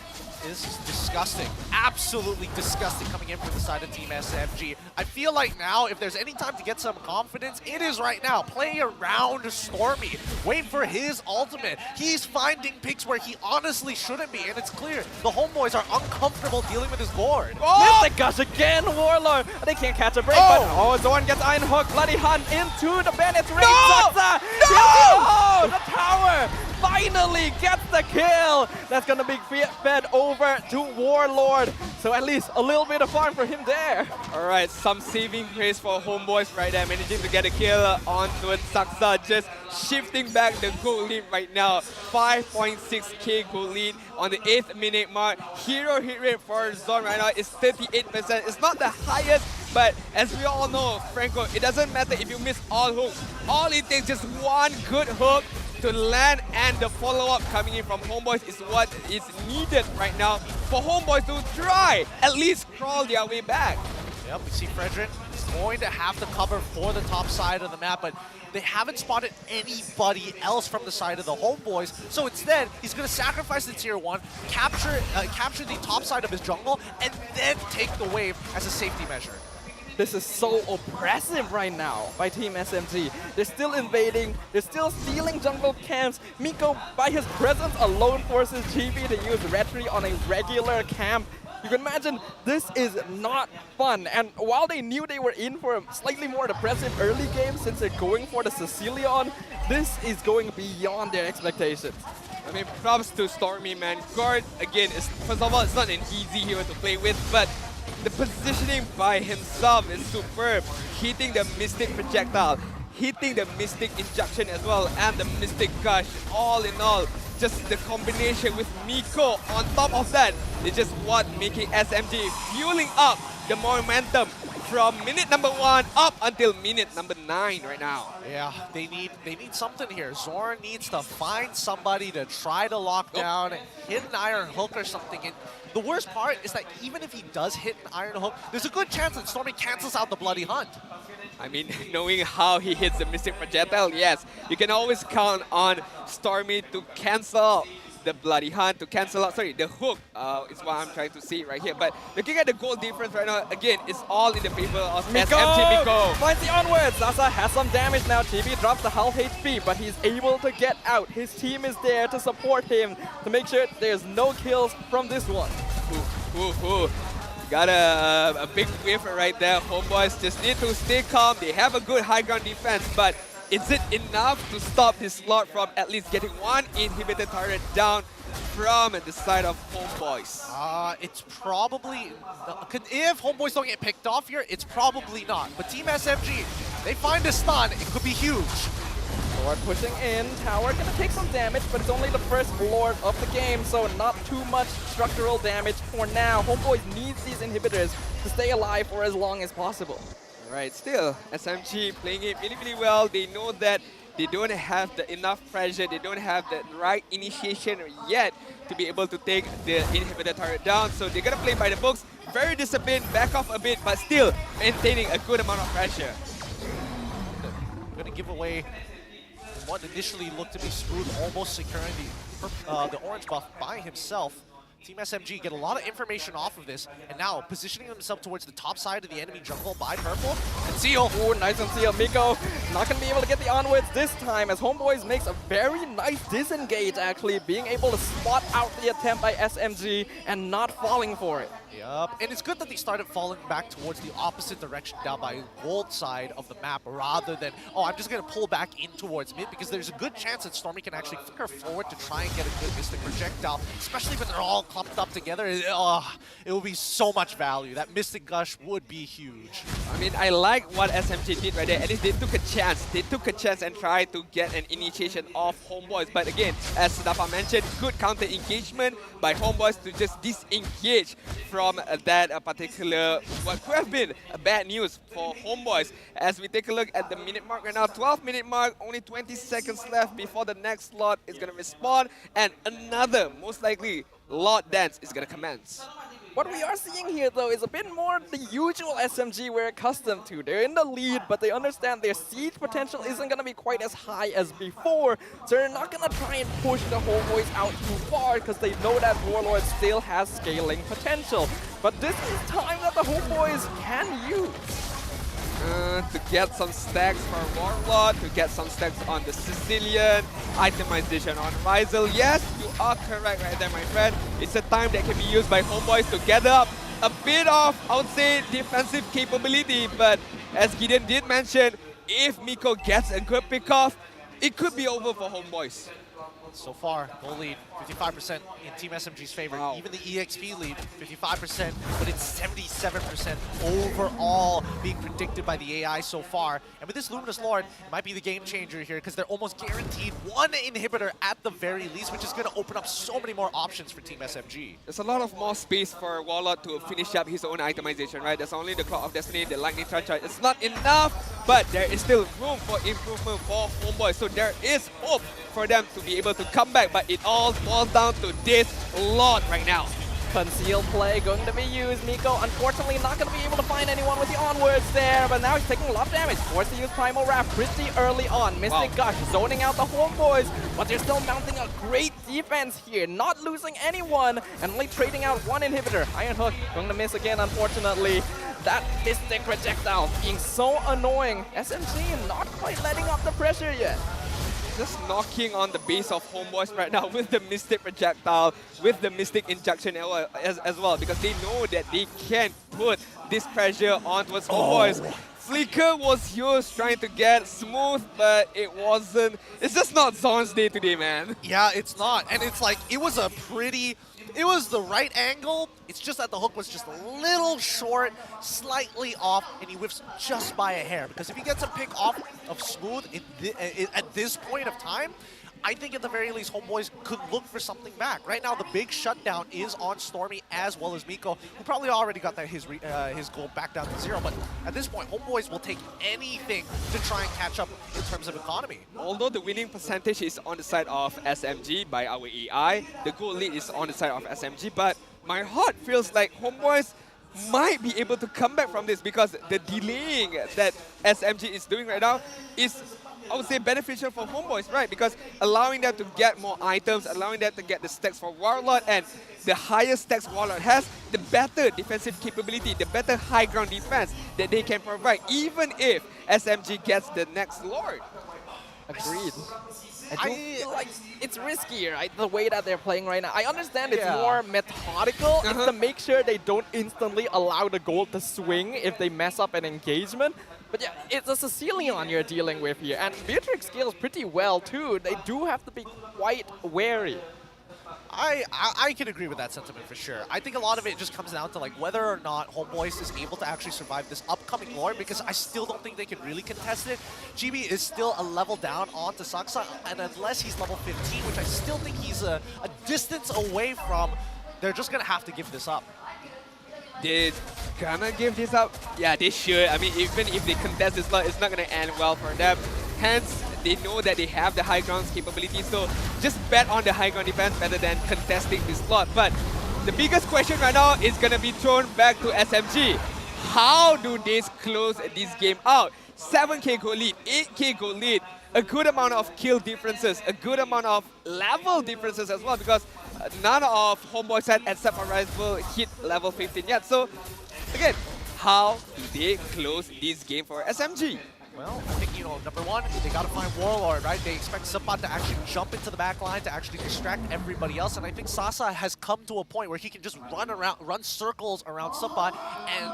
This is disgusting. Absolutely disgusting coming in from the side of Team SMG. I feel like now, if there's any time to get some confidence, it is right now. Play around Stormy. Wait for his ultimate. He's finding picks where he honestly shouldn't be, and it's clear the Homeboys are uncomfortable dealing with his board. Oh! Missed the gush again, Warlord. They can't catch a break, but Zorn gets Iron Hook. Bloody Hunt into the Bandit's raid. Saksa! No! The tower finally gets the kill. That's gonna be fed over to Warlord. So at least a little bit of farm for him there. Alright, some saving grace for Homeboys right there, managing to get a kill onto Saksa, just shifting back the goal lead right now. 5.6k goal lead on the 8th minute mark. Hero hit rate for Zorn right now is 38%. It's not the highest, but as we all know, Franco, it doesn't matter if you miss all hooks. All it takes is one good hook to land, and the follow-up coming in from Homeboys is what is needed right now for Homeboys to try at least crawl their way back. Yep, we see Fredrin is going to have the cover for the top side of the map, but they haven't spotted anybody else from the side of the Homeboys. So instead, he's going to sacrifice the tier 1, capture the top side of his jungle, and then take the wave as a safety measure. This is so oppressive right now by Team SMG. They're still invading, they're still stealing jungle camps. Miko, by his presence alone, forces GB to use Retry on a regular camp. You can imagine this is not fun. And while they knew they were in for a slightly more depressive early game since they're going for the Sicilian, this is going beyond their expectations. I mean, props to Stormy, man. Guard, again, first of all, it's not an easy hero to play with, but the positioning by himself is superb. Hitting the Mystic projectile, hitting the Mystic injection as well, and the Mystic gush. All in all, just the combination with Miko on top of that is just what making SMG fueling up the momentum from minute number 1 up until minute number 9 right now. Yeah, they need something here. Zorn needs to find somebody to try to lock down, hit an Iron Hook or something. And the worst part is that even if he does hit an Iron Hook, there's a good chance that Stormy cancels out the Bloody Hunt. I mean, knowing how he hits the Mystic projectile, yes, you can always count on Stormy to cancel the Bloody Hunt, to cancel out, sorry, the hook is what I'm trying to see right here. But looking at the goal difference right now, again, it's all in the favor of SMG Miko. Finds the onward. Sasa has some damage now. TV drops the half HP, but he's able to get out. His team is there to support him to make sure there's no kills from this one. Got a big whiff right there. Homeboys just need to stay calm. They have a good high ground defense, but is it enough to stop this slot from at least getting one inhibited turret down from the side of Homeboys? It's probably, if Homeboys don't get picked off here, it's probably not. But Team SMG, they find a stun, it could be huge. Lord pushing in, tower gonna take some damage, but it's only the first Lord of the game, so not too much structural damage for now. Homeboys needs these inhibitors to stay alive for as long as possible. Right, still, SMG playing it really, really well. They know that they don't have enough pressure, they don't have the right initiation yet to be able to take the inhibitor turret down, so they're gonna play by the books, very disciplined, back off a bit, but still maintaining a good amount of pressure. Gonna give away what initially looked to be Smooth, almost securing the orange buff by himself. Team SMG get a lot of information off of this, and now positioning themselves towards the top side of the enemy jungle by Purple. And seal. Ooh, nice and seal. Miko not going to be able to get the onwards this time as Homeboys makes a very nice disengage actually, being able to spot out the attempt by SMG and not falling for it. Yup, and it's good that they started falling back towards the opposite direction down by gold side of the map rather than, oh, I'm just going to pull back in towards mid because there's a good chance that Stormy can actually flicker forward to try and get a good Mystic projectile, especially when they're all clumped up together. It will be so much value. That Mystic Gush would be huge. I mean, I like what SMG did right there. At least they took a chance. They took a chance and tried to get an initiation of Homeboys. But again, as Dafa mentioned, good counter engagement by Homeboys to just disengage from that particular, what could have been a bad news for Homeboys. As we take a look at the minute mark right now, 12-minute mark, only 20 seconds left before the next slot is going to respawn, and another, most likely, Lord Dance is going to commence. What we are seeing here, though, is a bit more the usual SMG we're accustomed to. They're in the lead, but they understand their siege potential isn't going to be quite as high as before, so they're not going to try and push the Homeboys out too far because they know that Warlord still has scaling potential. But this is time that the Homeboys can use. To get some stacks for Warlord, to get some stacks on the Sicilian, itemization on Rizal. Yes, you are correct right there, my friend. It's a time that can be used by Homeboys to gather up a bit of, I would say, defensive capability. But as Gideon did mention, if Miko gets a good pick-off, it could be over for Homeboys. So far, goal lead, 55% in Team SMG's favor. Wow. Even the EXP lead, 55%, but it's 77% overall being predicted by the AI so far. And with this Luminous Lord, it might be the game changer here because they're almost guaranteed one inhibitor at the very least, which is going to open up so many more options for Team SMG. There's a lot of more space for Warlord to finish up his own itemization, right? There's only the Clock of Destiny, the Lightning Charge. It's not enough, but there is still room for improvement for Homeboys. So there is hope for them to be able to come back, but it all boils down to this Lord right now. Concealed play going to be used. Miko, unfortunately, not going to be able to find anyone with the onwards there, but now he's taking a lot of damage. Forced to use Primal Wrath pretty early on. Mystic Gush zoning out the Homeboys, but they're still mounting a great defense here, not losing anyone, and only trading out one inhibitor. Iron Hook going to miss again, unfortunately. That Mystic projectile being so annoying. SMG not quite letting up the pressure yet. Just knocking on the base of Homeboys right now with the Mystic projectile, with the Mystic injection as well, because they know that they can put this pressure on towards Homeboys. Flicker was used trying to get smooth, but it wasn't. It's just not Zon's day today, man. Yeah, it's not. And it's like, it was the right angle. It's just that the hook was just a little short, slightly off, and he whiffs just by a hair. Because if he gets a pick off of smooth at this point of time, I think at the very least, Homeboys could look for something back. Right now, the big shutdown is on Stormy as well as Miko, who probably already got his goal back down to 0. But at this point, Homeboys will take anything to try and catch up in terms of economy. Although the winning percentage is on the side of SMG by our AI, the goal lead is on the side of SMG, but my heart feels like Homeboys might be able to come back from this because the delaying that SMG is doing right now is, I would say, beneficial for Homeboys, right? Because allowing them to get more items, allowing them to get the stacks for Warlord, and the higher stacks Warlord has, the better defensive capability, the better high ground defense that they can provide, even if SMG gets the next Lord. Agreed. I do feel like it's riskier, right? The way that they're playing right now. I understand it's more methodical. It's to make sure they don't instantly allow the gold to swing if they mess up an engagement. But yeah, it's a Sicilian you're dealing with here. And Beatrix scales pretty well too. They do have to be quite wary. I can agree with that sentiment for sure. I think a lot of it just comes down to like whether or not Homeboys is able to actually survive this upcoming Lord, because I still don't think they can really contest it. GB is still a level down onto Saksa, and unless he's level 15, which I still think he's a distance away from, they're just going to have to give this up. They're gonna give this up? Yeah, they should. I mean, even if they contest this Lord, it's not gonna end well for them. Hence, they know that they have the high ground capability, so just bet on the high ground defense rather than contesting this slot. But the biggest question right now is going to be thrown back to SMG. How do they close this game out? 7k goal lead, 8k goal lead, a good amount of kill differences, a good amount of level differences as well, because none of Homeboys side except for Rise will hit level 15 yet. So again, how do they close this game for SMG? Well, I think, number one, they got to find Warlord, right? They expect Sapat to actually jump into the back line to actually distract everybody else. And I think Sasa has come to a point where he can just run circles around Sapat, and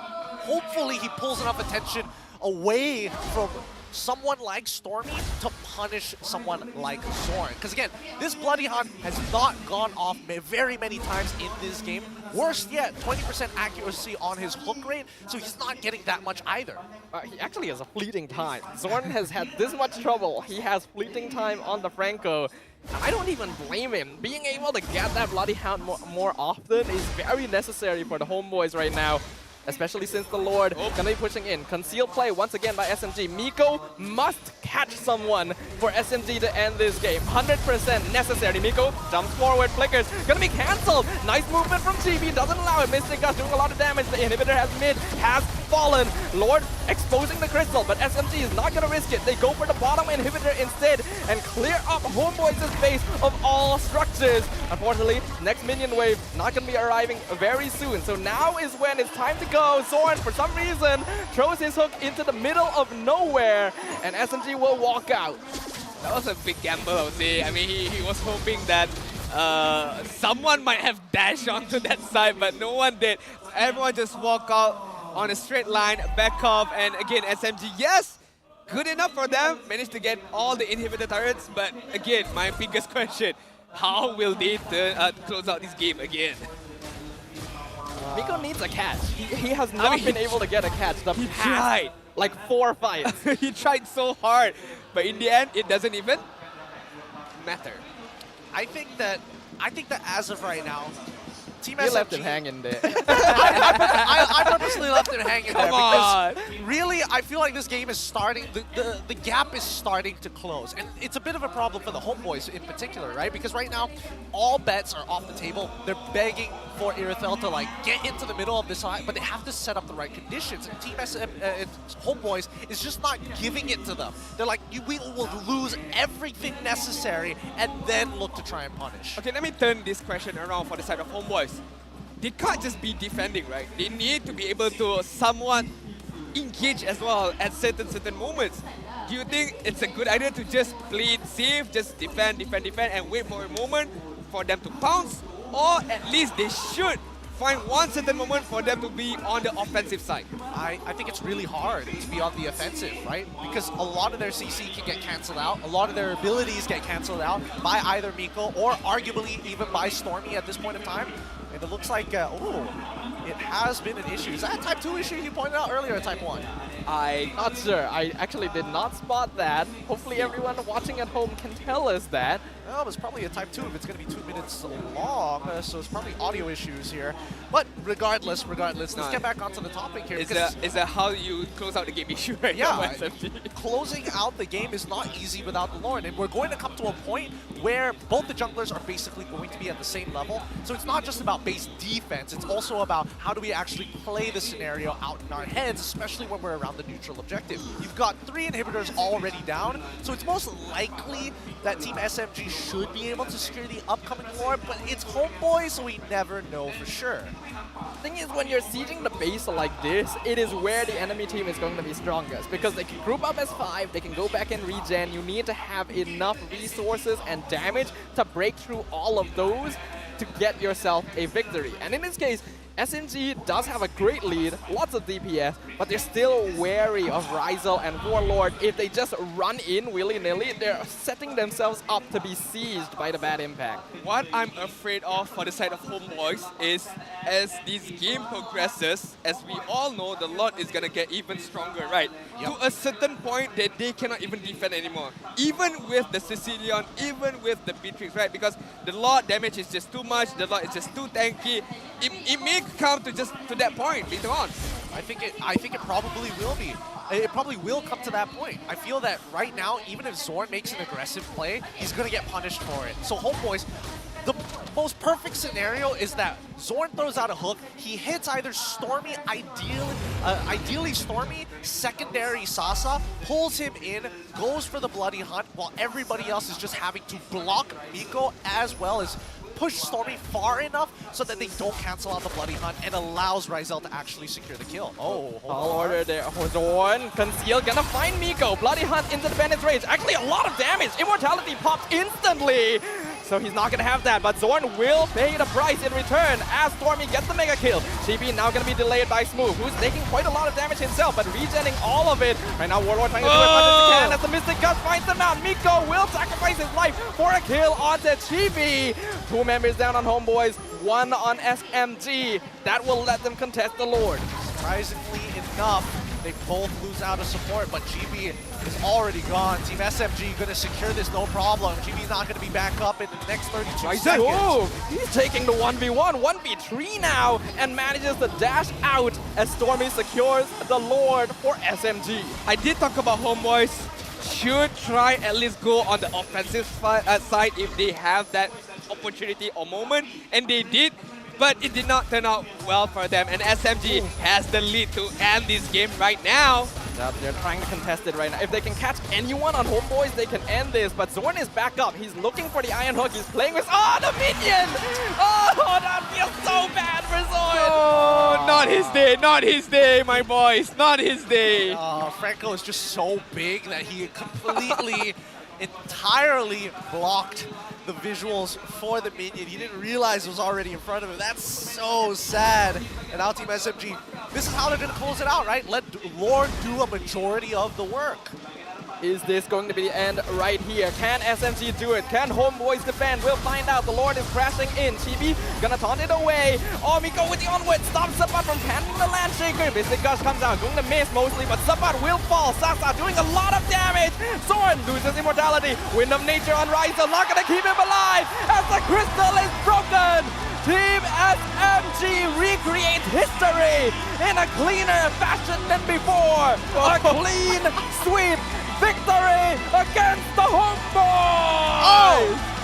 hopefully he pulls enough attention away from someone like Stormy to punish someone like Zorn. Because again, this Bloody Hunt has not gone off very many times in this game. Worse yet, 20% accuracy on his hook rate, so he's not getting that much either. He actually has a fleeting time. Zorn has had this much trouble. He has fleeting time on the Franco. I don't even blame him. Being able to get that Bloody Hunt more often is very necessary for the Homeboys right now. Especially since the Lord gonna be pushing in. Concealed play once again by SMG. Miko must catch someone for SMG to end this game. 100% necessary. Miko jumps forward, flickers, gonna be cancelled. Nice movement from GB, doesn't allow it. Mystic Gust doing a lot of damage. The inhibitor has fallen. Lord exposing the crystal, but SMG is not gonna risk it. They go for the bottom inhibitor instead and clear up Homeboys' base of all structures. Unfortunately, next minion wave not gonna be arriving very soon. So now is when it's time to go. Zorn, for some reason, throws his hook into the middle of nowhere, and SMG will walk out. That was a big gamble, I would say. I mean, he was hoping that someone might have dashed onto that side, but no one did. Everyone just walked out on a straight line, back off, and again, SMG, yes, good enough for them. Managed to get all the inhibitor turrets, but again, my biggest question, how will they close out this game again? Miko needs a catch. He has not been able to get a catch the past, tried. like 4 fights. He tried so hard, but in the end, it doesn't even matter. I think that as of right now, Team You SMG left him hanging there. I purposely left him hanging there Come on. because really, I feel like this game is starting, the gap is starting to close. And it's a bit of a problem for the Homeboys in particular, right? Because right now, all bets are off the table. They're begging for Irithel to like get into the middle of this side, but they have to set up the right conditions. And Team Homeboys is just not giving it to them. They're like, we will lose everything necessary and then look to try and punish. Okay, let me turn this question around for the side of Homeboys. They can't just be defending, right? They need to be able to somewhat engage as well at certain moments. Do you think it's a good idea to just play it safe, just defend, and wait for a moment for them to pounce? Or at least they should find one certain moment for them to be on the offensive side? I think it's really hard to be on the offensive, right? Because a lot of their CC can get cancelled out. A lot of their abilities get cancelled out by either Miko or arguably even by Stormy at this point in time. And it looks like, it has been an issue. Is that a Type 2 issue you pointed out earlier or Type 1? I'm not sure. I actually did not spot that. Hopefully everyone watching at home can tell us that. Well, it's probably a Type 2 if it's going to be 2 minutes long, so it's probably audio issues here. But regardless, let's get back onto the topic here. Is that how you close out the game issue right now? Yeah, closing out the game is not easy without the Lord, and we're going to come to a point where both the junglers are basically going to be at the same level. So it's not just about base defense, it's also about how do we actually play the scenario out in our heads, especially when we're around the neutral objective. You've got 3 inhibitors already down, so it's most likely that Team SMG should be able to secure the upcoming Lord, but it's Homeboy, so we never know for sure. The thing is, when you're sieging the base like this, it is where the enemy team is going to be strongest, because they can group up as 5, they can go back and regen. You need to have enough resources and damage to break through all of those to get yourself a victory. And in this case, SMG does have a great lead, lots of DPS, but they're still wary of Ryzel and Warlord. If they just run in willy-nilly, they're setting themselves up to be sieged by the bad impact. What I'm afraid of for the side of Homeboys is, as this game progresses, as we all know, the Lord is gonna get even stronger, right? Yep. To a certain point that they cannot even defend anymore. Even with the Sicilian, even with the Beatrix, right? Because the Lord damage is just too much, the Lord is just too tanky. It may come to that point later on. I think it probably will be. It probably will come to that point. I feel that right now, even if Zorn makes an aggressive play, he's going to get punished for it. So Homeboys, the most perfect scenario is that Zorn throws out a hook, he hits either Stormy, ideally Stormy, secondary Sasa, pulls him in, goes for the Bloody Hunt, while everybody else is just having to block Miko as well as push Stormy far enough so that they don't cancel out the Bloody Hunt and allows Ryzel to actually secure the kill. Oh, Tall order there. Zorn, Conceal, gonna find Miko. Bloody Hunt into the bandit's range. Actually, a lot of damage. Immortality popped instantly. So he's not gonna have that, but Zorn will pay the price in return as Stormy gets the mega kill. GB now gonna be delayed by Smooth, who's taking quite a lot of damage himself, but regenning all of it. Right now, Warlord trying to do as much as he can as the Mystic Gust finds him out. Miko will sacrifice his life for a kill onto GB. 2 members down on Homeboys, 1 on SMG. That will let them contest the Lord. Surprisingly enough, they both lose out of support, but GB is already gone. Team SMG gonna secure this no problem. GB's not gonna be back up in the next 32 seconds. Oh, he's taking the 1v1, 1v3 now, and manages to dash out as Stormy secures the Lord for SMG. I did talk about Homeboys should try at least go on the offensive side if they have that opportunity or moment, and they did. But it did not turn out well for them, and SMG has the lead to end this game right now. They're trying to contest it right now. If they can catch anyone on Homeboys, they can end this. But Zorn is back up. He's looking for the Iron Hook. He's playing with... Oh, the minion! Oh, that feels so bad for Zorn! Oh, not his day. Not his day, my boys. Not his day. Franco is just so big that he completely, entirely blocked the visuals for the minion. He didn't realize it was already in front of him. That's so sad. And now Team SMG, this is how they're gonna close it out, right? Let Lord do a majority of the work. Is this going to be the end right here? Can SMG do it? Can Homeboys defend? We'll find out. The Lord is crashing in. Chibi gonna taunt it away. Oh, Miko with the onward. Stops Sabat from canning the Landshaker. Mystic Gush comes out. Going to miss mostly, but Sabat will fall. Sasa doing a lot of damage. Zorn loses immortality. Wind of Nature on Ryzel. Not gonna keep him alive as the crystal is broken. Team SMG recreates history in a cleaner fashion than before. A clean sweep victory against the Homeboys!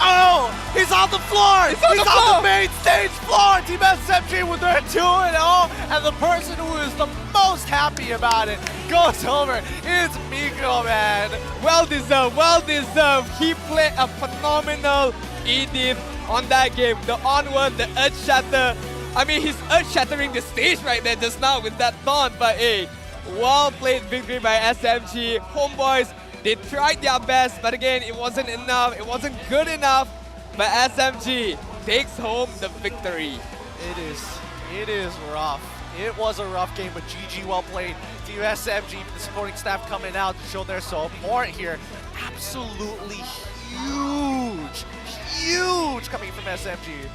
Oh! He's on the floor! He's on the main stage floor! Team SMG with their 2-0, and the person who is the most happy about it goes over. It's Miko, man. Well deserved, well deserved. He played a phenomenal EDIM on that game. The onward, the earth shatter. I mean, he's earth shattering the stage right there just now with that taunt, but hey, well played victory by SMG. Homeboys, they tried their best, but again, it wasn't enough. It wasn't good enough. But SMG takes home the victory. It is rough. It was a rough game, but GG well played. Team SMG, the supporting staff coming out to show their support here. Absolutely huge coming from SMG.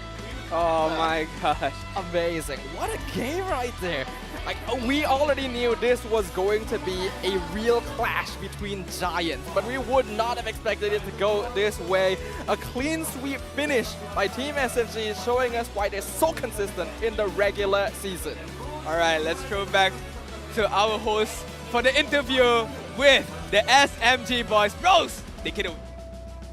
Oh my gosh, amazing. What a game right there. Like, we already knew this was going to be a real clash between giants, but we would not have expected it to go this way. A clean sweep finish by Team SMG showing us why they're so consistent in the regular season. All right, let's throw back to our host for the interview with the SMG boys. Rose, take it away.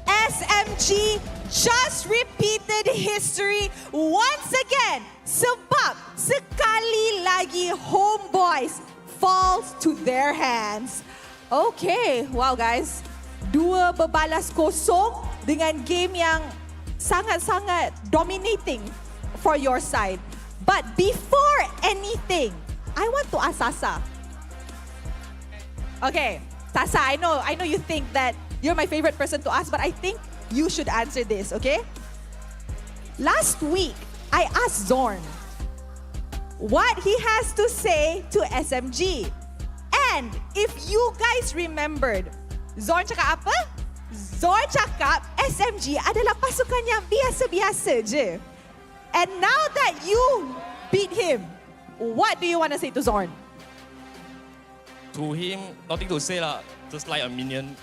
SMG just repeated history once again. Sebab sekali lagi Homeboys falls to their hands. Okay, wow guys. 2 berbalas kosong dengan game yang sangat-sangat dominating for your side. But before anything, I want to ask Sasa. Okay, Sasa, I know you think that you're my favorite person to ask, but I think you should answer this, okay? Last week, I asked Zorn what he has to say to SMG. And if you guys remembered, Zorn cakap apa? Zorn cakap SMG adalah pasukan yang biasa-biasa je. And now that you beat him, what do you want to say to Zorn? To him, nothing to say lah. Just like a minion.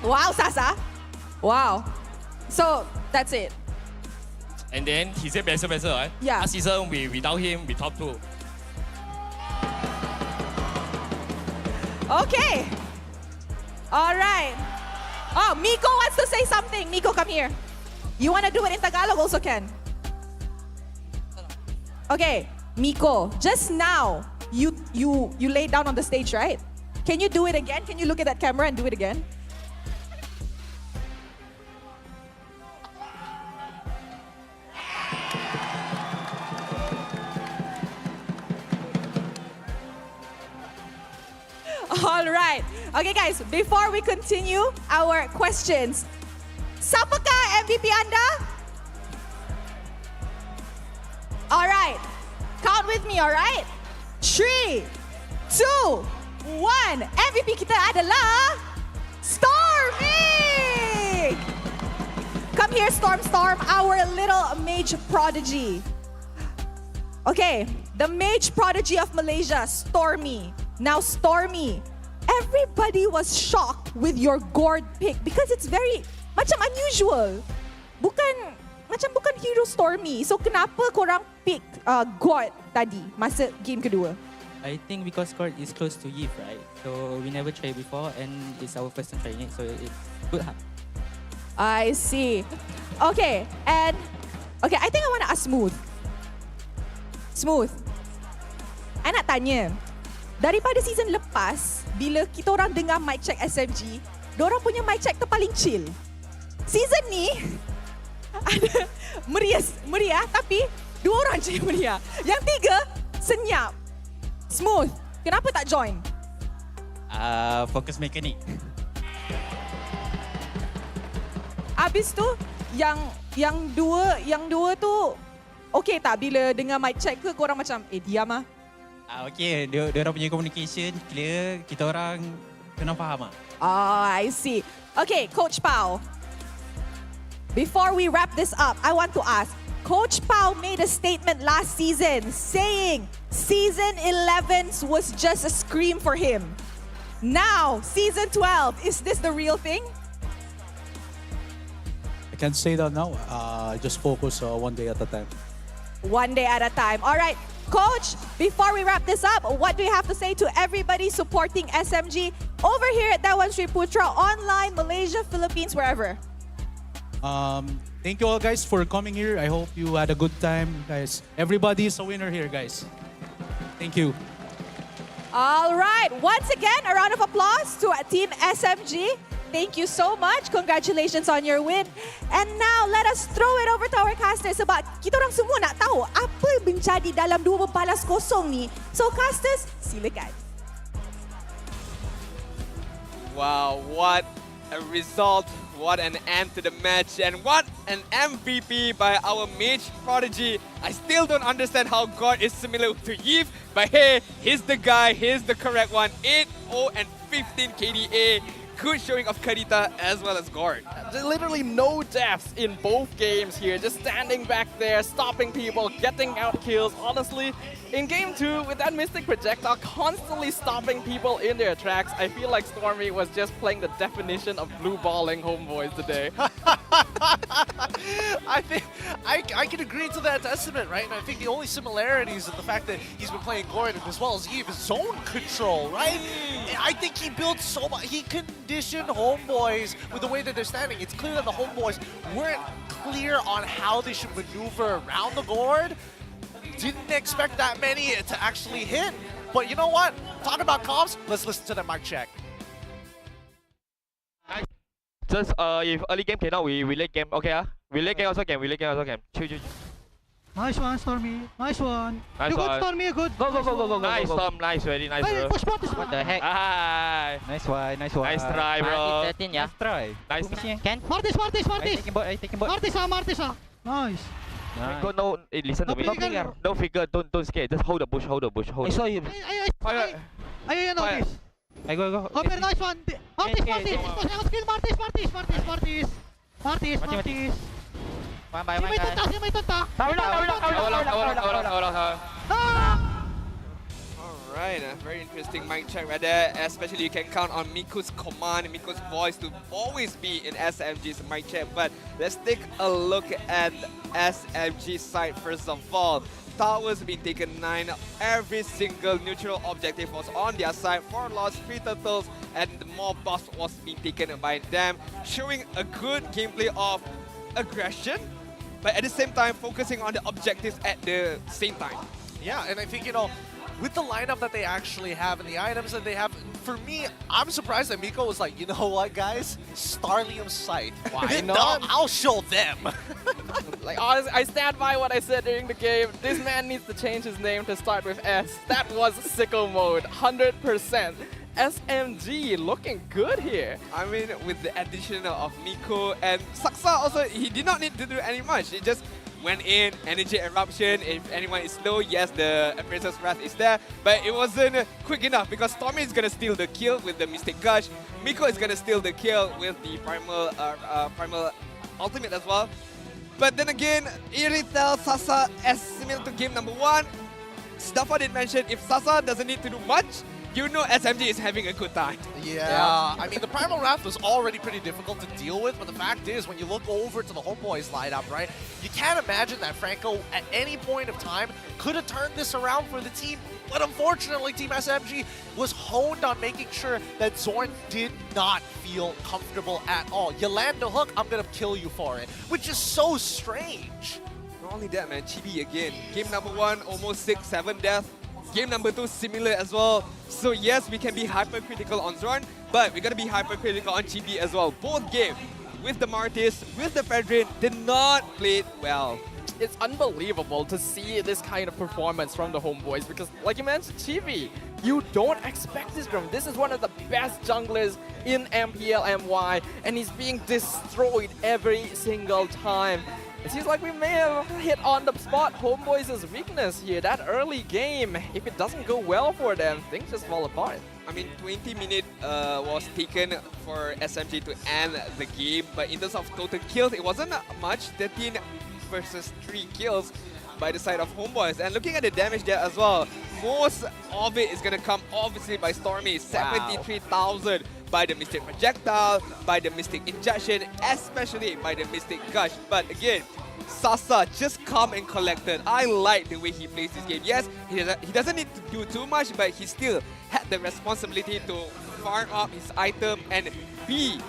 Wow, Sasa. Wow. So, that's it. And then he said better, right? Yeah. Last season, without him, we top 2. Okay. All right. Oh, Miko wants to say something. Miko, come here. You want to do it in Tagalog also can. Okay, Miko, just now, you laid down on the stage, right? Can you do it again? Can you look at that camera and do it again? All right. Okay guys, before we continue our questions, siapakah MVP anda? All right. Count with me, all right? 3, 2, 1. MVP kita adalah Stormy! Come here, Storm, our little mage prodigy. Okay, the mage prodigy of Malaysia, Stormy. Now, Stormy, everybody was shocked with your gourd pick because it's very macam unusual. Bukan hero Stormy. So kenapa korang pick gourd tadi masa game kedua? I think because gourd is close to Eve, right? So we never tried before and it's our first time trying it, so it's good. I see. Okay, I think I want to ask Smooth. Smooth, I nak tanya, daripada season lepas, bila kita orang dengar mic check SMG, diorang punya mic check tu paling chill. Season ni, ada meriah tapi 2 orang je yang meriah. Yang 3, senyap. Smooth, kenapa tak join? Fokus mekanik. Habis tu, yang dua tu, okay tak bila dengar mic check ke korang macam, diam ah? Okay, dia orang punya communication clear, kita orang kena faham ah. Oh, I see. Okay, Coach Pao. Before we wrap this up, I want to ask, Coach Pao made a statement last season saying Season 11 was just a scream for him. Now, Season 12, is this the real thing? I can't say that now. Just focus one day at a time. One day at a time. All right, Coach, before we wrap this up, what do you have to say to everybody supporting SMG over here at Dewan Sri Putra, online, Malaysia, Philippines, wherever? Thank you all guys for coming here. I hope you had a good time, guys. Everybody is a winner here, guys. Thank you. All right, once again, a round of applause to Team SMG. Thank you so much. Congratulations on your win. And now, let us throw it over to our casters sebab kita orang semua nak tahu apa yang menjadi dalam 2 membalas kosong ni. So, casters, silakan. Wow, what a result. What an end to the match. And what an MVP by our mage prodigy. I still don't understand how God is similar to Eve. But hey, he's the guy. He's the correct one. 8-0 and 15 KDA. Good showing of Karita as well as Gord. There's literally no deaths in both games here. Just standing back there, stopping people, getting out kills. Honestly, in game 2, with that Mystic Projectile constantly stopping people in their tracks, I feel like Stormy was just playing the definition of blue balling Homeboys today. I think I can agree to that estimate, right? And I think the only similarities is the fact that he's been playing Gordon as well as Eve is zone control, right? I think he built so much. He conditioned Homeboys with the way that they're standing. It's clear that the Homeboys weren't clear on how they should maneuver around the board. Didn't expect that many to actually hit. But you know what? Talk about comms. Let's listen to the mic check. Just if early game cannot, we late game. Okay we late game also can. Chill. Nice one, Stormy. Nice one. Nice you one. Good, Stormy. You good. Go. Nice, Storm. Nice, very nice, bro. Push. What the heck? Nice one. Nice try, bro. 13 ya. Nice try. Nice. Can? Martis. I taking bot. Martis. Nice. Go, no, listen to me. Don't figure. Don't scare. Just hold the bush. I saw him. I noticed. I go. Oh, very nice one. Martis. Skill Martis. One by May tunta. Alright, a very interesting mic check right there. Especially you can count on Miku's command, Miku's voice to always be in SMG's mic check. But let's take a look at SMG side first of all. Towers being taken 9. Every single neutral objective was on their side. 4 lost, 3 turtles, and more buffs was being taken by them, showing a good gameplay of aggression, but at the same time focusing on the objectives at the same time. Yeah, and I think, you know, with the lineup that they actually have and the items that they have, for me, I'm surprised that Miko was like, you know what, guys? Starlium Sight. Why not? I'll show them. Like, honestly, I stand by what I said during the game. This man needs to change his name to start with S. That was sicko mode, 100%. SMG looking good here. I mean, with the addition of Miko and Saksa also, he did not need to do any much. He just went in, energy eruption. If anyone is slow, yes, the Empress's Wrath is there, but it wasn't quick enough because Stormy is gonna steal the kill with the Mystic Gush. Miko is gonna steal the kill with the Primal Ultimate as well. But then again, Iritel, Sasa, as similar to game number 1, Staffa did mention if Sasa doesn't need to do much, you know SMG is having a good time. Yeah, I mean, the Primal Wrath was already pretty difficult to deal with, but the fact is, when you look over to the Homeboys lineup, right, you can't imagine that Franco, at any point of time, could have turned this around for the team. But unfortunately, Team SMG was honed on making sure that Zorn did not feel comfortable at all. You land the hook, I'm gonna kill you for it, which is so strange. Not only that, man, Chibi again. Game number 1, almost 6-7 death. Game number 2, similar as well. So yes, we can be hypercritical on Zorn, but we gotta be hypercritical on Chibi as well. Both games, with the Martis, with the Fedrin, did not play it well. It's unbelievable to see this kind of performance from the Homeboys because, like you mentioned, Chibi, you don't expect this from him. This is one of the best junglers in MPL MY, and he's being destroyed every single time. It seems like we may have hit on the spot Homeboys' weakness here. That early game, if it doesn't go well for them, things just fall apart. I mean, 20 minutes was taken for SMG to end the game, but in terms of total kills, it wasn't much. 13 versus 3 kills by the side of Homeboys. And looking at the damage there as well, most of it is going to come obviously by Stormy. 73,000 by the Mystic Projectile, by the Mystic Injection, especially by the Mystic Gush. But again, Sasa just calm and collected. I like the way he plays this game. Yes, he doesn't need to do too much, but he still had the responsibility to farm up his item and be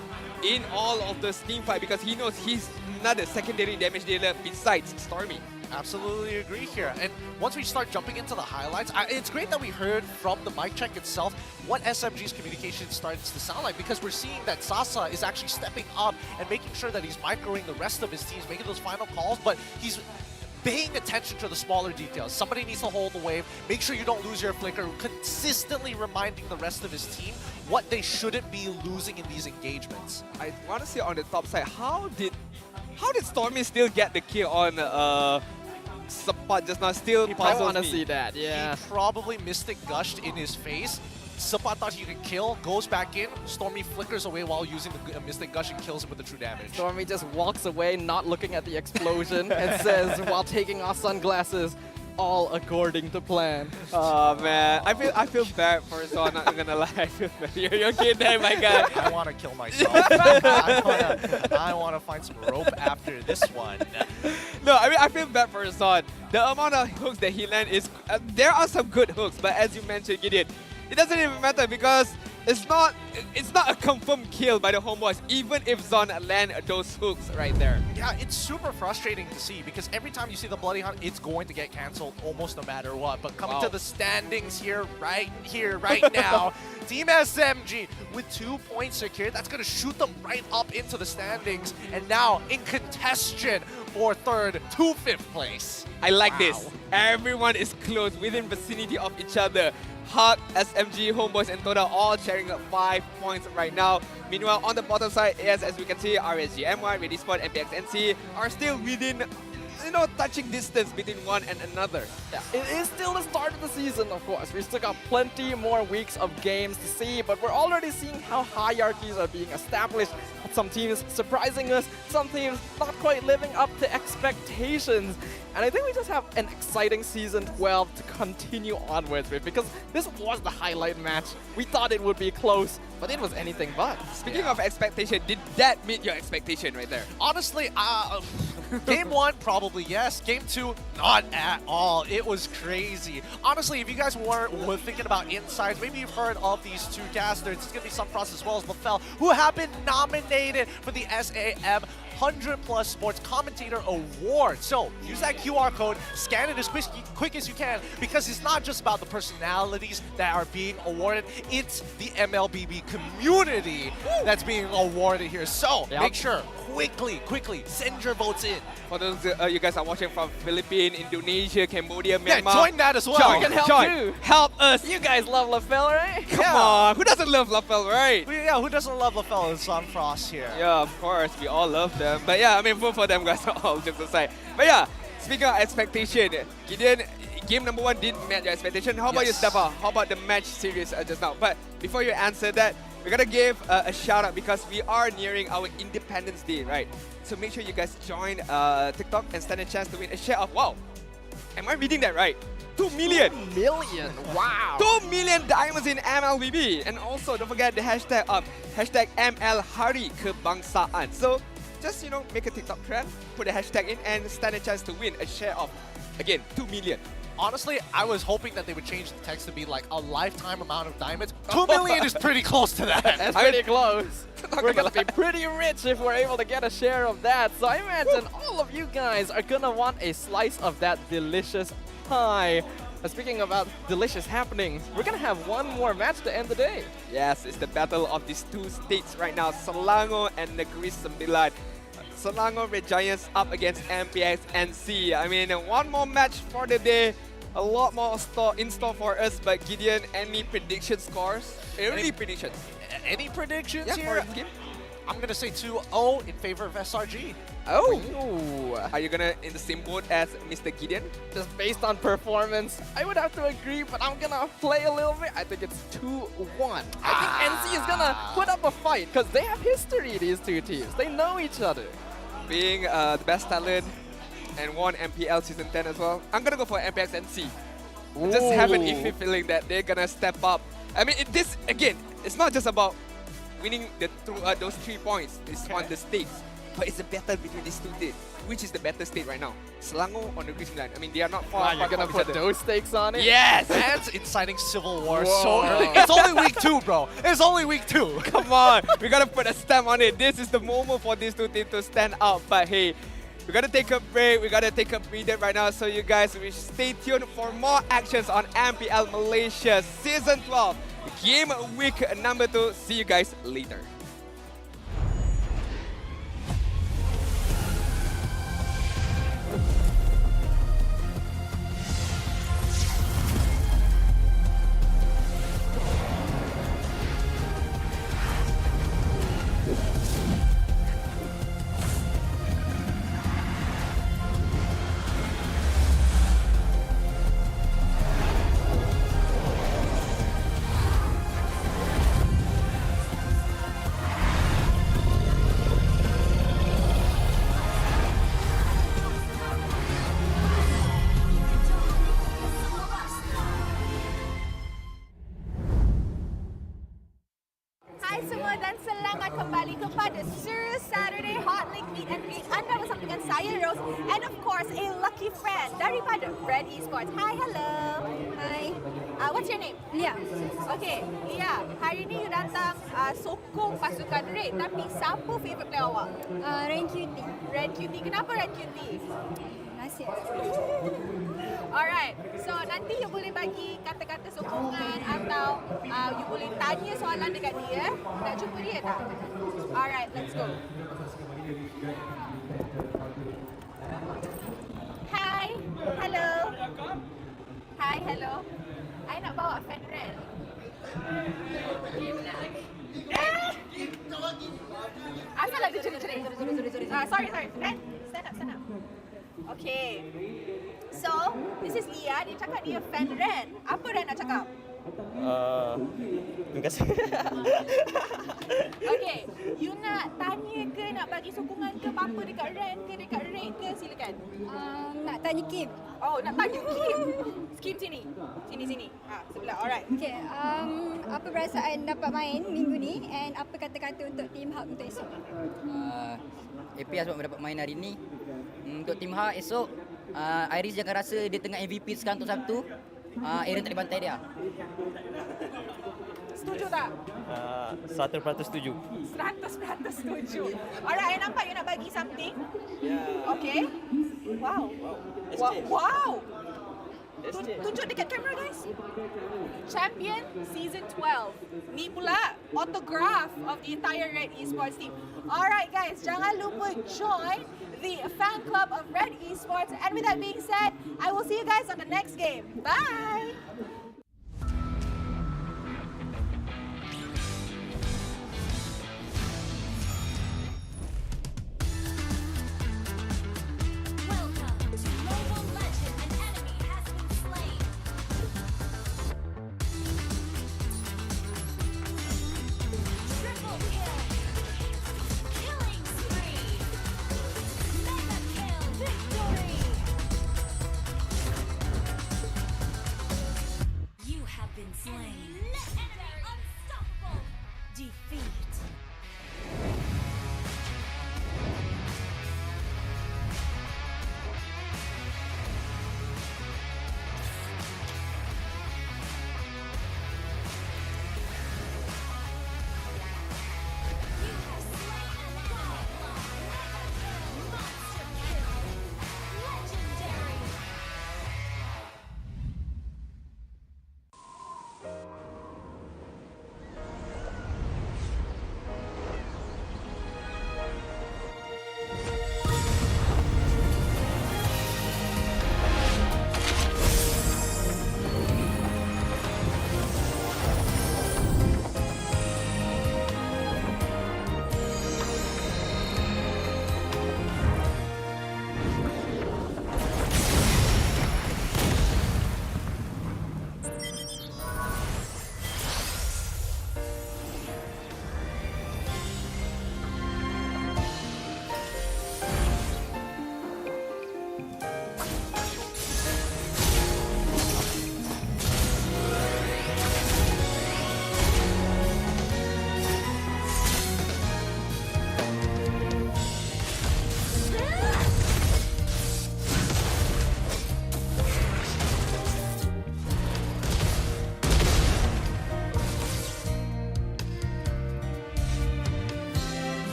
in all of the team fight because he knows he's another secondary damage dealer besides Stormy. Absolutely agree here. And once we start jumping into the highlights, it's great that we heard from the mic check itself what SMG's communication starts to sound like, because we're seeing that Sasa is actually stepping up and making sure that he's microing the rest of his teams, making those final calls, but he's paying attention to the smaller details. Somebody needs to hold the wave, make sure you don't lose your flicker, consistently reminding the rest of his team what they shouldn't be losing in these engagements. I want to see on the top side, how did Stormy still get the kill on Sapat just now? Still I want to see that, yeah. He probably Mystic Gushed in his face. Sapat thought he could kill, goes back in, Stormy flickers away while using the Mystic Gush and kills him with the true damage. Stormy just walks away, not looking at the explosion, and says, while taking off sunglasses, all according to plan. Oh man, I feel bad for Zon, not gonna lie. I feel bad. You're okay there, my guy. I want to kill myself. I want to find some rope after this one. No, I mean, I feel bad for Zon. The amount of hooks that he lands is... there are some good hooks, but as you mentioned, Gideon, it doesn't even matter because it's not a confirmed kill by the Homeboys, even if Zon land those hooks right there. Yeah, it's super frustrating to see because every time you see the Bloody Hunt, it's going to get cancelled almost no matter what. But coming to the standings here, right now, Team SMG with 2 points secured. That's going to shoot them right up into the standings. And now in contention for 3rd to 5th place. I like this. Everyone is close, within vicinity of each other. Hug, SMG, Homeboys, and Todak all sharing 5 points right now. Meanwhile, on the bottom side, yes, as we can see, RSG MY, Red Esports, MPNC are still within, touching distance between one and another. Yeah, it is still the start of the season, of course. We still got plenty more weeks of games to see, but we're already seeing how hierarchies are being established. Some teams surprising us, some teams not quite living up to expectations. And I think we just have an exciting Season 12 to continue onwards with, because this was the highlight match. We thought it would be close, but it was anything but. Speaking of expectation, did that meet your expectation right there? Honestly, Game 1, probably yes. Game 2, not at all. It was crazy. Honestly, if you guys were thinking about insights, maybe you've heard of these two casters. It's going to be Sunfrost as well as Lefel, who have been nominated for the SAM 100+ Sports Commentator Award. So use that QR code, scan it as quick as you can, because it's not just about the personalities that are being awarded, it's the MLBB community that's being awarded here. So make sure, quickly, send your votes in. For those you guys are watching from Philippines, Indonesia, Cambodia, Myanmar. Join that as well. Join, We can help too. Help us. You guys love LaFell, right? Come on, who doesn't love LaFell, right? Yeah, who doesn't love LaFell and Sunfrost here? Yeah, of course, we all love them. But yeah, I mean, vote for them, guys, all jokes aside. But yeah, speaking of expectation, Gideon, game number 1 didn't match your expectation. How about you, Steffa? How about the match series just now? But before you answer that, we're gonna give a shout out because we are nearing our Independence Day, right? So make sure you guys join TikTok and stand a chance to win a share of, wow, am I reading that right? 2 million! 2 million, wow! 2 million diamonds in MLBB! And also, don't forget the hashtag of #ML Hari Kebangsaan. So, just, make a TikTok trend, put a hashtag in, and stand a chance to win a share of, again, 2 million. Honestly, I was hoping that they would change the text to be like a lifetime amount of diamonds. 2 million is pretty close to that. That's pretty close. We're gonna be pretty rich if we're able to get a share of that. So I imagine all of you guys are gonna want a slice of that delicious pie. Speaking about delicious happenings, we're gonna have one more match to end the day. Yes, it's the battle of these two states right now, Selangor and Negeri Sembilan. Selangor Red Giants up against MPNC. I mean, one more match for the day. A lot more in store for us, but Gideon, any prediction scores? Any predictions? Any predictions Yeah, here? for this game? I'm gonna say 2-0 in favor of SRG. Oh! Are you gonna in the same boat as Mr. Gideon? Just based on performance, I would have to agree, but I'm gonna play a little bit. I think it's 2-1. I think NC is gonna put up a fight because they have history, these two teams. They know each other. Being the best talent and won MPL Season 10 as well, I'm gonna go for MPNC. I just have an iffy feeling that they're gonna step up. I mean, this, again, it's not just about winning those 3 points. It's on the stakes. But it's a battle between these two states. Which is the better state right now? Selangor or Negeri Sembilan? I mean, they are not far You're gonna put those stakes on it? Yes! That's inciting civil war so early. It's only week 2, bro. It's only week 2. Come on, we gotta put a stamp on it. This is the moment for these two teams to stand out. But hey, we gotta take a break. We gotta take a breather right now. So you guys will stay tuned for more actions on MPL Malaysia Season 12, Game Week number 2. See you guys later. Hai semua dan selamat kembali kepada SERU Saturday Hot League Meet and Greet. Anda bersama dengan saya Rose and of course a lucky friend daripada Red Esports. Hi, hello. Hi. What's your name? Lia. Okay, Lia. Hari ni you datang sokong pasukan Red, tapi siapa favourite player awak? Red QT. Red QT. Kenapa Red QT? Nasib. Alright, so nanti you boleh bagi kata-kata sokongan atau you boleh tanya soalan dekat dia. Nak jumpa dia tak? Alright, let's go. Hi, hello. Hi, hello. I nak bawa fan Red. Asal ada cerit-cerit. Sorry. Red, stand up. Okay. So, this is Lia. Dia cakap dia fan Red. Apa Red nak cakap? Terima kasih. Okay. You nak tanya ke, nak bagi sokongan ke apa dekat Red ke, dekat Red ke? Silakan. Nak tanya Kim. Oh, nak tanya Kim. Kim sini. Sini. Sebelah. Alright. Okay. Apa perasaan dapat main minggu ni and apa kata-kata untuk tim Hub untuk esok? APS sebab dapat main hari ni. Untuk tim Hub esok, Iris jangan rasa dia tengah MVP sekarang untuk Sabtu. Aaron tak boleh bantai dia. setuju tak? 100% setuju. 100% setuju. Alright, I nampak you nak bagi something. Okay. Wow. Wow. Tunjuk dekat kamera guys. Champion Season 12. Ni pula autograph of the entire Red Esports team. Alright guys, jangan lupa join the fan club of Red Esports. And with that being said, I will see you guys on the next game. Bye!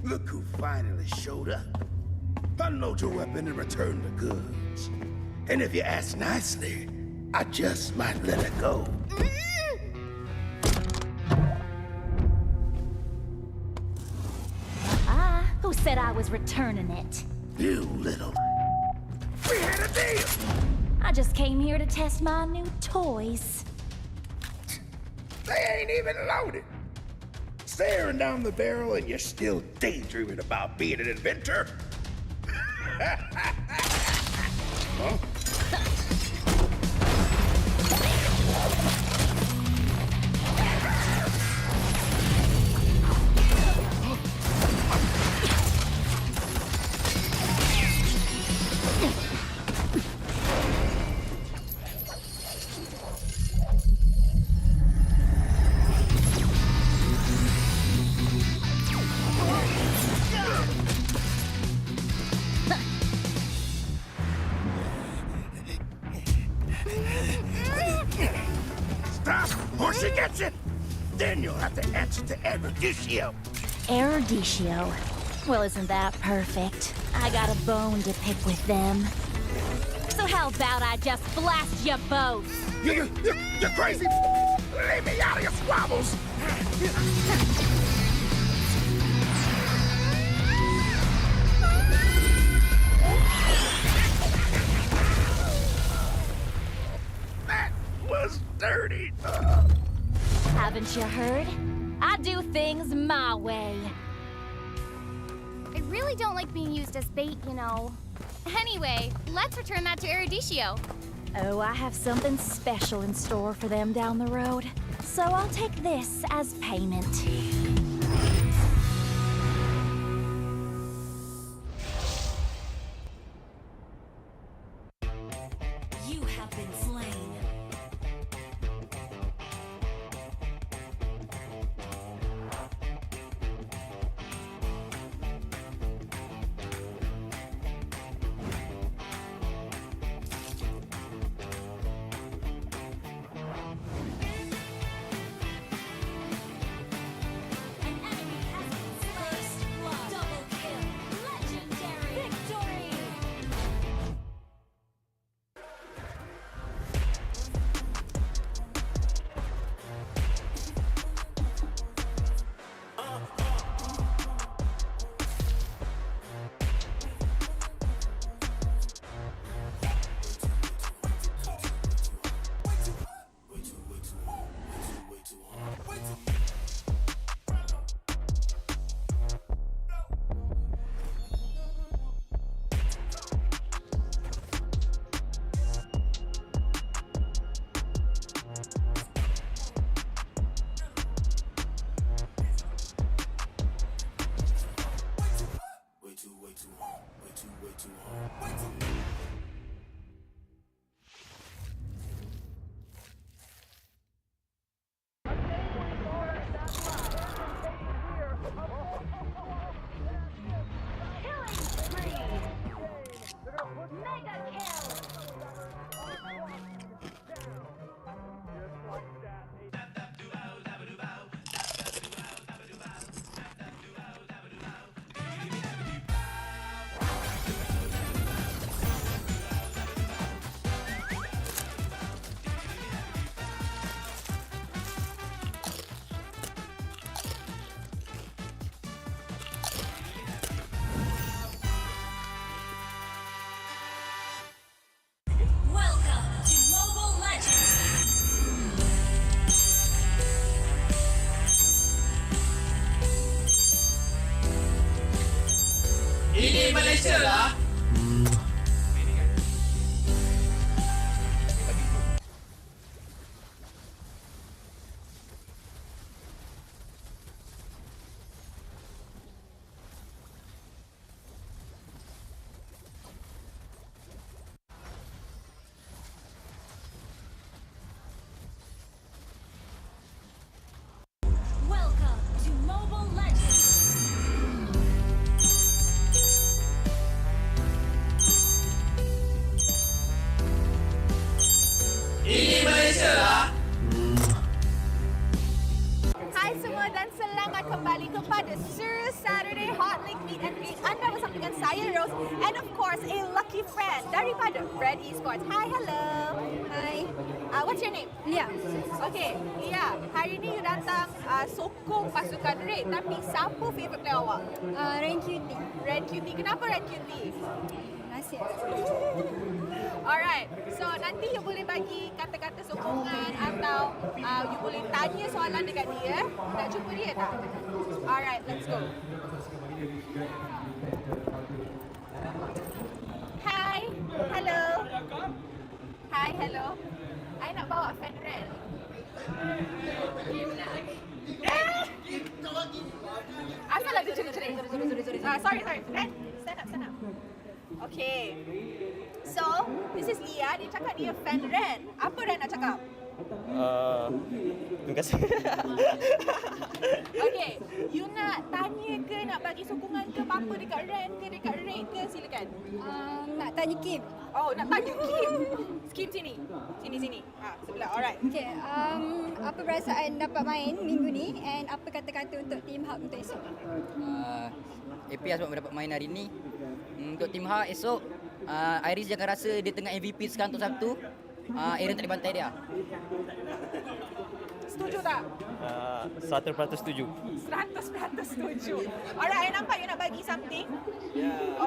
Look who finally showed up. Unload your weapon and return the goods. And if you ask nicely, I just might let it go. Who said I was returning it? You little... We had a deal! I just came here to test my new toys. They ain't even loaded. Staring down the barrel and you're still daydreaming about being an inventor? Huh? Erudicio. Erudicio. Well, isn't that perfect? I got a bone to pick with them. So how about I just blast you both? You're crazy! Leave me out of your squabbles! That was dirty! Haven't you heard? I do things my way. I really don't like being used as bait, you know. Anyway, let's return that to Erudicio. Oh, I have something special in store for them down the road. So I'll take this as payment. You have been slain. Ini Malaysia lah. Welcome to Mobile Legends. Ini Malaysia lah. Hai semua dan selamat kembali kepada SERU Saturday Hot Link Meet and Greet. Anda bersama dengan saya Rose and of course a lucky friend daripada Red Esports. Hi, hello. Hi. What's your name? Lia. Okay, Lia. Hari ni you datang sokong pasukan Red, tapi siapa favourite player awak? Red QT. Red QT. Kenapa Red QT? Nasib. Alright, so nanti you boleh bagi kata-kata sokongan atau you boleh tanya soalan dekat dia. Nak jumpa dia tak? Alright, let's go. Hi, hello. Hi, hello. I nak bawa fan Red. Asal ada cerit-cerit. Sorry. Red, stand up. Okay. So, this is Lia. Dia cakap dia fan Ren. Apa Ren nak cakap? Terima kasih. Okay. You nak tanya ke, nak bagi sokongan ke apa dekat Ren ke dekat Red ke? Silakan. Nak tanya Kim. Oh, nak tanya Kim. Kim sini. Sini. Sebelah. Alright. Okay, apa perasaan dapat main minggu ni and apa kata-kata untuk tim Hub untuk esok? Happy sebab dapat main hari ni. Untuk tim Hub esok, Iris jangan rasa dia tengah MVP sekarang untuk Sabtu. Aaron tak dibantai dia. Setuju tak? 100% setuju. 100% setuju. Alright, I nampak you nak bagi something.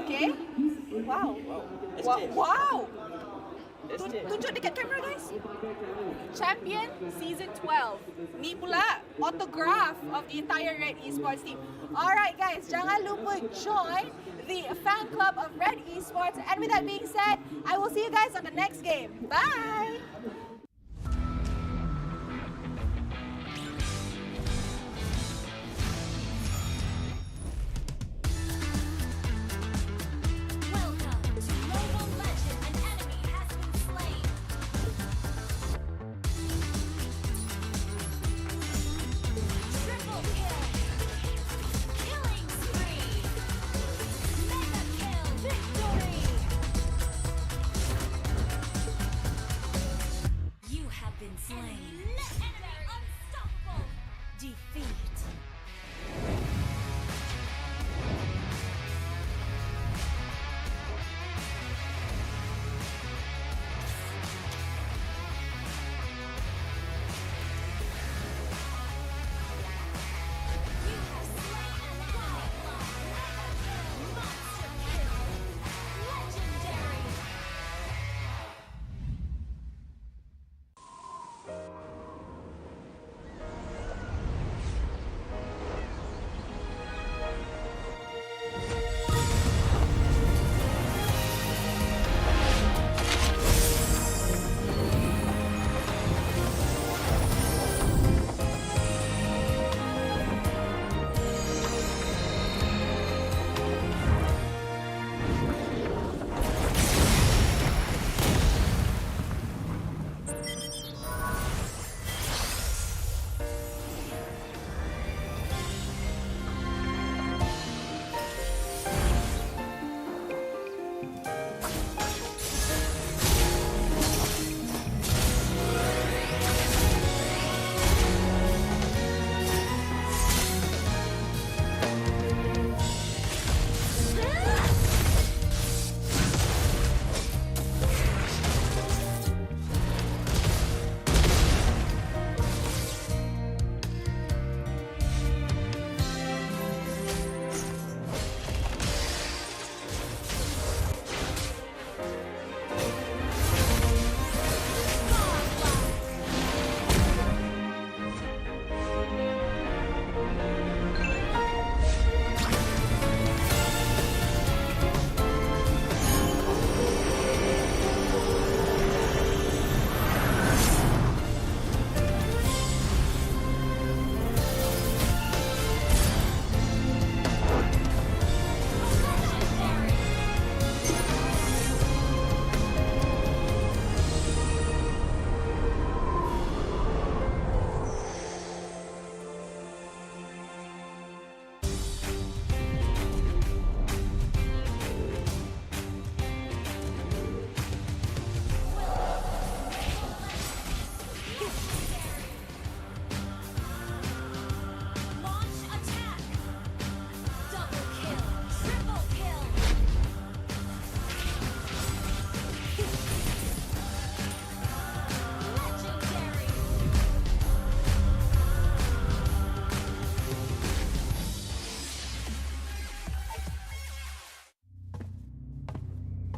Okay. Wow. Wow. Tunjuk dekat kamera guys. Champion Season 12. Ni pula autograph of the entire Red Esports team. Alright guys, jangan lupa join the fan club of Red Esports. And with that being said, I will see you guys on the next game. Bye!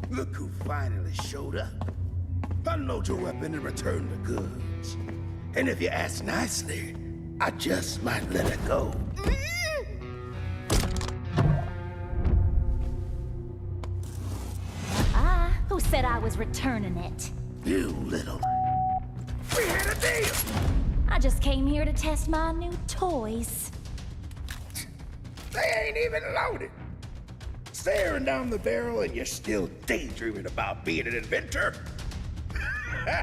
Look who finally showed up. Unload your weapon and return the goods. And if you ask nicely, I just might let it go. Who said I was returning it? You little... We had a deal! I just came here to test my new toys. They ain't even loaded. Staring down the barrel and you're still daydreaming about being an inventor? Huh?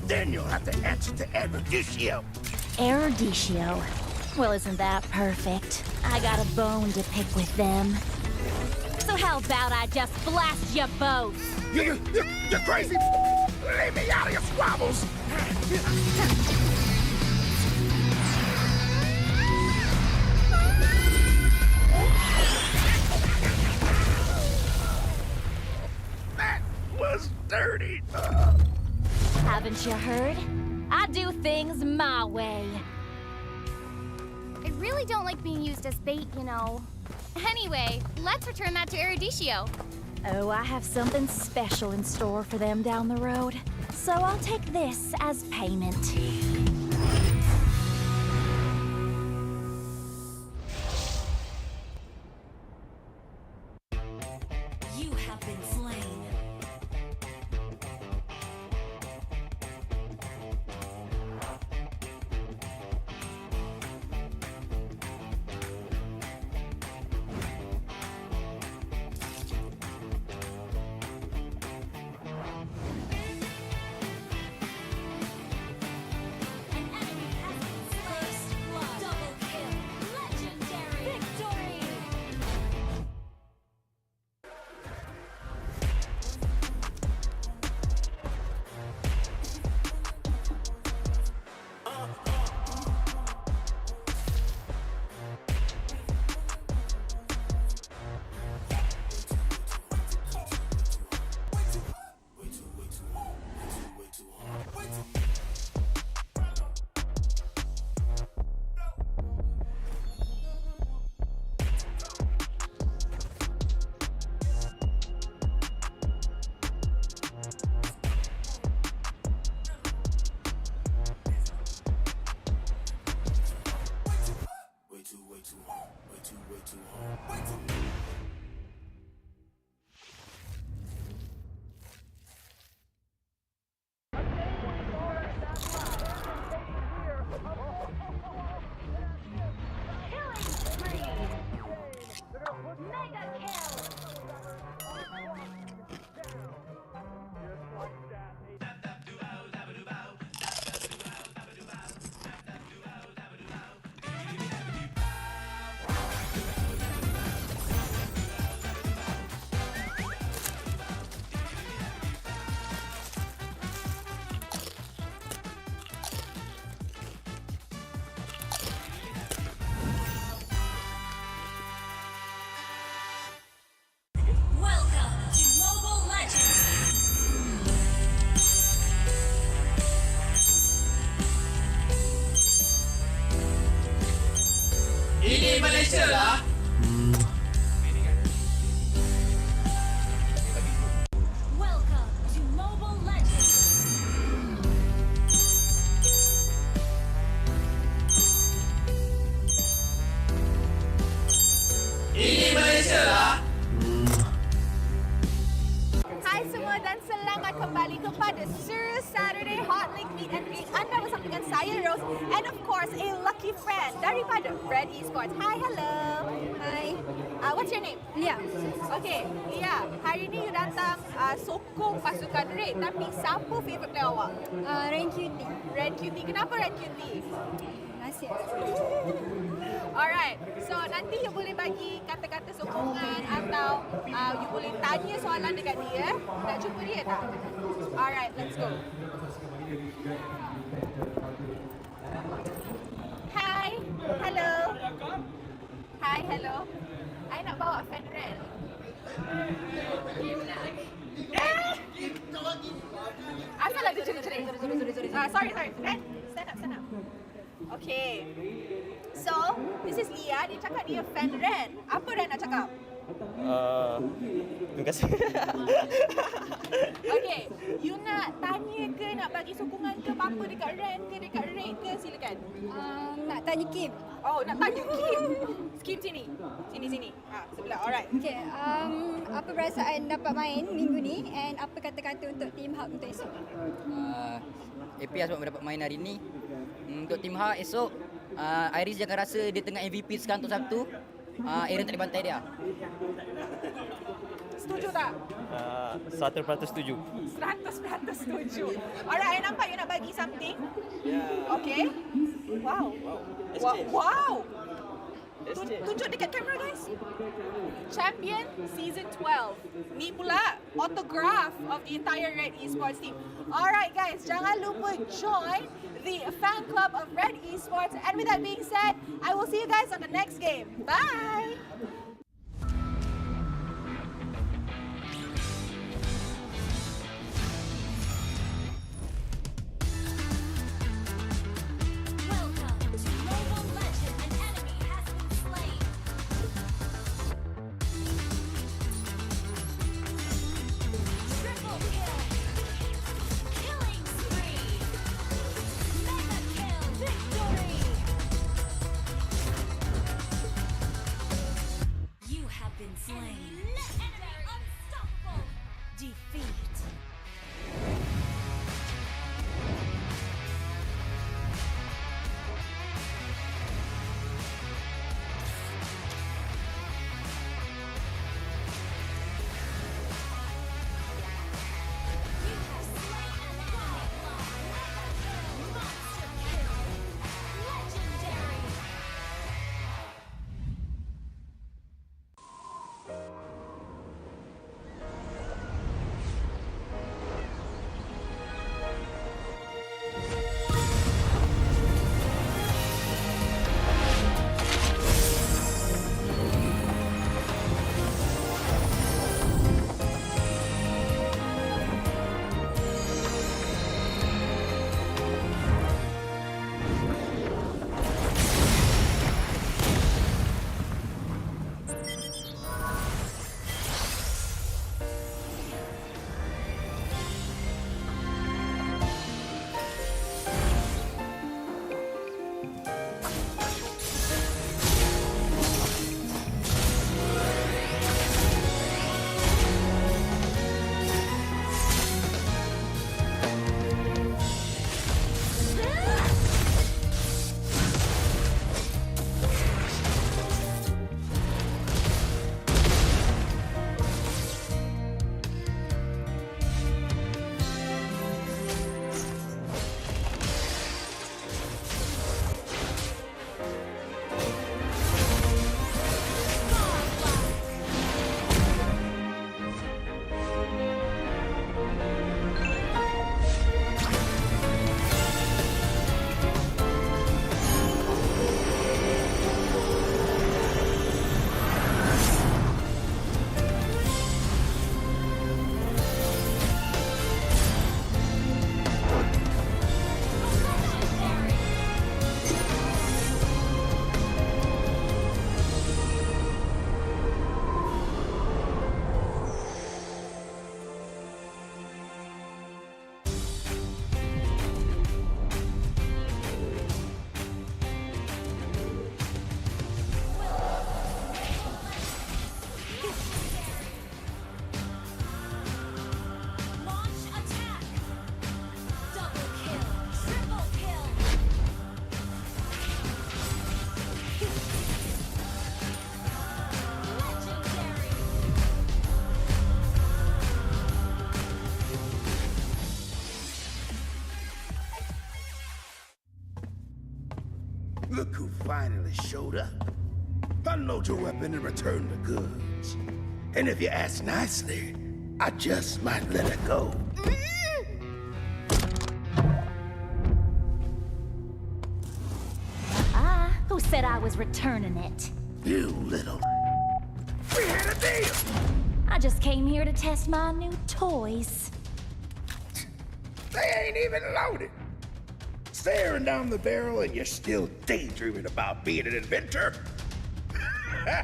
Then you'll have to answer to Eruditio. Eruditio? Well, isn't that perfect? I got a bone to pick with them. So how about I just blast you both? You're crazy! Leave me out of your squabbles! That was dirty! Haven't you heard? I do things my way. I really don't like being used as bait, you know. Anyway, let's return that to Eruditio. Oh, I have something special in store for them down the road. So I'll take this as payment. You have been slain. Ini Malaysia lah. Welcome to Mobile Legends. Ini Malaysia lah. Hai semua dan selamat kembali kepada SERU Saturday Hot League Meet and Greet. Anda bersama dengan saya Rose and of course a lucky friend daripada Red Esports. Hi, hello. Hi. What's your name? Lia. Okay, Lia. Hari ni you datang sokong pasukan Red, tapi siapa favourite player awak? Red QT. Red QT. Kenapa Red QT? Nasib. Alright, so nanti you boleh bagi kata-kata sokongan atau you boleh tanya soalan dekat dia. Nak jumpa dia tak? Alright, let's go. Hi, hello. Hi, hello. I nak bawa fan Red. Asal ada cerit-cerit? Sorry. Red, stand up. Okay. So, this is Lia. Dia cakap dia fan Ren. Apa Ren nak cakap? Terima kasih. Okay. You nak tanya ke, nak bagi sokongan ke apa dekat Ren ke dekat Red ke? Silakan. Nak tanya Kim. Oh, nak tanya Kim. Kim sini. Sini. Sebelah. Alright. Okay, apa perasaan dapat main minggu ni and apa kata-kata untuk tim Hub untuk esok? Happy sebab dapat main hari ni. Untuk tim Hub esok, Iris jangan rasa dia tengah MVP sekarang untuk Sabtu. Aaron tak dibantai dia. setuju tak? 100% setuju. 100% setuju. Alright, I nampak you nak bagi something. Okay. Wow. Wow. Tunjuk dekat kamera guys. Champion Season 12. Ni pula autograph of the entire Red Esports team. Alright guys, jangan lupa join the fan club of Red Esports. And with that being said, I will see you guys on the next game. Bye! Look who finally showed up. Unload your weapon and return the goods. And if you ask nicely, I just might let it go. Who said I was returning it? You little... We had a deal! I just came here to test my new toys. They ain't even loaded. Staring down the barrel and you're still daydreaming about being an inventor? Huh?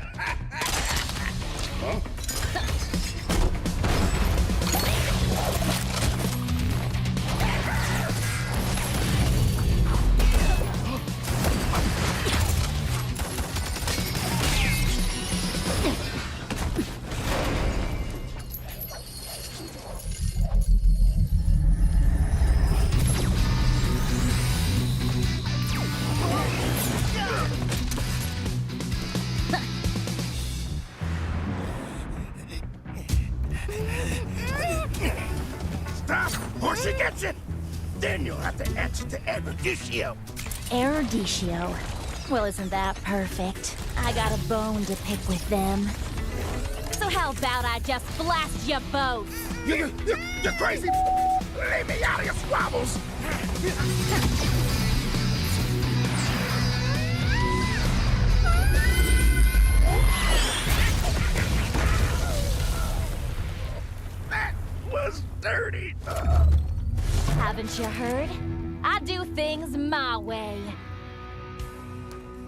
Then you'll have to answer to Erudicio. Erudicio? Well, isn't that perfect? I got a bone to pick with them. So how about I just blast you both? You're crazy! Leave me out of your squabbles! That was dirty! Haven't you heard? I do things my way.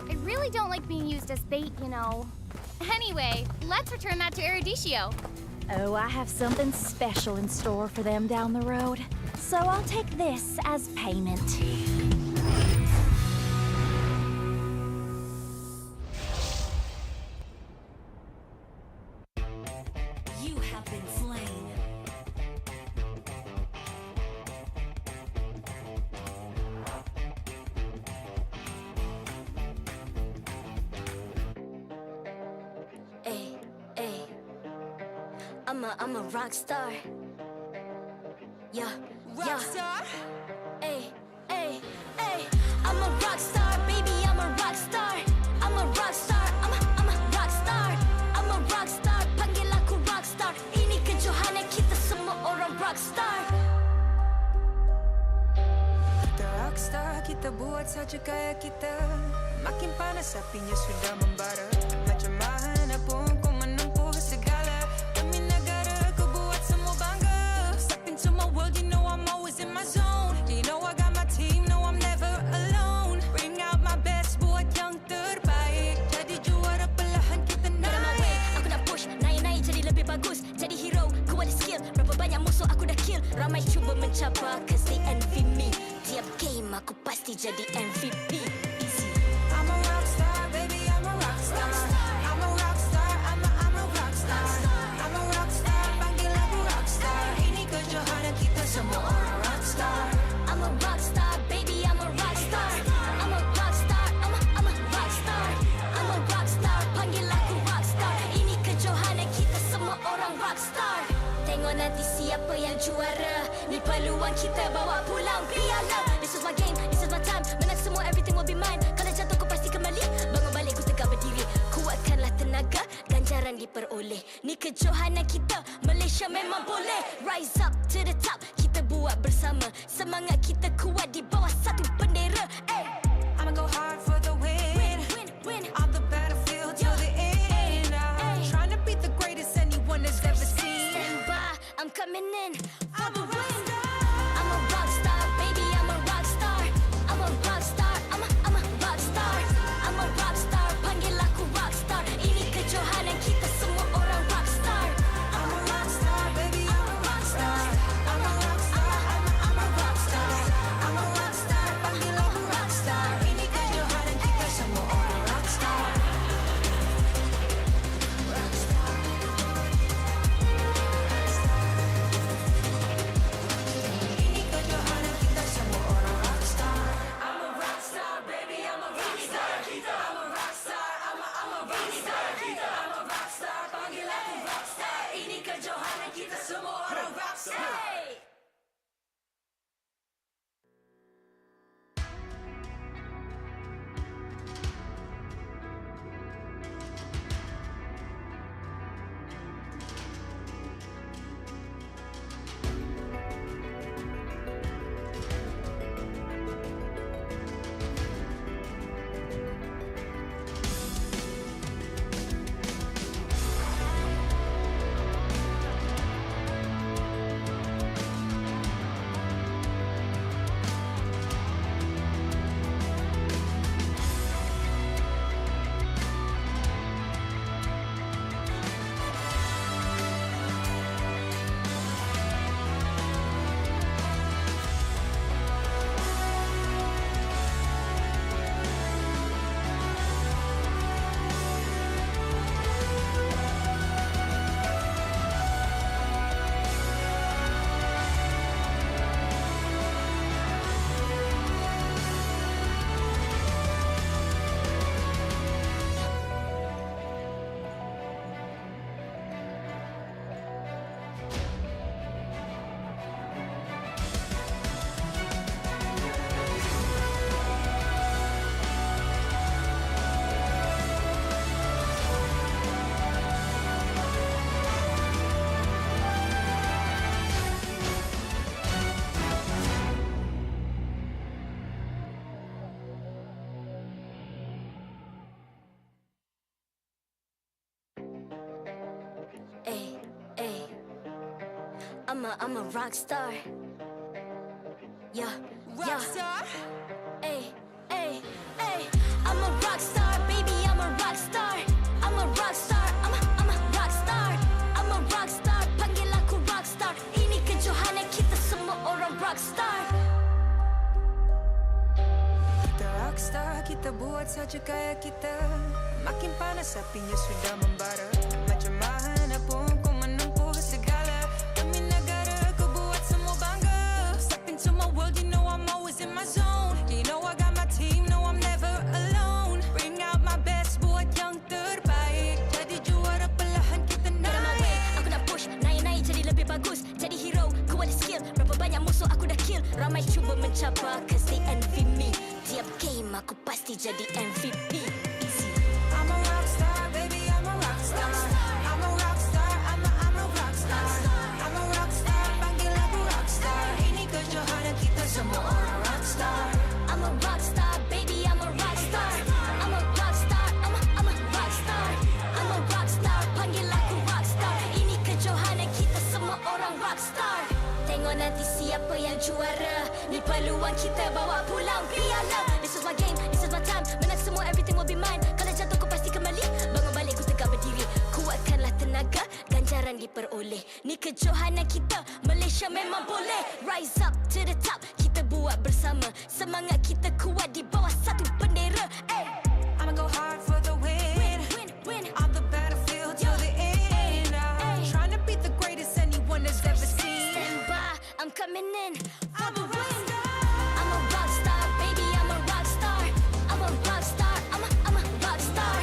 I really don't like being used as bait, you know. Anyway, let's return that to Erudicio. Oh, I have something special in store for them down the road. So I'll take this as payment. You have been slain. Ay, ay. I'm a rock star. Yeah, rock star. Ay, ay, ay. I'm a rock star, baby. I'm a rock star. I'm a rock star. I'm a rock star. I'm a rock star. Panggil aku rock star. Ini kejohanan kita semua orang rock star. Kita rockstar, kita buat saja gaya kita. Makin panas apinya sudah membara. Macam mana pun kau menempuh segala. Demi negara kau buat semua bangga. Step into my world, you know I'm always in my zone. You know I got my team, no I'm never alone. Bring out my best, buat yang terbaik. Jadi juara perlahan kita naik. Get on my way, aku nak push. Naik-naik jadi lebih bagus. Jadi hero, ku ada skill. Berapa banyak musuh aku dah kill. Ramai cuba mencabar, cause they envy me. Tiap game aku pasti jadi MVP. Easy. I'm a rockstar, baby, I'm a rockstar. I'm a rockstar, I'm a rockstar. I'm a rockstar, panggil aku rockstar. Ini kejohanan kita semua orang rockstar. I'm a rockstar, baby, I'm a rockstar. I'm a rockstar, I'm a rockstar. I'm a rockstar, panggil aku rockstar. Ini kejohanan kita semua orang rockstar. Tengok nanti siapa yang juara. Ni peluang kita bawa pulang piala. This is my game, this is my time. Menang semua, everything will be mine. Kalau jatuh kau pasti kembali. Bangun balik ku tegak berdiri. Kuatkanlah tenaga, ganjaran diperoleh. Ni kejohanan kita, Malaysia memang boleh. Rise up to the top, kita buat bersama. Semangat kita kuat di bawah satu bendera. I'ma go hard for the win. Win. On the battlefield till the end. I'm trying to beat the greatest anyone has ever seen. Stand by, I'm coming in for the win. I'm a rockstar, baby, I'm a rockstar. I'm a rockstar, I'm a rockstar. I'm a rockstar, panggil aku rockstar. Ini kejohanan kita semua orang rockstar. I'm a rockstar, baby, I'm a rockstar. I'm a rockstar, I'm a rockstar. I'm a rock star. Yeah, Rock star? Ay, ay, ay. I'm a rock star, baby, I'm a rock star. I'm a rock star, I'm a rock star. I'm a rock star, panggil aku rock star. Ini kejohanan kita semua orang rock star. Kita rockstar, kita buat saja gaya kita. Makin panas apinya sudah membara. Macam mana pun kau menempuh segala. Demi negara kau buat semua bangga. Step into my world, you know I'm always in my zone. You know I got my team, no I'm never alone. Bring out my best, buat yang terbaik. Jadi juara perlahan kita naik. Aku nak push, naik-naik jadi lebih bagus. Jadi hero, ku ada skill. Berapa banyak musuh aku dah kill. Ramai cuba mencabar, cause they envy me. Tiap game aku pasti jadi MVP. Easy. I'm a rockstar, baby, I'm a rockstar. I'm a rockstar, I'm a rockstar. I'm a rockstar, panggil aku rockstar. Ini kejohanan kita semua orang rockstar. I'm a rockstar, baby, I'm a rockstar. I'm a rockstar, I'm a rockstar. I'm a rockstar, panggil aku rockstar. Ini kejohanan kita semua orang rockstar. Tengok nanti siapa yang juara. Ni peluang kita bawa pulang piala. This is my game, this is my time. Menang semua, everything will be mine. Kalau jatuh kau pasti kembali. Bangun balik ku tegak berdiri. Kuatkanlah tenaga, ganjaran diperoleh. Ni kejohanan kita, Malaysia memang boleh. Rise up to the top, kita buat bersama. Semangat kita kuat di bawah satu bendera. I'ma go hard for the win. Win. On the battlefield till the end. Trying to beat the greatest anyone has ever seen. Stand by, I'm coming in for the win. I'm a rock star, baby, I'm a rock star. I'm a rock star, I'm a rock star.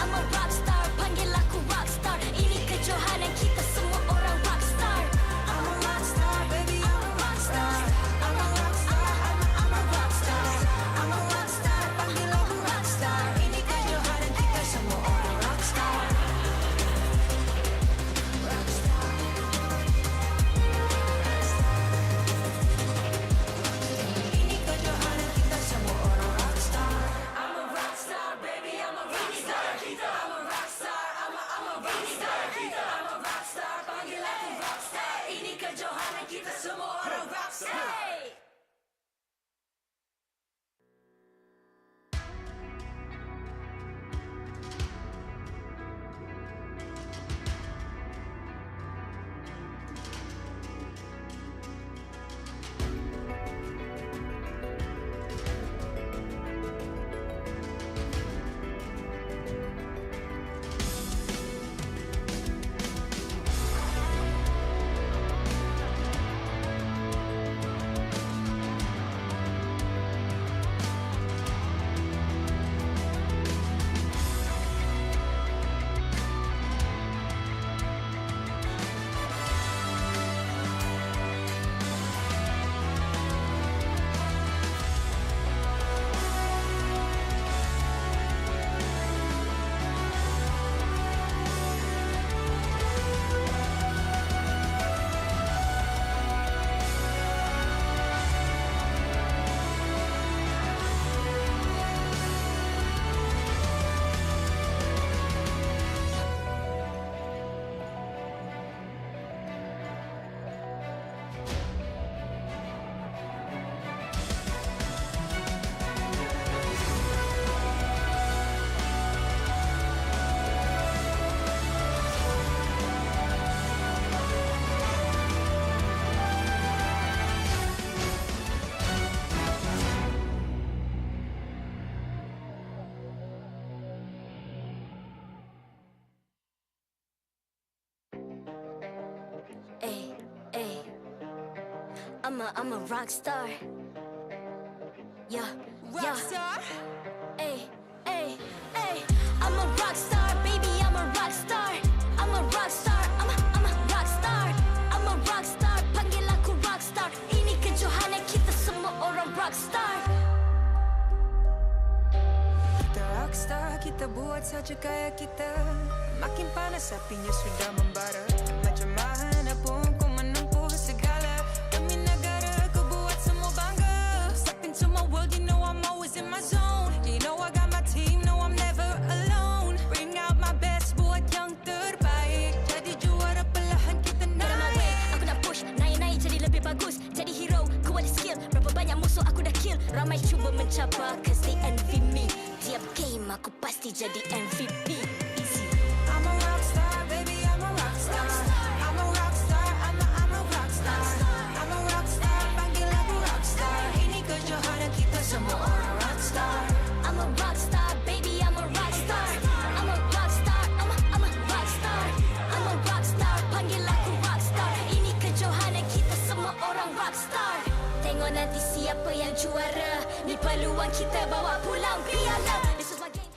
I'm a rock star, panggil aku rock star. Ini kejohanan kita semua orang rock star. I'm a rockstar, baby, I'm a rockstar. I'm a rockstar, I'm a rockstar. I'm a rockstar, panggil aku rockstar. Ini kejohanan kita semua orang rockstar. Ini kejohanan kita semua orang rockstar. I'm a rockstar, baby, I'm a rockstar. I'm a rockstar, I'm a rockstar. I'm a rockstar, panggil aku rockstar. Ini kejohanan kita semua orang rockstar. I'm a rock star. Yeah, Rockstar? Ay, ay, ay. I'm a rock star, baby, I'm a rock star. I'm a rock star, I'm a rock star. I'm a rock star, panggil aku rock star. Ini kejohanan kita semua orang rock star. Kita rockstar, kita buat saja gaya kita. Makin panas apinya sudah membara. Macam mana pun kau menempuh segala. Demi negara kau buat semua bangga. Step into my world, you know I'm always in my zone. You know I got my team, no I'm never alone. Bring out my best, buat yang terbaik. Jadi juara perlahan kita naik. Aku nak push, naik Banyak musuh aku dah kill, ramai cuba mencabar cause they envy me. Tiap game aku pasti jadi MVP. Easy. I'm a rockstar, baby, I'm a rockstar. I'm a rockstar, I'm a rockstar. I'm a rockstar, panggil aku rockstar. Ini kejohanan kita semua orang rockstar. I'm a rockstar, baby, I'm a rockstar. I'm a rockstar, I'm a rockstar. I'm a rockstar, panggil aku rockstar. Ini kejohanan kita semua orang rockstar. Tengok nanti siapa yang juara. Ni peluang kita bawa pulang piala. This is my game.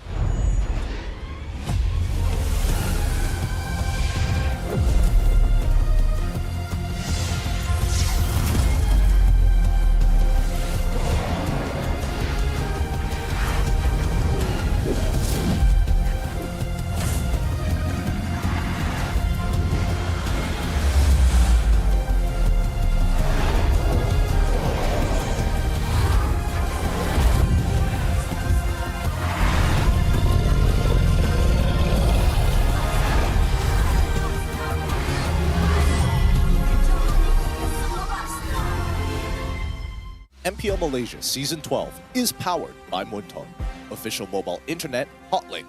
MPL Malaysia Season 12 is powered by Montong, official mobile internet hotlink.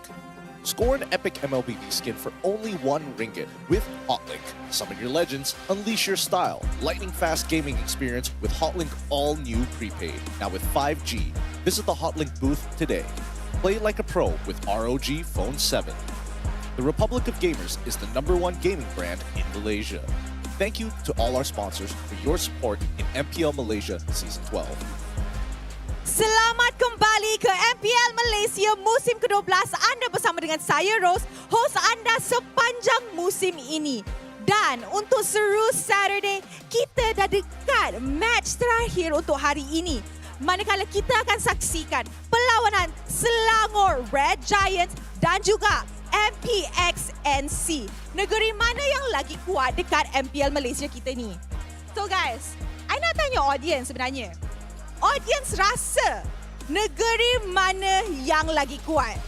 Score an epic MLBB skin for only RM1 with Hotlink. Summon your legends, unleash your style. Lightning-fast gaming experience with Hotlink all new prepaid. Now with 5G, visit the Hotlink booth today. Play like a pro with ROG Phone 7. The Republic of Gamers is the #1 gaming brand in Malaysia. Thank you to all our sponsors for your support in MPL Malaysia Season 12. Selamat kembali ke MPL Malaysia musim ke-12. Anda bersama dengan saya Rose, host anda sepanjang musim ini. Dan untuk SERU Saturday, kita dah dekat match terakhir untuk hari ini. Manakala kita akan saksikan perlawanan Selangor Red Giants dan juga MPNC. Negeri mana yang lagi kuat dekat MPL Malaysia kita ni? So guys, I nak tanya audience sebenarnya. Audience rasa negeri mana yang lagi kuat?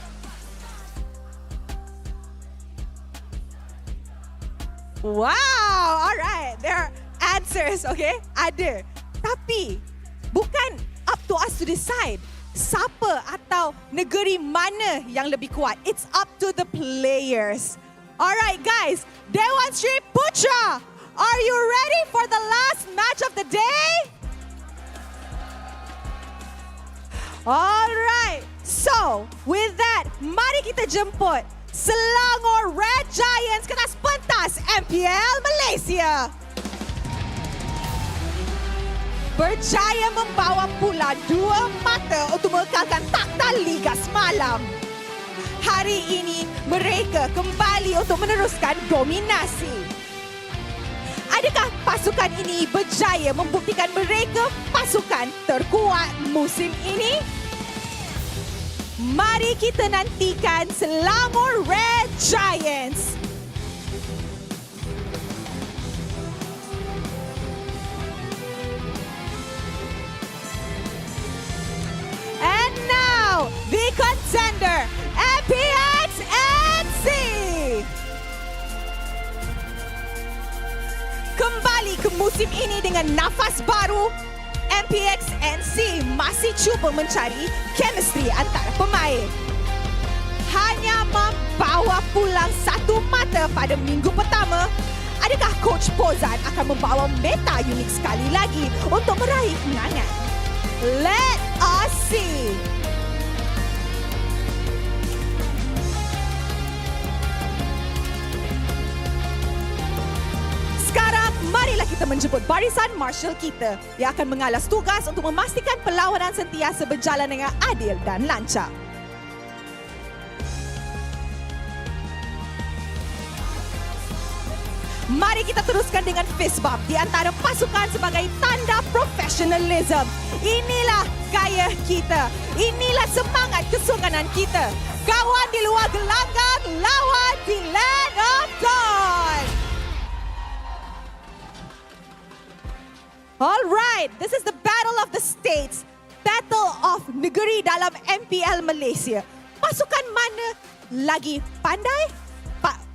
Wow, alright. There are answers, okay? Ada. Tapi bukan up to us to decide siapa atau negeri mana yang lebih kuat. It's up to the players. Alright guys, Dewan Sri Putra, are you ready for the last match of the day? Alright, so with that, mari kita jemput Selangor Red Giants ke atas pentas MPL Malaysia. Berjaya membawa pula 2 mata untuk mengekalkan takhta Liga semalam. Hari ini mereka kembali untuk meneruskan dominasi. Adakah pasukan ini berjaya membuktikan mereka pasukan terkuat musim ini? Mari kita nantikan Selangor Red Giants. And now, the contender, MPNC. Kembali ke musim ini dengan nafas baru, MPNC masih cuba mencari chemistry antara pemain. Hanya membawa pulang 1 mata pada minggu pertama, adakah Coach Pozan akan membawa meta unik sekali lagi untuk meraih kemenangan? Let us see. Sekarang, marilah kita menjemput barisan marshal kita yang akan mengalas tugas untuk memastikan perlawanan sentiasa berjalan dengan adil dan lancar. Mari kita teruskan dengan fist bump di antara pasukan sebagai tanda profesionalism. Inilah gaya kita. Inilah semangat kesultanan kita. Kawan di luar gelanggang, lawan di land of dawn. Alright, this is the battle of the states. Battle of negeri dalam MPL Malaysia. Pasukan mana lagi pandai?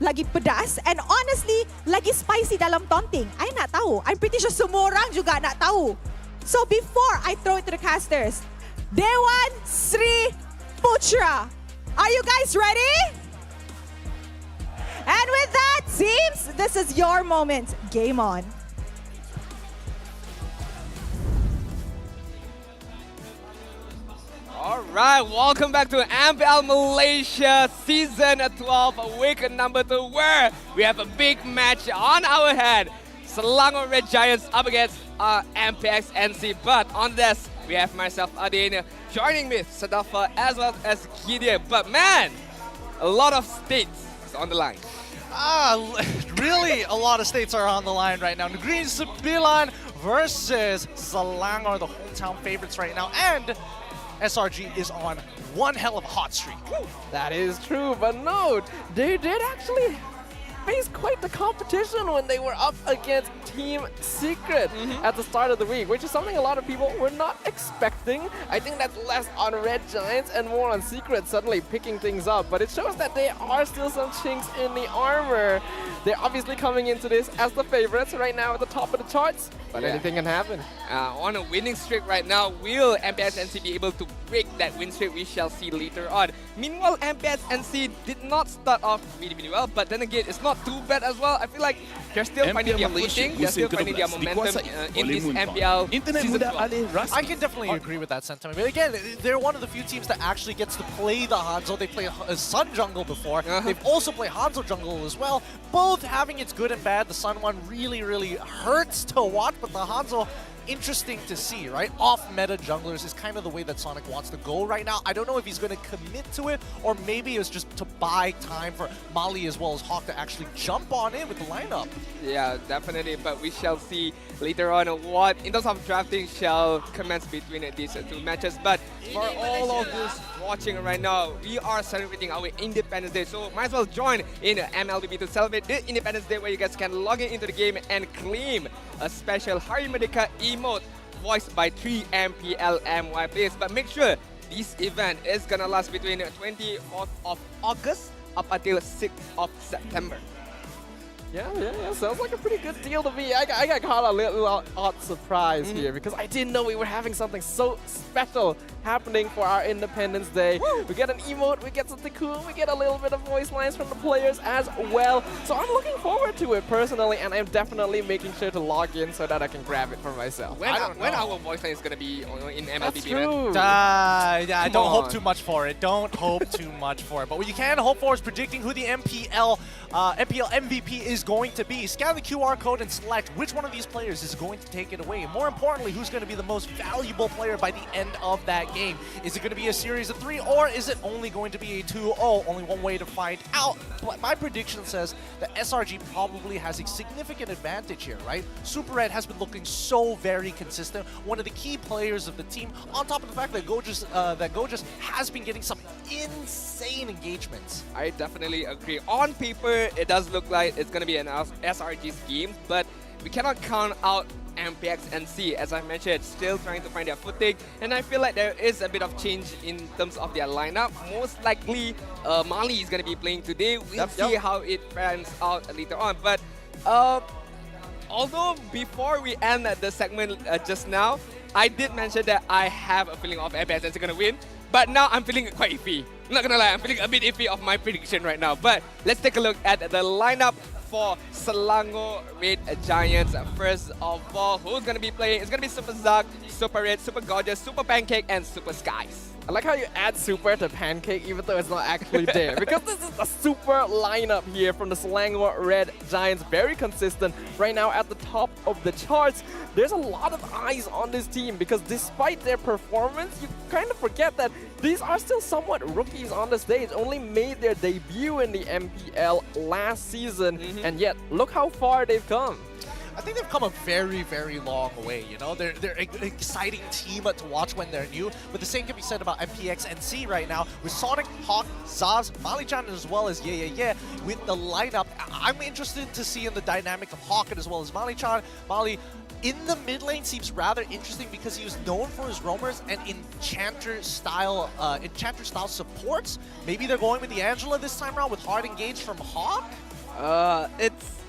Lagi pedas and honestly lagi spicy dalam taunting. I nak tahu. I'm pretty sure semua orang juga nak tahu. So before I throw it to the casters, Dewan, Sri, Putra, are you guys ready? And with that, teams, this is your moment. Game on. All right, welcome back to MPL Malaysia Season 12, week number 2, where we have a big match on our head. Selangor Red Giants up against MPNC. But on this, we have myself, Adin, joining me, Sadafa, as well as Gideon. But man, a lot of states is on the line. Really, a lot of states are on the line right now. Green Sembilan versus Selangor, the hometown favorites right now. And SRG is on one hell of a hot streak. That is true, but no, they did actually face quite the competition when they were up against Team Secret at the start of the week, which is something a lot of people were not expecting. I think that's less on Red Giants and more on Secret suddenly picking things up, but it shows that there are still some chinks in the armor. They're obviously coming into this as the favorites right now at the top of the charts, but anything can happen. On a winning streak right now, will MPNC be able to break that win streak? We shall see later on. Meanwhile, MPNC did not start off really well, but then again, it's not too bad as well. I feel like they're still finding their footing, they're still finding their momentum in this MPL Season 12. I can definitely agree with that sentiment. But again, they're one of the few teams that actually gets to play the Hanzo. They played Sun Jungle before. They've also played Hanzo Jungle as well. Both having its good and bad. The Sun one really hurts to watch, but the Hanzo, interesting to see, right? Off-meta junglers is kind of the way that Sonic wants to go right now. I don't know if he's going to commit to it, or maybe it's just to buy time for Mali as well as Hawk to actually jump on in with the lineup. Yeah, definitely, but we shall see later on what, in terms of drafting, shall commence between these two matches. But for all of this watching right now, we are celebrating our Independence Day, so might as well join in MLBB to celebrate this Independence Day, where you guys can log in into the game and claim a special Hari Merdeka emote voiced by 3 MPL MY players. But make sure this event is gonna last between 24th of August up until 6th of September. Yeah, sounds like a pretty good deal to me. I got caught a little odd surprise here because I didn't know we were having something so special happening for our Independence Day. We get an emote, we get something cool, we get a little bit of voice lines from the players as well. So I'm looking forward to it personally, and I'm definitely making sure to log in so that I can grab it for myself. When our voice line is going to be in MLBB? That's true. Yeah, don't hope too much for it. Don't hope too much for it. But what you can hope for is predicting who the MPL MVP is going to be. Scan the QR code and select which one of these players is going to take it away. And more importantly, who's going to be the most valuable player by the end of that game. Is it going to be a series of 3, or is it only going to be a 2-0? Only one way to find out. But my prediction says that SRG probably has a significant advantage here, right? Super Red has been looking so very consistent. One of the key players of the team, on top of the fact that Gojus has been getting some insane engagements. I definitely agree. On paper, it does look like it's going to be an SRG scheme, but we cannot count out MPNC. As I mentioned, still trying to find their footing, and I feel like there is a bit of change in terms of their lineup. Most likely, Mali is going to be playing today. We'll see how it pans out later on. But although before we end the segment just now, I did mention that I have a feeling of MPNC is going to win, but now I'm feeling quite iffy. I'm not gonna lie, I'm feeling a bit iffy of my prediction right now. But let's take a look at the lineup for Selangor Red Giants. First of all, who's gonna be playing? It's gonna be Super Zug, Super Red, Super Gorgeous, Super Pancake, and Super Skies. I like how you add super to Pancake even though it's not actually there, because this is a super lineup here from the Selangor Red Giants. Very consistent right now at the top of the charts. There's a lot of eyes on this team because despite their performance, you kind of forget that these are still somewhat rookies on the stage, only made their debut in the MPL last season, and yet look how far they've come. I think they've come a very long way, you know? They're an exciting team to watch when they're new, but the same can be said about MPNC right now with Sonic, Hawk, Zaz, Mali-chan, as well as Yeah with the lineup. I'm interested to see in the dynamic of Hawk as well as Mali-chan. Mali in the mid lane seems rather interesting because he was known for his roamers and enchanter style supports. Maybe they're going with the Angela this time around with hard engage from Hawk?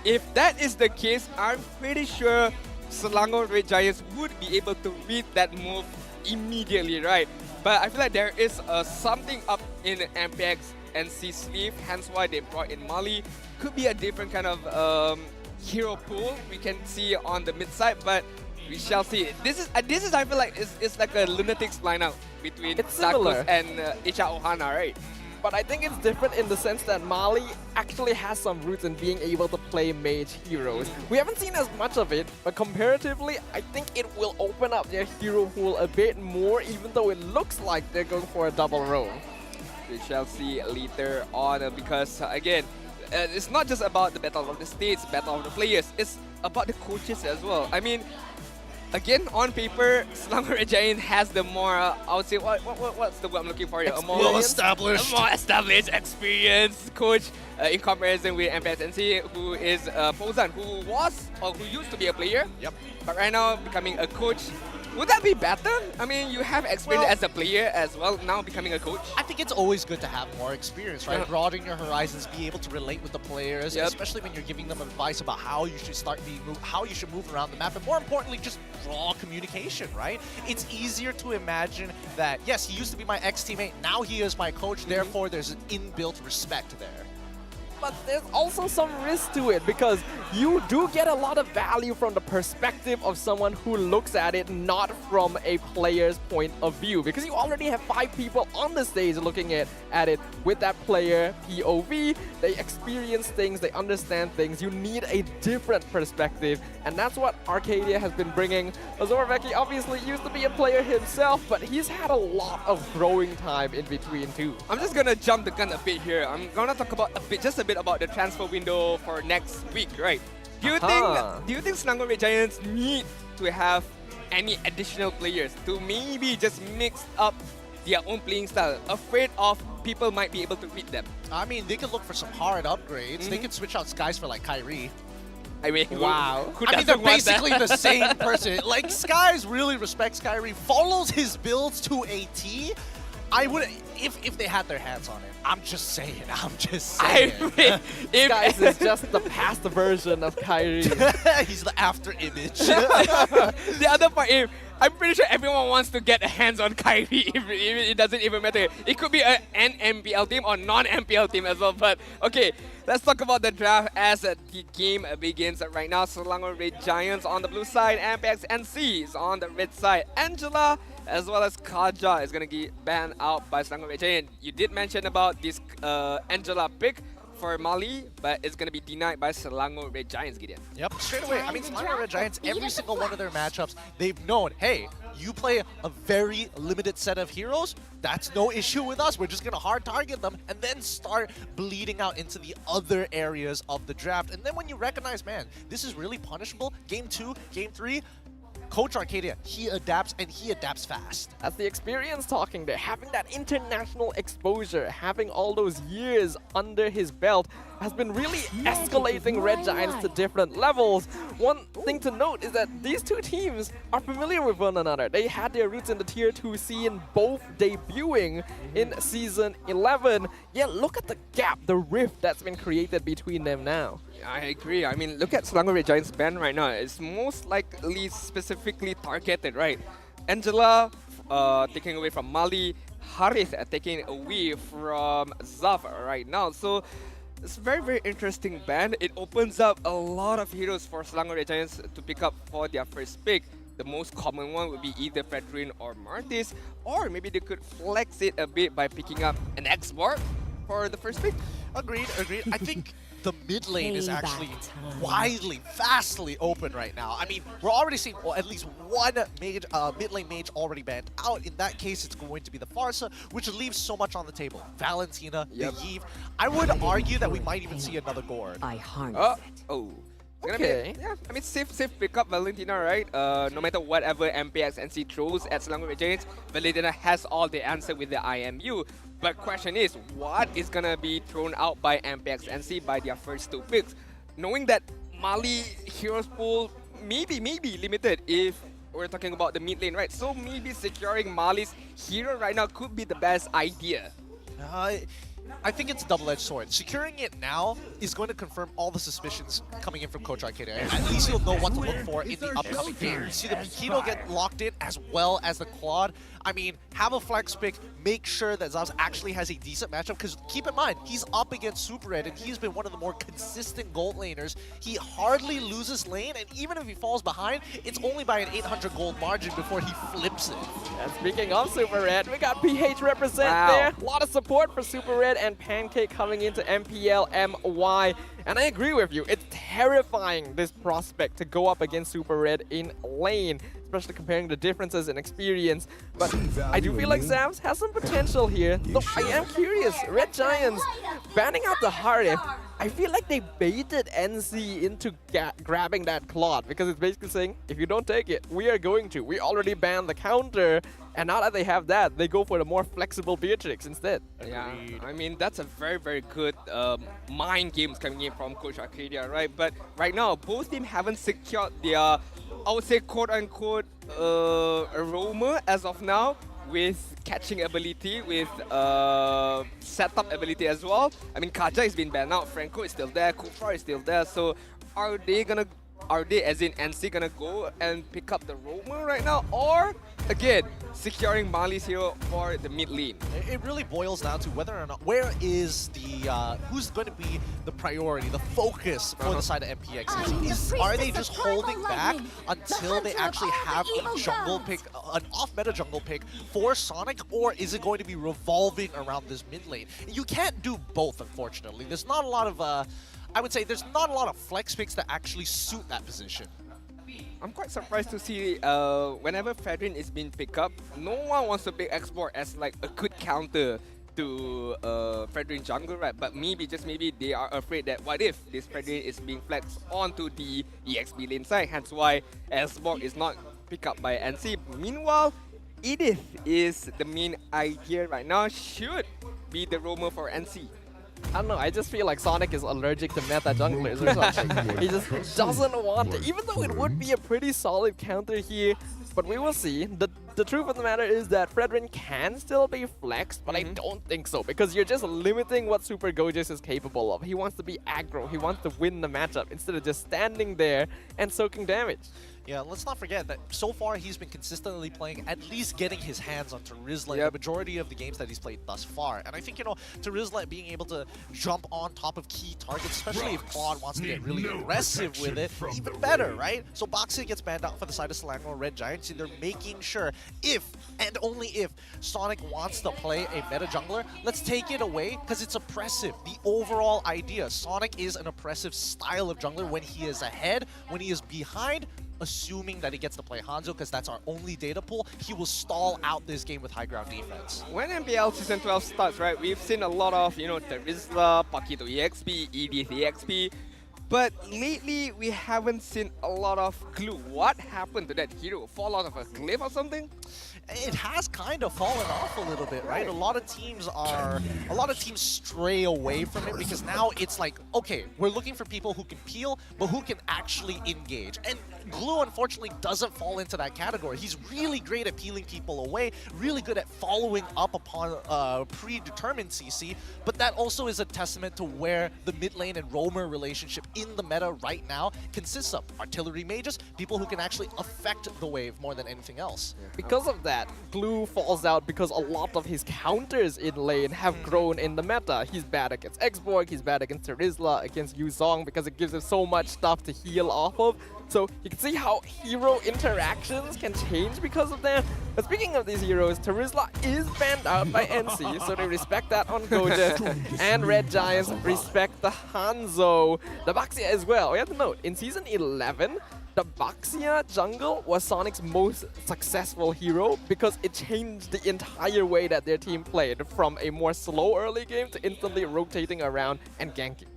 If that is the case, I'm pretty sure Selangor Red Giants would be able to read that move immediately, right? But I feel like there is something up in MPNC sleeve, hence why they brought in Mali. Could be a different kind of hero pool we can see on the mid side, but we shall see. This is I feel like it's like a lunatics lineup between similar. Dakus and Icha Ohana, right? But I think it's different in the sense that Mali actually has some roots in being able to play mage heroes. We haven't seen as much of it, but comparatively, I think it will open up their hero pool a bit more, even though it looks like they're going for a double roll. We shall see later on because, again, it's not just about the battle of the states, battle of the players, it's about the coaches as well. I mean, again, on paper, Selangor Red Giant has the more, I would say, what's the word I'm looking for here? A more established, experienced coach in comparison with MPNC, who is Pozan, who was or who used to be a player, but right now becoming a coach. Would that be better? I mean, you have experience as a player as well, now becoming a coach. I think it's always good to have more experience, right? Broaden your horizons, be able to relate with the players, especially when you're giving them advice about how you should how you should move around the map, and more importantly, just raw communication, right? It's easier to imagine that, yes, he used to be my ex-teammate, now he is my coach, therefore there's an inbuilt respect there. But there's also some risk to it because you do get a lot of value from the perspective of someone who looks at it not from a player's point of view, because you already have 5 people on the stage looking at it with that player POV. They experience things, they understand things. You need a different perspective, and that's what Arcadia has been bringing. Azorveki obviously used to be a player himself, but he's had a lot of growing time in between too. I'm just gonna jump the gun a bit here. I'm gonna talk about just a bit about the transfer window for next week, right? Do you think Selangor Red Giants need to have any additional players to maybe just mix up their own playing style, afraid of people might be able to read them? I mean, they could look for some hard upgrades. They could switch out Skies for like Kyrie. I mean, wow. I mean, they're basically the same person. Like, Skies really respects Kyrie, follows his builds to a T. I would, if they had their hands on it. I'm just saying. I mean, Skies is just the past version of Kyrie. He's the after image. The other part, I'm pretty sure everyone wants to get a hands on Kyrie. It doesn't even matter. It could be an MPL team or non-MPL team as well. But okay, let's talk about the draft as the game begins right now. Selangor Red Giants on the blue side, MPNC is on the red side. Angela as well as Kaja is going to get banned out by Selangor Red Giant. You did mention about this Angela pick for Mali, but it's going to be denied by Selangor Red Giants, Gideon. Yep, straight away. I mean, Selangor Red Giants, every single one of their matchups, they've known, hey, you play a very limited set of heroes, that's no issue with us. We're just going to hard target them and then start bleeding out into the other areas of the draft. And then when you recognize, man, this is really punishable, game 2, game 3, Coach Arcadia, he adapts and he adapts fast. That's the experience talking there. Having that international exposure, having all those years under his belt has been really escalating Red Giants to different levels. One thing to note is that these two teams are familiar with one another. They had their roots in the Tier 2 scene, both debuting in Season 11. Yet look at the gap, the rift that's been created between them now. I agree. I mean, look at Selangor Red Giants' ban right now. It's most likely specifically targeted, right? Angela taking away from Mali, Harith taking away from Zaf right now. So it's a very, very interesting ban. It opens up a lot of heroes for Selangor Red Giants to pick up for their first pick. The most common one would be either Fedrin or Martis, or maybe they could flex it a bit by picking up an X-Borg for the first pick. Agreed. I think the mid lane is actually vastly open right now. I mean, we're already seeing at least one mid lane mage already banned out. In that case, it's going to be the Farsa, which leaves so much on the table. Valentina, the Yves. I would argue that we might even see another Gord. Okay. Yeah, I mean, safe pick up Valentina, right? No matter whatever MPNC throws at Selangor Red Giants, Valentina has all the answer with the IMU. But question is, what is gonna be thrown out by MPNC by their first 2 picks? Knowing that Mali Heroes pool maybe limited if we're talking about the mid lane, right? So maybe securing Mali's hero right now could be the best idea. I think it's a double-edged sword. Securing it now is going to confirm all the suspicions coming in from Coach Arcadia. At least you'll know what to look for in the upcoming game. You see the Piquito get locked in as well as the Quad. I mean, have a flex pick, make sure that Zavs actually has a decent matchup, because keep in mind, he's up against Super Red, and he's been one of the more consistent gold laners. He hardly loses lane, and even if he falls behind, it's only by an 800 gold margin before he flips it. And speaking of Super Red, we got PH represent there. A lot of support for Super Red and Pancake coming into MPL MY. And I agree with you, it's terrifying, this prospect, to go up against Super Red in lane, especially comparing the differences in experience. But I do feel like Zavs has some potential here. Though I am curious, Red Giants banning out the Harif. I feel like they baited NC into grabbing that Claude, because it's basically saying, if you don't take it, we are going to. We already banned the counter, and now that they have that, they go for the more flexible Beatrix instead. Yeah, I mean, that's a very, very good mind games coming in from Coach Arcadia, right? But right now, both teams haven't secured their, I would say, quote-unquote, aroma as of now, with catching ability, with setup ability as well. I mean, Kaja has been banned out, Franco is still there, Kufra is still there, so are they, as in NC, gonna go and pick up the Roma right now? Or, again, securing Mali's hero for the mid lane? It really boils down to whether or not, where is the, who's going to be the priority, the focus for the side of MPX? Are they just holding back until they actually have a jungle pick, an off-meta jungle pick for Sonic, or is it going to be revolving around this mid lane? You can't do both, unfortunately. There's not a lot of, I would say there's not a lot of flex picks that actually suit that position. I'm quite surprised to see whenever Fedrin is being picked up, no one wants to pick Export as like a good counter to Fedrin jungle, right? But maybe, just maybe, they are afraid that what if this Fedrin is being flexed onto the EXP lane side, hence why Export is not picked up by NC. Meanwhile, Edith is the main idea right now, should be the roamer for NC. I don't know, I just feel like Sonic is allergic to meta junglers or something. He just doesn't want it, even though it would be a pretty solid counter here. But we will see. The truth of the matter is that Fredrin can still be flexed, but I don't think so, because you're just limiting what Super Gojis is capable of. He wants to be aggro, he wants to win the matchup, instead of just standing there and soaking damage. Yeah, let's not forget that so far he's been consistently playing, at least getting his hands on Terizla in the majority of the games that he's played thus far. And I think, you know, Terizla being able to jump on top of key targets, especially if Claude wants to get really aggressive with it, even better, right? So Boxy gets banned out for the side of Selangor Red Giants, and they're making sure, if and only if Sonic wants to play a meta jungler, let's take it away, because it's oppressive. The overall idea, Sonic is an oppressive style of jungler when he is ahead, when he is behind. Assuming that he gets to play Hanzo, because that's our only data pool, he will stall out this game with high ground defense. When MPL Season 12 starts, right, we've seen a lot of, you know, Terizla, Paquito EXP, Edith EXP, but lately we haven't seen a lot of clue. What happened to that hero? Fall out of a cliff or something? It has kind of fallen off a little bit, right? A lot of teams stray away from it, because now it's like, okay, we're looking for people who can peel, but who can actually engage. And Glue, unfortunately, doesn't fall into that category. He's really great at peeling people away, really good at following up upon predetermined CC, but that also is a testament to where the mid lane and roamer relationship in the meta right now consists of. Artillery mages, people who can actually affect the wave more than anything else. Because of that, Glue falls out because a lot of his counters in lane have grown in the meta. He's bad against Xborg, he's bad against Terizla, against Yuzong, because it gives him so much stuff to heal off of. So you can see how hero interactions can change because of that. But speaking of these heroes, Terizla is banned out by NC, so they respect that on Gojek. And Red Giants respect the Hanzo. The Baxia as well. We have to note, in Season 11, the Baxia jungle was Sonic's most successful hero because it changed the entire way that their team played, from a more slow early game to instantly rotating around and ganking.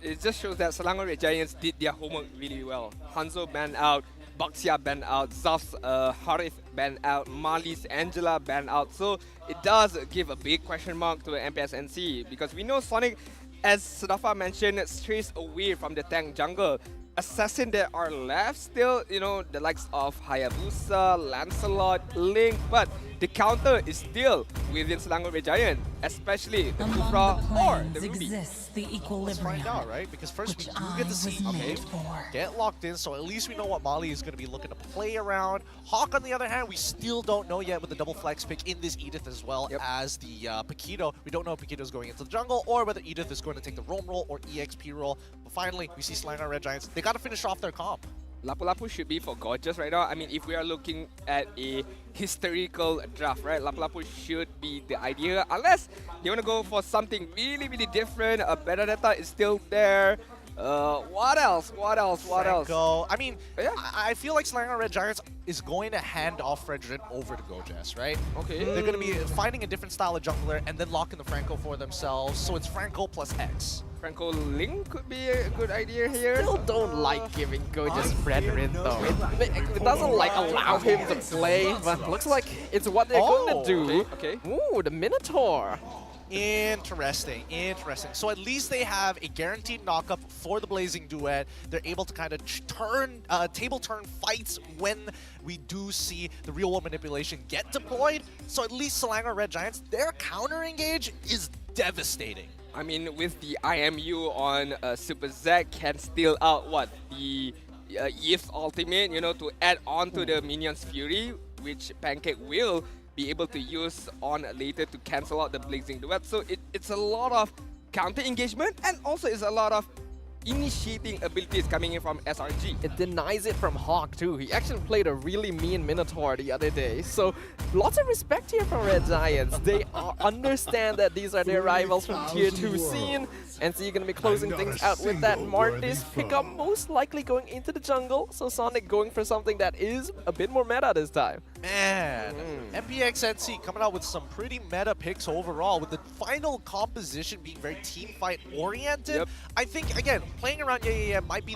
It just shows that Selangor Red Giants did their homework really well. Hanzo banned out, Baxia banned out, Zaf's Harith banned out, Mali's Angela banned out. So it does give a big question mark to MPSNC, because we know Sonic, as Sadafa mentioned, strays away from the tank jungle. Assassin that are left still, you know, the likes of Hayabusa, Lancelot, Link, but the counter is still within Selangor Red Giant, especially the Kufra or the Ruby. Let's find out, right? Because first we do get to see get locked in, so at least we know what Mali is going to be looking to play around. Hawk, on the other hand, we still don't know yet with the double flex pick in this Edith as well as the Paquito. We don't know if Paquito is going into the jungle or whether Edith is going to take the roam role or EXP role. But finally, we see Selangor Red Giants. They got to finish off their comp. Lapu-Lapu should be for Gorgeous right now. I mean, if we are looking at a historical draft, right, Lapu-Lapu should be the idea. Unless you want to go for something really, really different. A better data is still there. What else? Franco. I mean, I feel like Selangor Red Giants is going to hand off Fredrin over to Gojas, right? Okay. They're going to be finding a different style of jungler and then locking the Franco for themselves. So it's Franco plus X. Franco Ling could be a good idea here. Still don't like giving Gojas Fredrin though. It doesn't like allow him to play, but looks like it's what they're going to do. Okay. Ooh, the Minotaur. Interesting. So at least they have a guaranteed knockup for the Blazing Duet. They're able to kind of turn, table turn fights when we do see the real world manipulation get deployed. So at least Selangor Red Giants, their counter engage is devastating. I mean, with the IMU on Super Zack can steal out the Eve ultimate, you know, to add on to the Minion's Fury, which Pancake will be able to use on later to cancel out the Blazing Duet. So it's a lot of counter engagement and also it's a lot of initiating abilities coming in from SRG. It denies it from Hawk too. He actually played a really mean Minotaur the other day. So lots of respect here from Red Giants. They understand that these are their rivals from Tier 2 scene. And so you're going to be closing things out with that Martis pickup most likely going into the jungle. So Sonic going for something that is a bit more meta this time. Man, MPNC coming out with some pretty meta picks overall, with the final composition being very team fight oriented. I think, again, playing around Yeah might be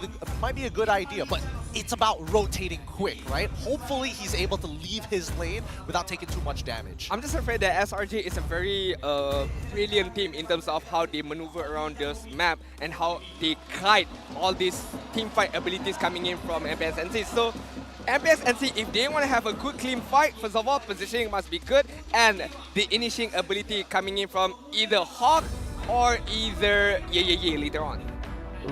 a good idea, but it's about rotating quick, right? Hopefully he's able to leave his lane without taking too much damage. I'm just afraid that SRG is a very brilliant team in terms of how they maneuver around this map and how they kite all these team fight abilities coming in from MPNC. So MPNC, if they want to have a good clean fight, first of all, positioning must be good, and the initiating ability coming in from either Hawk or either Yeah later on.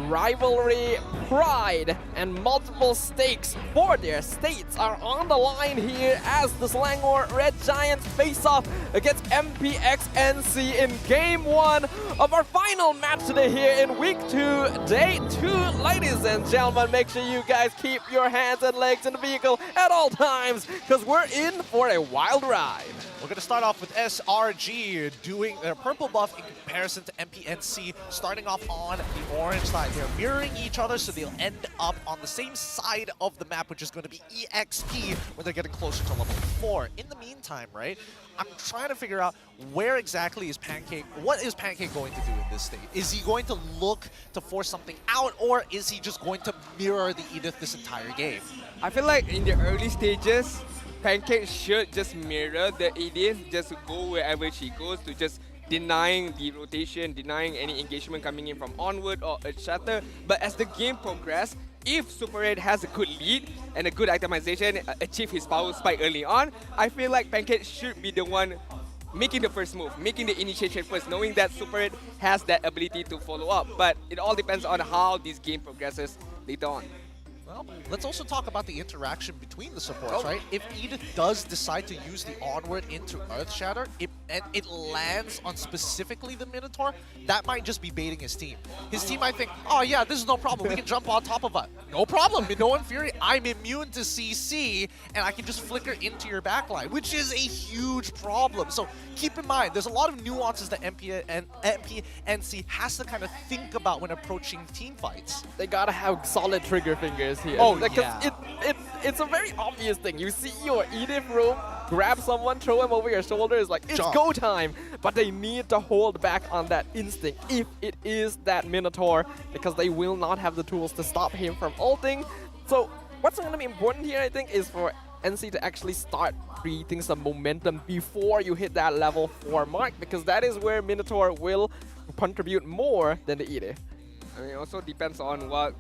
Rivalry, pride, and multiple stakes for their states are on the line here as the Selangor Red Giants face off against MPXNC in Game 1 of our final match today here in Week 2, Day 2. Ladies and gentlemen, make sure you guys keep your hands and legs in the vehicle at all times, because we're in for a wild ride. We're going to start off with SRG doing their purple buff in comparison to MPNC, starting off on the orange side. They're mirroring each other, so they'll end up on the same side of the map, which is going to be EXP when they're getting closer to level 4. In the meantime, right, I'm trying to figure out where exactly is Pancake, what is Pancake going to do in this state? Is he going to look to force something out, or is he just going to mirror the Edith this entire game? I feel like in the early stages, Pancake should just mirror the Edith, just go wherever she goes, to just denying the rotation, denying any engagement coming in from onward or a shatter. But as the game progresses, if Super Red has a good lead and a good itemization, achieve his power spike early on, I feel like Pancake should be the one making the first move, making the initiation first, knowing that Super Red has that ability to follow up. But it all depends on how this game progresses later on. Well, let's also talk about the interaction between the supports, right? If Edith does decide to use the onward into Earth Shatter, and it lands on specifically the Minotaur, that might just be baiting his team. His team might think, oh yeah, this is no problem, we can jump on top of it. No problem, Minoan Fury, I'm immune to CC, and I can just flicker into your backline, which is a huge problem. So keep in mind, there's a lot of nuances that MPNC has to kind of think about when approaching team fights. They gotta have solid trigger fingers here. Oh, because it's a very obvious thing. You see your Edith roam, grab someone, throw him over your shoulder, it's like, it's go time. But they need to hold back on that instinct if it is that Minotaur, because they will not have the tools to stop him from ulting. So what's going to be important here, I think, is for NC to actually start creating some momentum before you hit that level 4 mark, because that is where Minotaur will contribute more than the Edith. I mean, it also depends on what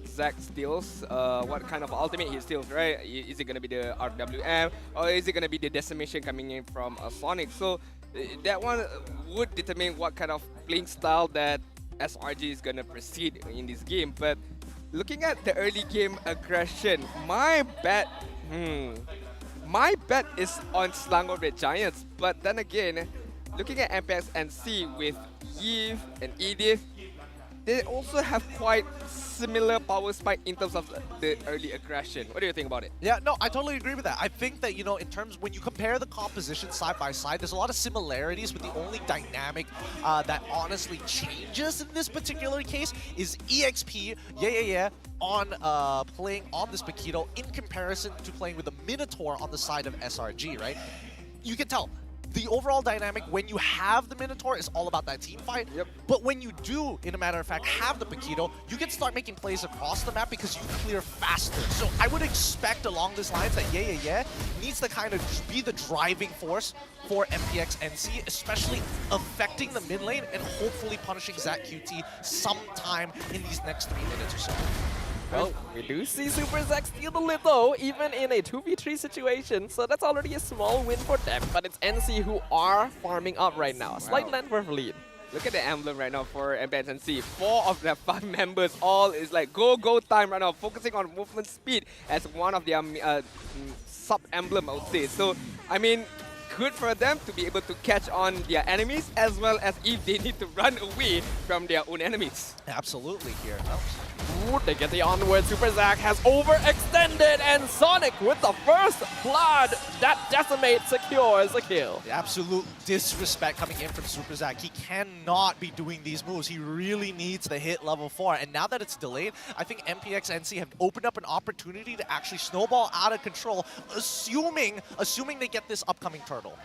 Zach steals, what kind of ultimate he steals, right? Is it gonna be the RWM or is it gonna be the decimation coming in from Sonic? So that one would determine what kind of playing style that SRG is gonna proceed in this game. But looking at the early game aggression, my bet is on Selangor Red Giants. But then again, looking at MPNC with Eve and Edith, they also have quite similar power spike in terms of the early aggression. What do you think about it? Yeah, no, I totally agree with that. I think that, you know, in terms, when you compare the composition side by side, there's a lot of similarities, but the only dynamic that honestly changes in this particular case is EXP, on playing on this Paquito in comparison to playing with the Minotaur on the side of SRG, right? You can tell. The overall dynamic when you have the Minotaur is all about that team fight. But when you do, in a matter of fact, have the Paquito, you can start making plays across the map because you clear faster. So I would expect along these lines that needs to kind of be the driving force for MPXNC, especially affecting the mid lane and hopefully punishing Zach QT sometime in these next 3 minutes or so. Well, we do see Super Zack steal the lead though, even in a 2v3 situation, so that's already a small win for them, but it's NC who are farming up right now. Slight land for lead. Look at the emblem right now for MPNC. 4 of their 5 members all is like go time right now, focusing on movement speed as one of their sub-emblem, I would say. So, I mean, good for them to be able to catch on their enemies as well as if they need to run away from their own enemies. Absolutely here. Ooh, they get the onward. Super Zack has overextended, and Sonic with the first blood. That Decimate secures a kill. The absolute disrespect coming in from Super Zack. He cannot be doing these moves. He really needs to hit level 4. And now that it's delayed, I think MPXNC have opened up an opportunity to actually snowball out of control, assuming they get this upcoming turtle.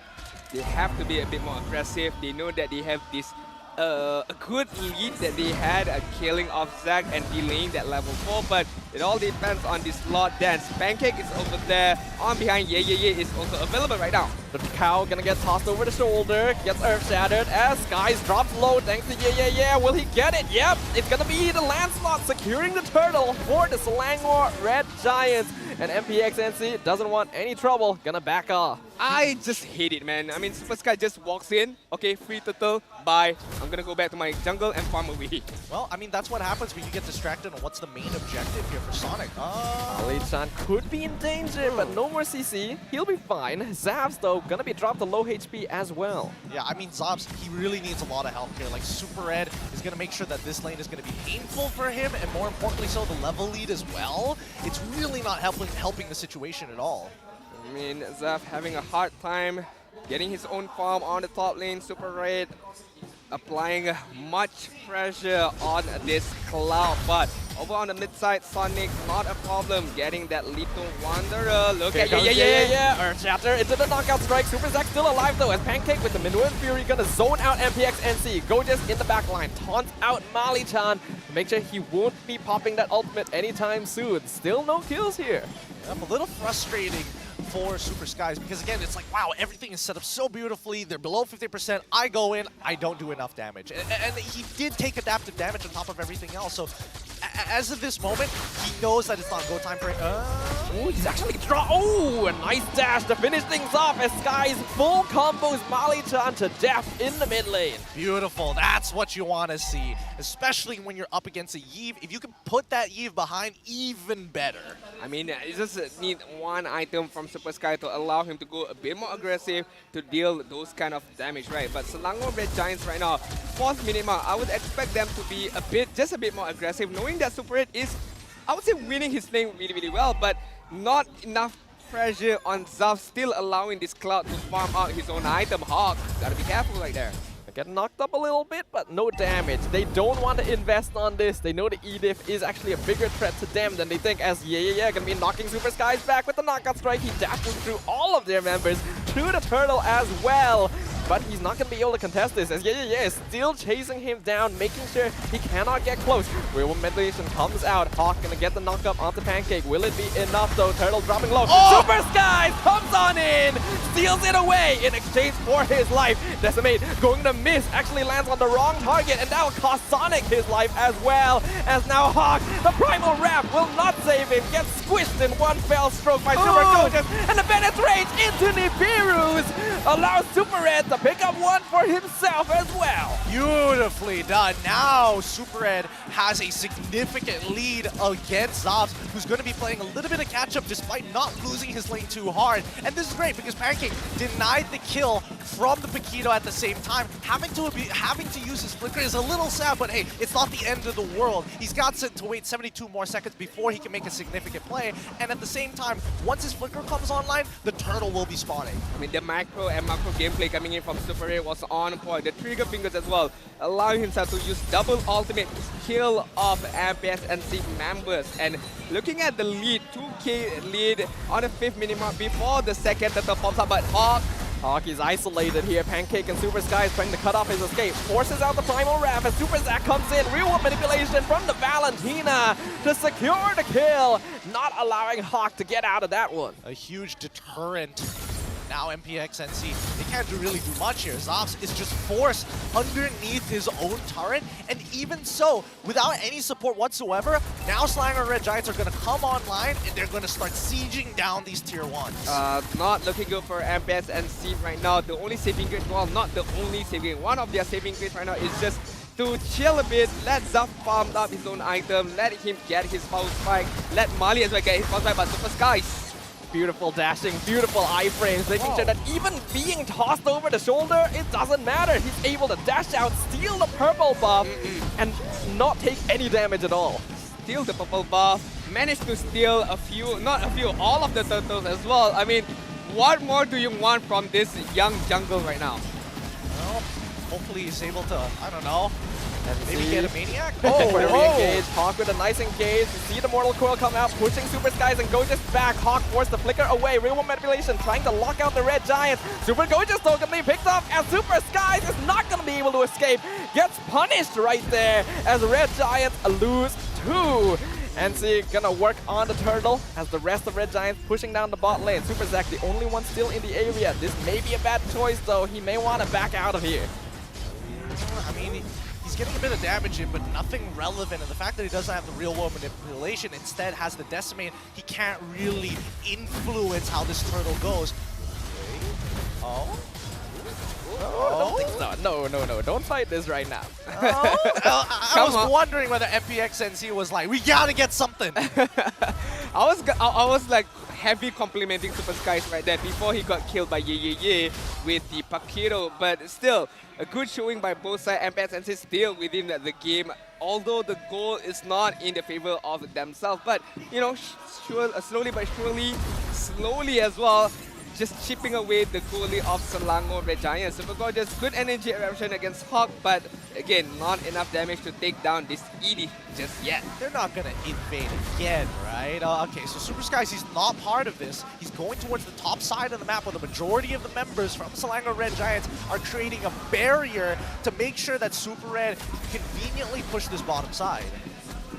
They have to be a bit more aggressive. They know that they have this a good lead that they had, killing off Zack and delaying that level 4, but it all depends on this Lord Dance. Pancake is over there, on behind is also available right now. The cow gonna get tossed over the shoulder, gets earth shattered as Skies drops low thanks to Will he get it? Yep, it's gonna be the Lancelot securing the turtle for the Selangor Red Giants. And MPXNC doesn't want any trouble, gonna back off. I just hate it, man. I mean, Super Sky just walks in, okay, free turtle, bye. I'm gonna go back to my jungle and farm away. Well, I mean, that's what happens when you get distracted on what's the main objective here for Sonic. Ali-chan could be in danger, but no more CC. He'll be fine. Zavs, though, gonna be dropped to low HP as well. Yeah, I mean, Zavs, he really needs a lot of help here. Like, Super Red is gonna make sure that this lane is gonna be painful for him, and more importantly so, the level lead as well. It's really not helping the situation at all. I mean, Zav having a hard time getting his own farm on the top lane. Super Red applying much pressure on this Cloud, but over on the mid side, Sonic not a problem getting that Little Wanderer. Look at Earth Shatter into the knockout strike. Super Zack still alive though, as Pancake with the Minuan Fury gonna zone out MPXNC. Gorgeous in the back line, taunt out Mali-chan to make sure he won't be popping that ultimate anytime soon. Still no kills here. I'm a little frustrating for Super Skies because, again, it's like, wow, everything is set up so beautifully. They're below 50%. I go in, I don't do enough damage. And he did take adaptive damage on top of everything else. So as of this moment, he knows that it's not go time for him. Oh, he's actually a nice dash to finish things off as Skies full combos Mali-chan to death in the mid lane. Beautiful. That's what you want to see, especially when you're up against a Yve. If you can put that Yve behind, even better. I mean, you just need one item from Super Sky to allow him to go a bit more aggressive to deal those kind of damage, right? But Selangor Red Giants right now, 4th minute mark, I would expect them to be just a bit more aggressive, knowing that Super Red is, I would say, winning his lane really well, but not enough pressure on Zav, still allowing this Cloud to farm out his own item. Hawk, gotta be careful right there. Get knocked up a little bit, but no damage. They don't want to invest on this. They know the Edith is actually a bigger threat to them than they think, as gonna be knocking Super Skies back with the knockout strike. He dashes through all of their members, through the turtle as well. But he's not going to be able to contest this, as is still chasing him down, making sure he cannot get close. Real Meditation comes out. Hawk going to get the knockup onto Pancake. Will it be enough though? Turtle dropping low. Super Skies comes on in, steals it away in a exchange for his life. Decimate going to miss, actually lands on the wrong target, and that will cost Sonic his life as well. As now Hawk, the Primal Wrap will not save him, gets squished in one fell stroke by Super Coaches, and the Bennett's Rage into Nibiru's allows Super Red to pick up one for himself as well. Beautifully done. Now Super Red has a significant lead against Zobs, who's going to be playing a little bit of catch-up despite not losing his lane too hard. And this is great because Pancake denied the kill from the Paquito at the same time. Having to use his flicker is a little sad, but hey, it's not the end of the world. He's got to wait 72 more seconds before he can make a significant play. And at the same time, once his flicker comes online, the turtle will be spawning. I mean, the macro and macro gameplay coming in from Super Red was on point. The trigger fingers as well, allowing himself to use double ultimate kill off MPNC members. And looking at the lead, 2k lead on the 5th minute mark before the second turtle pops up, but Hawk is isolated here. Pancake and Super Sky is trying to cut off his escape. Forces out the Primal Wrap as Super Zack comes in. Real world manipulation from the Valentina to secure the kill. Not allowing Hawk to get out of that one. A huge deterrent. Now MPNC, they can't really do much here. Zobs is just forced underneath his own turret, and even so, without any support whatsoever, now Slanger Red Giants are going to come online and they're going to start sieging down these tier 1s. Not looking good for MPNC right now. The only saving grace, well, not the only saving, one of their saving grace right now is just to chill a bit, let Zaf farm up his own item, let him get his power spike, let Mali as well get his power spike, but Super Skies. Beautiful dashing, beautiful iframes, making sure that even being tossed over the shoulder, it doesn't matter. He's able to dash out, steal the purple buff, and not take any damage at all. Steal the purple buff, managed to steal all of the turtles as well. I mean, what more do you want from this young jungle right now? Well, hopefully he's able to, I don't know, maybe get a Maniac? Re-engage. Hawk with a nice engage. You see the Mortal Coil come out, pushing Super Skies and Goja's back. Hawk forced the flicker away. Real world manipulation, trying to lock out the Red Giants. Super Goja's token being picked up, and Super Skies is not going to be able to escape. Gets punished right there as Red Giants lose 2. NC gonna work on the turtle as the rest of Red Giants pushing down the bot lane. Super Zack, the only one still in the area. This may be a bad choice though. He may want to back out of here. I mean, he's getting a bit of damage in, but nothing relevant. And the fact that he doesn't have the real world manipulation, instead has the decimate, he can't really influence how this turtle goes. Oh? I don't think so. No. Don't fight this right now. I was wondering whether MPNC was like, we gotta get something. I was like heavy complimenting Super Skies right there before he got killed by Ye with the Paquito, but still a good showing by both sides. MPNC still within the game, although the goal is not in the favor of themselves. But you know, slowly but slowly as well, just chipping away the goalie of Selangor Red Giants. Super Gorgeous, good energy eruption against Hawk, but again, not enough damage to take down this ED just yet. They're not gonna invade again, right? Okay, so Super Skies, he's not part of this. He's going towards the top side of the map where the majority of the members from Selangor Red Giants are creating a barrier to make sure that Super Red conveniently push this bottom side.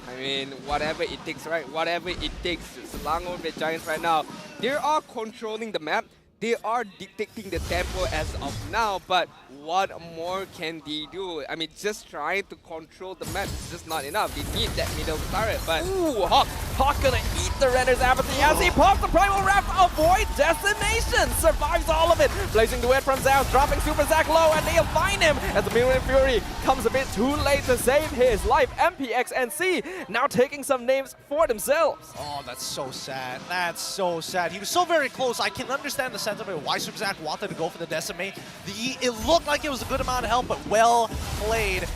I mean, whatever it takes, right? Whatever it takes. Selangor Red Giants right now, they are controlling the map. They are dictating the tempo as of now, but what more can they do? I mean, just trying to control the map is just not enough. They need that middle turret, but... Ooh, Hawk gonna eat the Renner's apathy as he pops the Primal Wrap to avoid decimation. Survives all of it. Blazing duet from Zaus, dropping Super Zack low, and they'll find him as the Million Fury comes a bit too late to save his life. MPNC now taking some names for themselves. Oh, that's so sad. That's so sad. He was so very close. I can understand the sentiment why Super Zack wanted to go for the decimate. It looked like it was a good amount of help, but well played.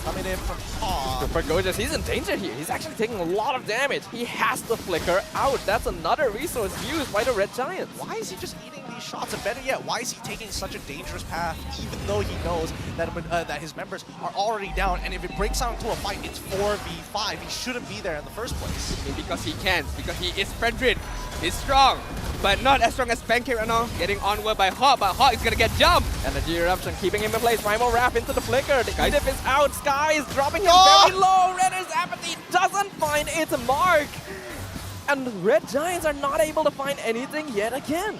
Coming in from Hawk. Super Gorgeous, he's in danger here. He's actually taking a lot of damage. He has to flicker out. That's another resource used by the Red Giants. Why is he just eating these shots? And better yet, why is he taking such a dangerous path, even though he knows that that his members are already down? And if it breaks out into a fight, it's 4v5. He shouldn't be there in the first place. I mean, because he can, because he is Fredrid. He's strong, but not as strong as Pancake right now. Getting onward by Hawk, but Hawk is gonna get jumped. Energy eruption keeping him in place. Primal Wrap into the flicker. The Edip is out. Sky is dropping him very low. Renner's apathy doesn't find its mark. and Red Giants are not able to find anything yet again.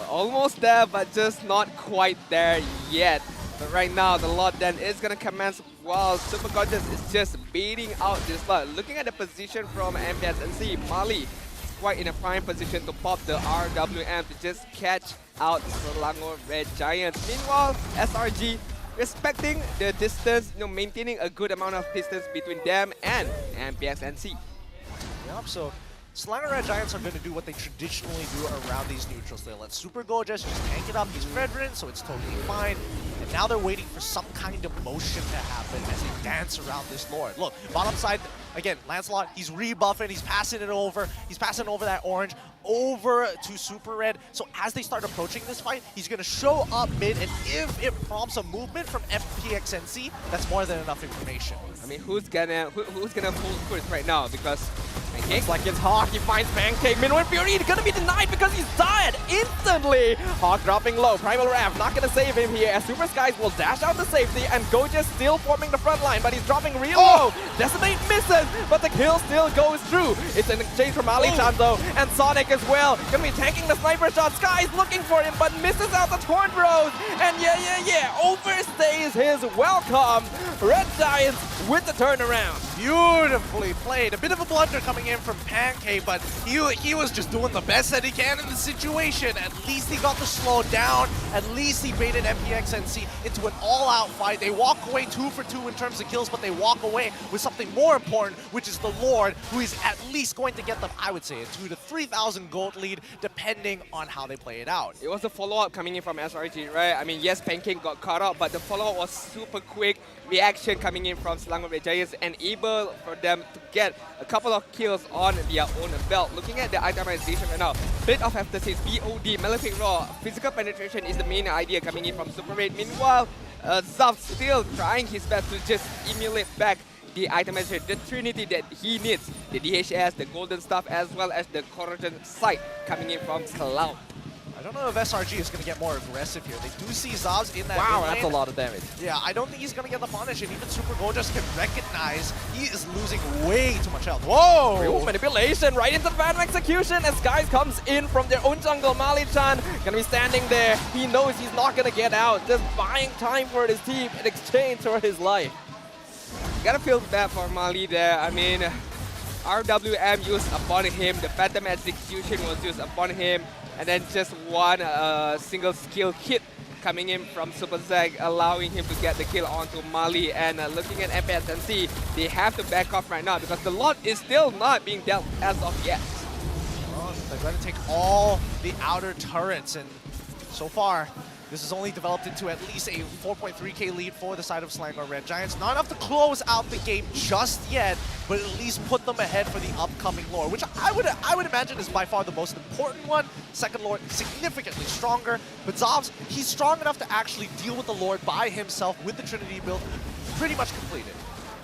Almost there, but just not quite there yet. But right now, the lot then is going to commence while Super Gorgeous is just beating out this lot. Looking at the position from MPNC, Mali quite in a prime position to pop the RWM to just catch out Selangor Red Giants. Meanwhile, SRG respecting the distance, maintaining a good amount of distance between them and MPNC. Yep, so Selangor Red Giants are going to do what they traditionally do around these neutrals. They let Super Gorgeous just tank it up. He's Fredrin, so it's totally fine. And now they're waiting for some kind of motion to happen as they dance around this Lord. Look, bottom side, again, Lancelot, he's rebuffing, he's passing it over. He's passing over that orange over to Super Red. So as they start approaching this fight, he's going to show up mid, and if it prompts a movement from MPXNC, that's more than enough information. I mean, who's gonna pull first right now? Because Looks like it's Hawk. He finds Pancake. Minwin Fury gonna be denied because he's died instantly. Hawk dropping low. Primal Rav not gonna save him here as Super Skies will dash out to safety, and Goja still forming the front line, but he's dropping real low. Decimate misses, but the kill still goes through. It's an exchange from Ali-chan though, and Sonic as well. Gonna be tanking the sniper shot. Skies looking for him, but misses out the Torn Bros. And yeah, overstays his welcome. Red Giants with the turnaround. Beautifully played. A bit of a blunder coming in from Pancake, but he was just doing the best that he can in the situation. At least he got the slow down. At least he baited MPXNC into an all-out fight. They walk away 2 for 2 in terms of kills, but they walk away with something more important, which is the Lord, who is at least going to get them, I would say, a 2,000 to 3,000 gold lead, depending on how they play it out. It was a follow-up coming in from SRG, right? I mean, yes, Pancake got caught up, but the follow-up was super quick. Reaction coming in from Selangor Red Giants and able for them to get a couple of kills on their own belt. Looking at the itemization right now, bit of emphasis, BOD, Malefic Raw, physical penetration is the main idea coming in from Super Red. Meanwhile, Zav still trying his best to just emulate back the itemization, the trinity that he needs. The DHS, the golden stuff, as well as the corrosion sight coming in from Cloud. I don't know if SRG is going to get more aggressive here. They do see Zavs in that Wow, mid that's lane. a lot of damage. Yeah, I don't think he's going to get the punish, and even Super Gorgeous can recognize he is losing way too much health. Whoa! Real manipulation right into Phantom Execution as Skies comes in from their own jungle. Mali-chan gonna be standing there. He knows he's not gonna get out. Just buying time for his team in exchange for his life. Gotta feel bad for Mali there. I mean, RWM used upon him, the Phantom Execution was used upon him, and then just one single skill hit coming in from Super Zeg, allowing him to get the kill onto Mali. And looking at MPNC, they have to back off right now because the lot is still not being dealt as of yet. Well, they're going to take all the outer turrets, and so far, this has only developed into at least a 4.3k lead for the side of Selangor Red Giants. Not enough to close out the game just yet, but at least put them ahead for the upcoming lore, which I would imagine is by far the most important one. Second lore, significantly stronger, but Zavs, he's strong enough to actually deal with the lord by himself with the Trinity build pretty much completed.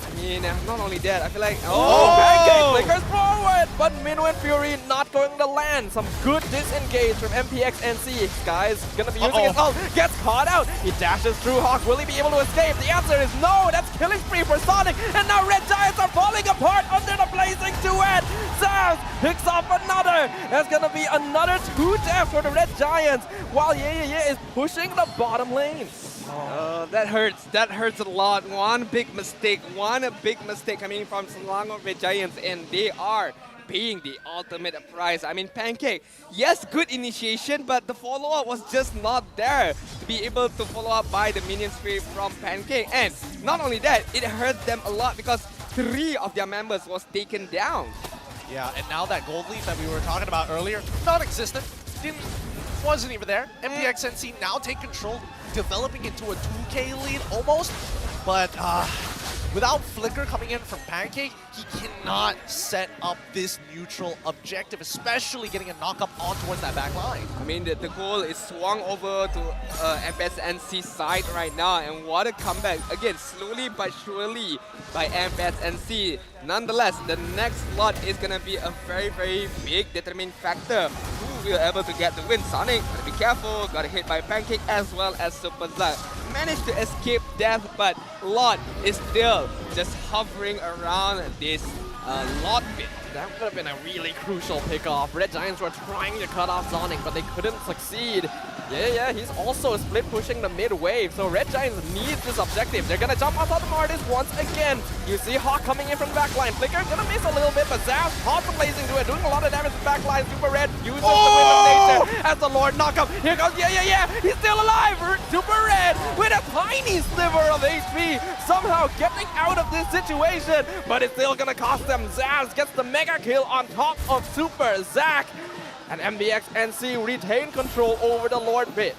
I mean, not only that, I feel like... Pancake flickers forward, but Minwin Fury not going to land. Some good disengage from MPXNC. Skies gonna be using his ult, gets caught out. He dashes through Hawk. Will he be able to escape? The answer is no. That's killing spree for Sonic. And now Red Giants are falling apart under the blazing duet. Zaz picks off another. There's gonna be another 2 deaths for the Red Giants, while Yeah is pushing the bottom lane. That hurts. That hurts a lot. One big mistake coming from Selangor Red Giants, and they are paying the ultimate price. I mean, Pancake, yes, good initiation, but the follow-up was just not there to be able to follow up by the minion spray from Pancake. And not only that, it hurt them a lot because 3 of their members was taken down. Yeah, and now that gold lead that we were talking about earlier, non-existent, wasn't even there. MPXNC now take control, developing into a 2k lead almost, but without Flicker coming in from Pancake, he cannot set up this neutral objective, especially getting a knock-up on towards that back line. I mean, the goal is swung over to MPSNC's side right now, and what a comeback. Again, slowly but surely by MPSNC. Nonetheless, the next slot is going to be a very, very big determining factor. Who will able to get the win? Sonic, gotta be careful, got hit by Pancake as well as Super Zag. Managed to escape death, but Lot is still just hovering around this a lot bit. That would have been a really crucial pickoff. Red Giants were trying to cut off Sonic, but they couldn't succeed. Yeah, he's also split pushing the mid wave, so Red Giants needs this objective. They're gonna jump on top of Martis once again. You see Hawk coming in from the backline. Flicker gonna miss a little bit, but Zaz contemplating to it, doing a lot of damage to the backline. Super Red uses the Wind of Nature as the Lord knockup. Here goes, yeah, he's still alive. Super Red with a tiny sliver of HP, somehow getting out of this situation, but it's still gonna cost them. Zaz gets the mega kill on top of Super Zach. And MPNC retain control over the Lord pit.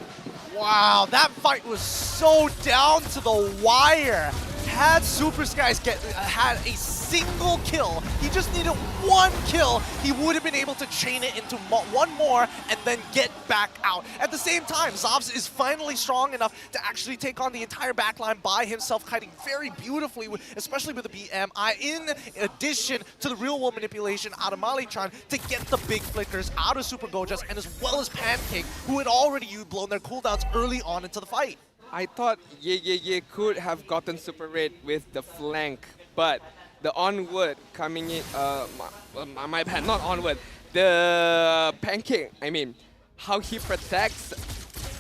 Wow, that fight was so down to the wire. Had Superskies had a single kill, he just needed one kill, he would have been able to chain it into one more and then get back out. At the same time, Zobs is finally strong enough to actually take on the entire backline by himself, kiting very beautifully, especially with the BMI, in addition to the real-world manipulation out of Mali-chan to get the big flickers out of Super Gojas, and as well as Pancake, who had already blown their cooldowns early on into the fight. I thought Yeah could have gotten Super Red with the flank, but the onward coming in, my bad, not onward, the Pancake, I mean, how he protects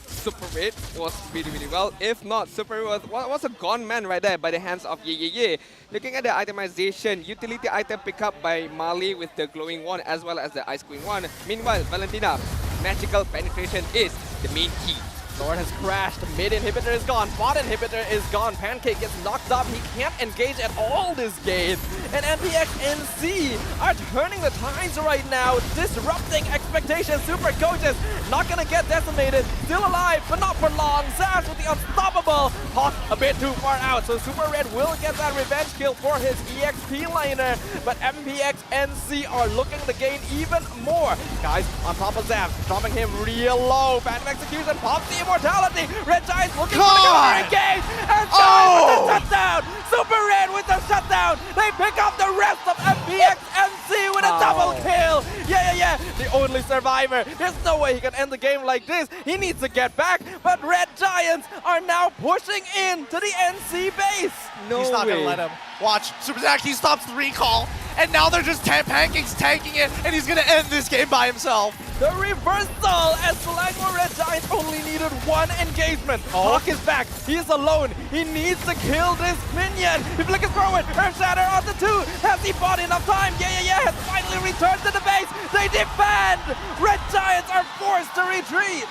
Super Red was really well. If not, Super Red was a gone man right there by the hands of Yeah. Looking at the itemization, utility item pick up by Mali with the glowing one as well as the ice queen one. Meanwhile, Valentina, magical penetration is the main key. Lord has crashed, mid inhibitor is gone, bot inhibitor is gone, Pancake gets knocked up, he can't engage at all this game. And MPNC are turning the tides right now, disrupting expectations. Super Coaches not gonna get decimated, still alive, but not for long. Zaz with the unstoppable, Hawk a bit too far out, so Super Red will get that revenge kill for his EXP liner, but MPNC are looking to gain even more. Guys on top of Zaz, dropping him real low, Phantom Execution pops the immortality. Red Giants looking for the counter engage, and Giants with the shutdown. Super Red with the shutdown. They pick up the rest of MPNC with a double kill. Yeah, the only survivor. There's no way he can end the game like this. He needs to get back, but Red Giants are now pushing in to the NC base. He's not gonna let him. Watch, Super Zach, he stops the recall, and now they're just Pancakes tanking it, and he's gonna end this game by himself. The reversal as Selangor Red Giants only needed one engagement. Hawk is back. He's alone. He needs to kill this minion. He flickers forward. Earth Shatter on the 2. Has he bought enough time? Yeah. Has finally returned to the base. They defend. Red Giants are forced to retreat.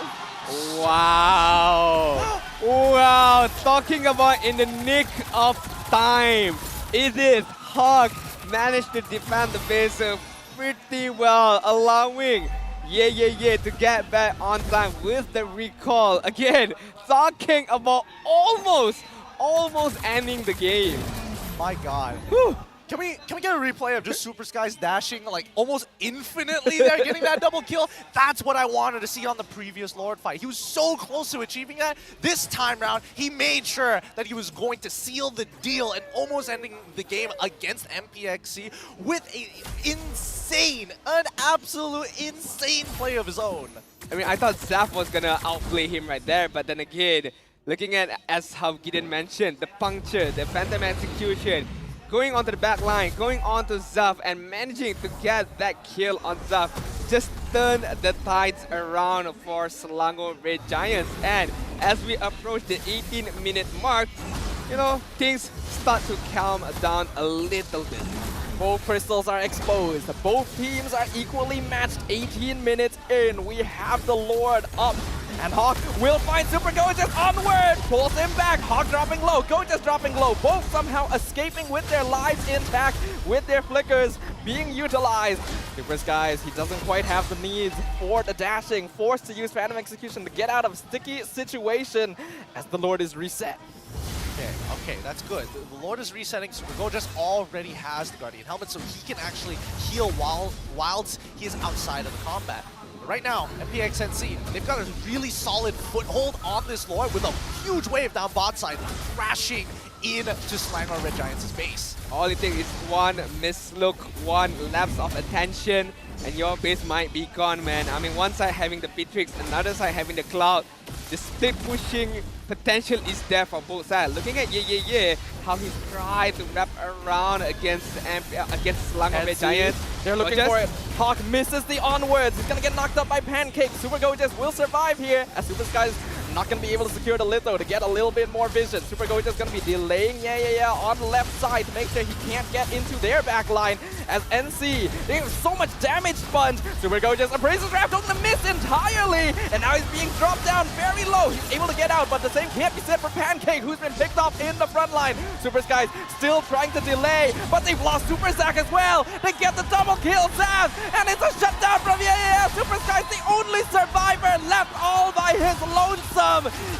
Wow. Talking about in the nick of time. It is Hawk managed to defend the base pretty well, allowing Yeah to get back on time with the recall. Again, talking about almost ending the game. My God. Whew. Can we get a replay of just Super Skies dashing like almost infinitely there, getting that double kill? That's what I wanted to see on the previous Lord fight. He was so close to achieving that. This time round, he made sure that he was going to seal the deal and almost ending the game against MPNC with an absolute insane play of his own. I mean, I thought Zaf was gonna outplay him right there, but then again, looking at, as how Gideon mentioned, the puncture, the Phantom Execution, going onto the back line, going onto Zaf and managing to get that kill on Zaf just turned the tides around for Selangor Red Giants. And as we approach the 18-minute mark, you know, things start to calm down a little bit. Both crystals are exposed. Both teams are equally matched. 18 minutes in, we have the Lord up. And Hawk will find Super Gojas onward. Pulls him back. Hawk dropping low. Gojas dropping low. Both somehow escaping with their lives intact, with their flickers being utilized. Super Skies, he doesn't quite have the needs for the dashing. Forced to use Phantom Execution to get out of sticky situation as the Lord is reset. Okay, that's good. The Lord is resetting. Super Gojas already has the Guardian Helmet, so he can actually heal whilst he is outside of the combat. But right now, MPNC, they've got a really solid foothold on this Lord with a huge wave down bot side, crashing into Selangor Red Giants' base. All it takes is one mislook, one lapse of attention, and your base might be gone, man. I mean, one side having the Beatrix, another side having the Cloud. the split pushing potential is there for both sides. Looking at Yeah, how he tried to wrap around against Slang of a Giant. They're looking for it. Hawk misses the onwards. He's gonna get knocked up by Pancake. Super Gorgeous will survive here as Super Sky's not gonna be able to secure the litho to get a little bit more vision. Super Gorgeous gonna be delaying on the left side to make sure he can't get into their back line as NC. They have so much damage sponge. Super Gorgeous appraises draft on the miss entirely, and now he's being dropped down very low. He's able to get out, but the same can't be said for Pancake, who's been picked off in the front line. Super Skies still trying to delay, but they've lost Super Zack as well. They get the double kill, Zaz, and it's a shutdown from Super Skies, the only survivor left all by his lonesome.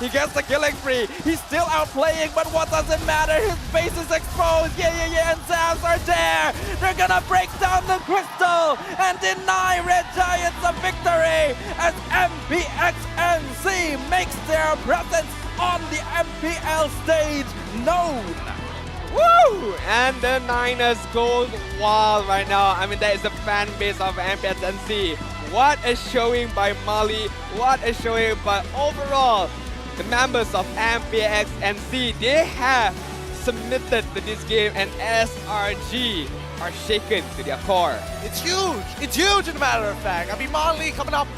He gets the killing spree. He's still outplaying, but what does it matter? His face is exposed. And Zaz are there. They're gonna break down the crystal and deny Red Giants a victory as MPXNC makes their presence on the MPL stage known. Woo! And the Niners go wild right now. I mean, that is the fan base of MPNC. What a showing by Mali. What a showing by overall the members of MPXNC. They have submitted to this game and SRG are shaken to their core. It's huge. It's huge, as a matter of fact. I mean, Mali coming up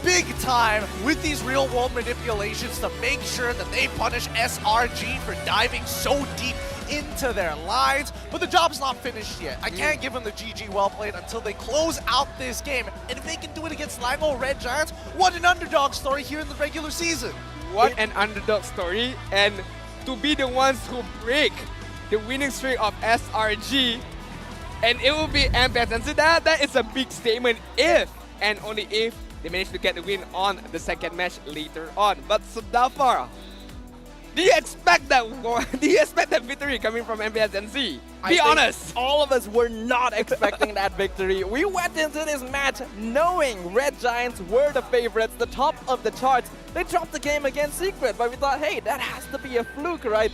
big time with these real-world manipulations to make sure that they punish SRG for diving so deep into their lines, but the job's not finished yet. I can't give them the GG well played until they close out this game. And if they can do it against Lango Red Giants, what an underdog story here in the regular season. What an underdog story, and to be the ones who break the winning streak of SRG, and it will be MPNC. That is a big statement if and only if they manage to get the win on the second match later on. But Sudafar, do you expect that? Do you expect that victory coming from MPNC? Be honest. All of us were not expecting that victory. We went into this match knowing Red Giants were the favorites, the top of the charts. They dropped the game against Secret, but we thought, hey, that has to be a fluke, right?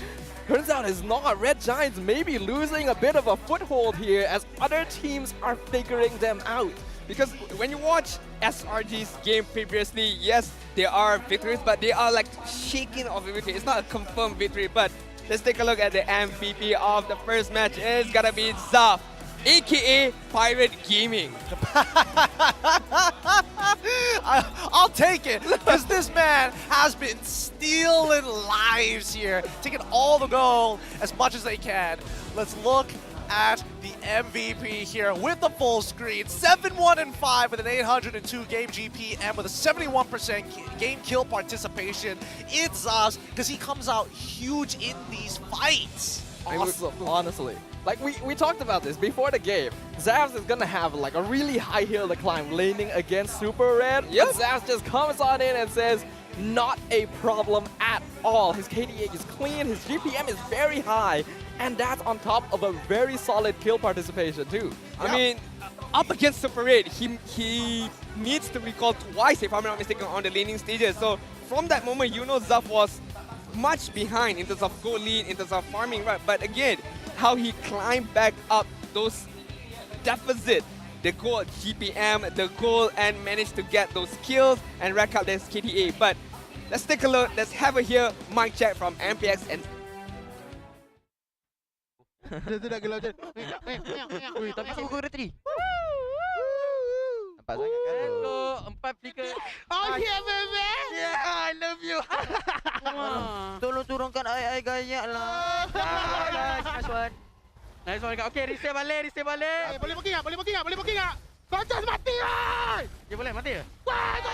Turns out it's not. Red Giants may be losing a bit of a foothold here as other teams are figuring them out. Because when you watch SRG's game previously, yes, there are victories, but they are like shaking of a victory. It's not a confirmed victory, but let's take a look at the MVP of the first match. It's gonna be Zaf, aka Pirate Gaming. I'll take it, because this man has been stealing lives here, taking all the gold as much as they can. Let's look at the MVP here with the full screen. 7-1-5 with an 802 game GP and with a 71% game kill participation. It's us, because he comes out huge in these fights. Awesome. Honestly. Like we talked about this before the game. Zavs is gonna have like a really high hill to climb laning against Super Red. Yep. Zavs just comes on in and says, not a problem at all. His KDA is clean, his GPM is very high, and that's on top of a very solid kill participation too. I mean, up against Super Red, he needs to recall twice, if I'm not mistaken, on the laning stages. So from that moment, you know Zaf was much behind in terms of gold lead, in terms of farming, right? But again, how he climbed back up those deficit, the gold GPM, the gold, and managed to get those kills and rack up their KDA. But let's take a look, let's have a hear mic check from MPX and Tapi aku udah tadi. Nampak sangat kan tu? 4 flicker. Oh yeah baby. Yeah, I love you. Tolong turunkan air gaya lah. Nice one. Nice one. Okay, reset balik, reset balik. Boleh pergi tak? Boleh pergi tak? Boleh pergi tak? Kau just mati lah. Dia boleh mati ke? Wah, kau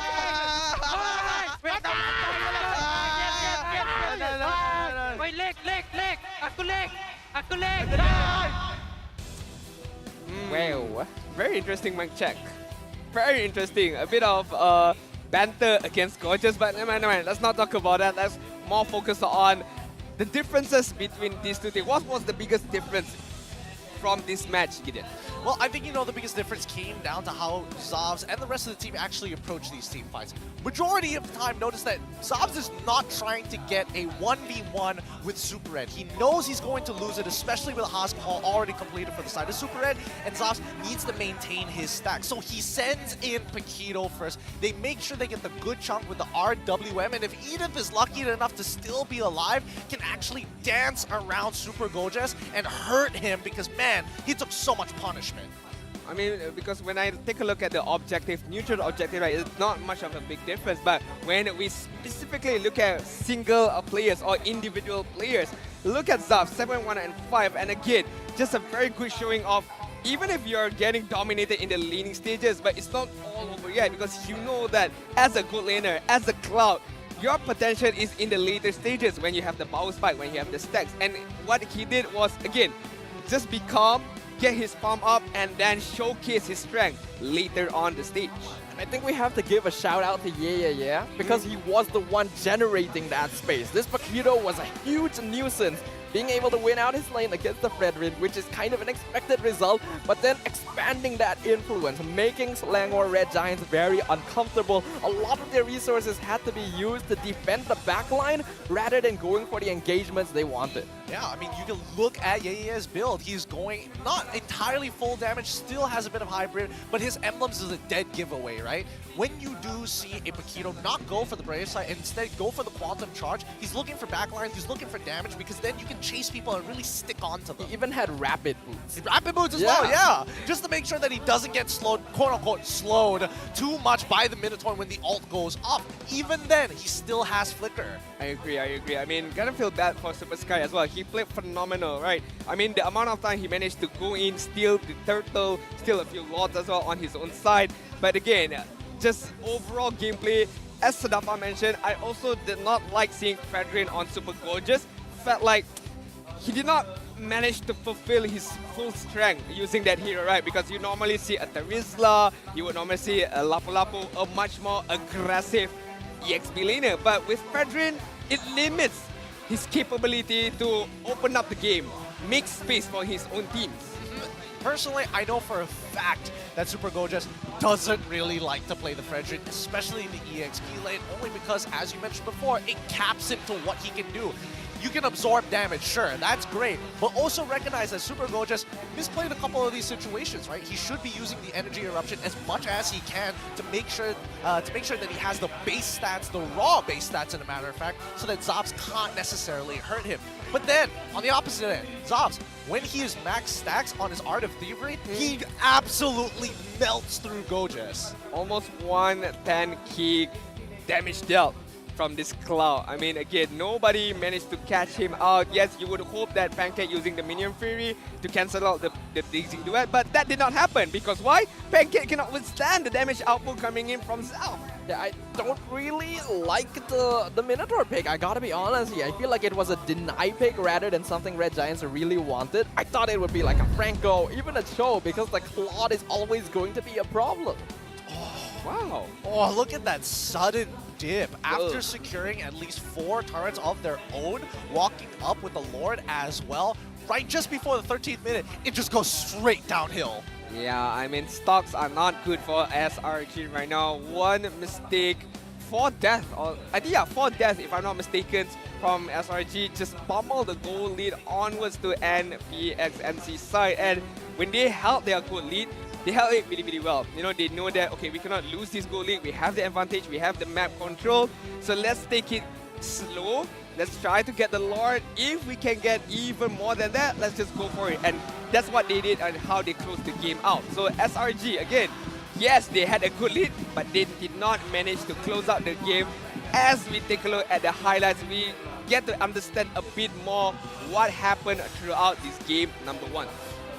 Wait, leg. Aku leg. Wow, very interesting mic check. Very interesting. A bit of banter against Gorgeous, but never mind. Let's not talk about that. Let's more focus on the differences between these two teams. What was the biggest difference from this match, Gideon? Well, I think, the biggest difference came down to how Zobs and the rest of the team actually approach these team fights. Majority of the time, notice that Zobs is not trying to get a 1v1 with Super Red. He knows he's going to lose it, especially with a Haas call already completed for the side of Super Red, and Zobs needs to maintain his stack. So he sends in Paquito first. They make sure they get the good chunk with the RWM, and if Edith is lucky enough to still be alive, can actually dance around Super Gojas and hurt him because, man, he took so much punishment. I mean, because when I take a look at the objective, neutral objective, right, it's not much of a big difference. But when we specifically look at single players or individual players, look at Zaf, 7, 1, and 5. And again, just a very good showing of, even if you're getting dominated in the laning stages, but it's not all over yet, because you know that as a good laner, as a Cloud, your potential is in the later stages when you have the power spike, when you have the stacks. And what he did was, again, just be calm, get his farm up, and then showcase his strength later on the stage. I think we have to give a shout out to Yeah, because he was the one generating that space. This Paquito was a huge nuisance, being able to win out his lane against the Fredrin, which is kind of an expected result, but then expanding that influence, making Selangor Red Giants very uncomfortable. A lot of their resources had to be used to defend the backline rather than going for the engagements they wanted. Yeah, I mean, you can look at Yeye's build. He's going not entirely full damage, still has a bit of hybrid, but his emblems is a dead giveaway, right? When you do see a Paquito not go for the Brave side and instead go for the Quantum Charge, he's looking for backlines, he's looking for damage, because then you can chase people and really stick onto them. He even had rapid boots. Rapid boots as well, yeah. Just to make sure that he doesn't get slowed, quote-unquote, slowed too much by the Minotaur when the ult goes up. Even then, he still has Flicker. I agree. I mean, gotta feel bad for Super Sky as well. He played phenomenal, right? I mean, the amount of time he managed to go in, steal the turtle, steal a few lords as well on his own side. But again, just overall gameplay, as Sadafa mentioned, I also did not like seeing Fredrin on Super Gorgeous. Felt like he did not manage to fulfill his full strength using that hero, right? Because you normally see a Terizla, you would normally see a Lapu-Lapu, a much more aggressive EXP laner. But with Fredrin, it limits his capability to open up the game, make space for his own teams. Personally, I know for a fact that Super Gojas doesn't really like to play the Fredrin, especially in the EXP lane, only because, as you mentioned before, it caps him to what he can do. You can absorb damage, sure, that's great, but also recognize that Super Gojas misplayed a couple of these situations, right? He should be using the Energy Eruption as much as he can to make sure that he has the base stats, the raw base stats, in a matter of fact, so that Zobs can't necessarily hurt him. But then, on the opposite end, Zobs, when he is max stacks on his Art of Thievery, he absolutely melts through Gojas. Almost 110k damage dealt from this Cloud. I mean, again, nobody managed to catch him out. Yes, you would hope that Pancake using the Minion Fury to cancel out the Dixing Duet, but that did not happen. Because why? Pancake cannot withstand the damage output coming in from South. Yeah, I don't really like the Minotaur pick, I gotta be honest here. I feel like it was a deny pick rather than something Red Giants really wanted. I thought it would be like a Franco, even a Cho, because the Claude is always going to be a problem. Wow. Oh, look at that sudden dip. After securing at least 4 turrets of their own, walking up with the Lord as well, right just before the 13th minute, it just goes straight downhill. Yeah, I mean, stocks are not good for SRG right now. One mistake, 4 death, or I think, yeah, 4 death if I'm not mistaken, from SRG, just pummel the goal lead onwards to MPNC side. And when they held their goal lead, they held it really, really well. You know, they know that, okay, we cannot lose this goal lead. We have the advantage. We have the map control. So let's take it slow. Let's try to get the Lord. If we can get even more than that, let's just go for it. And that's what they did and how they closed the game out. So SRG, again, yes, they had a good lead, but they did not manage to close out the game. As we take a look at the highlights, we get to understand a bit more what happened throughout this game, number 1.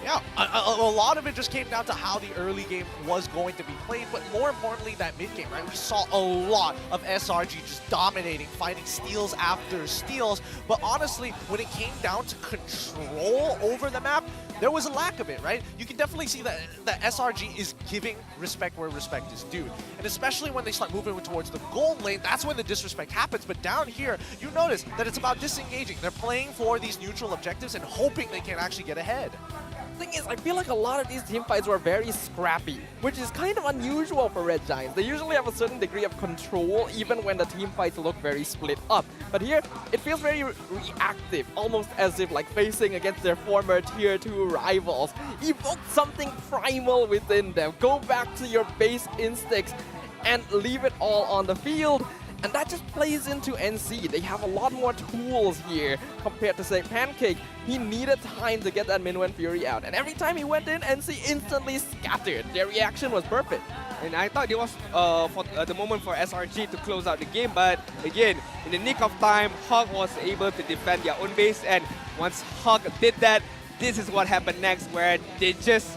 Yeah, a lot of it just came down to how the early game was going to be played, but more importantly, that mid game, right? We saw a lot of SRG just dominating, finding steals after steals, but honestly, when it came down to control over the map, there was a lack of it, right? You can definitely see that SRG is giving respect where respect is due, and especially when they start moving towards the gold lane, that's when the disrespect happens. But down here, you notice that it's about disengaging. They're playing for these neutral objectives and hoping they can actually get ahead. thing is, I feel like a lot of these team fights were very scrappy, which is kind of unusual for Red Giants. They usually have a certain degree of control even when the team fights look very split up. But here, it feels very reactive, almost as if like facing against their former Tier 2 rivals. Evoke something primal within them. Go back to your base instincts and leave it all on the field. And that just plays into NC. They have a lot more tools here compared to, say, Pancake. He needed time to get that Minwen Fury out. And every time he went in, NC instantly scattered. Their reaction was perfect. And I thought it was the moment for SRG to close out the game. But again, in the nick of time, Hawk was able to defend their own base. And once Hawk did that, this is what happened next, where they just,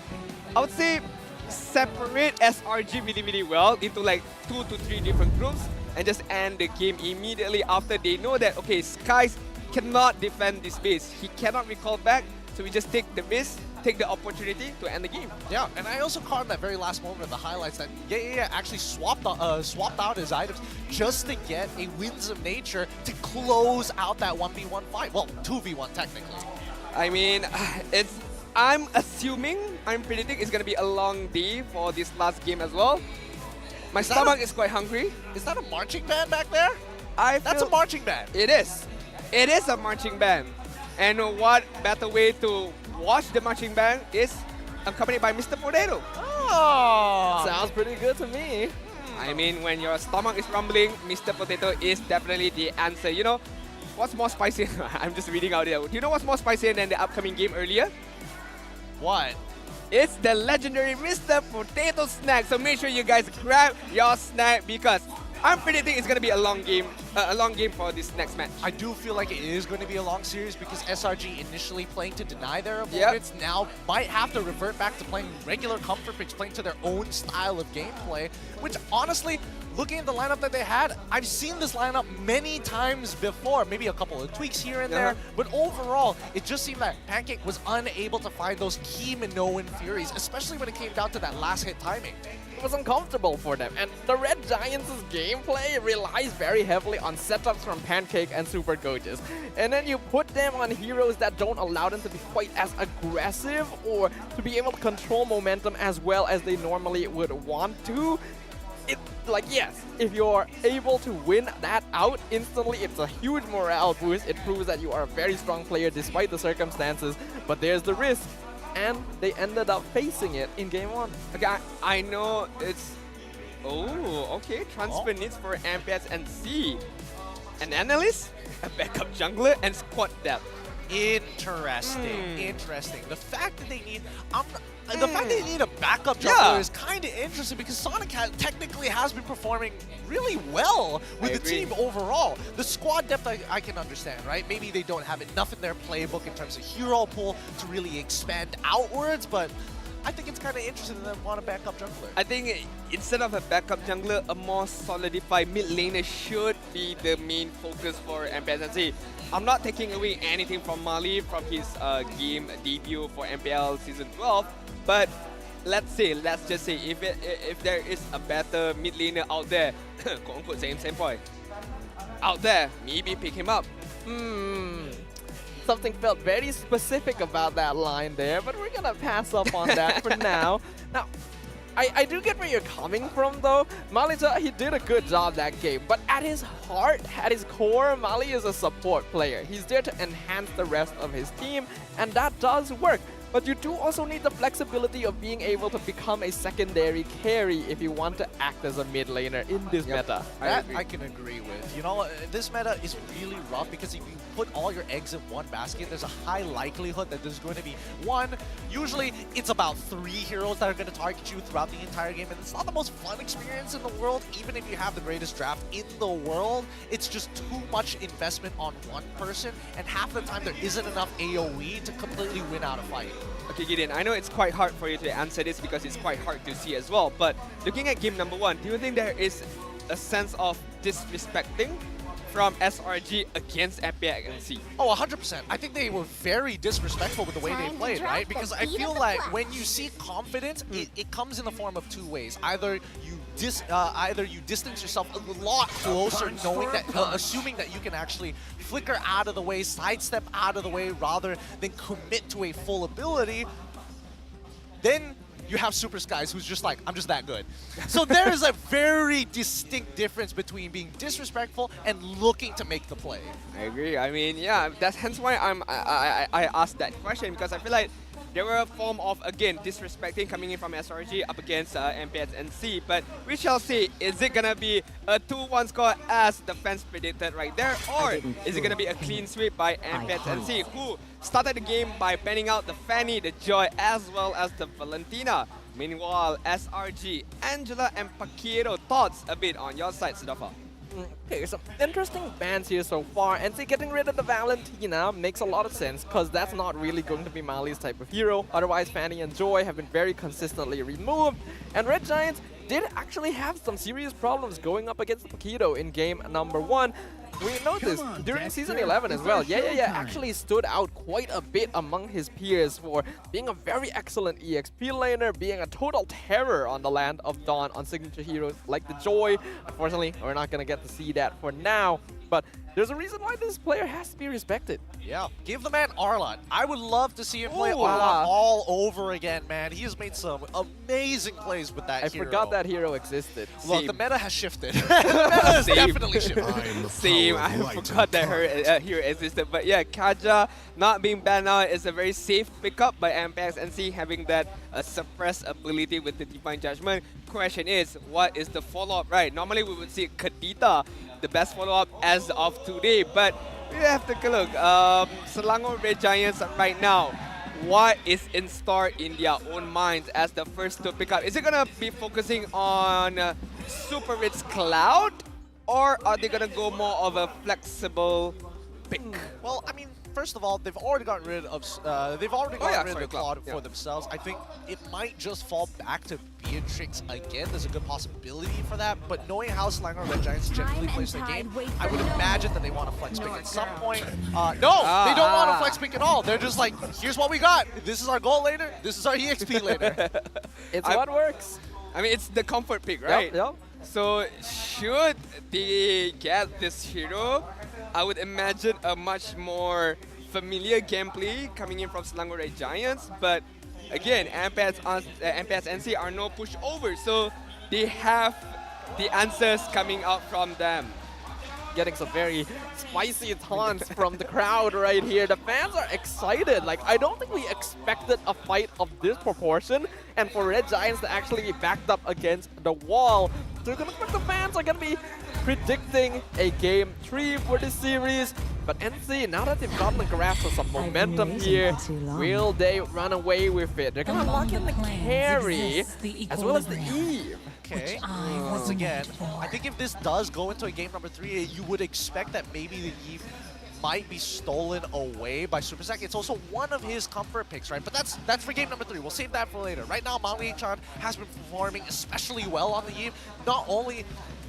I would say, separate SRG really, really well into like 2 to 3 different groups. And just end the game immediately after they know that, okay, Skies cannot defend this base. He cannot recall back, so we just take the base, take the opportunity to end the game. Yeah, and I also caught in that very last moment of the highlights that actually swapped out his items just to get a Winds of Nature to close out that 1v1 fight. Well, 2v1 technically. I mean, I'm predicting it's gonna be a long day for this last game as well. My stomach is quite hungry. Is that a marching band back there? That's a marching band. It is. It is a marching band. And what better way to watch the marching band is accompanied by Mr. Potato. Oh, sounds pretty good to me. I mean, when your stomach is rumbling, Mr. Potato is definitely the answer. You know, what's more spicy? I'm just reading out here. Do you know what's more spicy than the upcoming game earlier? What? It's the legendary Mr. Potato Snack. So make sure you guys grab your snack because I'm predicting it's going to be a long game for this next match. I do feel like it is going to be a long series because SRG initially playing to deny their opponents now might have to revert back to playing regular comfort picks, playing to their own style of gameplay, which honestly, looking at the lineup that they had, I've seen this lineup many times before, maybe a couple of tweaks here and there, but overall, it just seemed that Pancake was unable to find those key Minoan Furies, especially when it came down to that last hit timing. It was uncomfortable for them, and the Red Giants' gameplay relies very heavily on setups from Pancake and Super Coaches. And then you put them on heroes that don't allow them to be quite as aggressive or to be able to control momentum as well as they normally would want to. Like, yes, if you're able to win that out instantly, it's a huge morale boost. It proves that you are a very strong player despite the circumstances, but there's the risk. And they ended up facing it in game 1. Okay, I know it's... Oh, okay. Transfer needs for MPNC. An analyst, a backup jungler, and squad depth. Interesting. Interesting. The fact that they need... the fact that they need a backup jungler is kind of interesting because Sonic technically has been performing really well with the team overall. The squad depth I can understand, right? Maybe they don't have enough in their playbook in terms of hero pool to really expand outwards, but I think it's kind of interesting that they want a backup jungler. I think instead of a backup jungler, a more solidified mid laner should be the main focus for MPNC. I'm not taking away anything from Mali from his game debut for MPL Season 12, but let's just say if there is a better mid laner out there, quote unquote same point, out there, maybe pick him up. Something felt very specific about that line there, but we're gonna pass up on that for now. Now, I do get where you're coming from though. Malita, he did a good job that game, but at his heart, at his core, Mali is a support player. He's there to enhance the rest of his team, and that does work. But you do also need the flexibility of being able to become a secondary carry if you want to act as a mid laner in this meta. That I can agree with. You know, this meta is really rough because if you put all your eggs in one basket, there's a high likelihood that there's going to be usually it's about 3 heroes that are going to target you throughout the entire game, and it's not the most fun experience in the world. Even if you have the greatest draft in the world, it's just too much investment on one person, and half the time there isn't enough AoE to completely win out a fight. Okay, Gideon, I know it's quite hard for you to answer this because it's quite hard to see as well, but looking at game number 1, do you think there is a sense of disrespecting from SRG against MPNC? Oh, 100%. I think they were very disrespectful with the way they played, right? Because I feel like when you see confidence, it comes in the form of 2 ways. Either you distance yourself a lot closer, knowing that, assuming that you can actually flicker out of the way, sidestep out of the way, rather than commit to a full ability. Then you have Super Skies, who's just like, I'm just that good. So there is a very distinct difference between being disrespectful and looking to make the play. I agree. I mean, yeah, that's hence why I asked that question, because I feel like there were a form of, again, disrespecting coming in from SRG up against MPNC, but we shall see, is it going to be a 2-1 score as the fans predicted right there, or is it going to be a clean sweep by MPNC, who started the game by banning out the Fanny, the Joy, as well as the Valentina. Meanwhile, SRG, Angela and Paquito, thoughts a bit on your side, Sudafa? Okay, some interesting bans here so far. And see, getting rid of the Valentina makes a lot of sense, because that's not really going to be Mali's type of hero. Otherwise, Fanny and Joy have been very consistently removed. And Red Giants did actually have some serious problems going up against Paquito in game number 1. We noticed during Season 11 as well, actually stood out quite a bit among his peers for being a very excellent EXP laner, being a total terror on the land of Dawn on signature heroes like the Joy. Unfortunately, we're not going to get to see that for now, but there's a reason why this player has to be respected. Yeah, give the man Arlot. I would love to see him play Arlot all over again, man. He has made some amazing plays with that hero. I forgot that hero existed. Look, the meta has shifted. The meta has definitely shifted. Same, I forgot that her hero existed. But yeah, Kaja not being banned out is a very safe pickup by MPNC, having that suppressed ability with the Divine Judgment. Question is, what is the follow-up, right? Normally we would see Kadita, the best follow-up as of today, but we have to take a look. Selangor Red Giants right now, what is in store in their own minds as the first to pick up? Is it going to be focusing on Super Ritz Cloud, or are they going to go more of a flexible pick? Well, I mean, first of all, they've already gotten rid of rid of Claude for themselves. I think it might just fall back to Beatrix again. There's a good possibility for that. But knowing how Selangor Red Giants generally plays their game, I would imagine that they want to flex pick at some point. No, they don't want to flex pick at all. They're just like, here's what we got. This is our goal laner. This is our EXP laner. It's what works. I mean, it's the comfort pick, right? Yep. So should they get this hero, I would imagine a much more familiar gameplay coming in from Selangor Red Giants. But again, MPNC are no pushover, so they have the answers coming out from them. Getting some very spicy taunts from the crowd right here. The fans are excited. Like, I don't think we expected a fight of this proportion, and for Red Giants to actually be backed up against the wall. So you can expect the fans are going to be predicting a Game 3 for this series. But NC, now that they've gotten the grasp of some momentum here, will they run away with it? They're going to lock in the carry as well as the Eve. Okay, once again, I think if this does go into a game number 3, you would expect that maybe the Eve might be stolen away by Supersack. It's also one of his comfort picks, right? But that's for game number 3. We'll save that for later. Right now, Maui-chan has been performing especially well on the Eve. Not only,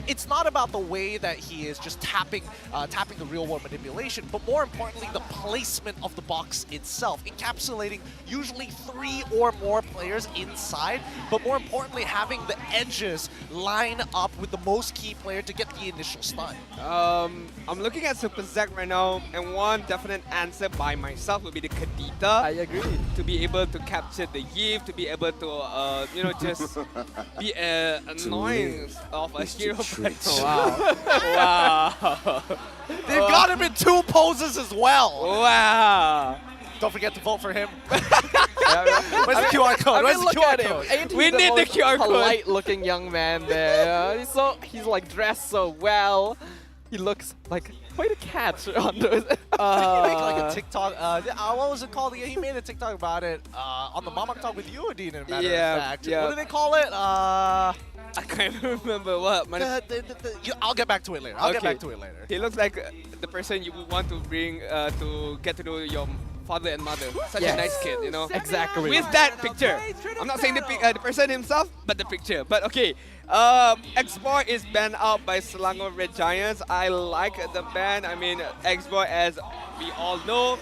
it's not about the way that he is just tapping the real-world manipulation, but more importantly, the placement of the box itself, encapsulating usually 3 or more players inside, but more importantly, having the edges line up with the most key player to get the initial stun. I'm looking at Super Zack right now, and one definite answer by myself would be the Kadita. I agree. To be able to capture the Eve, to be able to, you know, just be an annoyance of a hero. Wow. Wow. They've got him in 2 poses as well. Wow. Don't forget to vote for him. Where's the QR code? Where's the QR code? We need the QR code. Polite-looking young man there. He's like dressed so well. He looks like quite a catch on those. He made like a TikTok. What was it called? He made a TikTok about it on the Mama Talk with you, Dean, as a matter of fact. Yeah. What do they call it? I can't remember what. I'll get back to it later. I'll get back to it later. He looks like the person you would want to bring to get to know your father and mother. Such a nice kid, you know? Exactly. With that picture. I'm not saying the person himself, but the picture. But okay, X-Boy is banned out by Selangor Red Giants. I like the ban. I mean, X-Boy, as we all know,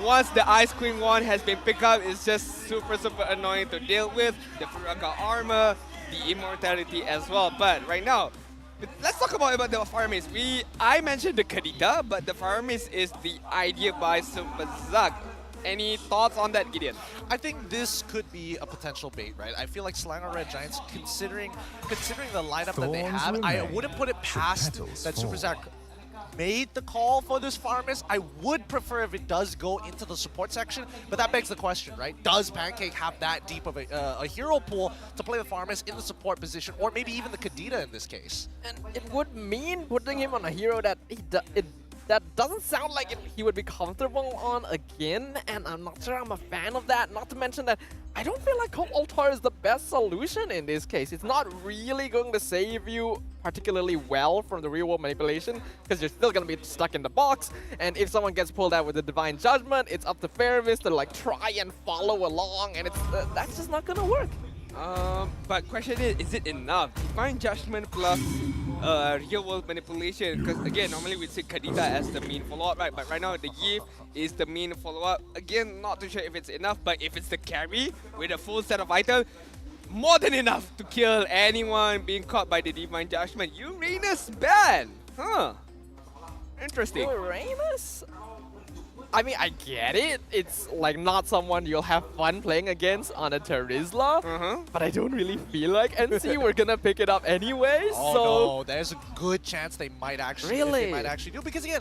once the Ice Queen one has been picked up, it's just super annoying to deal with. The Furaka armor, the immortality as well. But right now, let's talk about the Fire Mace. I mentioned the Kadita, but the Fire Mace is the idea by Super Zack. Any thoughts on that, Gideon? I think this could be a potential bait, right? I feel like Selangor Red Giants, considering the lineup that they have, I wouldn't put it past that Super Zach made the call for this Farmers. I would prefer if it does go into the support section, but that begs the question, right? Does Pancake have that deep of a hero pool to play the Farmers in the support position, or maybe even the Kadita in this case? And it would mean putting him on a hero that that doesn't sound like he would be comfortable on again, and I'm not sure I'm a fan of that. Not to mention that I don't feel like Hope Altar is the best solution in this case. It's not really going to save you particularly well from the real world manipulation, because you're still going to be stuck in the box, and if someone gets pulled out with the Divine Judgment, it's up to Faramis to like try and follow along, and it's that's just not going to work. But question is it enough? Divine Judgment plus real world manipulation, because again, normally we'd say Kadita as the main follow-up, right? But right now the Yif is the main follow-up. Again, not too sure if it's enough, but if it's the carry with a full set of items, more than enough to kill anyone being caught by the Divine Judgment. Uranus ban! Huh. Interesting. Uranus? I mean, I get it. It's like not someone you'll have fun playing against on a Terizla, but I don't really feel like NC we're gonna pick it up anyway. Oh so no, there's a good chance they might actually do, because again,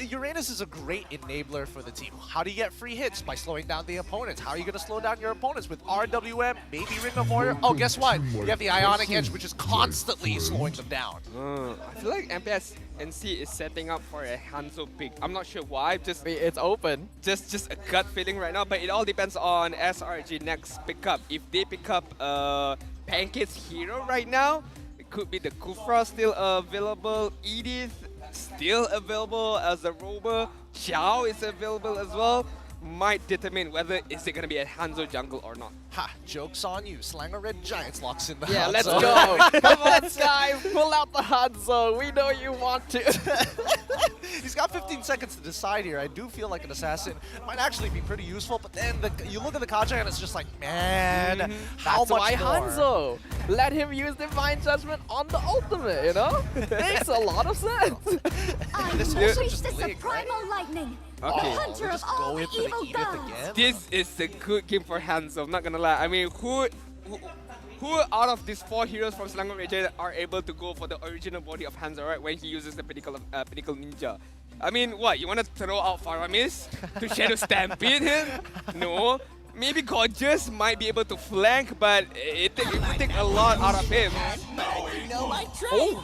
Uranus is a great enabler for the team. How do you get free hits? By slowing down the opponents. How are you gonna slow down your opponents? With RWM, maybe Ring of Warrior. Oh, guess what? You have the Ionic Edge, which is constantly slowing them down. I feel like MPNC is setting up for a Hanzo pick. I'm not sure why. Just it's open. Just a gut feeling right now. But it all depends on SRG next pickup. If they pick up Pancake's hero right now, it could be the Kufra still available. Edith still available as a rover. Xiao is available as well. Might determine whether is it gonna be a Hanzo jungle or not. Ha! Joke's on you. Selangor Red Giants locks in the yeah, Hanzo. let's go. Come on, guys, pull out the Hanzo. We know you want to. He's got 15 seconds to decide here. I do feel like an assassin might actually be pretty useful, but then you look at the Kaja and it's just like, man, how That's much why more? Hanzo. Let him use Divine Judgment on the ultimate, you know? Makes a lot of sense. I This unleash is the just Lig, primal lightning. Okay. Hunter of all the evil gods. This is a good game for Hanzo, I'm not gonna lie. I mean, who out of these 4 heroes from Selangor region are able to go for the original body of Hanzo, right, when he uses the Pinnacle Ninja? I mean, what, you wanna throw out Faramis to Shadow Stampede him? No. Maybe Gorgeous might be able to flank, but it would take a lot out of him. You know my trade.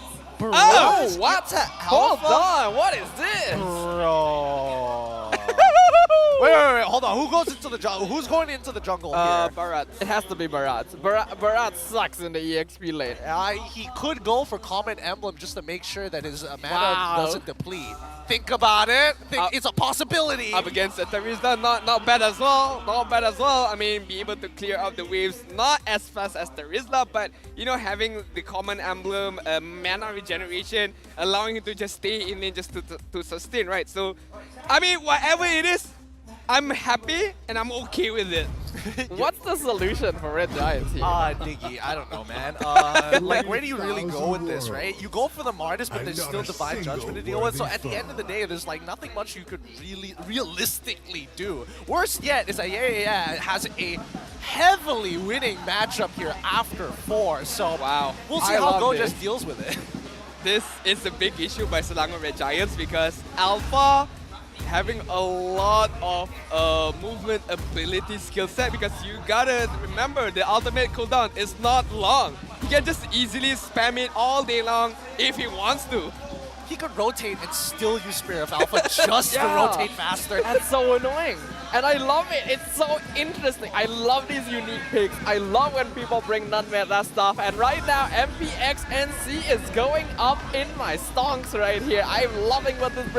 Oh, what? Hold on, what is this? Bro. wait, hold on. Who goes into the jungle? Who's going into the jungle here? Barat. It has to be Barat. Barat sucks in the EXP lane. He could go for Common Emblem just to make sure that his mana doesn't deplete. Think about it. It's a possibility. Up against the Terizla, not bad as well. Not bad as well. I mean, be able to clear up the waves, not as fast as Terizla, but you know, having the Common Emblem, mana regeneration, allowing him to just stay in lane just to sustain, right? So, I mean, whatever it is, I'm happy and I'm okay with it. What's the solution for Red Giants here? Diggy, I don't know, man. Like, where do you really go with this, right? You go for the Martis, but there's still Divine Judgment to deal with. So at the end of the day, there's like nothing much you could really realistically do. Worst yet is that it has a heavily winning matchup here after 4. So we'll see how Gorgeous deals with it. This is a big issue by Selangor Red Giants because Alpha having a lot of movement ability skill set, because you gotta remember the ultimate cooldown is not long. He can just easily spam it all day long if he wants to. He could rotate and still use Spirit of Alpha just to rotate faster. That's so annoying. And I love it. It's so interesting. I love these unique picks. I love when people bring non-meta stuff. And right now, MPNC is going up in my stonks right here. I'm loving what this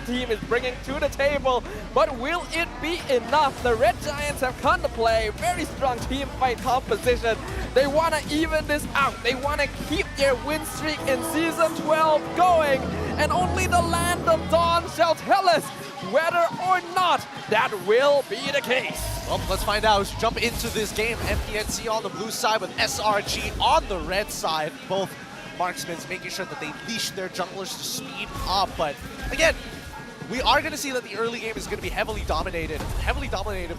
team is bringing to the table. But will it be enough? The Red Giants have come to play. Very strong team fight composition. They want to even this out. They want to keep their win streak in Season 12 going. And only the Land of Dawn shall tell us whether or not that will be the case. Well, let's find out. Let's jump into this game. MPNC on the blue side with SRG on the red side. Both marksmen making sure that they leash their junglers to speed up. But again, we are going to see that the early game is going to be heavily dominated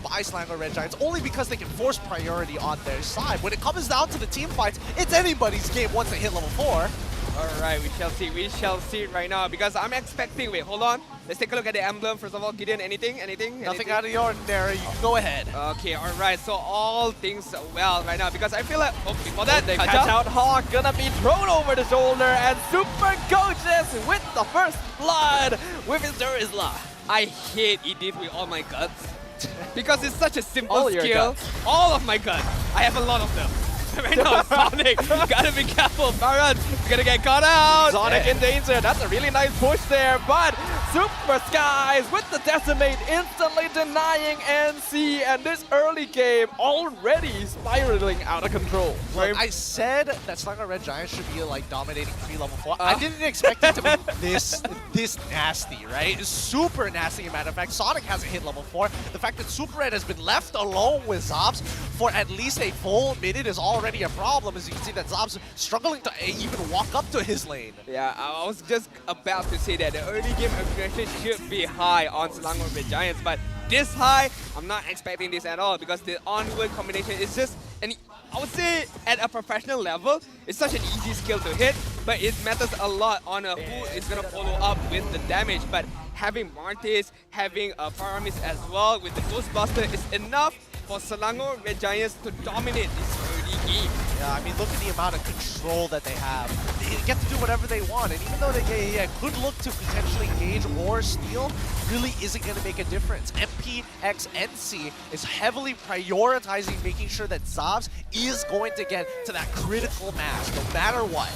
by Slango Red Giants, only because they can force priority on their side. When it comes down to the team fights, it's anybody's game once they hit level 4. Alright, we shall see right now, because I'm expecting, wait, hold on. Let's take a look at the emblem. First of all, Gideon, anything? Nothing out of the ordinary, you can go ahead. Okay, alright, so all things well right now, because I feel like, oh, before that, they catch out Hawk, gonna be thrown over the shoulder, and Super Gorgeous with the first blood with his Durizla. I hate Edith with all my guts, because it's such a simple All your skill. guts. All of my guts. I have a lot of them. Right now, Sonic, gotta be careful. Baron, gonna get caught out. Sonic in danger. That's a really nice push there, but Super Skies with the Decimate instantly denying NC, and this early game already spiraling out of control. Look, I said that Slango Red Giants should be like dominating level 4. I didn't expect it to be this nasty, right? It's super nasty, as a matter of fact. Sonic hasn't hit level 4. The fact that Super Red has been left alone with Zobs for at least a full minute is already a problem, as you can see that Zobs struggling to even walk up to his lane. Yeah, I was just about to say that the early game aggression should be high on Slango Red Giants, but this high, I'm not expecting this at all, because the onward combination is just, and I would say at a professional level, it's such an easy skill to hit, but it matters a lot on who is going to follow up with the damage. But having Martis, having Paramis as well with the Ghostbuster is enough for Slango Red Giants to dominate this early game. Yeah, I mean, look at the amount of control that they have. They get to do whatever they want, and even though they could look to potentially engage or steal, really isn't going to make a difference. MPNC is heavily prioritizing making sure that Zobs is going to get to that critical mass, no matter what.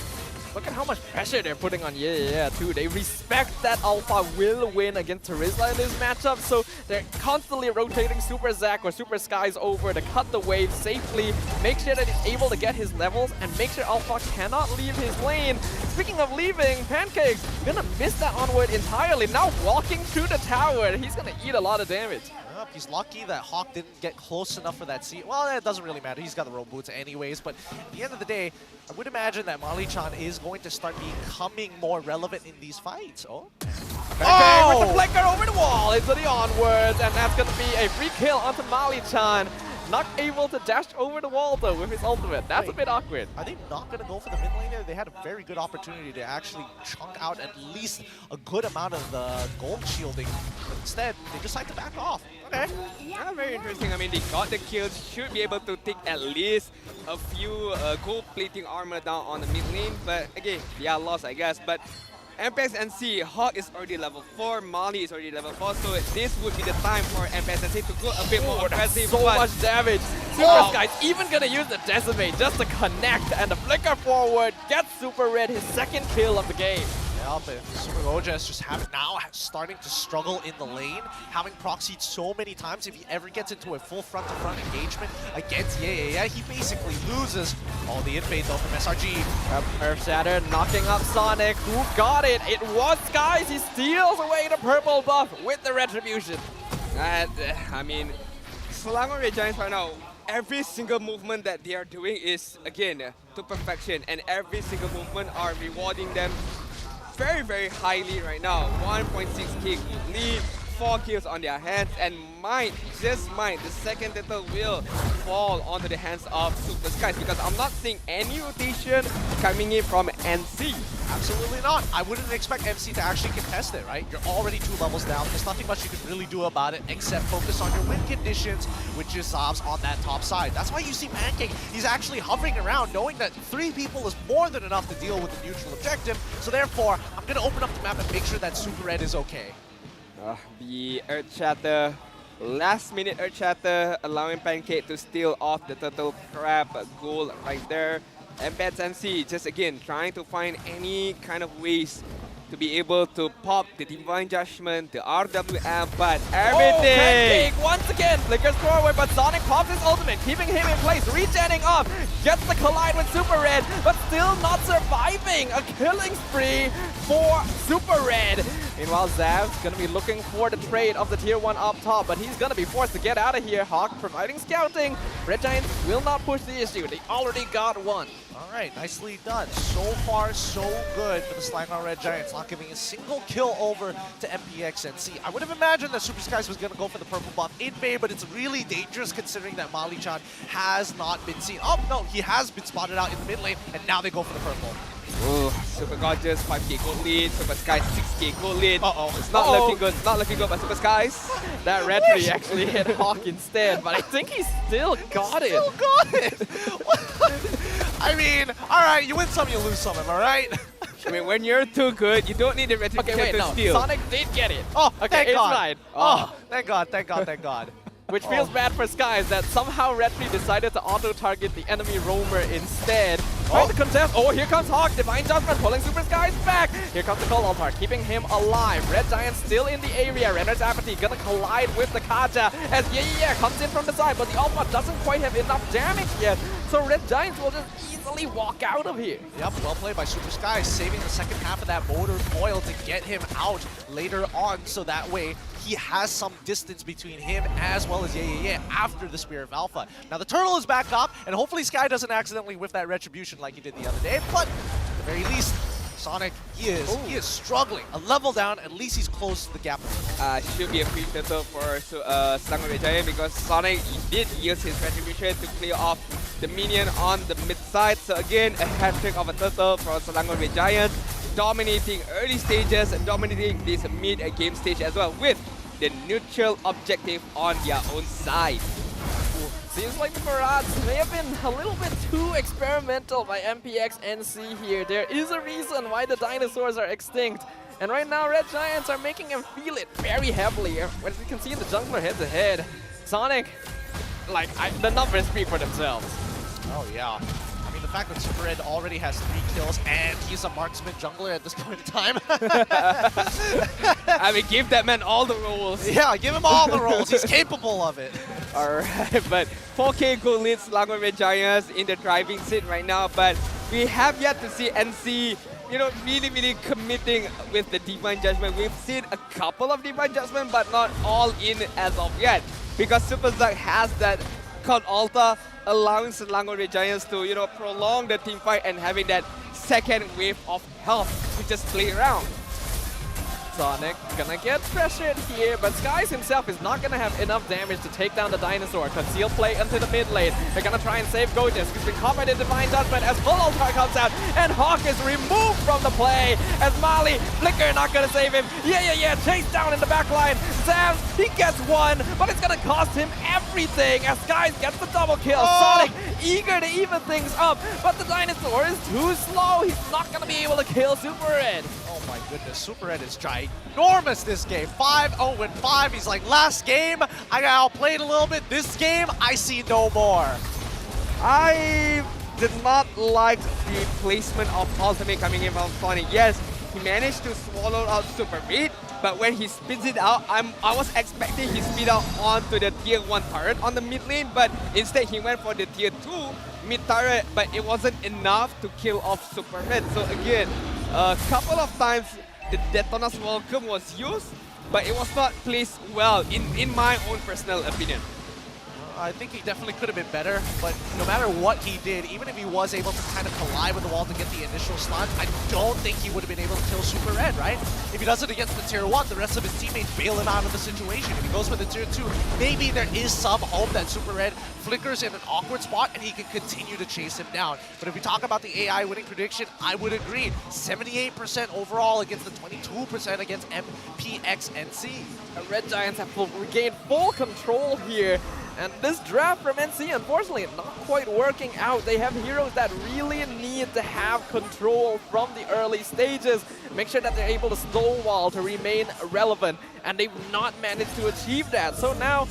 Look at how much pressure they're putting on too. They respect that Alpha will win against Terizla in this matchup, so they're constantly rotating Super Zack or Super Skies over to cut the wave safely, make sure that he's able to get his levels, and make sure Alpha cannot leave his lane. Speaking of leaving, Pancake's gonna miss that onward entirely. Now walking through the tower, he's gonna eat a lot of damage. He's lucky that Hawk didn't get close enough for that seat. Well, it doesn't really matter. He's got the roll boots anyways, but at the end of the day, I would imagine that Mali-chan is going to start becoming more relevant in these fights. Oh! Okay, with the flicker over the wall into the onwards, and that's going to be a free kill onto Mali-chan. Not able to dash over the wall though with his ultimate. That's a bit awkward. Are they not going to go for the mid lane there? They had a very good opportunity to actually chunk out at least a good amount of the gold shielding. But instead, they decide to back off. Okay. Yeah, very interesting. I mean, they got the kills, should be able to take at least a few gold plating armor down on the mid lane. But again, yeah, lost I guess. But MPNC, Hawk is already level 4, Mali is already level 4, so this would be the time for MPNC to go a bit more aggressive. So much damage. Super Skies even gonna use the Decimate just to connect, and the flicker forward gets Super Red his second kill of the game. Yeah, but Super Gorgeous just now starting to struggle in the lane, having proxied so many times. If he ever gets into a full front-to-front engagement against he basically loses all the invade though from SRG. Earth Shatter knocking up Sonic. Who got it? It was Skies. He steals away the purple buff with the Retribution. I mean, Slango Red Giants right now, every single movement that they are doing is, again, to perfection. And every single movement are rewarding them very, very highly right now. 1.6k lead, 4 kills on their hands, and just might, the second title will fall onto the hands of Super Skies, because I'm not seeing any rotation coming in from NC. Absolutely not. I wouldn't expect MC to actually contest it, right? You're already 2 levels down. There's nothing much you can really do about it except focus on your win conditions, which is Zobs on that top side. That's why you see Pancake. He's actually hovering around, knowing that 3 people is more than enough to deal with the neutral objective. So therefore, I'm going to open up the map and make sure that Super Red is okay. The Earth Shatter, last minute Earth Shatter, allowing Pancake to steal off the Turtle Crab goal right there. And MPNC just again trying to find any kind of ways to be able to pop the Divine Judgment, the RWM, but everything! Pancake once again flickers forward, but Sonic pops his ultimate, keeping him in place, regenning up, gets the collide with Super Red, but still not surviving. A killing spree for Super Red. Meanwhile, Zav's gonna be looking for the trade of the tier 1 up top, but he's gonna be forced to get out of here. Hawk providing scouting. Red Giants will not push the issue. They already got one. All right, nicely done. So far, so good for the Selangor Red Giants, not giving a single kill over to MPNC. I would have imagined that Super Skies was going to go for the purple buff in Bay, but it's really dangerous considering that Mali-chan has not been seen. Oh, no, he has been spotted out in the mid lane, and now they go for the purple. Ooh, Super Gorgeous, 5k gold lead, Super Skies 6k gold lead. Uh-oh. It's not looking good, it's not looking good, but Super Skies. That red tree actually hit Hawk instead, but I think he still got it. Still got it! I mean, alright, you win some, you lose some, am I right? I mean, when you're too good, you don't need the retribution to steal. Sonic did get it. Oh, okay, thank it's God. fine. Oh, thank God, thank God, thank God. Which feels bad for Skies that somehow Red Tree decided to auto-target the enemy roamer instead. Trying to contest. Oh, here comes Hawk. Divine Judgment pulling Super Skies back. Here comes the Cold Altar, keeping him alive. Red Giant still in the area. Renner's Apathy gonna collide with the Kaja as Yeah comes in from the side, but the Alpha doesn't quite have enough damage yet. So Red Giants will just easily walk out of here. Yep, well played by Super Skies, saving the second half of that motor coil to get him out later on, so that way he has some distance between him as well as Yeah after the Spear of Alpha. Now the turtle is back up, and hopefully Sky doesn't accidentally whiff that retribution like he did the other day, but at the very least, Sonic, he is struggling. A level down, at least he's close to the gap. Should be a free turtle for Selangor Red Giant because Sonic did use his retribution to clear off the minion on the mid side. So again, a hat-trick of a turtle for Selangor Red Giant, dominating early stages and dominating this mid-game stage as well with the neutral objective on their own side. Seems like the Marads may have been a little bit too experimental by MPNC here. There is a reason why the dinosaurs are extinct. And right now, Red Giants are making him feel it very heavily. As you can see in the jungler head-to-head, Sonic, like, the numbers speak for themselves. Oh yeah. I mean, the fact that Super Red already has 3 kills and he's a marksman jungler at this point in time. I mean, give that man all the roles. Yeah, give him all the roles. He's capable of it. Alright, but 4k gold leads Selangor Red Giants in the driving seat right now, but we have yet to see NC, you know, really committing with the Divine Judgment. We've seen a couple of Divine Judgment, but not all in as of yet, because Super Zack has that Count Alta, allowing Selangor Red Giants to, you know, prolong the team fight and having that second wave of health to just play around. Sonic gonna get pressured here, but Skies himself is not gonna have enough damage to take down the dinosaur. Conceal play into the mid lane. They're gonna try and save Gorgeous. He's been caught by the Divine Judgment as Full Altar comes out, and Hawk is removed from the play as Mali, Flicker not gonna save him. Yeah, chased down in the back line. Zams, he gets one, but it's gonna cost him everything as Skies gets the double kill. Sonic eager to even things up, but the dinosaur is too slow. He's not gonna be able to kill Super Red. Oh my goodness, Super Red is ginormous this game. 5-0-5. He's like, last game, I got outplayed a little bit. This game, I see no more. I did not like the placement of ultimate coming in from Sonic. Yes, he managed to swallow out Super Red, but when he spins it out, I was expecting he spin out onto the tier 1 turret on the mid lane, but instead he went for the tier 2 mid turret, but it wasn't enough to kill off Super Red. So again, a couple of times the Detona's Welcome was used, but it was not placed well in my own personal opinion. I think he definitely could have been better, but no matter what he did, even if he was able to kind of collide with the wall to get the initial stun, I don't think he would have been able to kill Super Red, right? If he does it against the tier 1, the rest of his teammates bail him out of the situation. If he goes for the tier 2, maybe there is some hope that Super Red flickers in an awkward spot and he can continue to chase him down. But if we talk about the AI winning prediction, I would agree. 78% overall against the 22% against MPNC. Red Giants have regained full control here. And this draft from NC, unfortunately, not quite working out. They have heroes that really need to have control from the early stages. Make sure that they're able to stonewall to remain relevant. And they've not managed to achieve that. So now,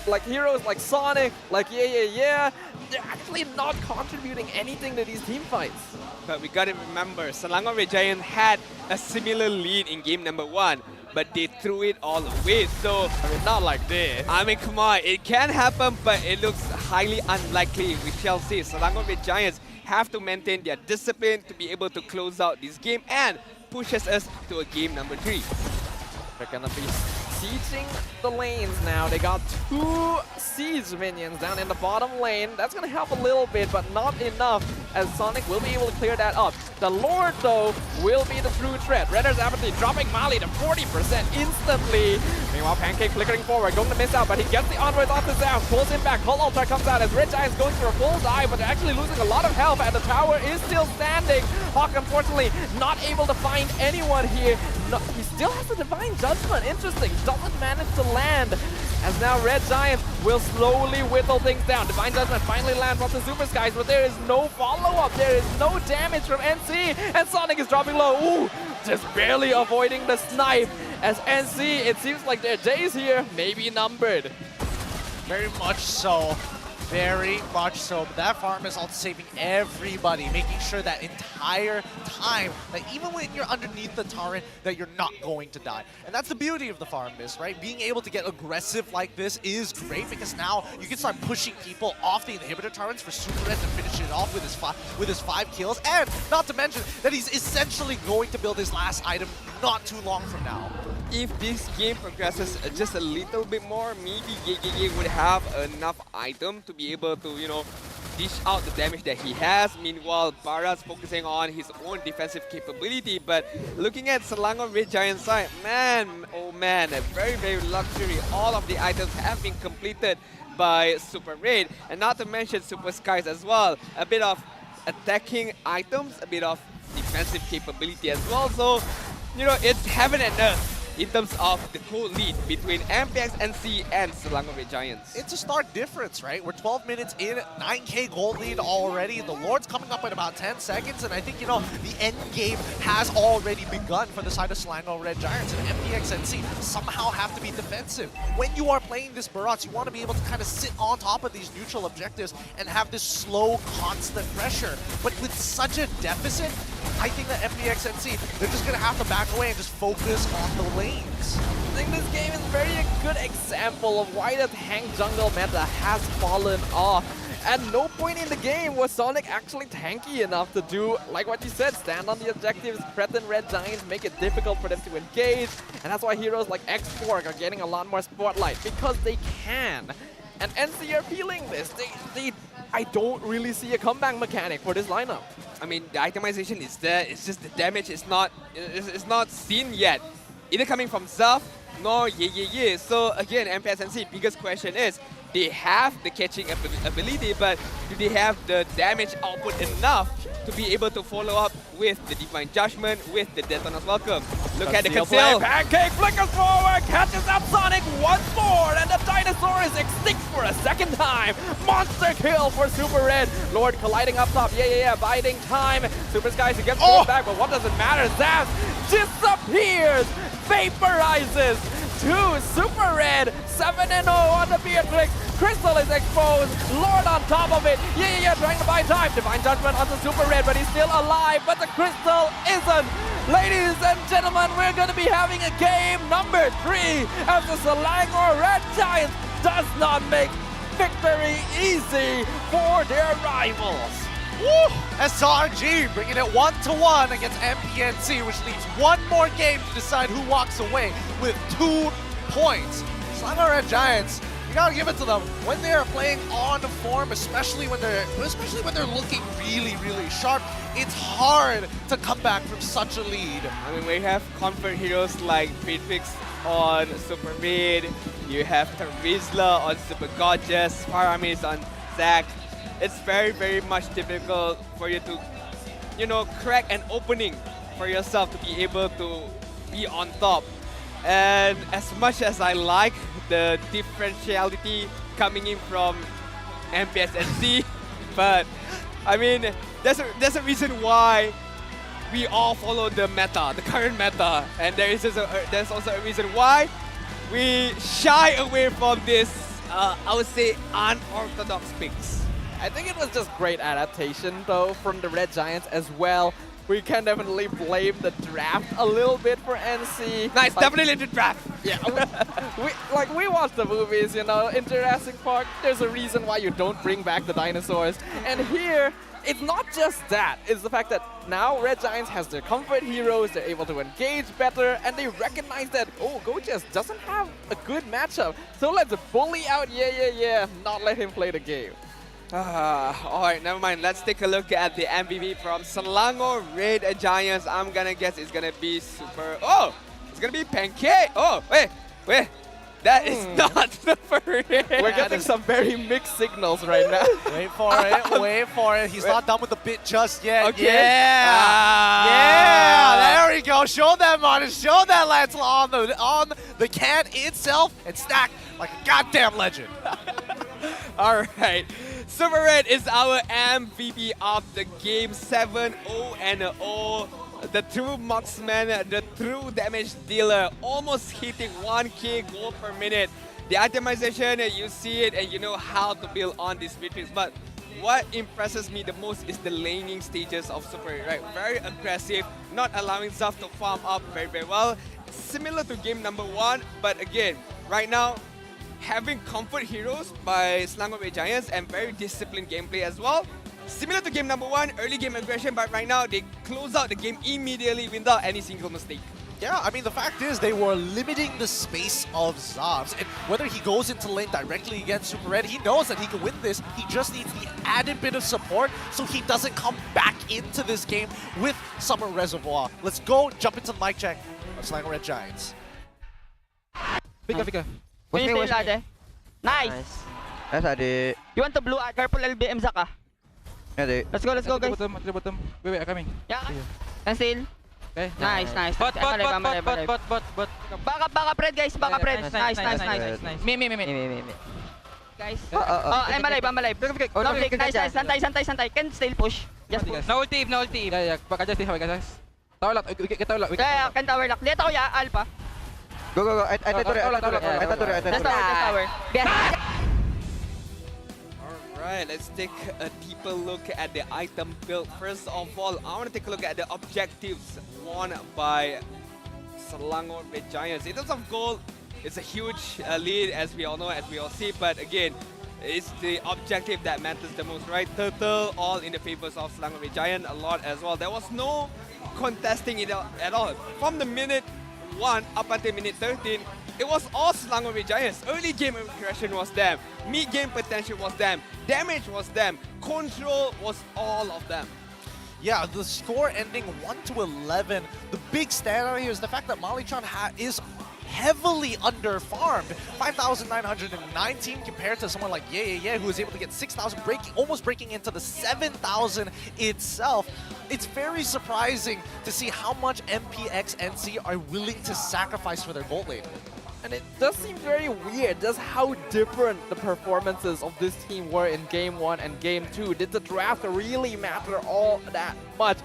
like heroes like Sonic, like Yeah, they're actually not contributing anything to these team fights. But we gotta remember, Selangor Red Giant had a similar lead in game number 1, but they threw it all away. So, I mean, not like this. I mean, come on, it can happen, but it looks highly unlikely. We shall see. Selangor Red Giants have to maintain their discipline to be able to close out this game and pushes us to a game number 3. They're gonna be sieging the lanes now. They got 2 siege minions down in the bottom lane. That's gonna help a little bit, but not enough, as Sonic will be able to clear that up. The Lord, though, will be the true threat. Redder's Apathy dropping Mali to 40% instantly. Meanwhile, Pancake flickering forward, going to miss out, but he gets the onwards off his down, pulls him back. Cold Ultra comes out as Red Giant's going for a full dive, but they're actually losing a lot of health, and the tower is still standing. Hawk, unfortunately, not able to find anyone here. No, he still has the Divine Judgment. Interesting. Doesn't manage to land. As now Red Giant will slowly whittle things down. Divine Judgment finally lands on the Super Skies, but there is no follow-up. There is no damage from NC, and Sonic is dropping low. Ooh, just barely avoiding the snipe. As NC, it seems like their days here may be numbered. Very much so. Very much so, but that farm is also saving everybody, making sure that entire time, that even when you're underneath the turret, that you're not going to die. And that's the beauty of the farm miss, right? Being able to get aggressive like this is great, because now you can start pushing people off the inhibitor turrets for Super Red to finish it off with his 5 kills, and not to mention that he's essentially going to build his last item not too long from now. If this game progresses just a little bit more, maybe Ye would have enough item to be able to, you know, dish out the damage that he has. Meanwhile, Bara's focusing on his own defensive capability. But looking at Selangor Red Giant side, man, oh man, a very, very luxury. All of the items have been completed by Super Red, and not to mention Super Skies as well. A bit of attacking items, a bit of defensive capability as well. So, you know, it's heaven and earth in terms of the co-lead between MPNC and Selangor Red Giants. It's a stark difference, right? We're 12 minutes in, 9k gold lead already. The Lord's coming up in about 10 seconds, and I think, you know, the end game has already begun for the side of Selangor Red Giants, and MPNC somehow have to be defensive. When you are playing this Barats, you want to be able to kind of sit on top of these neutral objectives and have this slow, constant pressure. But with such a deficit, I think that MPNC, they're just going to have to back away and just focus on the lanes. I think this game is very a good example of why the tank jungle meta has fallen off. At no point in the game was Sonic actually tanky enough to do, like what you said, stand on the objectives, threaten Red Giants, make it difficult for them to engage. And that's why heroes like X-Fork are getting a lot more spotlight, because they can. And NC are feeling this. I don't really see a comeback mechanic for this lineup. I mean, the itemization is there, it's just the damage is not seen yet. Either coming from Zaf, nor Ye. So again, MPSNC, biggest question is, they have the catching ability, but do they have the damage output enough to be able to follow up with the Divine Judgment, with the Detona's Welcome? Look at the conceal. Pancake flickers forward, catches up Sonic once more, and the dinosaur is extinct for a second time. Monster kill for Super Red. Lord colliding up top. Yeah, biding time. Super Skies gets pulled back, but what does it matter? Zaz disappears, vaporizes. 2 Super Red, 7-0 on the Beatrix. Crystal is exposed, Lord on top of it. Yeah, trying to buy time. Divine Judgment onto Super Red, but he's still alive, but the Crystal isn't. Ladies and gentlemen, we're going to be having a game number 3 as the Selangor Red Giants does not make victory easy for their rivals. Woo! SRG bringing it 1-1 against MPNC, which leaves one more game to decide who walks away with 2 points. Selangor Red Giants, you gotta give it to them. When they are playing on form, especially when they're looking really, really sharp, it's hard to come back from such a lead. I mean, we have comfort heroes like Beatrix on Super Red, you have Tarizla on Super Gorgeous, Paramis on Zac. It's very, very much difficult for you to, you know, crack an opening for yourself to be able to be on top. And as much as I like the differentiality coming in from MPSNC, but I mean, there's a reason why we all follow the meta, the current meta, and there's also a reason why we shy away from this, I would say, unorthodox picks. I think it was just great adaptation, though, from the Red Giants as well. We can definitely blame the draft a little bit for NC. Nice, definitely the draft. Yeah, we watched the movies, you know, in Jurassic Park, there's a reason why you don't bring back the dinosaurs. And here, it's not just that. It's the fact that now Red Giants has their comfort heroes, they're able to engage better, and they recognize that, oh, Gojas doesn't have a good matchup. So let's bully out not let him play the game. Alright, never mind. Let's take a look at the MVP from Selangor Red Giants. I'm gonna guess it's gonna be super... Oh! It's gonna be Pancake! Oh, wait. That is not Super Red. We're getting some very mixed signals right now. Wait for it. He's not done with the bit just yet. Okay. Yeah, there we go. Show that, Martin. Show that Lance on the can itself and stack like a goddamn legend. Alright, Super Red is our MVP of the game. 7-0-0. The true marksman, the true damage dealer, almost hitting 1k gold per minute. The itemization, you see it and you know how to build on these victories. But what impresses me the most is the laning stages of Super Red, right? Very aggressive, not allowing Zaf to farm up very, very well. Similar to game number 1, but again, right now, having comfort heroes by Selangor Red Giants and very disciplined gameplay as well. Similar to game number 1, early game aggression, but right now they close out the game immediately without any single mistake. Yeah, I mean, the fact is they were limiting the space of Zavs, and whether he goes into lane directly against Super Red, he knows that he can win this. He just needs the added bit of support so he doesn't come back into this game with Summer Reservoir. Let's go jump into the mic check of Selangor Red Giants. Fika. Watch me. Nice. Nice, Ade. You want to blue? Careful LBM Zaka. Ade. Let's go, guys. Bottom. Wait, I'm coming. Yeah. Cancel. Okay. Nice. Bot. Back up, Red, guys. Back up, Red. Nice. Me. Guys. I'm alive. Nice. Santay. Can still push. Just push. No ulti. Yeah. Baka just stay guys. Tower lock. Get tower lock. Yeah, can tower lock. Dito ya, Alpha. Go. I tower. Alright, let's take a deeper look at the item build. First of all, I want to take a look at the objectives won by Selangor Red Giants. In terms of gold, it's a huge lead as we all know, as we all see, but again, it's the objective that matters the most, right? Turtle all in the favors of Selangor Red Giant a lot as well. There was no contesting it at all. From the minute 1 up until minute 13, it was all Selangor Red Giants. Early game aggression was them. Mid game potential was them. Damage was them. Control was all of them. Yeah, the score ending 1-11. The big standout here is the fact that Malichan is heavily under-farmed. 5,919 compared to someone like Yeah, who was able to get 6,000, almost breaking into the 7,000 itself. It's very surprising to see how much MPNC are willing to sacrifice for their gold lane. And it does seem very weird just how different the performances of this team were in Game 1 and Game 2. Did the draft really matter all that much?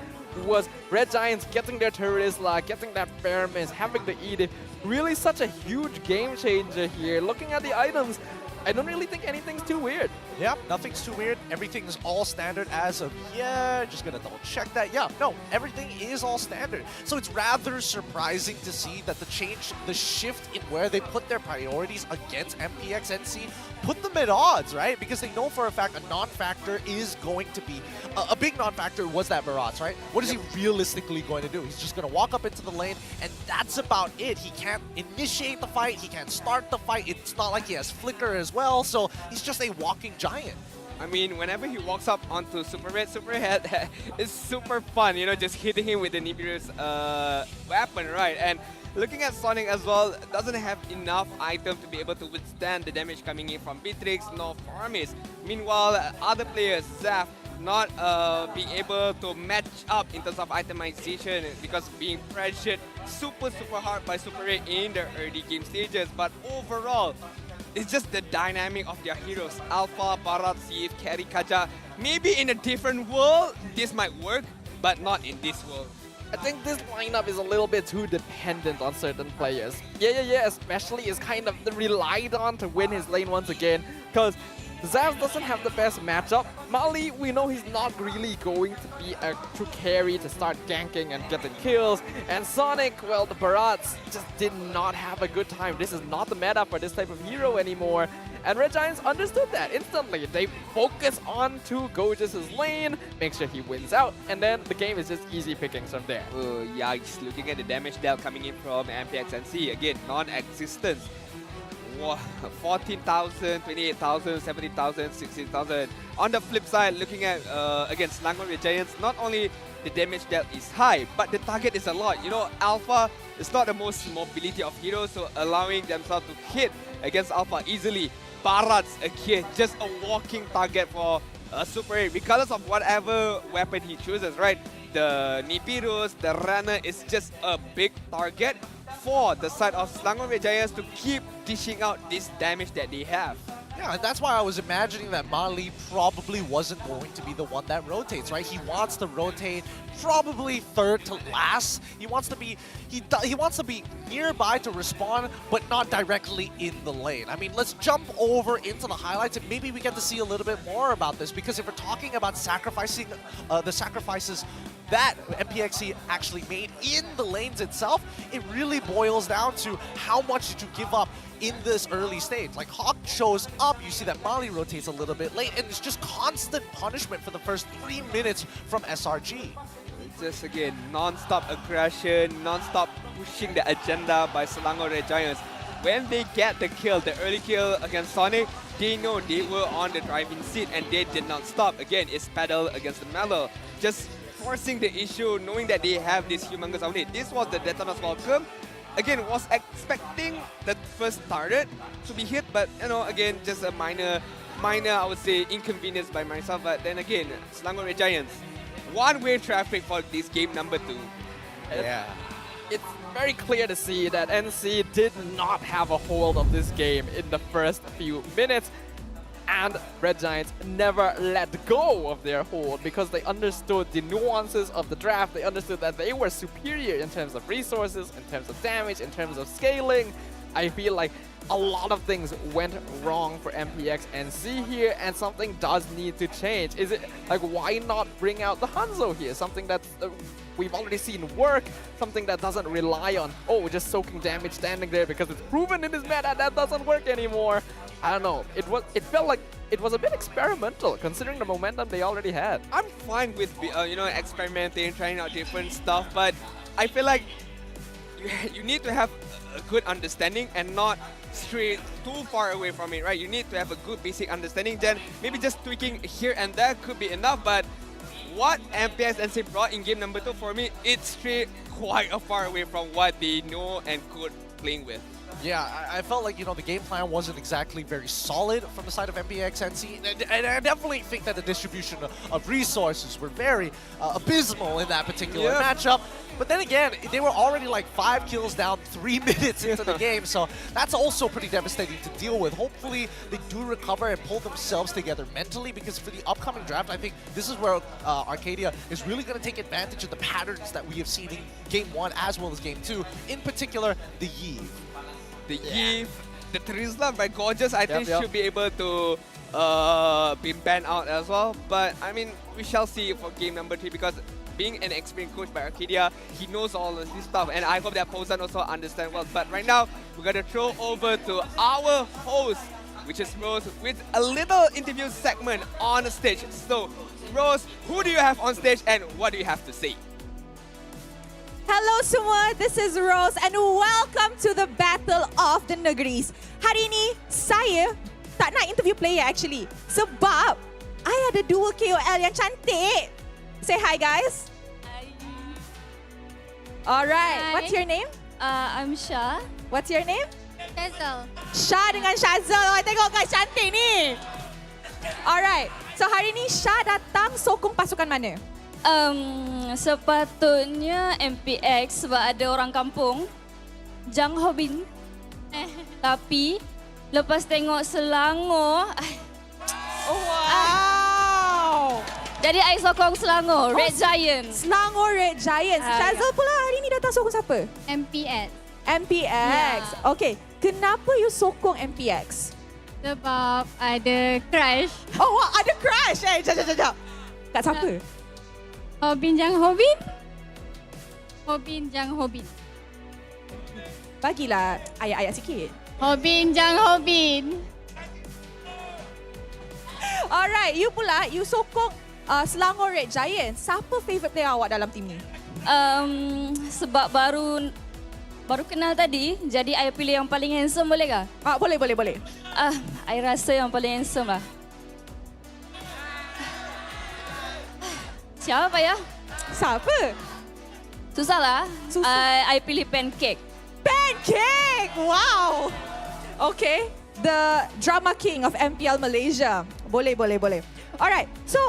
Was Red Giants getting their Terrorist, getting that Fair Miss, having the Edict, really such a huge game changer here? Looking at the items, I don't really think anything's too weird. Yeah, nothing's too weird. Everything's all standard as of, just gonna double check that. Yeah, no, everything is all standard. So it's rather surprising to see that the shift in where they put their priorities against MPNC put them at odds, right? Because they know for a fact a non-factor is going to be, a big non-factor was that Barats, right? What is he realistically going to do? He's just gonna walk up into the lane and that's about it. He can't initiate the fight, he can't start the fight. It's not like he has Flicker as well, so he's just a walking giant. I mean, whenever he walks up onto Super Red is super fun, just hitting him with the Nibiru's weapon, right? And looking at Sonic as well, doesn't have enough item to be able to withstand the damage coming in from Beatrix nor Farmis. Meanwhile, other players, Zaf, not being able to match up in terms of itemization because being pressured super hard by Super Red in the early game stages. But overall, it's just the dynamic of their heroes. Alpha, Barat, Sif, Carry, Kaja. Maybe in a different world, this might work, but not in this world. I think this lineup is a little bit too dependent on certain players. Yeah, especially is kind of relied on to win his lane once again. Because Zaz doesn't have the best matchup. Mali, we know he's not really going to be a true carry to start ganking and getting kills. And Sonic, well, the Barats just did not have a good time. This is not the meta for this type of hero anymore. And Red Giants understood that instantly. They focus on to Gojus' lane, make sure he wins out, and then the game is just easy pickings from there. Oh, yikes. Looking at the damage dealt coming in from MPNC. Again, non-existent. 14,000, 28,000, 17,000, 16,000. On the flip side, looking at against Selangor Red Giants, not only the damage dealt is high, but the target is a lot. You know, Alpha is not the most mobility of heroes, so allowing themselves to hit against Alpha easily. Barats, again, just a walking target for a Super 8, regardless of whatever weapon he chooses, right? The Nipirus, the Runner is just a big target for the side of Selangor Red Giants to keep dishing out this damage that they have. Yeah, and that's why I was imagining that Mali probably wasn't going to be the one that rotates, right? He wants to rotate probably third to last. He wants to be nearby to respawn, but not directly in the lane. I mean, let's jump over into the highlights and maybe we get to see a little bit more about this, because if we're talking about sacrificing the sacrifices that MPNC actually made in the lanes itself, it really boils down to how much did you give up in this early stage. Like, Hawk shows up, you see that Mali rotates a little bit late, and it's just constant punishment for the first 3 minutes from SRG. It's just, again, non-stop aggression, non-stop pushing the agenda by Selangor Red Giants. When they get the kill, the early kill against Sonic, they know they were on the driving seat and they did not stop. Again, it's pedal against the metal. Just forcing the issue, knowing that they have this humongous on it. This was the Detona's welcome. Again, was expecting the first target to be hit, but you know, again, just a minor, I would say, inconvenience by myself. But then again, Selangor Red Giants, one-way traffic for this game number 2. Yeah. It's very clear to see that NC did not have a hold of this game in the first few minutes. And Red Giants never let go of their hold because they understood the nuances of the draft. They understood that they were superior in terms of resources, in terms of damage, in terms of scaling. I feel like a lot of things went wrong for MPNC here, and something does need to change. Is it like, why not bring out the Hanzo here? Something that we've already seen work, something that doesn't rely on, oh, just soaking damage standing there because it's proven in this meta that doesn't work anymore. I don't know. It felt like it was a bit experimental considering the momentum they already had. I'm fine with you know, experimenting, trying out different stuff, but I feel like you need to have a good understanding and not stray too far away from it, right? You need to have a good basic understanding, then maybe just tweaking here and there could be enough, but what MPNC brought in game number 2 for me, it's straight quite a far away from what they know and could playing with. Yeah, I felt like, you know, the game plan wasn't exactly very solid from the side of MPNC, and I definitely think that the distribution of resources were very abysmal in that particular matchup. But then again, they were already like 5 kills down 3 minutes into the game, so that's also pretty devastating to deal with. Hopefully, they do recover and pull themselves together mentally, because for the upcoming draft, I think this is where Arcadia is really going to take advantage of the patterns that we have seen in Game 1 as well as Game 2, in particular, the Yves. The Yves, the Trizla by Gorgeous, I think should be able to be banned out as well. But I mean, we shall see for game number 3, because being an experienced coach by Arcadia, he knows all of this stuff, and I hope that Pozan also understands well. But right now, we're gonna throw over to our host, which is Rose, with a little interview segment on the stage. So, Rose, who do you have on stage and what do you have to say? Hello semua, this is Rose and welcome to the Battle of the Negris. Hari ini saya tak nak interview player actually, sebab I ada 2 KOL yang cantik. Say hi guys. Hi. Alright, Hi. what's your name? I'm Shah. What's your name? Shazel. Shah dengan Shazel. Oh, tengok guys, cantik ni. Alright, so hari ni Shah datang sokong pasukan mana? Sepatutnya MPX sebab ada orang kampung Jang Hobin. Tapi lepas tengok Selangor, wow. Jadi I sokong Selangor, Red Giants. Selangor Red Giants. Shazel pula hari ni datang sokong siapa? MPX. MPX. Okay, kenapa you sokong MPX? Sebab ada crush. Oh, wah, ada crush. Jap. Kat siapa? Hobin Jang Hobin. Hobin Jang Hobin. Bagilah ayat-ayat sikit. Hobin Jang Hobin. Alright, you pula, you sokong Selangor Red Giants. Siapa favourite player awak dalam tim ni? Sebab baru kenal tadi, jadi I pilih yang paling handsome boleh ke? Boleh. I rasa yang paling handsome lah. Siapa ya? Siapa? Susah lah. I pilih Pancake. Pancake! Wow! Okay, the drama king of MPL Malaysia. Boleh. Alright, so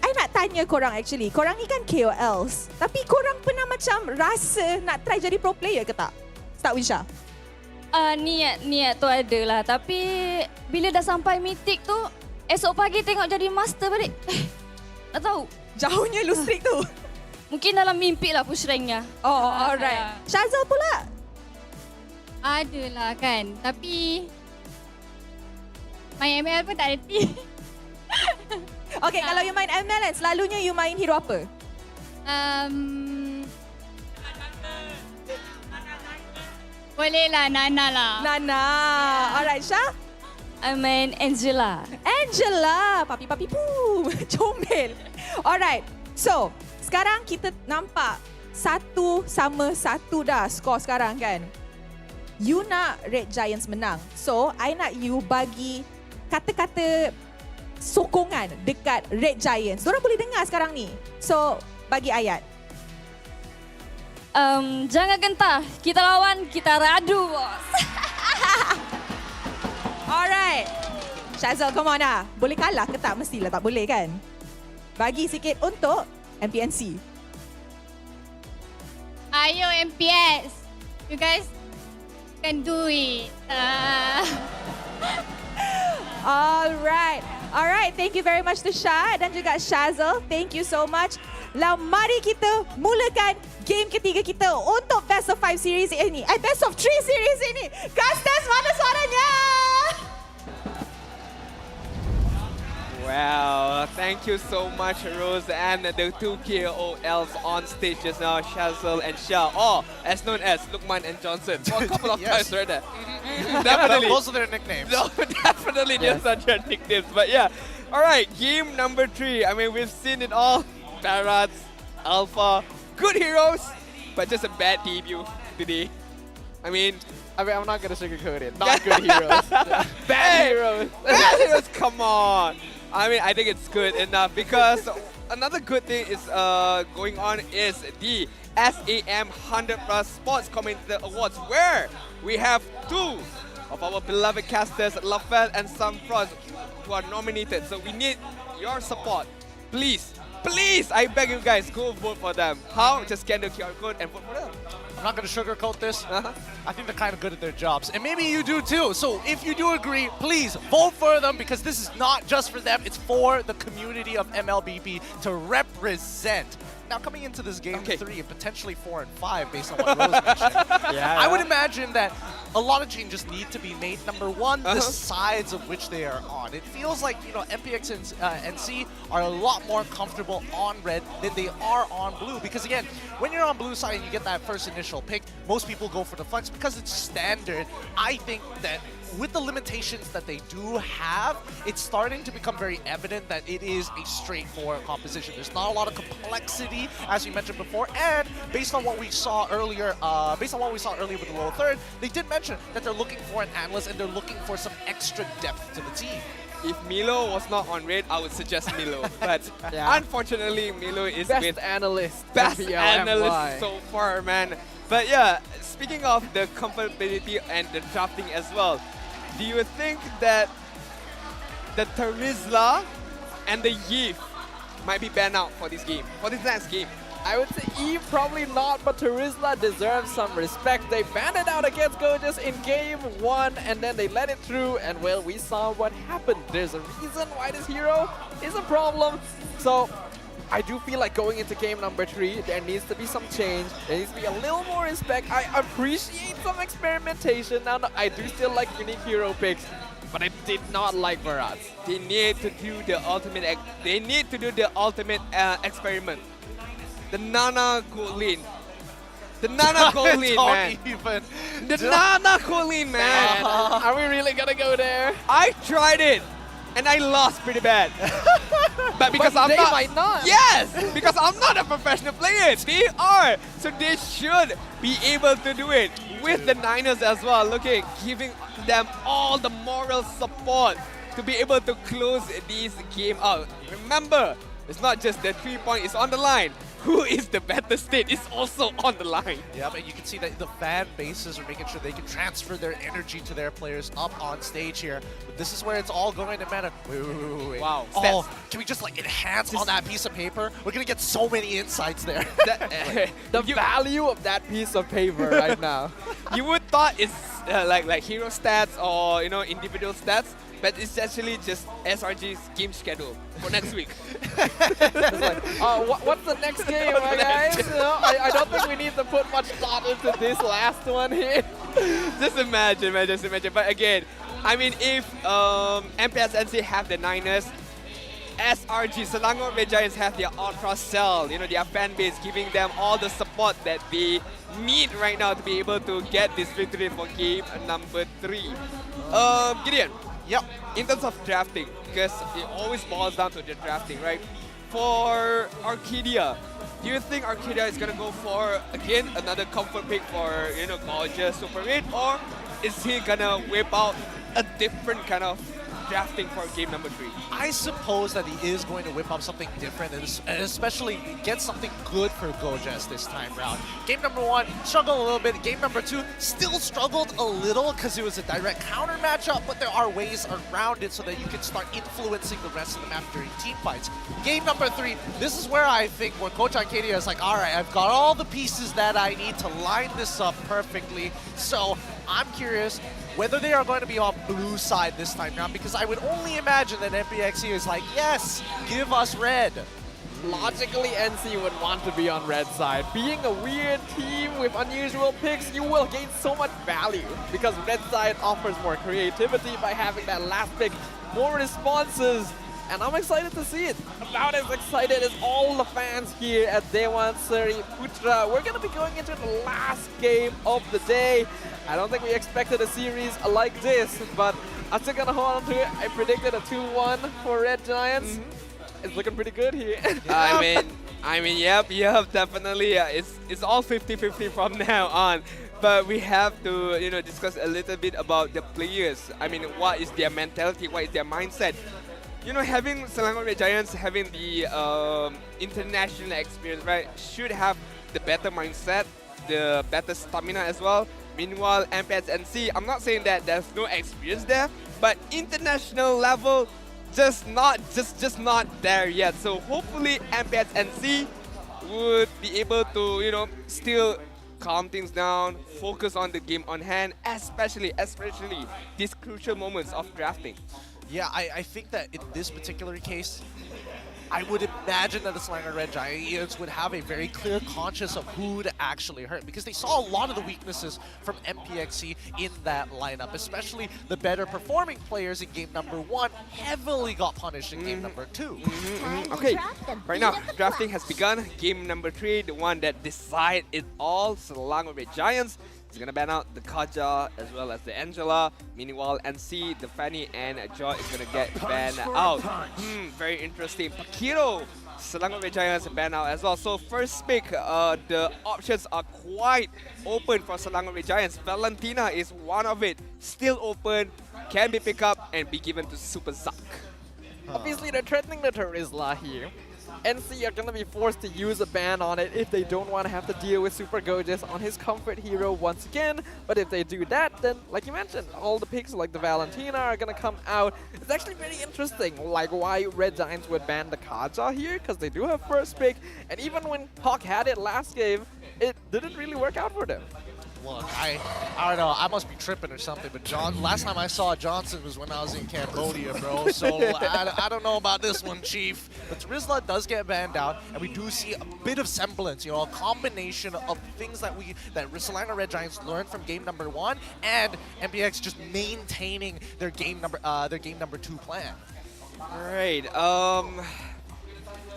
I nak tanya korang actually. Korang ni kan KOLs. Tapi korang pernah macam rasa nak try jadi pro player ke tak? Start with Syah. Niat tu ada lah. Tapi bila dah sampai mythic tu, esok pagi tengok jadi master balik. Tak tahu. Jauhnya lu streak tu. Mungkin dalam mimpi lah push ranknya. Oh, alright. Shazal pula? Adalah kan. Tapi main ML pun tak ada team. Okay, kalau you main ML kan, selalunya you main hero apa? Boleh lah, Nana lah. Nana. Alright, Syah? I main Angela. Angela. Papi poo. Comel. Alright. So, sekarang kita nampak 1-1 dah skor sekarang kan. You nak Red Giants menang. So, I nak you bagi kata-kata sokongan dekat Red Giants. Diorang boleh dengar sekarang ni. So, bagi ayat. Jangan gentar. Kita lawan, kita radu, bos. Alright. Shazal, come on lah. Boleh kalah ke tak? Mestilah tak boleh kan? Bagi sikit untuk MPNC. Ayo MPS. You guys can do it. Alright, thank you very much to Syah dan juga Shazal. Thank you so much. Lah, mari kita mulakan game ketiga kita untuk Best of 5 series ini. Best of 3 series ini. Castes, mana suaranya? Wow, thank you so much, Rose, and the two KOLs on stage just now, Shazal and Shah, or as known as Lukman and Johnson. For a couple of times right there. Definitely. Those are their nicknames. No, definitely just not your nicknames, but yeah. All right, game number 3. I mean, we've seen it all. Parrots, Alpha, good heroes, but just a bad debut today. I mean, I'm not going to sugarcoat it. Not good heroes. Bad heroes. Bad heroes, come on. I mean, I think it's good enough because another good thing is going on is the SAM 100 Plus Sports Commentator Awards, where we have 2 of our beloved casters, Lafel and Sam Frost, who are nominated. So we need your support. Please, I beg you guys, go vote for them. How? Just scan the QR code and vote for them. I'm not going to sugarcoat this. I think they're kind of good at their jobs. And maybe you do too. So if you do agree, please vote for them, because this is not just for them. It's for the community of MLBB to represent. Now, coming into this game 3 and potentially 4 and 5 based on what Rose mentioned, I would imagine that a lot of changes need to be made. Number one, the sides of which they are on. It feels like, you know, MPX and NC are a lot more comfortable on red than they are on blue. Because again, when you're on blue side and you get that first initial pick, most people go for the flex because it's standard. I think that with the limitations that they do have, it's starting to become very evident that it is a straightforward composition. There's not a lot of complexity, as you mentioned before, and based on what we saw earlier, with the low third, they did mention that they're looking for an analyst and they're looking for some extra depth to the team. If Milo was not on red, I would suggest Milo. But unfortunately, Milo is best analyst. Best analyst so far, man. But yeah, speaking of the compatibility and the drafting as well, do you think that the Terizla and the Yif might be banned out for this game, for this next game? I would say Eve probably not, but Terizla deserves some respect. They banned it out against Gorgeous in game 1 and then they let it through, and well, we saw what happened. There's a reason why this hero is a problem. So I do feel like going into game number 3, there needs to be some change. There needs to be a little more respect. I appreciate some experimentation. Now, I do still like unique hero picks, but I did not like Baraz. They need to do the ultimate. Experiment. The Nana Golin. The Nana Golin, man. The Nana Golin, man. Are we really gonna go there? I tried it, and I lost pretty bad. But because I'm they not, might not. Yes, because I'm not a professional player. They are, so they should be able to do it with the Niners as well. Looking, giving them all the moral support to be able to close this game out. Remember, it's not just the 3-point is on the line. Who is the better state is also on the line. Yeah, but you can see that the fan bases are making sure they can transfer their energy to their players up on stage here. But this is where it's all going to matter. Wait. Wow. Oh, can we just like enhance on that piece of paper? We're going to get so many insights there. The value of that piece of paper right now. You would thought it's like hero stats or individual stats, but it's actually just SRG's game schedule for next week. It's like, what's the next game, my guys? I don't think we need to put much thought into this last one here. Just imagine. But again, I mean, if MPNC have the Niners, SRG, Selangor Red Giants have their Ultra Cell, their fan base giving them all the support that they need right now to be able to get this victory for game number 3. Gideon. Yep. In terms of drafting, because it always boils down to the drafting, right? For Arcadia, do you think Arcadia is gonna go for again another comfort pick for Gorgeous Super 8, or is he gonna whip out a different kind of drafting for game number 3? I suppose that he is going to whip up something different and especially get something good for Gojas this time round. Game number 1, struggled a little bit. Game number 2, still struggled a little because it was a direct counter matchup, but there are ways around it so that you can start influencing the rest of the map during team fights. Game number 3, this is where I think where Coach Arcadia is like, all right, I've got all the pieces that I need to line this up perfectly. So I'm curious whether they are going to be on blue side this time round, because I would only imagine that MPNC is like, yes, give us red. Logically, NC would want to be on red side. Being a weird team with unusual picks, you will gain so much value because red side offers more creativity by having that last pick, more responses. And I'm excited to see it. About as excited as all the fans here at Dewan Seri Putra. We're going to be going into the last game of the day. I don't think we expected a series like this, but I'm still going to hold on to it. I predicted a 2-1 for Red Giants. It's looking pretty good here. I mean, yep, definitely. It's all 50-50 from now on. But we have to, discuss a little bit about the players. I mean, what is their mentality? What is their mindset? Having Selangor Red Giants having the international experience, right, should have the better mindset, the better stamina as well. Meanwhile, MPNC, I'm not saying that there's no experience there, but international level, just not there yet. So hopefully MPNC would be able to, still calm things down, focus on the game on hand, especially these crucial moments of drafting. Yeah, I think that in this particular case, I would imagine that the Selangor Red Giants would have a very clear conscience of who to actually hurt, because they saw a lot of the weaknesses from MPNC in that lineup, especially the better performing players in game number 1 heavily got punished in game number 2. Okay, right now, drafting has begun. Game number 3, the one that decide it all, Selangor Red Giants. He's gonna ban out the Kaja as well as the Angela. Meanwhile, NC, the Fanny, and Joy is gonna get banned out. Very interesting. Pakiro, Selangor Red Giants ban out as well. So first pick, the options are quite open for Selangor Red Giants. Valentina is one of it. Still open, can be picked up and be given to Super Zuck. Obviously, they're threatening the Terizla here. NC are going to be forced to use a ban on it if they don't want to have to deal with Super Gorgeous on his comfort hero once again. But if they do that, then, like you mentioned, all the picks like the Valentina are going to come out. It's actually very interesting, like why Red Giants would ban the Kaja here, because they do have first pick. And even when Hawk had it last game, it didn't really work out for them. look, I don't know, I must be tripping or something, but last time I saw Johnson was when I was in Cambodia, bro. So I don't know about this one, Chief. But Rizla does get banned out, and we do see a bit of semblance, you know, a combination of things that Salina Red Giants learned from game number 1, and MPX just maintaining their game number 2 plan. Right.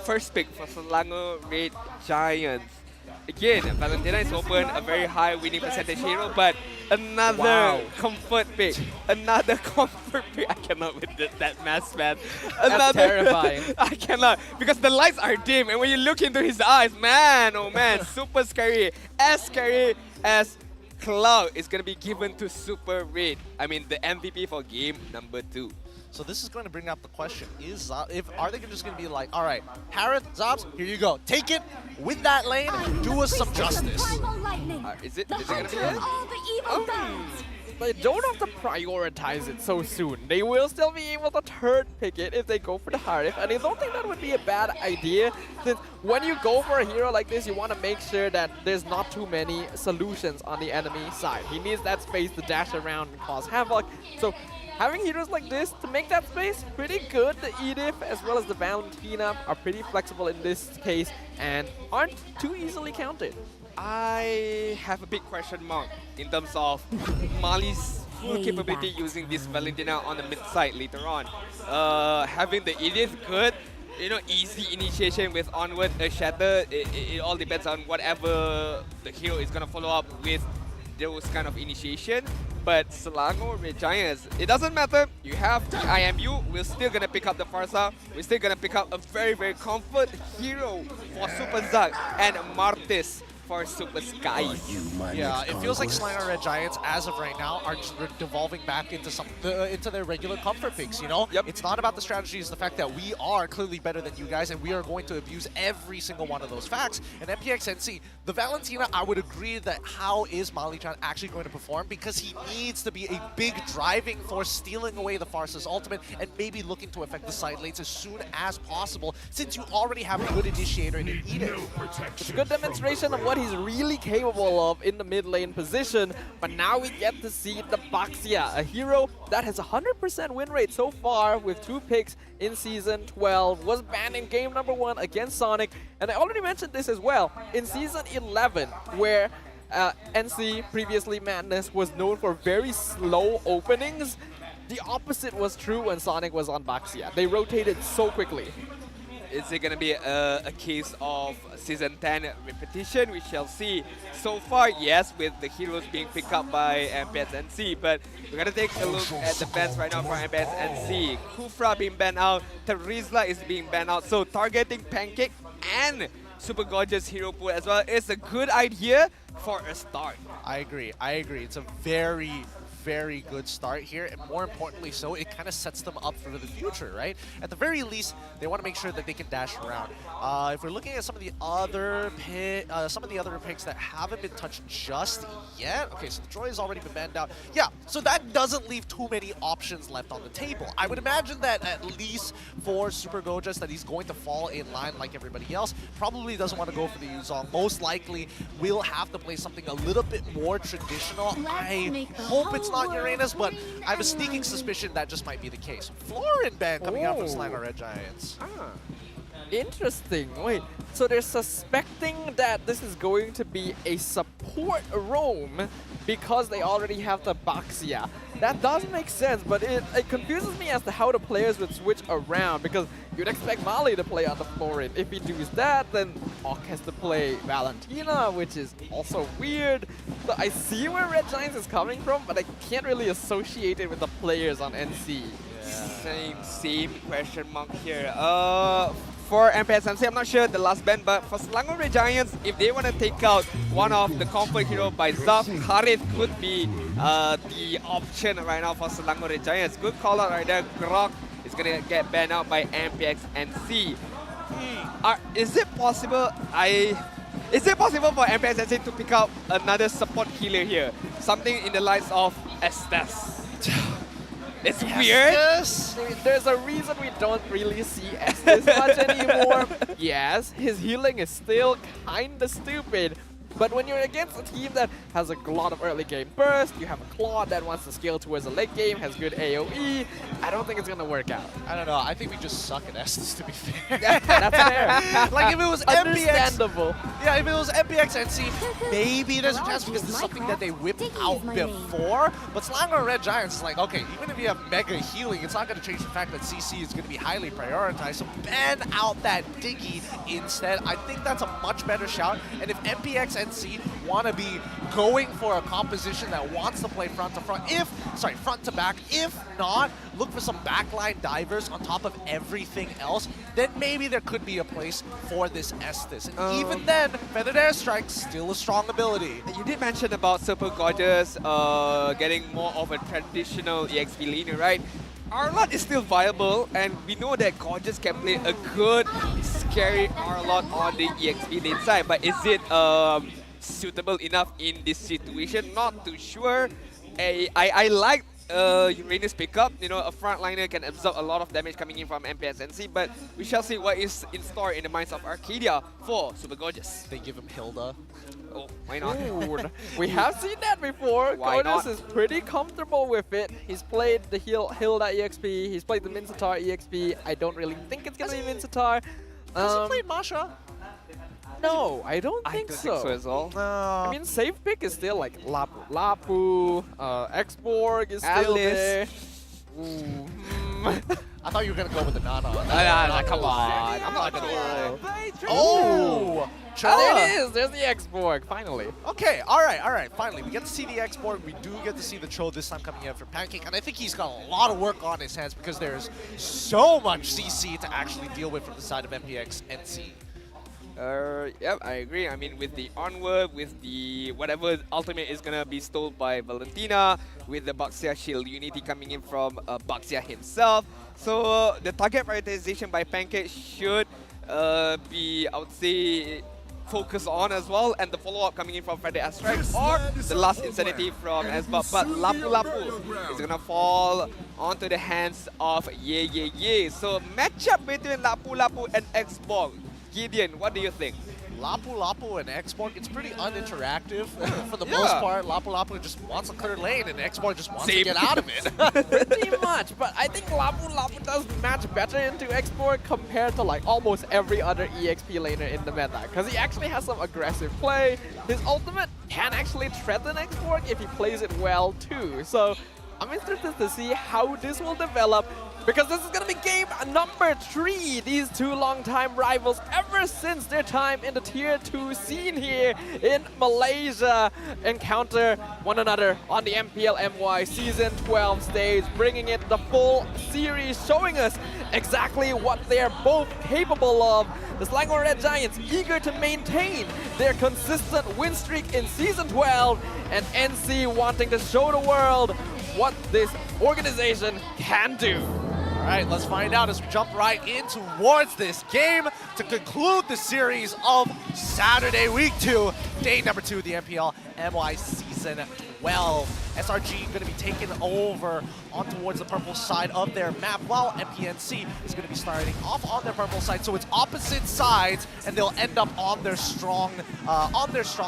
First pick for Selangor Red Giants. Again, Valentina is open, a very high winning percentage hero, but another comfort pick. Another comfort pick. I cannot with that mask, man. That's terrifying. I cannot, because the lights are dim, and when you look into his eyes, man, oh man, super scary. As scary as Cloud is going to be given to Super Red. I mean, the MVP for game number 2. So this is going to bring up the question: are they just going to be like, all right, Harith, Zobs, here you go, take it, win that lane, do us some justice? Is it going to be it? They don't have to prioritize it so soon. They will still be able to third pick it if they go for the Harith, and I don't think that would be a bad idea, since when you go for a hero like this, you want to make sure that there's not too many solutions on the enemy side. He needs that space to dash around and cause havoc. So having heroes like this to make that space pretty good. The Edith as well as the Valentina are pretty flexible in this case and aren't too easily counted. I have a big question mark in terms of Mali's full capability using this Valentina on the mid side later on. Having the Edith good, you know, easy initiation with onward shatter. It all depends on whatever the hero is gonna follow up with those kind of initiation. But Selangor Red Giants, it doesn't matter. You have the IMU, we're still gonna pick up the Farsa. We're still gonna pick up a very, very comfort hero for Super Zag and Martis for Super Skies. Yeah, it feels like Selangor Red Giants, as of right now, are just devolving back into into their regular comfort picks, you know? It's not about the strategy, it's the fact that we are clearly better than you guys, and we are going to abuse every single one of those facts. And MPXNC, the Valentina, I would agree that how is Mali-chan actually going to perform? Because he needs to be a big driving force, stealing away the Farsa's ultimate, and maybe looking to affect the side lanes as soon as possible, since you already have a good initiator in Edith. It's a good demonstration of what he's really capable of in the mid lane position, but now we get to see the Baxia, a hero that has 100% win rate so far with 2 picks in Season 12, was banned in game number 1 against Sonic, and I already mentioned this as well, in Season 11, where NC, previously Madness, was known for very slow openings. The opposite was true when Sonic was on Baxia. They rotated so quickly. Is it going to be a case of Season 10 repetition? We shall see. So far, yes, with the heroes being picked up by MPNC, but we're going to take a look at the bans right now for MPNC. Kufra being banned out, Terizla is being banned out, so targeting Pancake and Super Gorgeous hero pool as well is a good idea for a start. I agree. It's a very good start here, and more importantly so, it kind of sets them up for the future, right? At the very least, they want to make sure that they can dash around. If we're looking at some of the other picks that haven't been touched just yet, okay, so the Troy has already been banned out. Yeah, so that doesn't leave too many options left on the table. I would imagine that at least for Super Gorgeous that he's going to fall in line like everybody else. Probably doesn't want to go for the Yuzong. Most likely will have to play something a little bit more traditional. I hope it's not Uranus, but I have a sneaking suspicion that just might be the case. Florin ban coming out from Selangor Red Giants. Interesting. Wait, so they're suspecting that this is going to be a support roam because they already have the Baxia. That does make sense, but it confuses me as to how the players would switch around, because you'd expect Mali to play on the Florin. If he does that, then Hawk has to play Valentina, which is also weird. So I see where Red Giants is coming from, but I can't really associate it with the players on NC. Same question mark here. For MPNC, I'm not sure the last ban, but for Selangor Red Giants, if they want to take out one of the comfort hero by Zaf, Harith could be the option right now for Selangor Red Giants. Good call out right there. Grok is going to get banned out by MPXNC. Is it possible for MPNC to pick up another support healer here? Something in the likes of Estes. It's weird. There's a reason we don't really see Estes much anymore. Yes, his healing is still kinda stupid, But when you're against a team that has a lot of early game burst, you have a Claude that wants to scale towards the late game, has good AoE, I don't think it's going to work out. I don't know. I think we just suck at Estes, to be fair. That's fair. Like if it was MPX, understandable. yeah, if it was MPX NC, maybe there's a chance because this is something that they whipped out before. But Slanger Red Giants is like, okay, even if you have mega healing, it's not going to change the fact that CC is going to be highly prioritized. So ban out that Diggy instead. I think that's a much better shout. And if MPX NC want to be going for a composition that wants to play front to front, front to back, if not, look for some backline divers on top of everything else, then maybe there could be a place for this Estes. And even then, Feathered Airstrike's still a strong ability. You did mention about Super Gorgeous getting more of a traditional EXP laner, right? Arlott is still viable, and we know that Gorgeous can play a good, scary Arlott on the EXP lane side, but is it suitable enough in this situation? Not too sure. I like Uranus pickup. You know, a frontliner can absorb a lot of damage coming in from MPNC, but we shall see what is in store in the minds of Arcadia for Super Gorgeous. They give him Hilda. Oh, why not? We have seen that before. Why Gorgeous not? is pretty comfortable with it. He's played the Hilda EXP, he's played the Mincetar EXP. I don't really think it's going to be Mincetar. Has he played Masha? No, I don't think so. As well. I mean, safe pick is still like Lapu, Xborg is still there. I thought you were going to go with the Nana. Come on. I'm not going to. Oh! There it is. There's the Xborg, finally. Okay, all right. Finally, we get to see the Xborg. We do get to see the Cho this time coming in for Pancake, and I think he's got a lot of work on his hands because there's so much CC to actually deal with from the side of MPX NC. Yep, I agree. I mean, with the Onward, with the whatever ultimate is gonna be stole by Valentina, with the Baxia Shield Unity coming in from Baxia himself. So the target prioritization by Pancake should be, I would say, focused on as well, and the follow-up coming in from Feathered Airstrike or the last Insanity from Asbab. But Lapu Lapu is gonna fall onto the hands of Ye. So matchup between Lapu Lapu and Xborg. Gideon, what do you think? Lapu Lapu and Xborg, it's pretty uninteractive for the most part. Lapu Lapu just wants to clear lane and Xborg just wants to get out of it. Pretty much, but I think Lapu Lapu does match better into Xborg compared to like almost every other EXP laner in the meta, because he actually has some aggressive play. His ultimate can actually threaten Xborg if he plays it well too. So I'm interested to see how this will develop, because this is going to be game number 3. These two long-time rivals ever since their time in the Tier 2 scene here in Malaysia encounter one another on the MPL MY Season 12 stage, bringing it the full series, showing us exactly what they're both capable of. The Selangor Red Giants eager to maintain their consistent win streak in Season 12, and NC wanting to show the world what this organization can do. All right, let's find out as we jump right in towards this game to conclude the series of Saturday Week 2, day number 2 of the MPL MY Season 12. SRG going to be taken over on towards the purple side of their map, while MPNC is going to be starting off on their purple side. So it's opposite sides, and they'll end up on their strong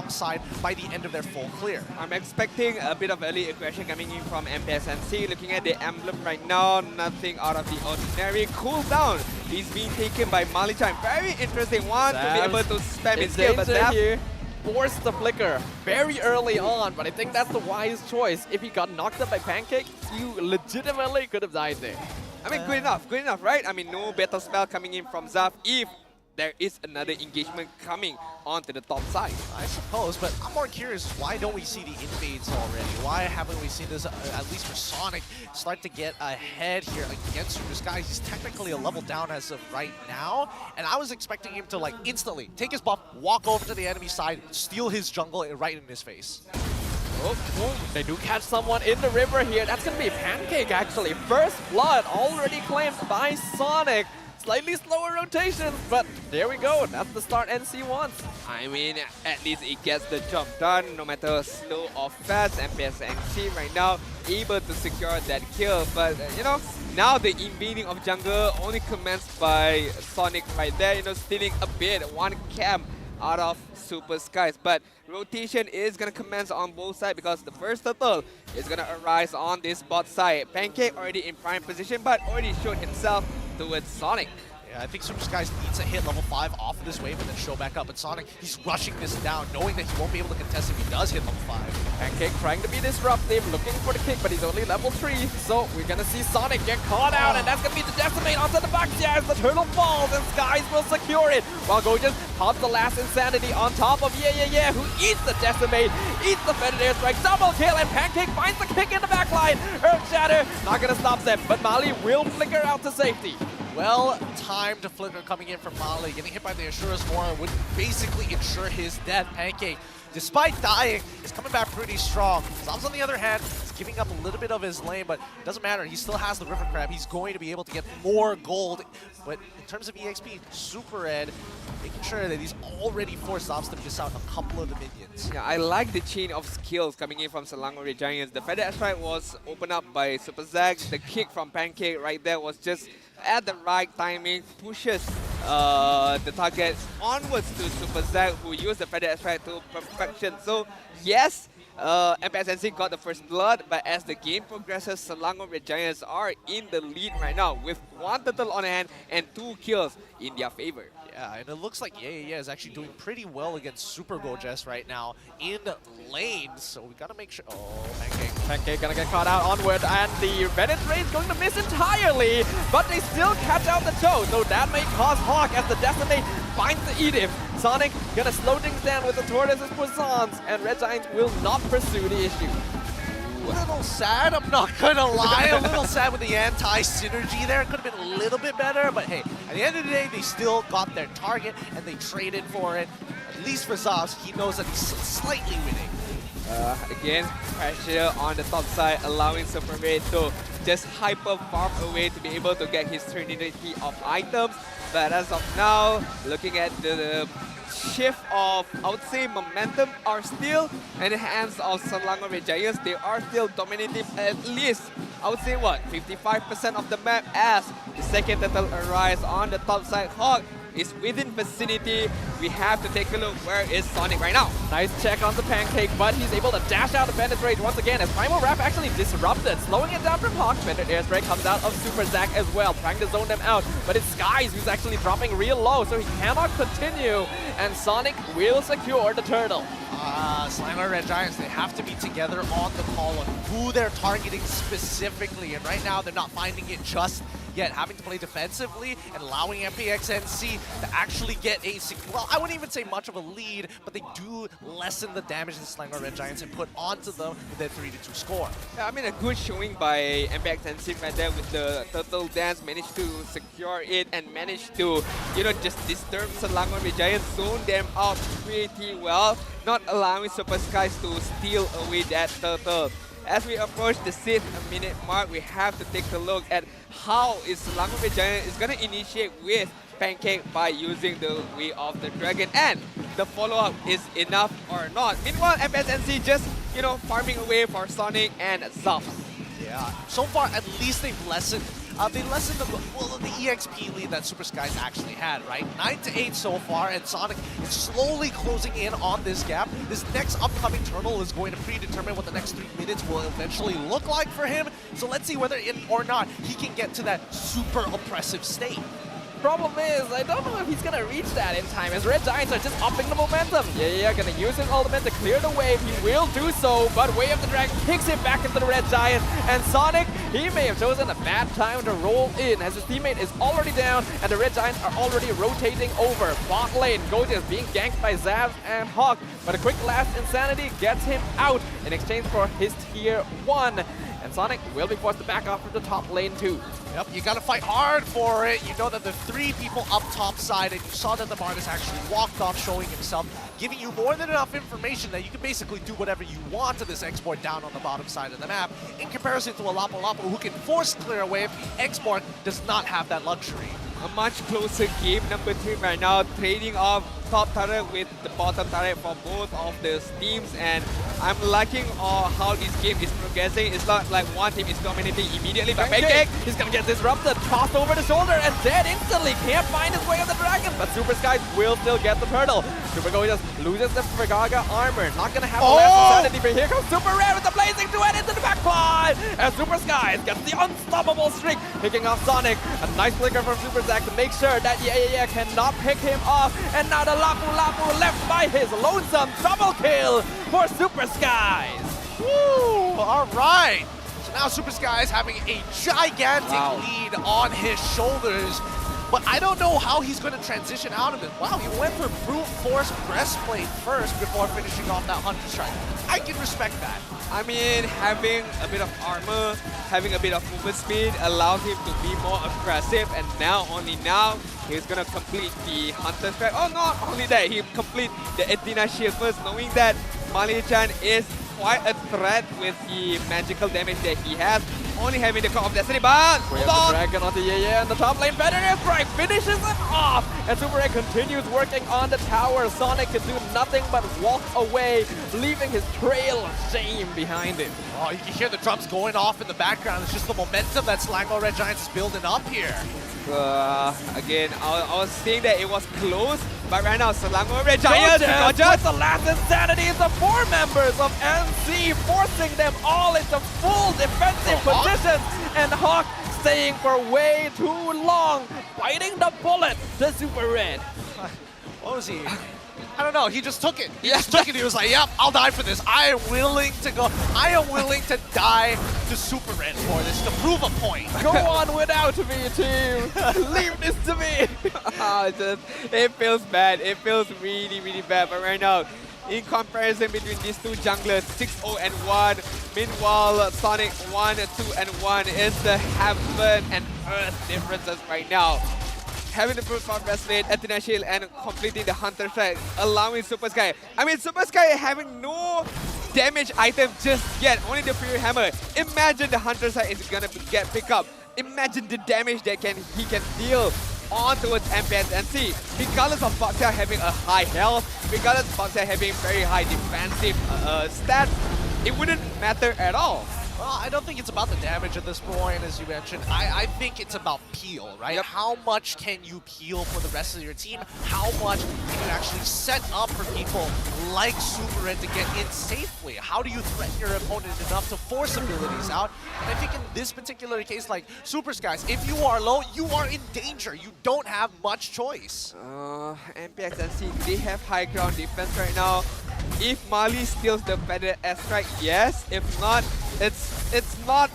side by the end of their full clear. I'm expecting a bit of early aggression coming in from MPSNC. Looking at the emblem right now, nothing out of the ordinary. Cooldown is being taken by Malichan. Very interesting one to be able to spam his skill, but that here forced the flicker very early on, but I think that's the wise choice. If he got knocked up by Pancake, you legitimately could have died there. I mean, good enough, right? I mean, no better spell coming in from Zaf if there is another engagement coming onto the top side. I suppose, but I'm more curious, why don't we see the invades already? Why haven't we seen this, at least for Sonic, start to get ahead here against Cikugais? He's technically a level down as of right now, and I was expecting him to like instantly take his buff, walk over to the enemy side, steal his jungle right in his face. Oh, they do catch someone in the river here. That's going to be Pancake, actually. First blood already claimed by Sonic. Slightly slower rotations, but there we go. That's the start NC wants. I mean, at least it gets the job done, no matter slow or fast. MPSNC right now able to secure that kill, but you know, now the invading of jungle only commenced by Sonic right there, you know, stealing a bit, one camp out of Super Skies. But rotation is going to commence on both sides because the first turtle is going to arise on this bot side. Pancake already in prime position, but already showed himself towards Sonic. Yeah, I think Super Skies needs to hit level 5 off of this wave and then show back up. But Sonic, he's rushing this down, knowing that he won't be able to contest if he does hit level 5. Pancake trying to be disruptive, looking for the kick, but he's only level 3. So we're gonna see Sonic get caught out, and that's gonna be the decimate onto the back as the turtle falls, and Skies will secure it. While Gorgeous pops the last insanity on top of who eats the decimate, eats the feathered airstrike, double kill, and Pancake finds the kick in the back line. Earth Shatter, not gonna stop them, but Mali will flicker out to safety. Well-timed flicker coming in from Mali. Getting hit by the Asura's Horn would basically ensure his death. Pancake, despite dying, is coming back pretty strong. Zobs, on the other hand, is giving up a little bit of his lane, but it doesn't matter. He still has the River Crab. He's going to be able to get more gold. But in terms of EXP, Super Red, making sure that he's already forced Zobs to miss out a couple of the minions. Yeah, I like the chain of skills coming in from Selangor Red Giants. The feather airstrike was opened up by Super Zack. The kick from Pancake right there was just at the right timing, pushes the target onwards to Super Zack, who used the feather airstrike to perfection. So yes, MPNC got the first blood, but as the game progresses, Selangor Red Giants are in the lead right now with 1 turtle on hand and 2 kills in their favor. Yeah, and it looks like is actually doing pretty well against Super Gorgeous right now in lane, so we gotta make sure. Oh, Pancake. Pancake gonna get caught out onward, and the Reddit raid's going to miss entirely, but they still catch out the toe, so that may cause Hawk as the Decimate finds the Edith. Sonic gonna slow things down with the Tortoise's Poissons, and Red Giants will not pursue the issue. A little sad, I'm not gonna lie. A little sad with the anti-synergy there. It could have been a little bit better, but hey, at the end of the day, they still got their target and they traded for it. At least for Zobs, he knows that he's slightly winning. Again, pressure on the top side, allowing Super Red to just hyper farm away to be able to get his trinity of items. But as of now, looking at the shift of, I would say, momentum are still in the hands of Selangor Red Giants. They are still dominating at least, I would say, 55% of the map as the second turtle arrives on the top side. Hawk is within vicinity. We have to take a look. Where is Sonic right now? Nice check on the Pancake, but he's able to dash out and penetrate once again as Primal Wrap actually disrupted, slowing it down from Hawk. Feathered Airstrike comes out of Super Zack as well, trying to zone them out, but it's Skies who's actually dropping real low, so he cannot continue, and Sonic will secure the turtle. Selangor Red Giants, they have to be together on the call on who they're targeting specifically, and right now they're not finding it just yet, having to play defensively and allowing MPNC to actually get a, well, I wouldn't even say much of a lead, but they do lessen the damage that Selangor Red Giants have put onto them with their 3-2 score. Yeah, I mean, a good showing by MPNC right there with the turtle dance, managed to secure it and managed to, just disturb Selangor Red Giants, zone them out pretty well, not allowing Super Skies to steal away that turtle. As we approach the 6th minute mark, we have to take a look at how is Selangor Red Giant is going to initiate with Pancake by using the Way of the Dragon, and the follow-up is enough or not. Meanwhile, MPNC just, farming away for Sonic and Zobs. Yeah, so far at least they've lessened the EXP lead that Super Skies actually had, right? 9-8 so far, and Sonic is slowly closing in on this gap. This next upcoming turtle is going to predetermine what the next 3 minutes will eventually look like for him. So let's see whether or not he can get to that super oppressive state. Problem is, I don't know if he's gonna reach that in time, as Red Giants are just upping the momentum. Gonna use his ultimate to clear the wave. He will do so, but Way of the Dragon kicks him back into the Red Giant. And Sonic, he may have chosen a bad time to roll in, as his teammate is already down, and the Red Giants are already rotating over. Bot lane, Gorgeous being ganked by Zabs and Hawk, but a quick last insanity gets him out in exchange for his tier 1. And Sonic will be forced to back off from the top lane too. Yep, you gotta fight hard for it. You know that the 3 people up top side, and you saw that the Marcus actually walked off, showing himself, giving you more than enough information that you can basically do whatever you want to this export down on the bottom side of the map. In comparison to a Lapu Lapu who can force clear a wave, export does not have that luxury. A much closer game, number 3 right now, trading off top turret with the bottom turret for both of the teams, and I'm liking how this game is progressing. It's not like one team is dominating immediately, but Pancake is gonna get gets disrupted, tossed over the shoulder, and dead instantly. Can't find his way on the dragon, but Super Skies will still get the turtle. Super Gorgeous loses the Fragaga armor. Not gonna have the last insanity, but here comes Super Red with the blazing duet into the backline. And Super Skies gets the unstoppable streak, picking off Sonic. A nice flicker from Super Zack to make sure that Yeah cannot pick him off. And now the Lapu Lapu left by his lonesome double kill for Super Skies. Woo! All right. So now Super Skies having a gigantic lead on his shoulders. But I don't know how he's going to transition out of it. Wow, he went for brute force breastplate first before finishing off that Hunter Strike. I can respect that. I mean, having a bit of armor, having a bit of movement speed allows him to be more aggressive, and now, only now, he's gonna complete the Hunter Strike. Oh, not only that, he complete the Athena Shield first, knowing that Mali-chan is quite a threat with the magical damage that he has. Only having the Call of Destiny, but we have the dragon onto and the top lane. Better Strike finishes him off, and Super Red continues working on the tower. Sonic can do nothing but walk away, leaving his trail of shame behind him. Oh, you can hear the drums going off in the background. It's just the momentum that Selangor Red Giants is building up here. Again, I was saying that it was close, but right now Selangor Red Giants with the last insanity is the 4 members of NC, forcing them all into full defensive positions, and Hawk staying for way too long, biting the bullet to Super Red. What was he? I don't know, he just took it. He just took it. He was like, yep, I'll die for this. I am willing to go. I am willing to die to Super Red for this, to prove a point. Go on without me, team. Leave this to me. It feels bad. It feels really, really bad. But right now, in comparison between these two junglers, 6-0 and 1. Meanwhile, Sonic 1-2 and 1 is the heaven and earth differences right now. Having the brute force breastplate, Athena Shield, and completing the Hunter Strike, allowing Super Sky. I mean, Super Sky having no damage item just yet, only the Fury Hammer. Imagine the Hunter Strike is gonna get picked up. Imagine the damage that he can deal on towards MPNC. Regardless of Foxtail having a high health, regardless of Foxtail having very high defensive stats, it wouldn't matter at all. Well, I don't think it's about the damage at this point, as you mentioned. I think it's about peel, right? Yep. How much can you peel for the rest of your team? How much can you actually set up for people like Super Red to get in safely? How do you threaten your opponent enough to force abilities out? And I think in this particular case, like Super Skies, if you are low, you are in danger. You don't have much choice. MPNC, they have high ground defense right now. If Mali steals the Feather Strike, yes. If not, it's not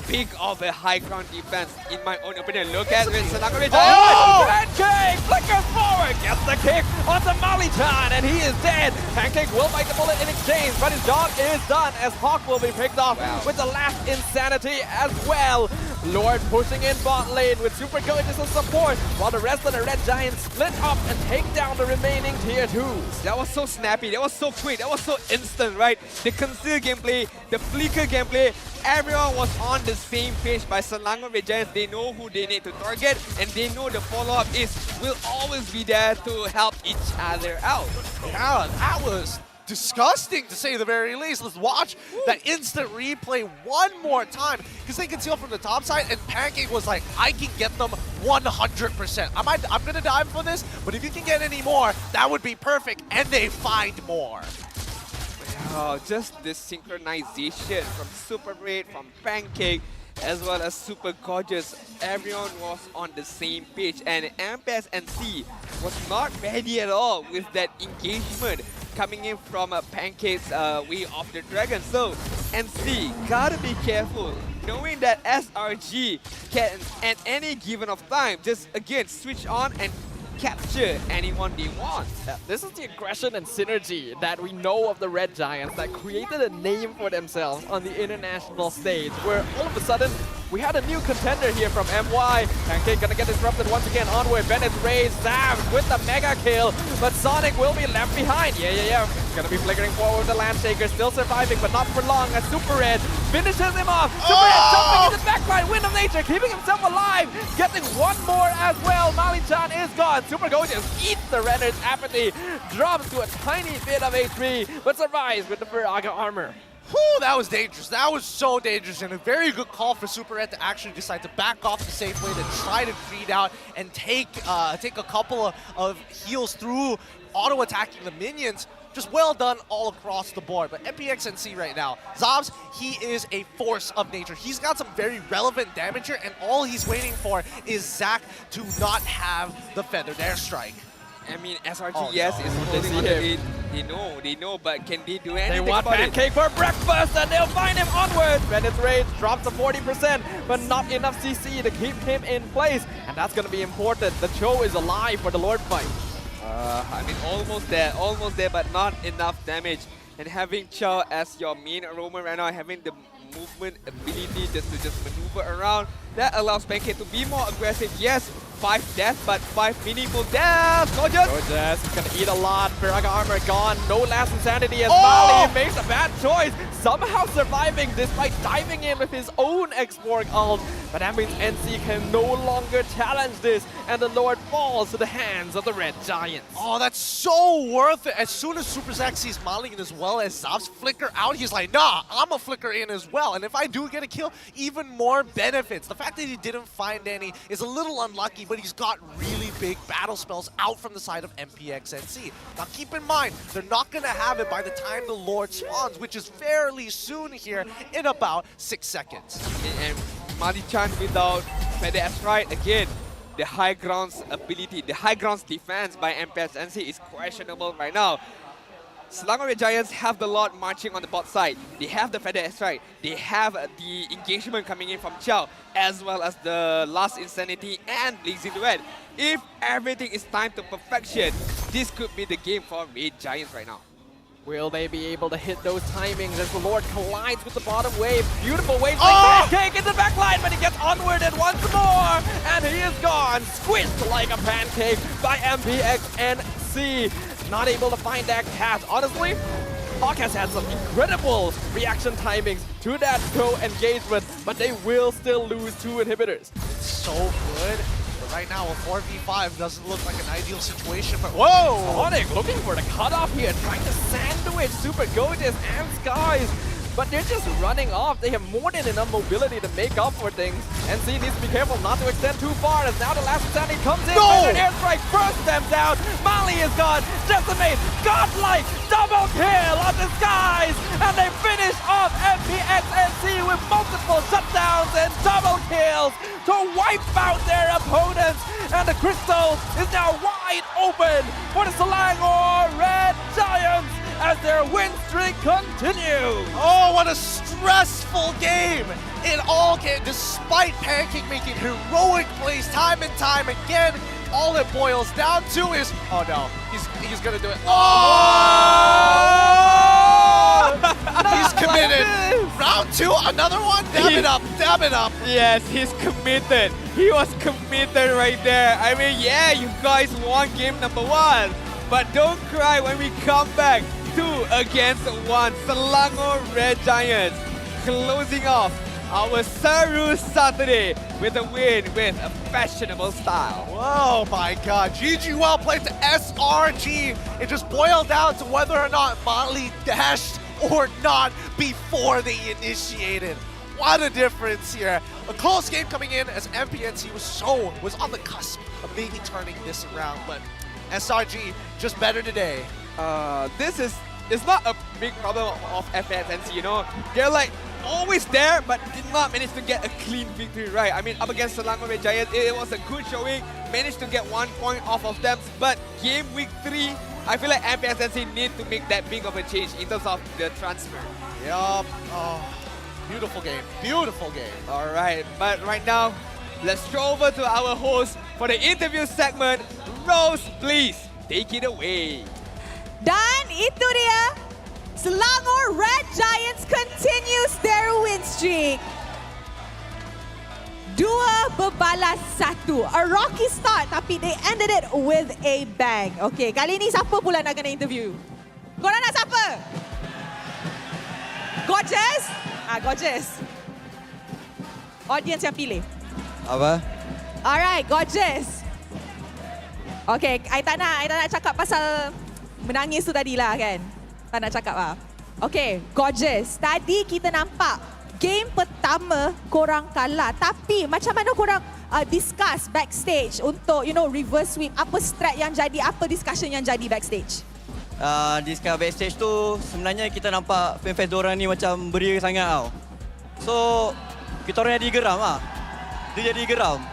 big of a high ground defense, in my own opinion. Look at it, Selangor Red Giants. Pancake flickers forward, gets the kick onto Mali-chan, and he is dead. Pancake will bite the bullet in exchange, but his job is done as Hawk will be picked off with the last insanity as well. Lord pushing in bot lane with Super Gorgeous as support, while the rest of the Red Giants split up and take down the remaining tier 2s. That was so snappy, that was so quick, that was so instant, right? The conceal gameplay, the flicker gameplay, everyone was on the same page by Selangor Red Giants. They know who they need to target, and they know the follow-up will always be there to help each other out. Yeah, that was disgusting to say the very least. Let's watch that instant replay one more time, because they can steal from the top side, and Pancake was like, I can get them 100%. I'm gonna dive for this, but if you can get any more, that would be perfect, and they find more. Oh, just this synchronization from Super Red, from Pancake, as well as Super Gorgeous. Everyone was on the same page, and MPNC was not ready at all with that engagement coming in from Pancake's way of the dragon. So NC gotta be careful, knowing that SRG can at any given of time just again switch on and capture anyone they want. This is the aggression and synergy that we know of the Red Giants that created a name for themselves on the international stage, where all of a sudden we had a new contender here from MY. Pancake gonna get disrupted once again. Onward, Bennett's raised, Zav with the mega kill, but Sonic will be left behind. Yeah. Gonna be flickering forward with the Landshaker, still surviving, but not for long as Super Red finishes him off. Super Red jumping in the backline, Wind of Nature, keeping himself alive, getting one more as well. Mali-chan is gone. Super Gorgeous eats the Renner's apathy, drops to a tiny bit of HP, but survives with the Viraga armor. Whew, that was dangerous. That was so dangerous, and a very good call for Super Red to actually decide to back off the safe way, to try to greed out and take a couple of heals through auto-attacking the minions. Just well done all across the board. But MPNC right now, Zobs, he is a force of nature. He's got some very relevant damage here, and all he's waiting for is Zach to not have the feathered airstrike. I mean, SRG, yes, is holding on to it. They know, but can they do anything They want about Pancake for breakfast, and they'll find him onwards. Penetrate drops to 40%, but not enough CC to keep him in place. And that's going to be important. The Cho is alive for the Lord fight. I mean, almost there, but not enough damage. And having Chow as your main roamer right now, having the movement ability to maneuver around, that allows Pancake to be more aggressive. Yes, 5 deaths, but 5 meaningful deaths. Gorgeous, he's gonna eat a lot. Piraga armor gone. No last insanity as Mali makes a bad choice. Somehow surviving despite diving in with his own X-Borg ult. But that means NC can no longer challenge this, and the Lord falls to the hands of the Red Giants. Oh, that's so worth it. As soon as Super Zack sees Mali in as well as Zob's flicker out, he's like, nah, I'm a flicker in as well. And if I do get a kill, even more benefits. The fact that he didn't find any is a little unlucky, but he's got really big battle spells out from the side of MPXNC. Now keep in mind, they're not going to have it by the time the Lord spawns, which is fairly soon here in about 6 seconds. And Mali-chan without Feather Astride, again, the high grounds ability, the high grounds defense by MPNC is questionable right now. Selangor Red Giants have the Lord marching on the bot side. They have the Feather Astride. They have the engagement coming in from Chow, as well as the Last Insanity and Blazing Duet. If everything is timed to perfection, this could be the game for Red Giants right now. Will they be able to hit those timings as the Lord collides with the bottom wave? Beautiful wave like Pancake in the backline, but he gets onwarded once more, and he is gone, squished like a pancake by MPXNC. Not able to find that cat. Honestly, Hawk has had some incredible reaction timings to that co-engagement, but they will still lose 2 inhibitors. It's so good. Right now, a 4v5 doesn't look like an ideal situation for— Whoa! Sonic looking for the cutoff here, trying to sandwich Super Gorgeous and Skies, but they're just running off. They have more than enough mobility to make up for things. NC needs to be careful not to extend too far, as now the last insanity comes in. No! An airstrike bursts them down. Mali is gone. Decimate, godlike, double kill on the Skies, and they finish off MPXNC with multiple shutdowns and double kills to wipe out their opponents. And the crystal is now wide open for the Selangor Red Giants as their win streak continues. Oh, what a stressful game! It all came, despite Pancake making heroic plays time and time again, all it boils down to is— oh no, he's gonna do it. Oh! He's committed. Round 2, another one? Dab it up, dab it up. Yes, he's committed. He was committed right there. I mean, yeah, you guys won game number 1, but don't cry when we come back. 2 against 1. Selangor Red Giants closing off our SERU Saturday with a win with a fashionable style. Oh my god, GG well played to SRG. It just boiled down to whether or not Mali dashed or not before they initiated. What a difference here. A close game coming in as MPNC was on the cusp of maybe turning this around, but SRG just better today. It's not a big problem of FNC, you know. They're like always there, but did not manage to get a clean victory, right? I mean, up against Selangor Red Giants, it was a good showing. Managed to get 1 point off of them, but game week 3, I feel like MPNC need to make that big of a change in terms of the transfer. Yup. Oh, beautiful game. Beautiful game. All right, but right now, let's go over to our host for the interview segment. Rose, please take it away. Dan itu dia, Selangor Red Giants continues their win streak. 2 berbalas 1. A rocky start, tapi they ended it with a bang. Okay, kali ni siapa pula nak kena interview? Korang nak siapa? Gorgeous? Gorgeous. Audience yang pilih. Apa? Alright, Gorgeous. Okay, I tak nak cakap pasal menangis tu tadi lah kan. Tak nak cakap lah. Okay, gorgeous. Tadi kita nampak game pertama korang kalah. Tapi macam mana korang discuss backstage untuk reverse sweep? Apa strat yang jadi? Apa discussion yang jadi backstage? Discuss backstage tu sebenarnya kita nampak fan-fans diorang ni macam beria sangat tau. So, kita orang jadi geram lah. Dia jadi geram.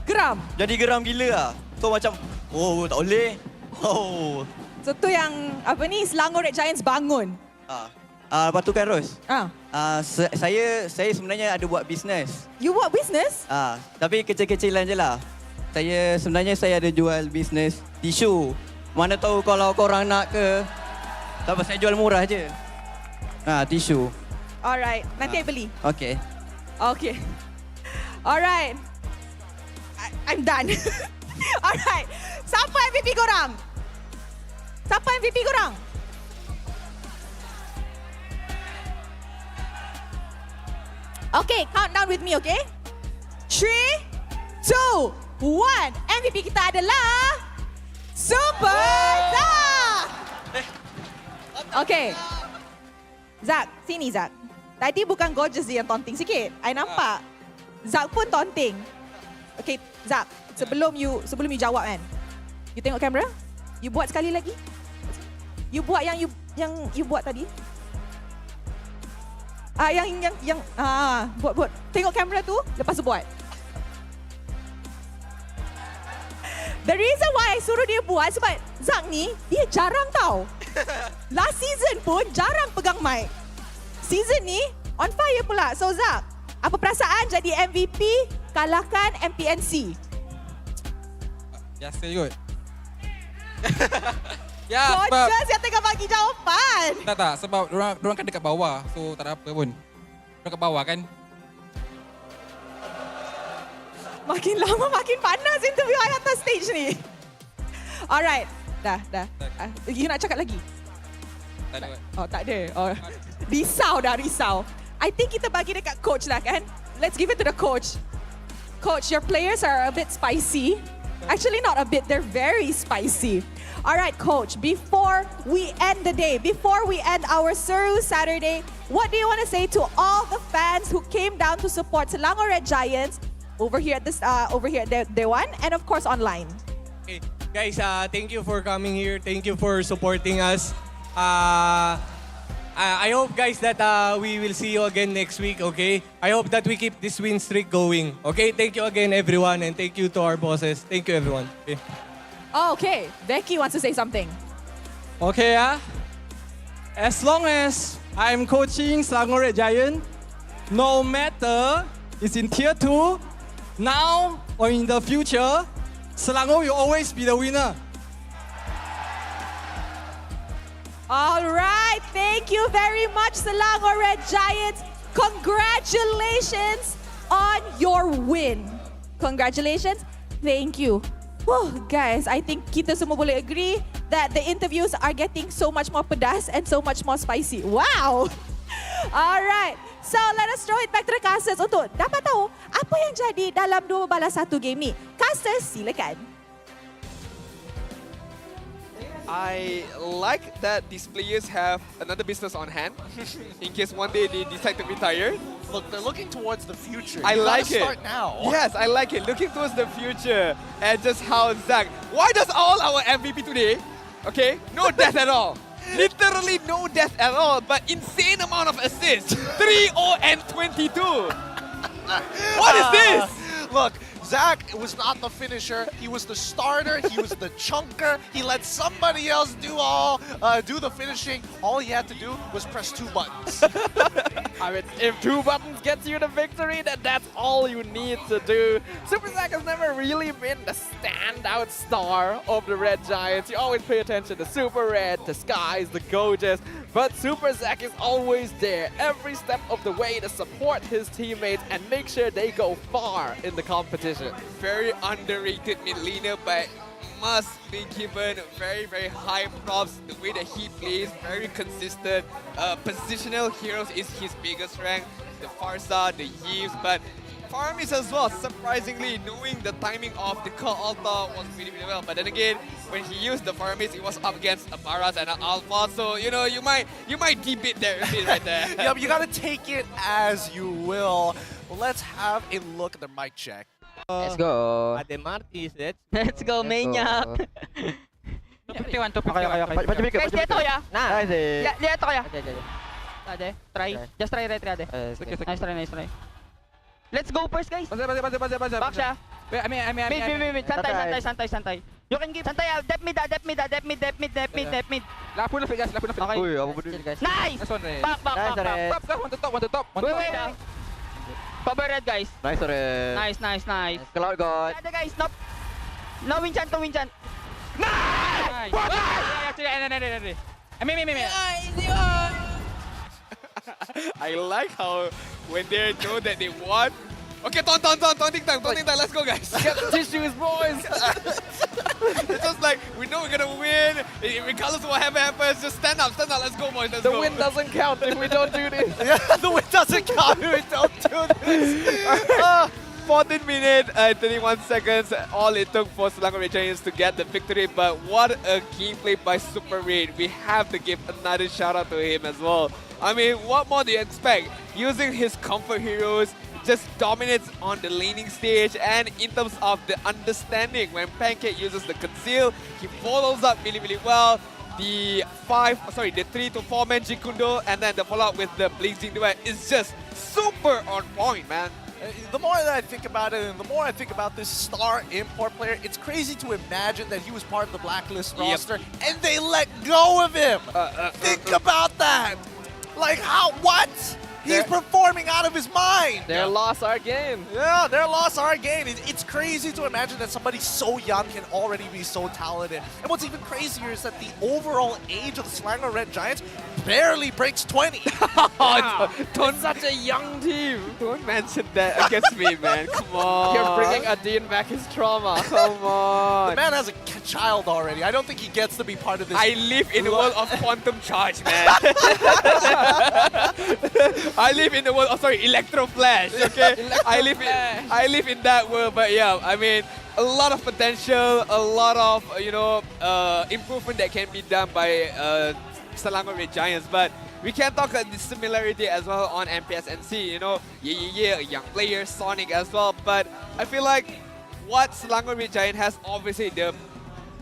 Geram? Jadi geram gila lah. So macam, oh tak boleh. Oh. So tu yang Selangor Red Giants bangun. Lepas tu kan Ros, saya sebenarnya ada buat bisnes. You buat bisnes? Tapi kecil-kecilan je lah. Sebenarnya saya ada jual bisnes tisu. Mana tahu kalau korang nak ke, tak apa, saya jual murah je. Tisu. Alright, nanti I beli. Okay. Okay. Alright. I'm done. Alright. Siapa MVP korang? Siapa MVP korang? Okay, countdown with me, okay? 3, 2, 1. MVP kita adalah Super Zak. Okay. Zak, sini Zak. Tadi bukan gorgeous yang taunting sikit. I nampak. Zak pun taunting. Okay, Zak, sebelum you jawab kan. You tengok kamera? You buat sekali lagi. You buat yang you buat tadi. Buat. Tengok kamera tu, lepas tu buat. The reason why I suruh dia buat sebab Zak ni, dia jarang tau. Last season pun jarang pegang mic. Season ni, on fire pula. So Zak, apa perasaan jadi MVP kalahkan MPNC? Biasa kot. Gorgeous yang tengah bagi jawapan. Tak, sebab orang kan dekat bawah. So tak ada apa pun. Dekat bawah kan. Makin lama makin panas interview I atas stage ni. Alright. Dah. You nak cakap lagi? Tak ada. Oh, tak ada. Oh. Risau. I think kita bagi dekat coach lah kan. Let's give it to the coach. Coach, your players are a bit spicy. Actually not a bit, they're very spicy. Alright, coach, before we end the day, before we end our SERU Saturday, what do you want to say to all the fans who came down to support Selangor Red Giants over here at Day One and of course online? Okay, guys, thank you for coming here. Thank you for supporting us. I hope, guys, that we will see you again next week, okay? I hope that we keep this win streak going, okay? Thank you again, everyone, and thank you to our bosses. Thank you, everyone. Okay. Oh, okay. Becky wants to say something. Okay, as long as I'm coaching Selangor Red Giant, no matter it's in Tier 2, now or in the future, Selangor will always be the winner. All right, thank you very much, Selangor Red Giants. Congratulations on your win. Congratulations. Thank you. Whew, guys, I think kita semua boleh agree that the interviews are getting so much more pedas and so much more spicy. Wow. All right. So, let us throw it back to the casters untuk dapat tahu apa yang jadi dalam 2 balas 1 game ni. Casters, silakan. I like that these players have another business on hand in case one day they decide to retire. Look, they're looking towards the future. I You like gotta it. Start now. Yes, I like it. Looking towards the future and just how Zach. Why does all our MVP today, okay, no death at all. Literally no death at all, but insane amount of assists. 3-0 and 22. What is this? Look, Zach was not the finisher. He was the starter. He was the chunker. He let somebody else do the finishing. All he had to do was press 2 buttons. I mean, if 2 buttons gets you the victory, then that's all you need to do. Super Zach has never really been the standout star of the Red Giants. You always pay attention to Super Red, to Skies, the Gojas, but Super Zach is always there every step of the way to support his teammates and make sure they go far in the competition. Very underrated mid laner, but must be given very, very high props. The way that he plays, very consistent. Positional heroes is his biggest strength. The Farsa, the Yves, but Faramis as well, surprisingly, knowing the timing of the Call Alta was really well. But then again, when he used the Faramis, it was up against a Baras and an Alpha. So, you know, you might debate there a bit right there. Yeah, but you gotta take it as you will. Well, let's have a look at the mic check. Let's go. Ade Martis, Let's go, Maniac. Okay. Guys, dito ya. Nice. Dito kaya. Ade, try. Just try right, Ade. Nice try. Let's go first, guys. Back siya. Wait. Santay. You can give Santay. Dep mid. Lapo na guys. Okay. Uy, ako po din. Nice! Back. Top, one to top. Wait. Cover red, guys. Nice, Red. Nice. Cloud God. Ade, guys. No win chan. Nice. I like how when they know that they won. Okay, taunting time. Let's go, guys. Get the tissues, boys. It's just like, we know we're gonna win. Regardless of what happens, just stand up. Let's go, boys. Let's The go. win doesn't count if we don't do this. Yeah, the win doesn't count if we don't do this. 14 minutes and 31 seconds. All it took for Selangor Red Giants to get the victory. But what a gameplay by Super Red. We have to give another shout out to him as well. I mean, what more do you expect? Using his comfort heroes, just dominates on the laning stage, and in terms of the understanding, when Pancake uses the conceal, he follows up really well. The 3 to 4 man Jikundo, and then the follow-up with the Blazing Duet is just super on point, man. The more that I think about it, and the more I think about this star import player, it's crazy to imagine that he was part of the blacklist roster and they let go of him. Think about that. Like how? What? He's performing out of his mind. Their loss, our gain. Yeah, their loss, our gain. It's crazy to imagine that somebody so young can already be so talented. And what's even crazier is that the overall age of the Selangor Red Giants barely breaks 20. It's such a young team. Don't mention that against me, man. Come on. You're bringing Adin back his trauma. Come on. The man has a child already. I don't think he gets to be part of this. I live in the world of quantum charge, man. I live in the world of Electro Flash. Okay, I live in that world. But yeah, I mean, a lot of potential, a lot of improvement that can be done by Selangor Red Giants. But we can talk the similarity as well on MPSNC. You know, a young player, Sonic as well. But I feel like what Selangor Red Giant has, obviously the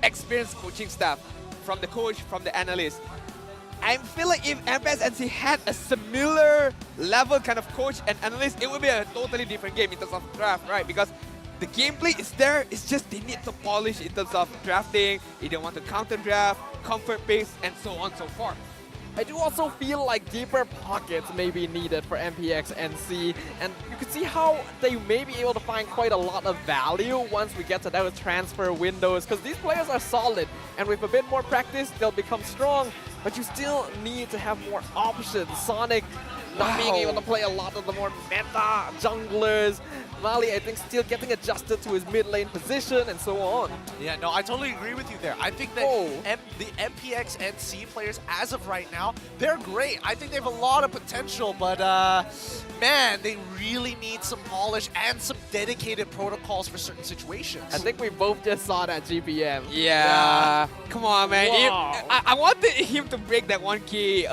experienced coaching staff, from the coach, from the analyst. I feel like if MPSNC had a similar level kind of coach and analyst, it would be a totally different game in terms of draft, right? Because the gameplay is there, it's just they need to polish in terms of drafting, they don't want to counter draft, comfort pace, and so on and so forth. I do also feel like deeper pockets may be needed for MPXNC, and you can see how they may be able to find quite a lot of value once we get to those transfer windows, because these players are solid, and with a bit more practice, they'll become strong, but you still need to have more options. Sonic not being able to play a lot of the more meta junglers. Mali, I think, still getting adjusted to his mid lane position and so on. Yeah, no, I totally agree with you there. I think that the MPXNC players, as of right now, they're great. I think they have a lot of potential, but man, they really need some polish and some dedicated protocols for certain situations. I think we both just saw that GPM. Yeah. Come on, man. I wanted him to break that 1K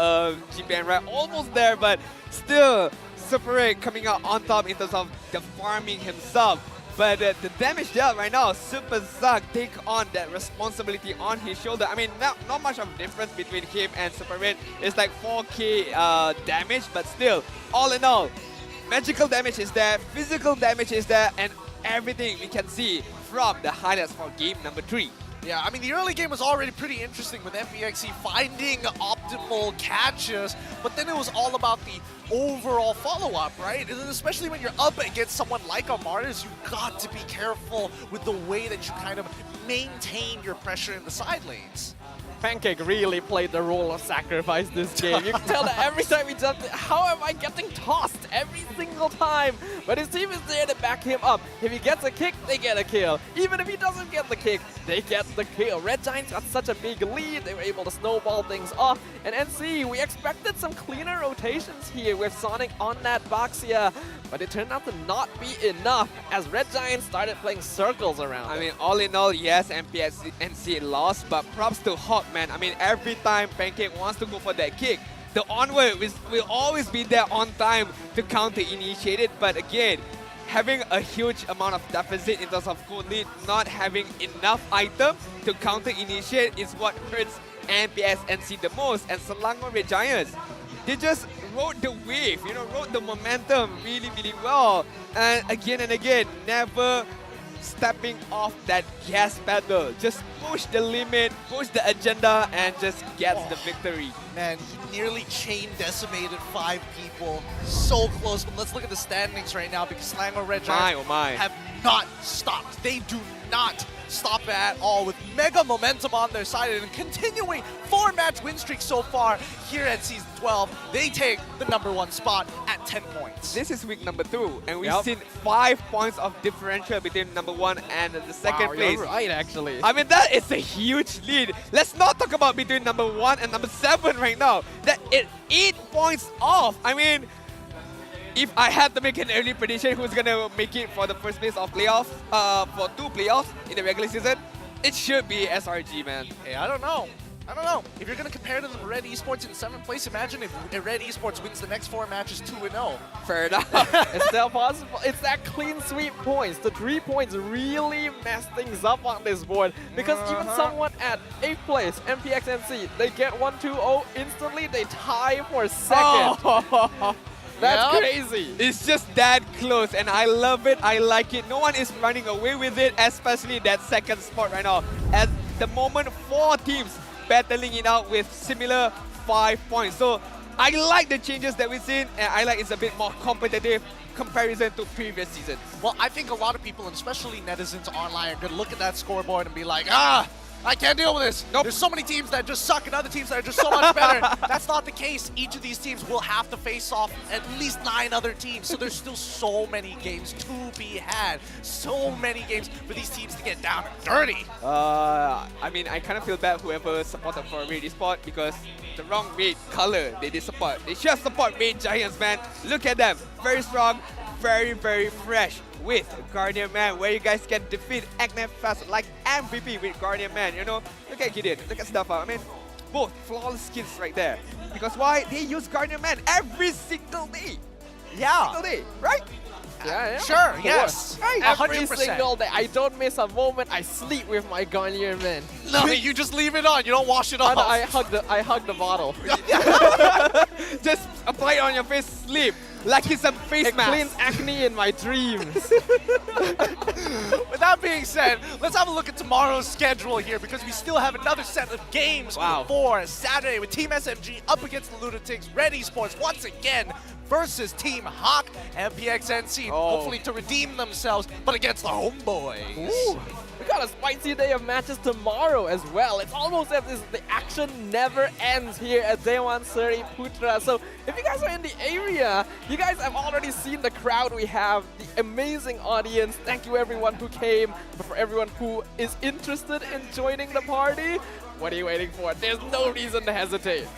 GPM, right? Almost there, but still, Super Red coming out on top in terms of the farming himself. But the damage dealt right now, Super Zug take on that responsibility on his shoulder. I mean, not much of a difference between him and Super Red. It's like 4K damage, but still, all in all, magical damage is there, physical damage is there, and everything we can see from the highlights for game number 3. Yeah, I mean, the early game was already pretty interesting with MPXC finding optimal catches, but then it was all about the overall follow-up, right? And especially when you're up against someone like Amaris, you've got to be careful with the way that you kind of maintain your pressure in the side lanes. Pancake really played the role of sacrifice this game. You can tell that every time he jumped, how am I getting tossed every single time? But his team is there to back him up. If he gets a kick, they get a kill. Even if he doesn't get the kick, they get the kill. Red Giants got such a big lead, they were able to snowball things off. And NC, we expected some cleaner rotations here with Sonic on that Baxia, but it turned out to not be enough as Red Giants started playing circles around. I mean, all in all, yes, MPNC lost, but props to Hawk, man. I mean, every time Pancake wants to go for that kick, the onward will always be there on time to counter-initiate it. But again, having a huge amount of deficit in terms of gold lead, not having enough item to counter-initiate is what hurts MPNC the most. And Selangor Red Giants, they just rode the wave, you know, rode the momentum really, really well. And again, never stepping off that gas pedal. Just push the limit, push the agenda, and just gets the victory. Man, he nearly chain decimated 5 people. So close. But let's look at the standings right now because Selangor Red Giants have not stopped. They do not stop at all with mega momentum on their side and continuing 4-match win streak so far here at Season 12. They take the #1 spot at 10 points. This is week number 2, and we've seen 5 points of differential between #1 and the second place. You're right, actually. I mean, that is a huge lead. Let's not talk about between #1 and #7 right now. That is 8 points off. I mean, if I had to make an early prediction who's gonna make it for the first place of playoffs, for 2 playoffs in the regular season, it should be SRG, man. Hey, I don't know. If you're going to compare to the Red Esports in 7th place, imagine if Red Esports wins the next 4 matches 2-0. Fair enough. It's still possible. It's that clean sweep points. The 3 points really mess things up on this board because even someone at 8th place, MPXNC, they get 1-2-0 instantly. They tie for 2nd. That's crazy. It's just that close, and I love it. I like it. No one is running away with it, especially that 2nd spot right now. At the moment, 4 teams battling it out with similar 5 points. So I like the changes that we've seen, and I like it's a bit more competitive comparison to previous seasons. Well, I think a lot of people, and especially netizens online, are going to look at that scoreboard and be like, I can't deal with this. Nope. There's so many teams that just suck and other teams that are just so much better. That's not the case. Each of these teams will have to face off at least 9 other teams. So there's still so many games to be had. So many games for these teams to get down and dirty. I mean, I kind of feel bad whoever supported for Red Esports because the wrong red color they did support. They should support Red Giants, man. Look at them. Very strong, very, very fresh. With Guardian Man, where you guys can defeat Agnes fast like MVP with Guardian Man, you know? Look at Gideon, look at stuff. I mean, both flawless skins right there. Because why? They use Guardian Man every single day. Yeah. Single day, right? Yeah. Sure, yes. Right. 100%. Every single day. I don't miss a moment. I sleep with my Guardian Man. No, you just leave it on. You don't wash it off. I hug the bottle. Just apply it on your face, sleep. Like it's a face mask. It cleans acne in my dreams. With that being said, let's have a look at tomorrow's schedule here because we still have another set of games for Saturday with Team SMG up against the Lunatics, Red Esports once again versus Team Hawk, MPXNC, hopefully to redeem themselves, but against the Homeboys. Ooh. We got a spicy day of matches tomorrow as well. It's almost as if the action never ends here at Dewan Seri Putra. So if you guys are in the area, you guys have already seen the crowd we have, the amazing audience. Thank you everyone who came. But for everyone who is interested in joining the party, what are you waiting for? There's no reason to hesitate.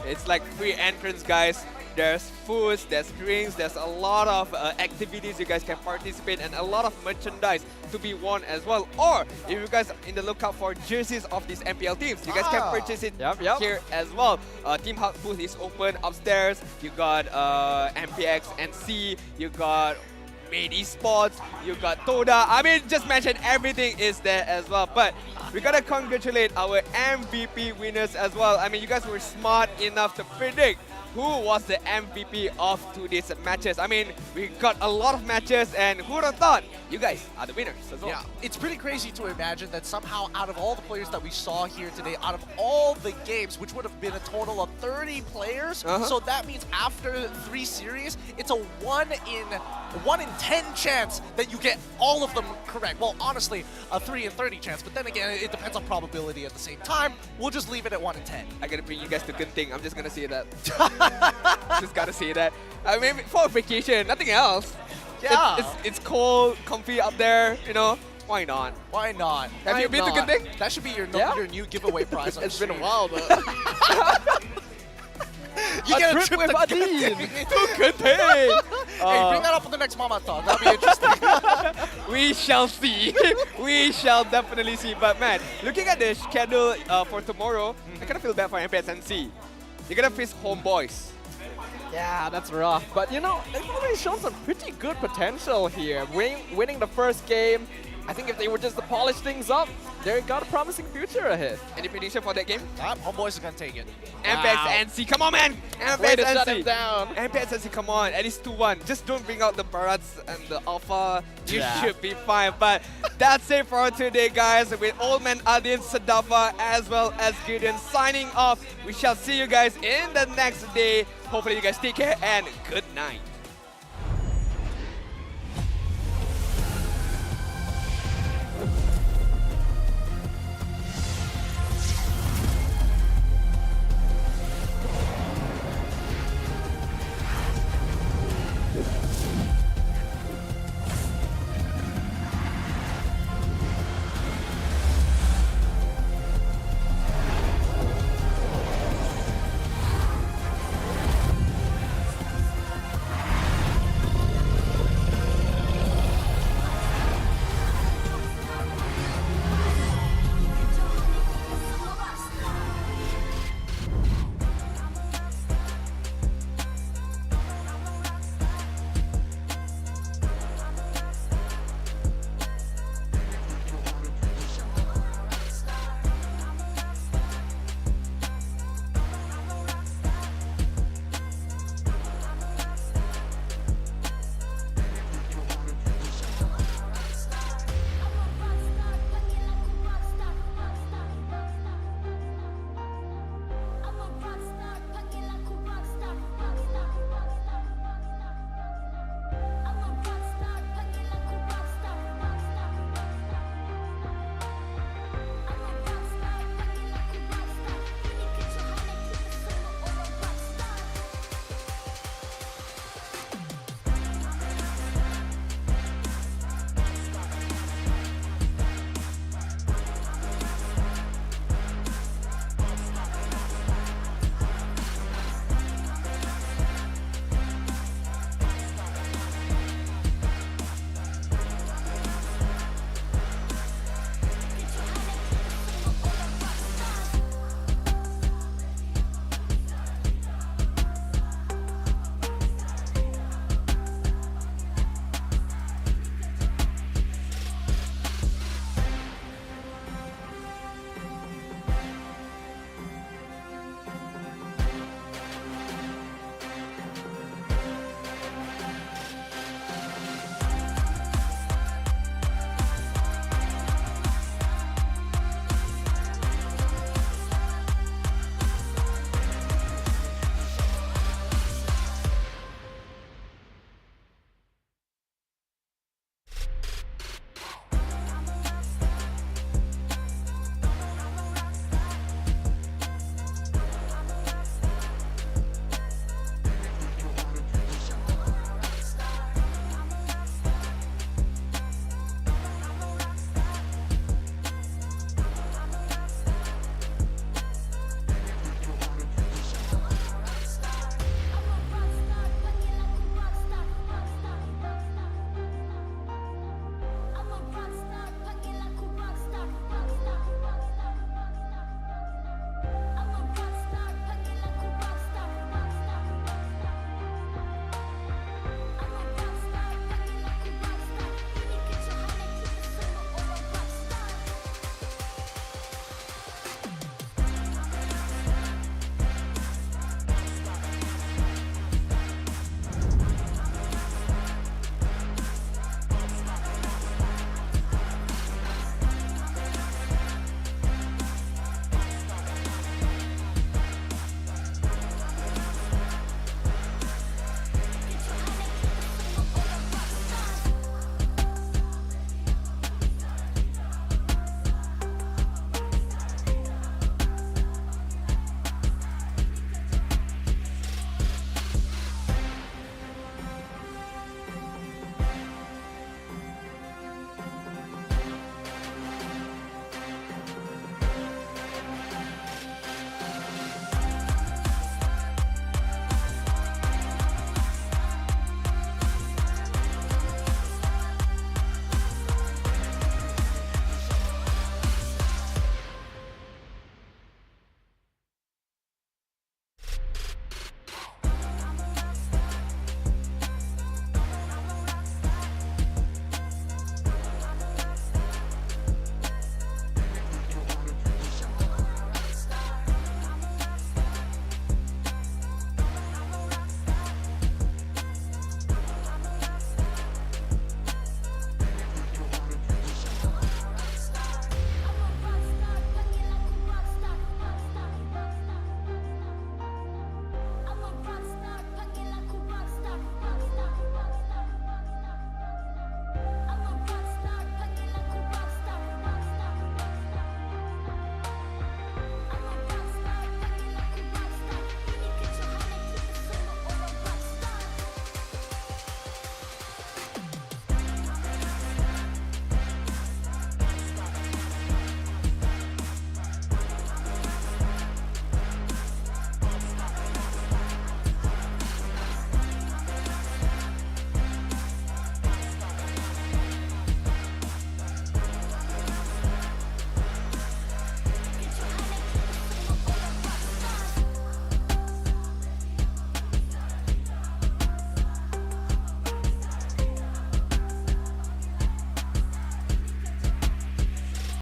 It's like free entrance, guys. There's foods, there's drinks, there's a lot of activities you guys can participate and a lot of merchandise to be won as well. Or if you guys are in the lookout for jerseys of these MPL teams, you guys can purchase it here as well. Team Hawk booth is open upstairs. You got MPXNC, you got Red Esports, you got Todak. I mean, just mention everything is there as well. But we gotta congratulate our MVP winners as well. I mean, you guys were smart enough to predict who was the MVP of today's matches. I mean, we got a lot of matches, and who would have thought you guys are the winners as well. Yeah, it's pretty crazy to imagine that somehow out of all the players that we saw here today, out of all the games, which would have been a total of 30 players, so that means after 3 series, it's a 1 in 1 in 10 chance that you get all of them correct. Well, honestly, a 3 in 30 chance, but then again, it depends on probability at the same time. We'll just leave it at 1 in 10. I gotta bring you guys to good thing. I'm just gonna say that. Just gotta say that. I mean, for vacation, nothing else. Yeah. It's cold, comfy up there, you know. Why not? Why not? Have you been to Good Thing? That should be your, Yeah? your new giveaway prize. It's been a while though. You get a trip with to Adin. Good Good Thing. Hey, bring that up on the next Mama Talk. That'll be interesting. We shall see. We shall definitely see. But man, looking at the schedule for tomorrow, I kind of feel bad for MPNC. You're gonna face Homeboys. Yeah, that's rough. But you know, they've already shown some pretty good potential here. Winning the first game, I think if they were just to polish things up, they've got a promising future ahead. Any prediction for that game? Homeboys are gonna take it. MPNC, come on, man! Way to shut him MPNC down. MPNC, come on, at least 2-1. Just don't bring out the Barats and the Alpha. You Yeah. should be fine. But that's it for today, guys. With Old Man Adin, Sadafa, as well as Gideon signing off. We shall see you guys in the next day. Hopefully you guys take care and good night.